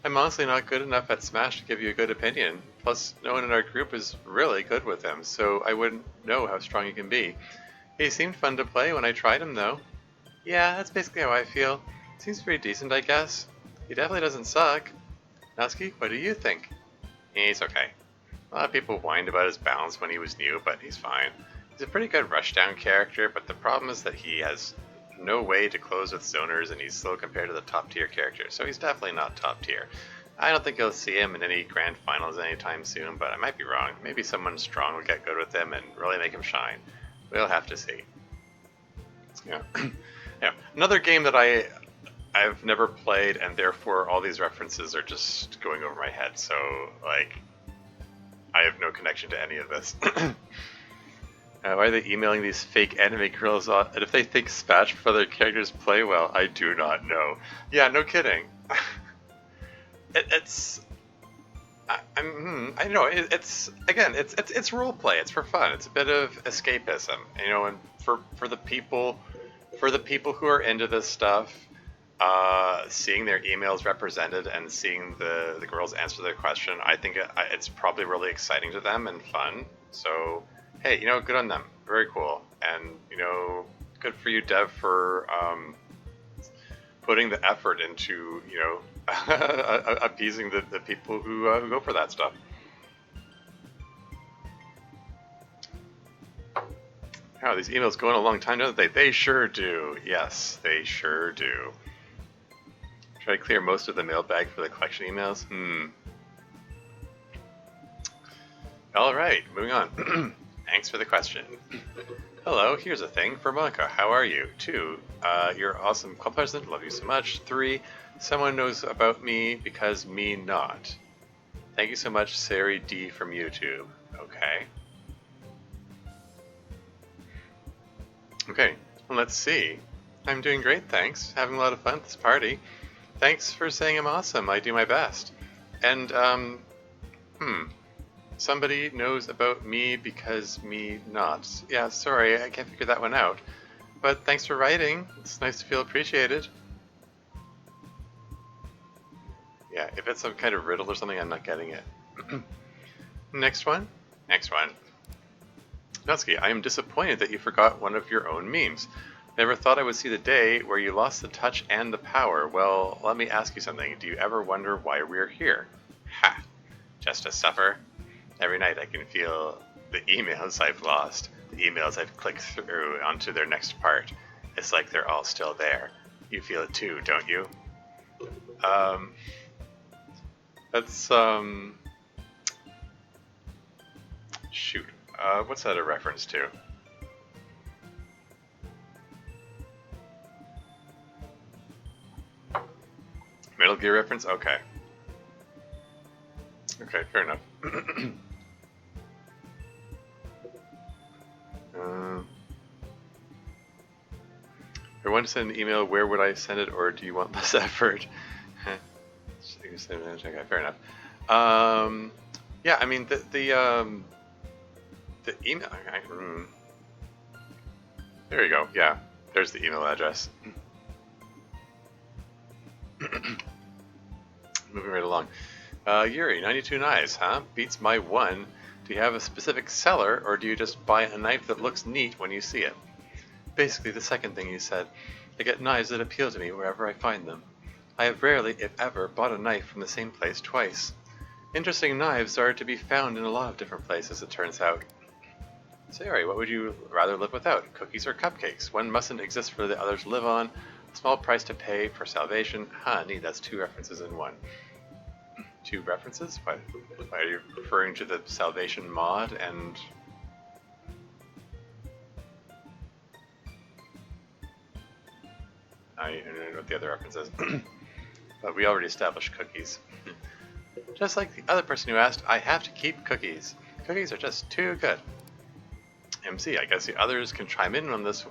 I'm honestly not good enough at Smash to give you a good opinion. Plus, no one in our group is really good with him, so I wouldn't know how strong he can be. He seemed fun to play when I tried him, though. Yeah, that's basically how I feel. Seems pretty decent, I guess. He definitely doesn't suck. Natsuki, what do you think? He's okay. A lot of people whined about his balance when he was new, but he's fine. He's a pretty good rushdown character, but the problem is that he has no way to close with zoners and he's slow compared to the top tier characters, so he's definitely not top tier. I don't think you'll see him in any grand finals anytime soon, but I might be wrong. Maybe someone strong will get good with him and really make him shine. We'll have to see. Yeah. Yeah. Another game that I've never played, and therefore all these references are just going over my head, so, like, I have no connection to any of this. Why are they emailing these fake anime girls on? And if they think Smash for other characters play well, I do not know. Yeah, no kidding. it's it's role play. It's for fun. It's a bit of escapism, you know. And for the people who are into this stuff, seeing their emails represented and seeing the girls answer their question, I think it's probably really exciting to them and fun. So, hey, you know, good on them. Very cool. And, you know, good for you, Dev, for putting the effort into, you know, appeasing the people who go for that stuff. Wow, these emails go on a long time, don't they? They sure do. Yes, they sure do. Try to clear most of the mailbag for the collection emails? Alright, moving on. Thanks for the question. Hello, here's a thing for Monica. How are you? 2, you're awesome club president. Love you so much. 3, someone knows about me because me not. Thank you so much, Sari D from YouTube. Okay. Okay, well, let's see. I'm doing great, thanks. Having a lot of fun at this party. Thanks for saying I'm awesome. I do my best. And, somebody knows about me because me not. Yeah, sorry, I can't figure that one out. But thanks for writing. It's nice to feel appreciated. Yeah, if it's some kind of riddle or something, I'm not getting it. Next one. Next one. Natsuki, I am disappointed that you forgot one of your own memes. Never thought I would see the day where you lost the touch and the power. Well, let me ask you something. Do you ever wonder why we're here? Ha! Just to suffer? Every night I can feel the emails I've lost, the emails I've clicked through onto their next part. It's like they're all still there. You feel it too, don't you? That's, shoot. What's that a reference to? Metal Gear reference? Okay. Okay, fair enough. If I want to send an email, where would I send it, or do you want less effort? Okay, fair enough. Yeah, I mean, the email... There you go, yeah. There's the email address. Moving right along. Yuri, 92 knives, huh? Beats my 1. Do you have a specific seller, or do you just buy a knife that looks neat when you see it? Basically, the second thing you said. I get knives that appeal to me wherever I find them. I have rarely, if ever, bought a knife from the same place twice. Interesting knives are to be found in a lot of different places, it turns out. Sayori, what would you rather live without? Cookies or cupcakes? One mustn't exist for the other to live on. Small price to pay for salvation. Neat, that's 2 references in 1. 2 references? Why are you referring to the salvation mod and... I don't know what the other reference is. But we already established cookies. Just like the other person who asked, I have to keep cookies. Cookies are just too good. MC, I guess the others can chime in on this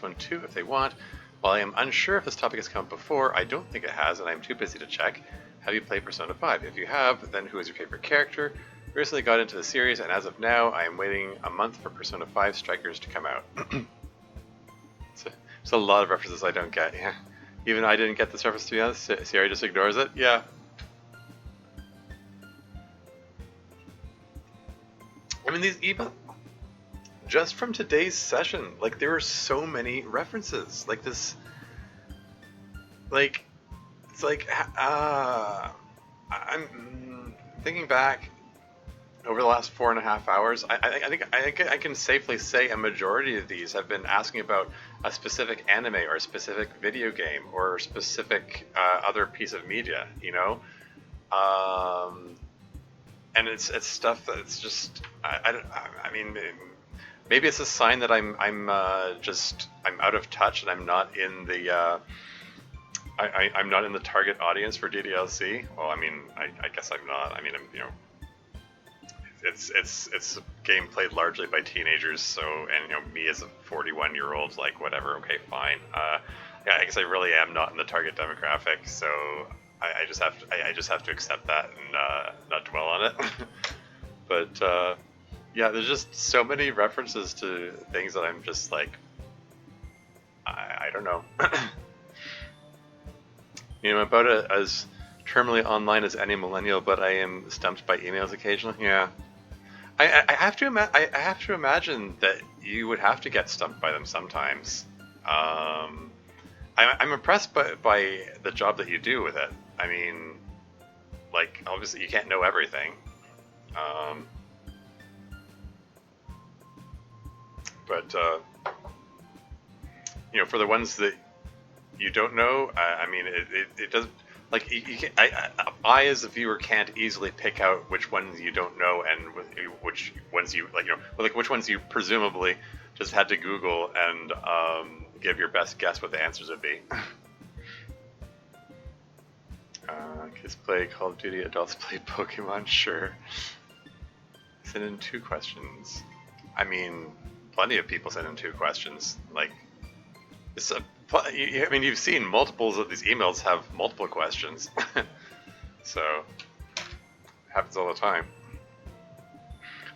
one too if they want. While I am unsure if this topic has come up before, I don't think it has, and I'm too busy to check. Have you played Persona 5? If you have, then who is your favorite character? Recently got into the series, and as of now, I am waiting a month for Persona 5 Strikers to come out. There's a lot of references I don't get. Yeah. Even I didn't get this reference, to be honest. Sierra just ignores it. Yeah. I mean, these even just from today's session, like there were so many references. Like this, like it's like I'm thinking back over the last 4.5 hours. I think I can safely say a majority of these have been asking about a specific anime or a specific video game or a specific other piece of media. You know. And it's stuff that's just I mean maybe it's a sign that I'm out of touch and I'm not in the I'm not in the target audience for DDLC. Well, I mean I guess I'm not. I mean it's a game played largely by teenagers. So and me as a 41-year-old, like whatever. Okay, fine. Yeah, I guess I really am not in the target demographic. So. I just have to accept that and not dwell on it. But yeah, there's just so many references to things that I'm just like, I don't know. I'm about as terminally online as any millennial, but I am stumped by emails occasionally. Yeah, I have to imagine that you would have to get stumped by them sometimes. I'm impressed by the job that you do with it. I mean, like, obviously you can't know everything. But for the ones that you don't know, I mean, it does, like, you can, I as a viewer can't easily pick out which ones you don't know and which ones you, like which ones you presumably just had to Google and give your best guess what the answers would be. Kids play Call of Duty, adults play Pokemon, sure. Send in 2 questions. I mean, plenty of people send in 2 questions. Like, I mean, you've seen multiples of these emails have multiple questions. So, happens all the time.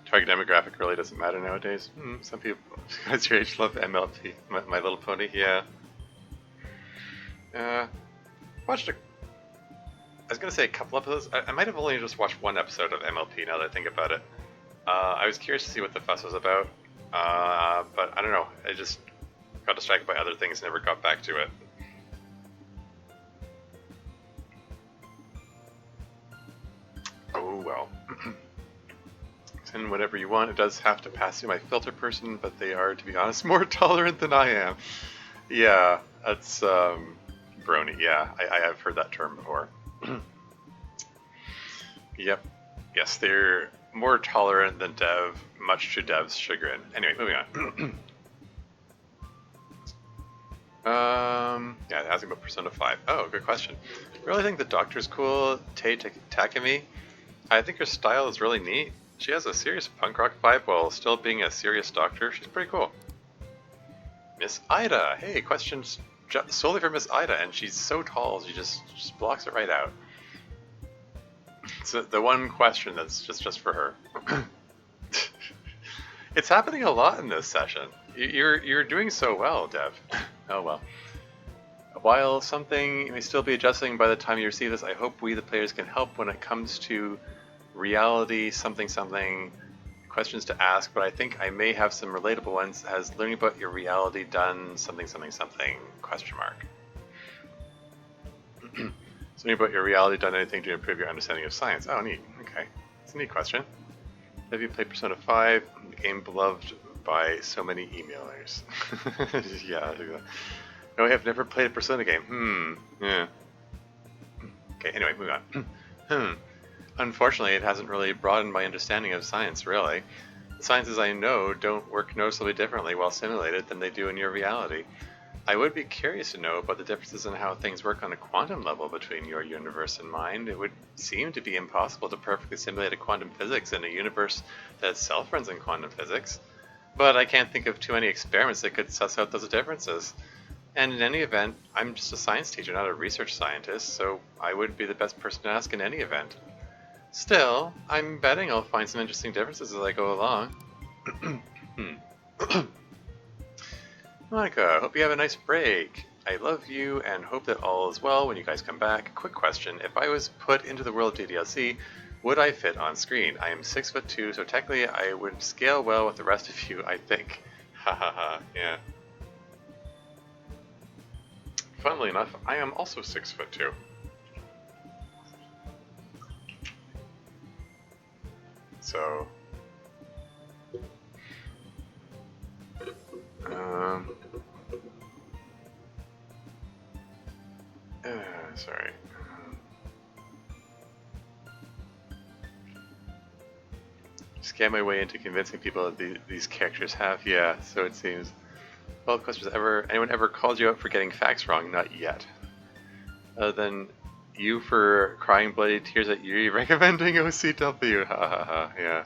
Target demographic really doesn't matter nowadays. Some people, guys your age, love MLP. My Little Pony, yeah. Watched I was going to say a couple episodes. I might have only just watched 1 episode of MLP now that I think about it. I was curious to see what the fuss was about, but I don't know. I just got distracted by other things, never got back to it. Oh well. Send whatever you want. It does have to pass through my filter person, but they are, to be honest, more tolerant than I am. Yeah, that's brony. Yeah, I have heard that term before. Yep. Yes, they're more tolerant than dev, much to dev's chagrin. Anyway, moving on. Yeah, asking about Persona 5. Oh, good question. I really think the Doctor's cool. Takemi. I think her style is really neat. She has a serious punk rock vibe while still being a serious doctor. She's pretty cool. Miss Ida. Hey, questions solely for Miss Ida, and she's so tall, she just blocks it right out. It's the one question that's just for her. It's happening a lot in this session. You're doing so well, Dev. Oh well. While something may still be adjusting by the time you receive this, I hope we the players can help when it comes to reality something questions to ask, but I think I may have some relatable ones. Has learning about your reality done something question mark. Something about your reality done anything to improve your understanding of science? Oh, neat. Okay. It's a neat question. Have you played Persona 5, the game beloved by so many emailers? Yeah. No, I have never played a Persona game. Yeah. Okay, anyway, move on. Unfortunately, it hasn't really broadened my understanding of science, really. The sciences I know don't work noticeably differently while simulated than they do in your reality. I would be curious to know about the differences in how things work on a quantum level between your universe and mine. It would seem to be impossible to perfectly simulate a quantum physics in a universe that itself runs in quantum physics. But I can't think of too many experiments that could suss out those differences. And in any event, I'm just a science teacher, not a research scientist, so I wouldn't be the best person to ask in any event. Still, I'm betting I'll find some interesting differences as I go along. Monica, hope you have a nice break. I love you and hope that all is well when you guys come back. Quick question, if I was put into the world of DDLC, would I fit on screen? I am 6'2", so technically I would scale well with the rest of you, I think. Ha ha ha, yeah. Funnily enough, I am also 6'2". So, sorry. Scam my way into convincing people that these characters have, yeah, so it seems. Well, questions anyone ever called you out for getting facts wrong? Not yet. Other than you for crying bloody tears at Yuri recommending OCW, ha ha ha, yeah.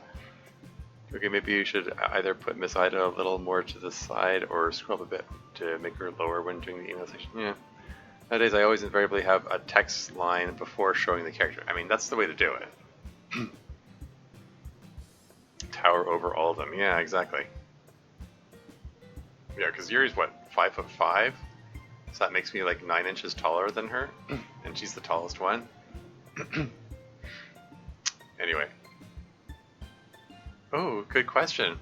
Okay, maybe you should either put Miss Ida a little more to the side or scroll up a bit to make her lower when doing the email section, yeah. Nowadays I always invariably have a text line before showing the character. I mean, that's the way to do it. Tower over all of them, yeah, exactly. Yeah, because Yuri's what, 5'5"? So that makes me like 9 inches taller than her, and she's the tallest one. Anyway. Oh, good question.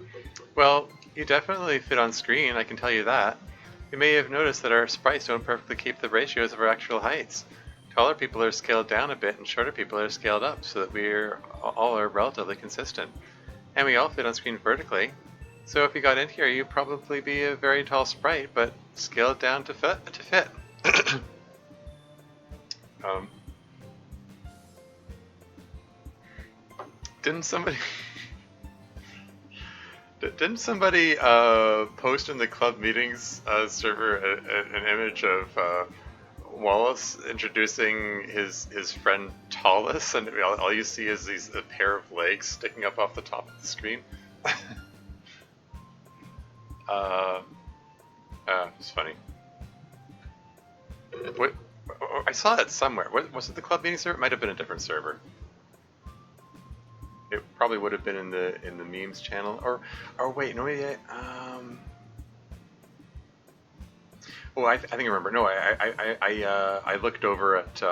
Well, you definitely fit on screen, I can tell you that. You may have noticed that our sprites don't perfectly keep the ratios of our actual heights. Taller people are scaled down a bit and shorter people are scaled up so that we're all are relatively consistent. And we all fit on screen vertically. So if you got in here, you'd probably be a very tall sprite, but scaled down to fit. Didn't somebody... Didn't somebody post in the club meetings server an image of Wallace introducing his friend Tallis, and all you see is a pair of legs sticking up off the top of the screen? It's funny. What? I saw that somewhere. Was it the club meeting server? It might have been a different server. It probably would have been in the memes channel, or wait, no, maybe oh, I think I remember. No, I looked over at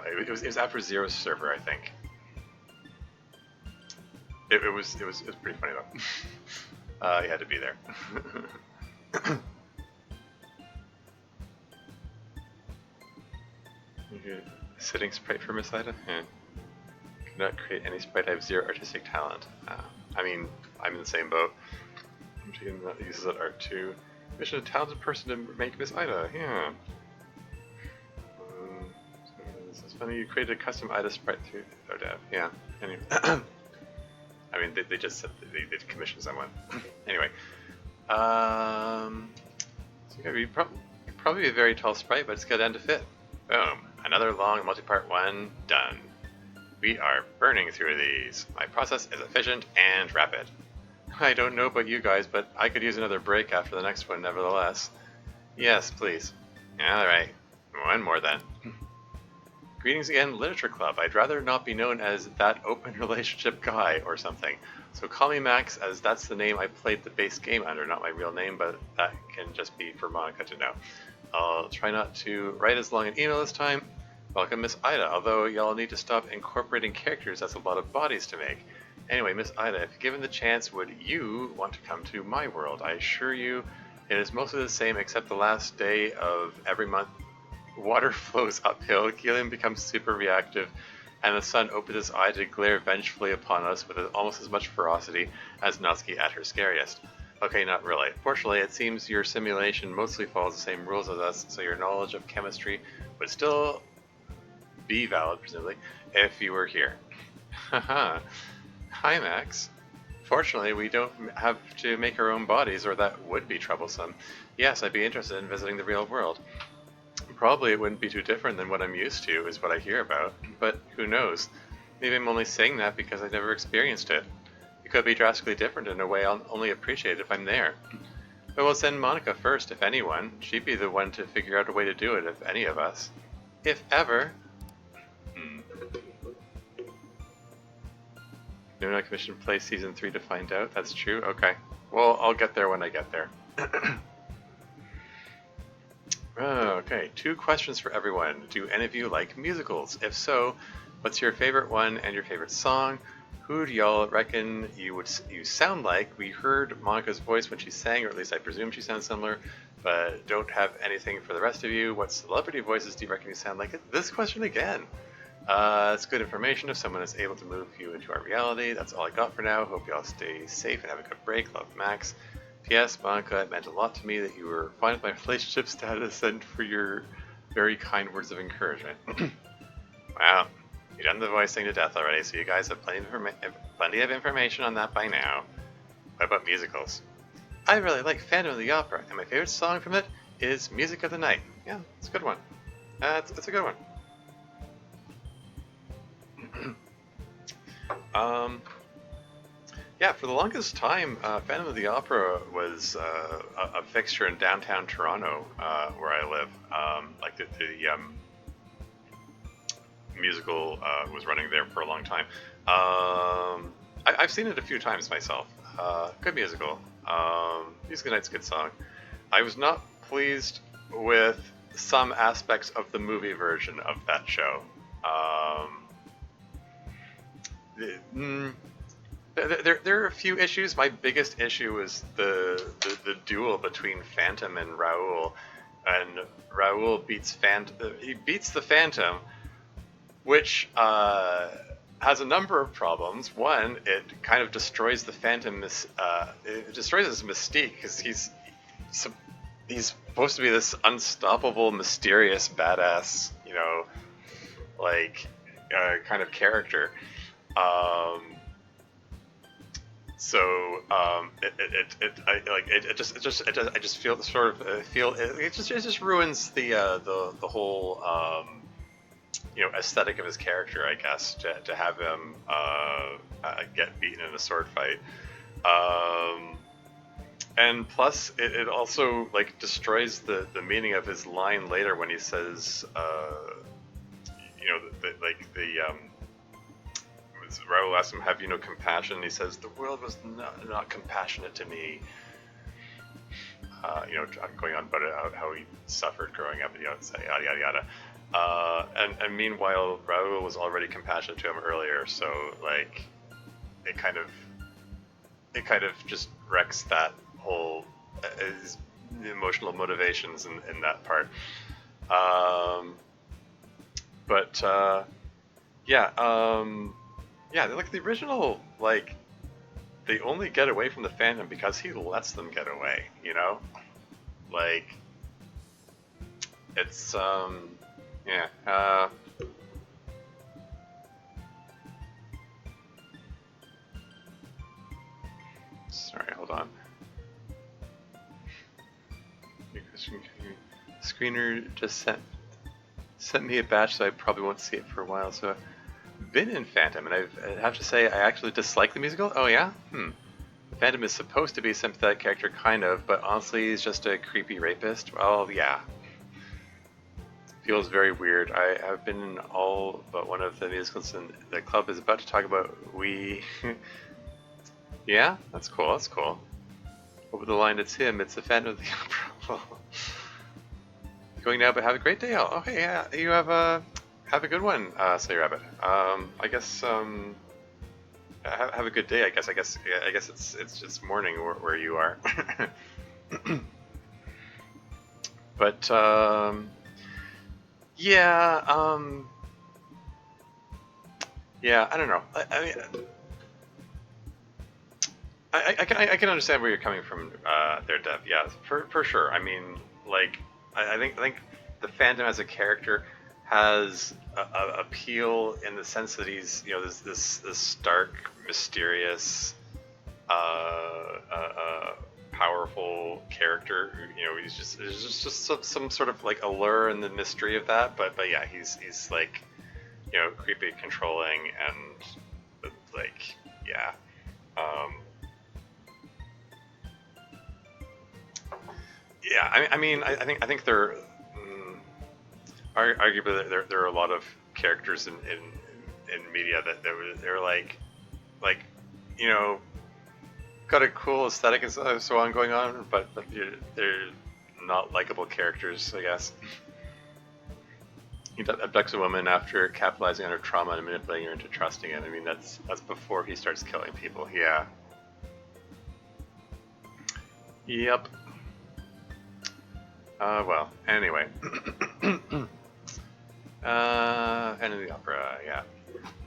it was after Zero's server, I think. It was pretty funny though. He had to be there. Sitting sprite for Miss Ida? Yeah. Could not create any sprite. I have zero artistic talent. I mean, I'm in the same boat. I'm taking that uses that art too. Mission a talented person to make Miss Ida. Yeah. This is funny. You created a custom Ida sprite through ODAV. Yeah. Anyway. I mean, they just said they commissioned someone. Anyway. So yeah, you're probably a very tall sprite, but it's got down to fit. Boom. Another long multi-part one done. We are burning through these. My process is efficient and rapid. I don't know about you guys, but I could use another break after the next one nevertheless. Yes, please. Alright. One more then. Greetings again, Literature Club. I'd rather not be known as that open relationship guy or something. So call me Max, as that's the name I played the base game under, not my real name, but that can just be for Monica to know. I'll try not to write as long an email this time. Welcome, Miss Ida, although y'all need to stop incorporating characters, that's a lot of bodies to make. Anyway, Miss Ida, if given the chance, would you want to come to my world? I assure you, it is mostly the same except the last day of every month. Water flows uphill, helium becomes super reactive, and the sun opens its eye to glare vengefully upon us with almost as much ferocity as Natsuki at her scariest. Okay, not really. Fortunately, it seems your simulation mostly follows the same rules as us, so your knowledge of chemistry would still be valid, presumably, if you were here. Haha. Hi, Max. Fortunately, we don't have to make our own bodies, or that would be troublesome. Yes, I'd be interested in visiting the real world. Probably it wouldn't be too different than what I'm used to, is what I hear about. But who knows? Maybe I'm only saying that because I've never experienced it. It could be drastically different in a way I'll only appreciate if I'm there. But we'll send Monica first, if anyone. She'd be the one to figure out a way to do it, if any of us. If ever. Hmm. No, not commission play season 3 to find out. That's true. Okay. Well, I'll get there when I get there. Okay, 2 questions for everyone. Do any of you like musicals? If so, what's your favorite one and your favorite song? Who do y'all reckon you sound like? We heard Monica's voice when she sang, or at least I presume she sounds similar, but don't have anything for the rest of you. What celebrity voices do you reckon you sound like? This question again. It's good information if someone is able to move you into our reality. That's all I got for now. Hope y'all stay safe and have a good break. Love, Max. P.S. Monica, it meant a lot to me that you were fine with my relationship status and for your very kind words of encouragement. Wow, you've done the voice thing to death already, so you guys have plenty of information on that by now. What about musicals? I really like Phantom of the Opera, and my favorite song from it is Music of the Night. Yeah, it's a good one. It's a good one. Yeah, for the longest time, Phantom of the Opera was a fixture in downtown Toronto, where I live. Like the musical was running there for a long time. I've seen it a few times myself. Good musical. Music of the Night's a good song. I was not pleased with some aspects of the movie version of that show. There are a few issues. My biggest issue is the duel between Phantom and Raoul, and Raoul beats the Phantom, which has a number of problems. One, it kind of destroys the Phantom. It destroys his mystique because he's supposed to be this unstoppable, mysterious, badass, kind of character. I just feel it just ruins the whole aesthetic of his character, I guess, to have him get beaten in a sword fight. And plus, it also destroys the meaning of his line later when he says, Raoul asks him, "Have you no compassion?" And he says, "The world was not compassionate to me." Going on about how he suffered growing up, yada yada yada. And meanwhile, Raoul was already compassionate to him earlier, so it kind of just wrecks that whole his emotional motivations in that part. Yeah, the original, they only get away from the Phantom because he lets them get away, it's, yeah, sorry, hold on. Screener just sent me a batch, so I probably won't see it for a while, so I've been in Phantom, and I have to say I actually dislike the musical. Oh yeah? Phantom is supposed to be a sympathetic character, kind of, but honestly he's just a creepy rapist. Well, yeah. Feels very weird. I have been in all but one of the musicals, and the club is about to talk about we... Yeah? That's cool, that's cool. Over the line, it's him, it's the Phantom of the Opera. Going now, but have a great day out. Okay, yeah, you have a good one, Say Rabbit. I guess have a good day. I guess it's just morning where you are. But yeah, I don't know. I mean, I can understand where you're coming from there, Dev. Yeah, for sure. I mean, I think the Phantom as a character has a appeal in the sense that he's this stark, mysterious, powerful character. He's just some sort of allure in the mystery of that. But yeah, he's creepy, controlling, and yeah. Yeah, I think there, arguably there are a lot of characters in media they're like, you know, got a cool aesthetic and so on going on, but they're not likable characters, I guess. He abducts a woman after capitalizing on her trauma and manipulating her into trusting it. I mean, that's before he starts killing people. Yeah. Yep. Well, anyway. End of the opera, yeah.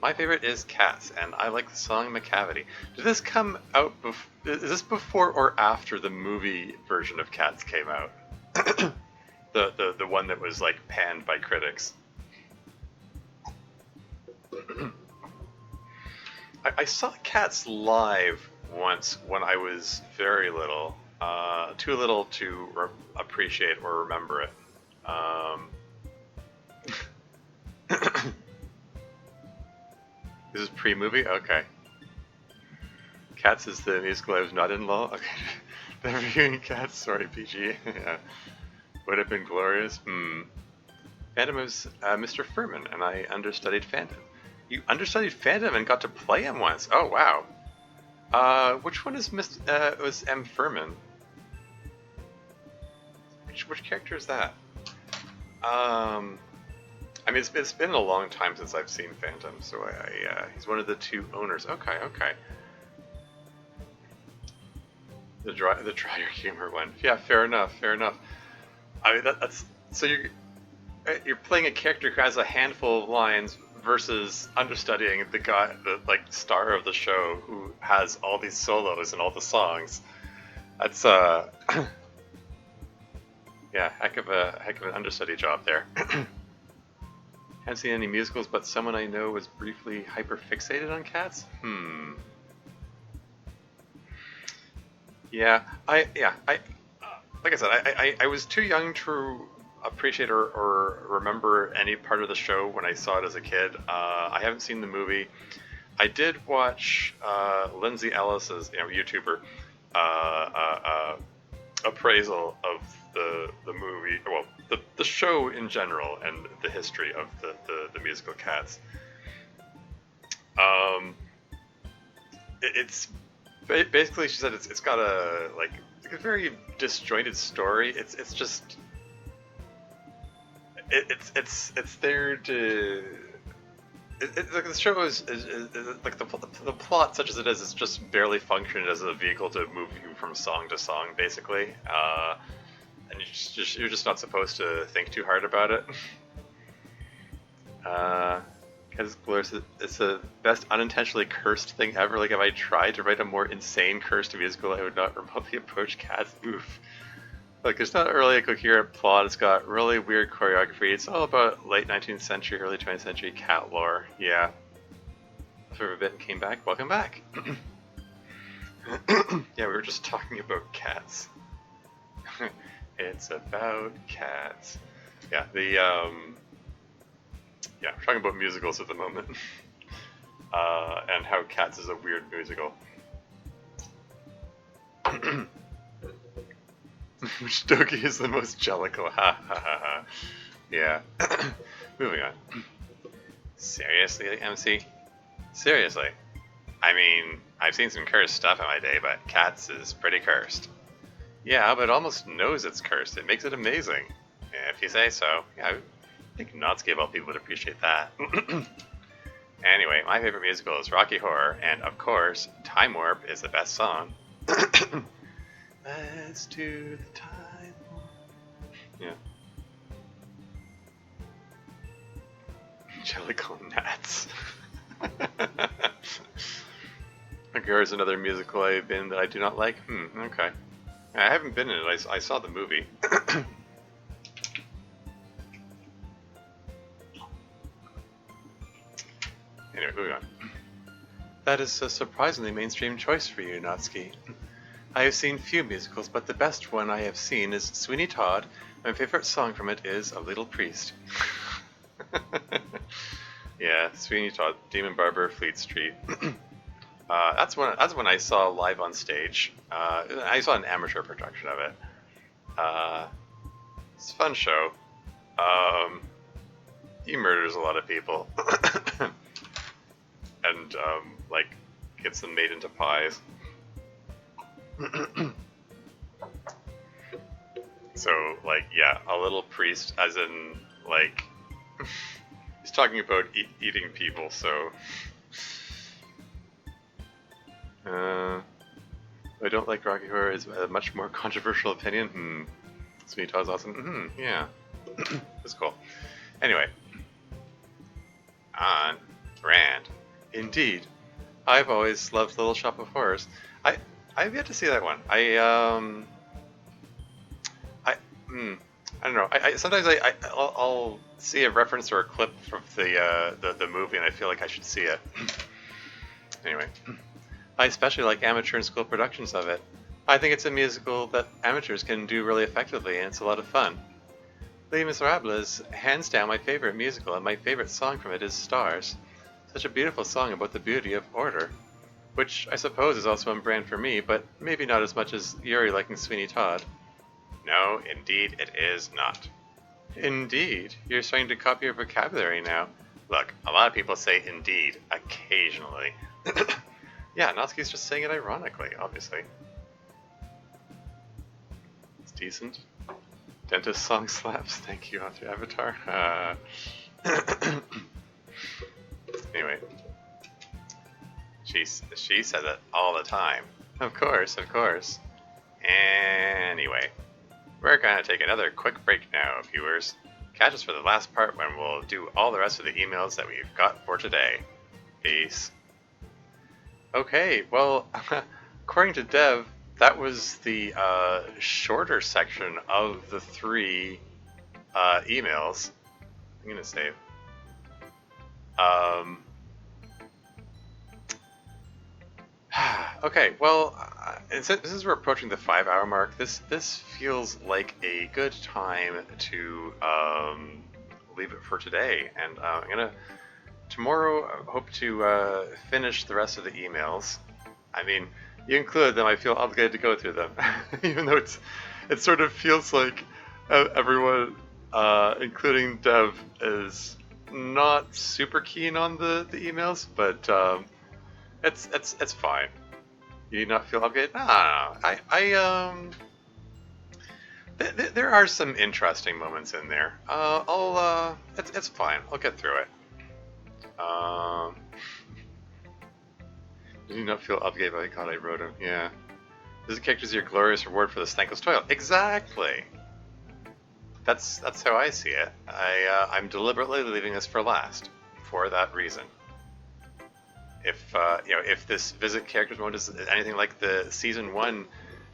My favorite is Cats, and I like the song McCavity. Did this come out, is this before or after the movie version of Cats came out? The one that was, like, panned by critics. I saw Cats live once when I was very little. Too little to appreciate or remember it. This is pre-movie? Okay. Cats is the musical I was not in law? Okay. The reviewing Cats, sorry, PG. Yeah. Would have been glorious. Phantom was Mr. Furman, and I understudied Phantom. You understudied Phantom and got to play him once? Oh, wow. Which one is was M. Furman? Which character is that? I mean, it's been a long time since I've seen Phantom, so he's one of the two owners. Okay, okay. The drier humor one. Yeah, fair enough, fair enough. I mean, that's so you're playing a character who has a handful of lines versus understudying the guy, the like star of the show, who has all these solos and all the songs. That's yeah, heck of an understudy job there. Haven't seen any musicals, but someone I know was briefly hyper-fixated on Cats? Yeah, like I said, I was too young to appreciate or remember any part of the show when I saw it as a kid. I haven't seen the movie. I did watch Lindsay Ellis's, YouTuber, appraisal of the movie, well, the show in general, and the history of the musical Cats. It's basically, she said it's got a very disjointed story. It's just it's there to. Like the show is like the plot, such as it is just barely functioned as a vehicle to move you from song to song, basically. And you're just not supposed to think too hard about it. Because it's the best unintentionally cursed thing ever. Like, if I tried to write a more insane cursed musical, I would not remotely approach Cats. Oof. Like, there's not really a coherent plot. It's got really weird choreography. It's all about late 19th century, early 20th century cat lore. Yeah. For a bit and came back. Welcome back. Yeah, we were just talking about cats. It's about cats. Yeah, yeah, we're talking about musicals at the moment. And how Cats is a weird musical. Which Doki is the most jellicle. Ha ha ha ha. Yeah. Moving on. Seriously, MC? Seriously? I mean, I've seen some cursed stuff in my day, but Cats is pretty cursed. Yeah, but it almost knows it's cursed. It makes it amazing. If you say so. Yeah, I think Natsuki of all people would appreciate that. Anyway, my favorite musical is Rocky Horror, and of course, Time Warp is the best song. Let's do the time warp. Yeah. Jellicle Gnats. Okay, here's another musical I've been that I do not like. Okay. I haven't been in it. I saw the movie. Anyway, moving on. That is a surprisingly mainstream choice for you, Natsuki. I have seen few musicals, but the best one I have seen is Sweeney Todd. My favorite song from it is A Little Priest. Yeah, Sweeney Todd, Demon Barber, Fleet Street. That's when I saw live on stage. I saw an amateur production of it. It's a fun show. He murders a lot of people, and like gets them made into pies. So like yeah, a little priest, as in like he's talking about eating people. So I don't like Rocky Horror is a much more controversial opinion. Sweet Todd's awesome. Yeah, that's cool. Anyway, on brand. Indeed, I've always loved Little Shop of Horrors. I've yet to see that one. I don't know. Sometimes I'll see a reference or a clip from the movie, and I feel like I should see it. Anyway, I especially like amateur and school productions of it. I think it's a musical that amateurs can do really effectively, and it's a lot of fun. Les Miserables is hands down my favorite musical, and my favorite song from it is Stars. Such a beautiful song about the beauty of order. Which I suppose is also on brand for me, but maybe not as much as Yuri liking Sweeney Todd. No, indeed it is not. Indeed, you're starting to copy your vocabulary now. Look, a lot of people say indeed occasionally. Yeah, Natsuki's just saying it ironically, obviously. It's decent. Dentist song slaps. Thank you, Author Avatar. Anyway. She said it all the time. Of course, of course. Anyway. We're gonna take another quick break now, viewers. Catch us for the last part when we'll do all the rest of the emails that we've got for today. Peace. Okay, well, according to Dev, that was the shorter section of the 3 emails. I'm gonna save. Okay, well, since we're approaching the 5-hour mark, this feels like a good time to leave it for today. And I'm gonna tomorrow hope to finish the rest of the emails. I mean, you included them. I feel obligated to go through them, even though it sort of feels like everyone, including Dev, is not super keen on the emails, but. It's fine. You do not feel obligated? No. There are some interesting moments in there. It's fine. I'll get through it. You do not feel obligated by God I wrote him. Yeah. This character is your glorious reward for this thankless toil. Exactly. That's how I see it. I'm deliberately leaving this for last, for that reason. If this visit characters mode is anything like the season 1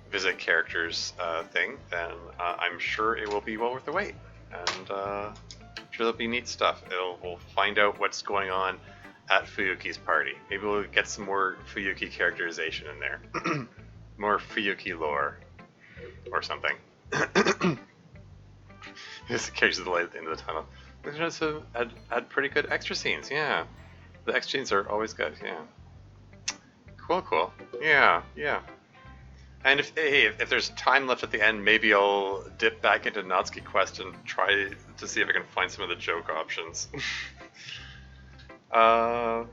visit characters thing, then I'm sure it will be well worth the wait, and I'm sure there'll be neat stuff. We'll find out what's going on at Fuyuki's party. Maybe we'll get some more Fuyuki characterization in there, more Fuyuki lore, or something. This characters the light at the end of the tunnel. We should also add pretty good extra scenes, yeah. The extra scenes are always good, yeah. Cool. Yeah. And if there's time left at the end, maybe I'll dip back into Natsuki Quest and try to see if I can find some of the joke options. Yeah.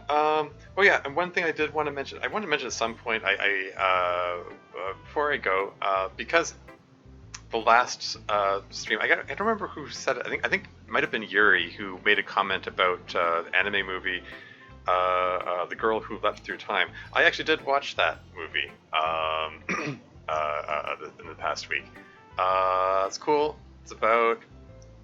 And one thing I did want to mention, at some point, before I go, because the last stream, I don't remember who said it. I think it might have been Yuri who made a comment about the anime movie, The Girl Who Leapt Through Time. I actually did watch that movie in the past week. It's cool. It's about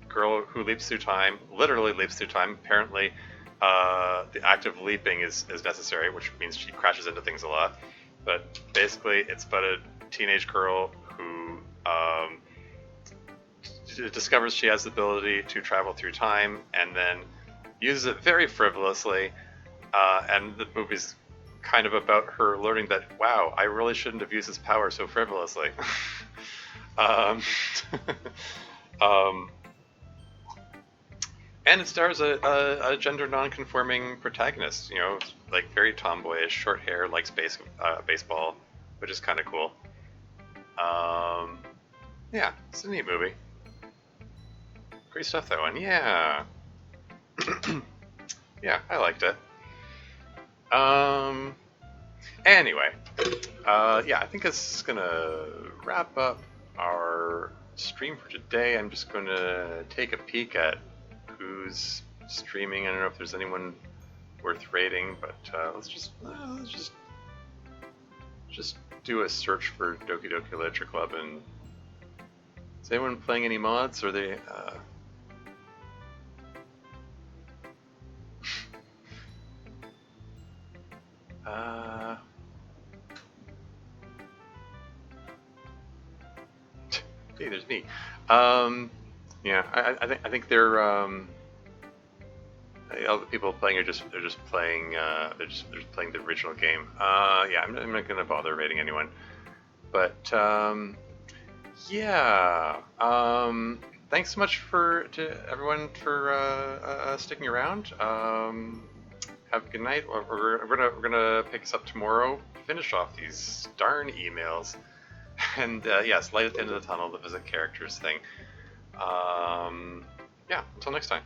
a girl who leaps through time, literally leaps through time. Apparently, the act of leaping is necessary, which means she crashes into things a lot. But basically, it's about a teenage girl who discovers she has the ability to travel through time and then uses it very frivolously. And the movie's kind of about her learning that, wow, I really shouldn't have used this power so frivolously. And it stars a gender non-conforming protagonist, like very tomboyish, short hair, likes baseball, which is kind of cool. Yeah, it's a neat movie. Great stuff, that one. Yeah. Yeah, I liked it. Um. Anyway, yeah, I think this is gonna wrap up our stream for today. I'm just gonna take a peek at who's streaming. I don't know if there's anyone worth rating, but let's just do a search for Doki Doki Literature Club. And is anyone playing any mods? Or they? Hey, there's me. Yeah, I think they're all the people playing are just playing they're just playing the original game. Yeah, I'm not gonna bother rating anyone, but yeah. Thanks so much to everyone for sticking around. Have a good night. We're gonna pick this up tomorrow. Finish off these darn emails, and yes, light at the end of the tunnel, the visit characters thing. Yeah. Until next time.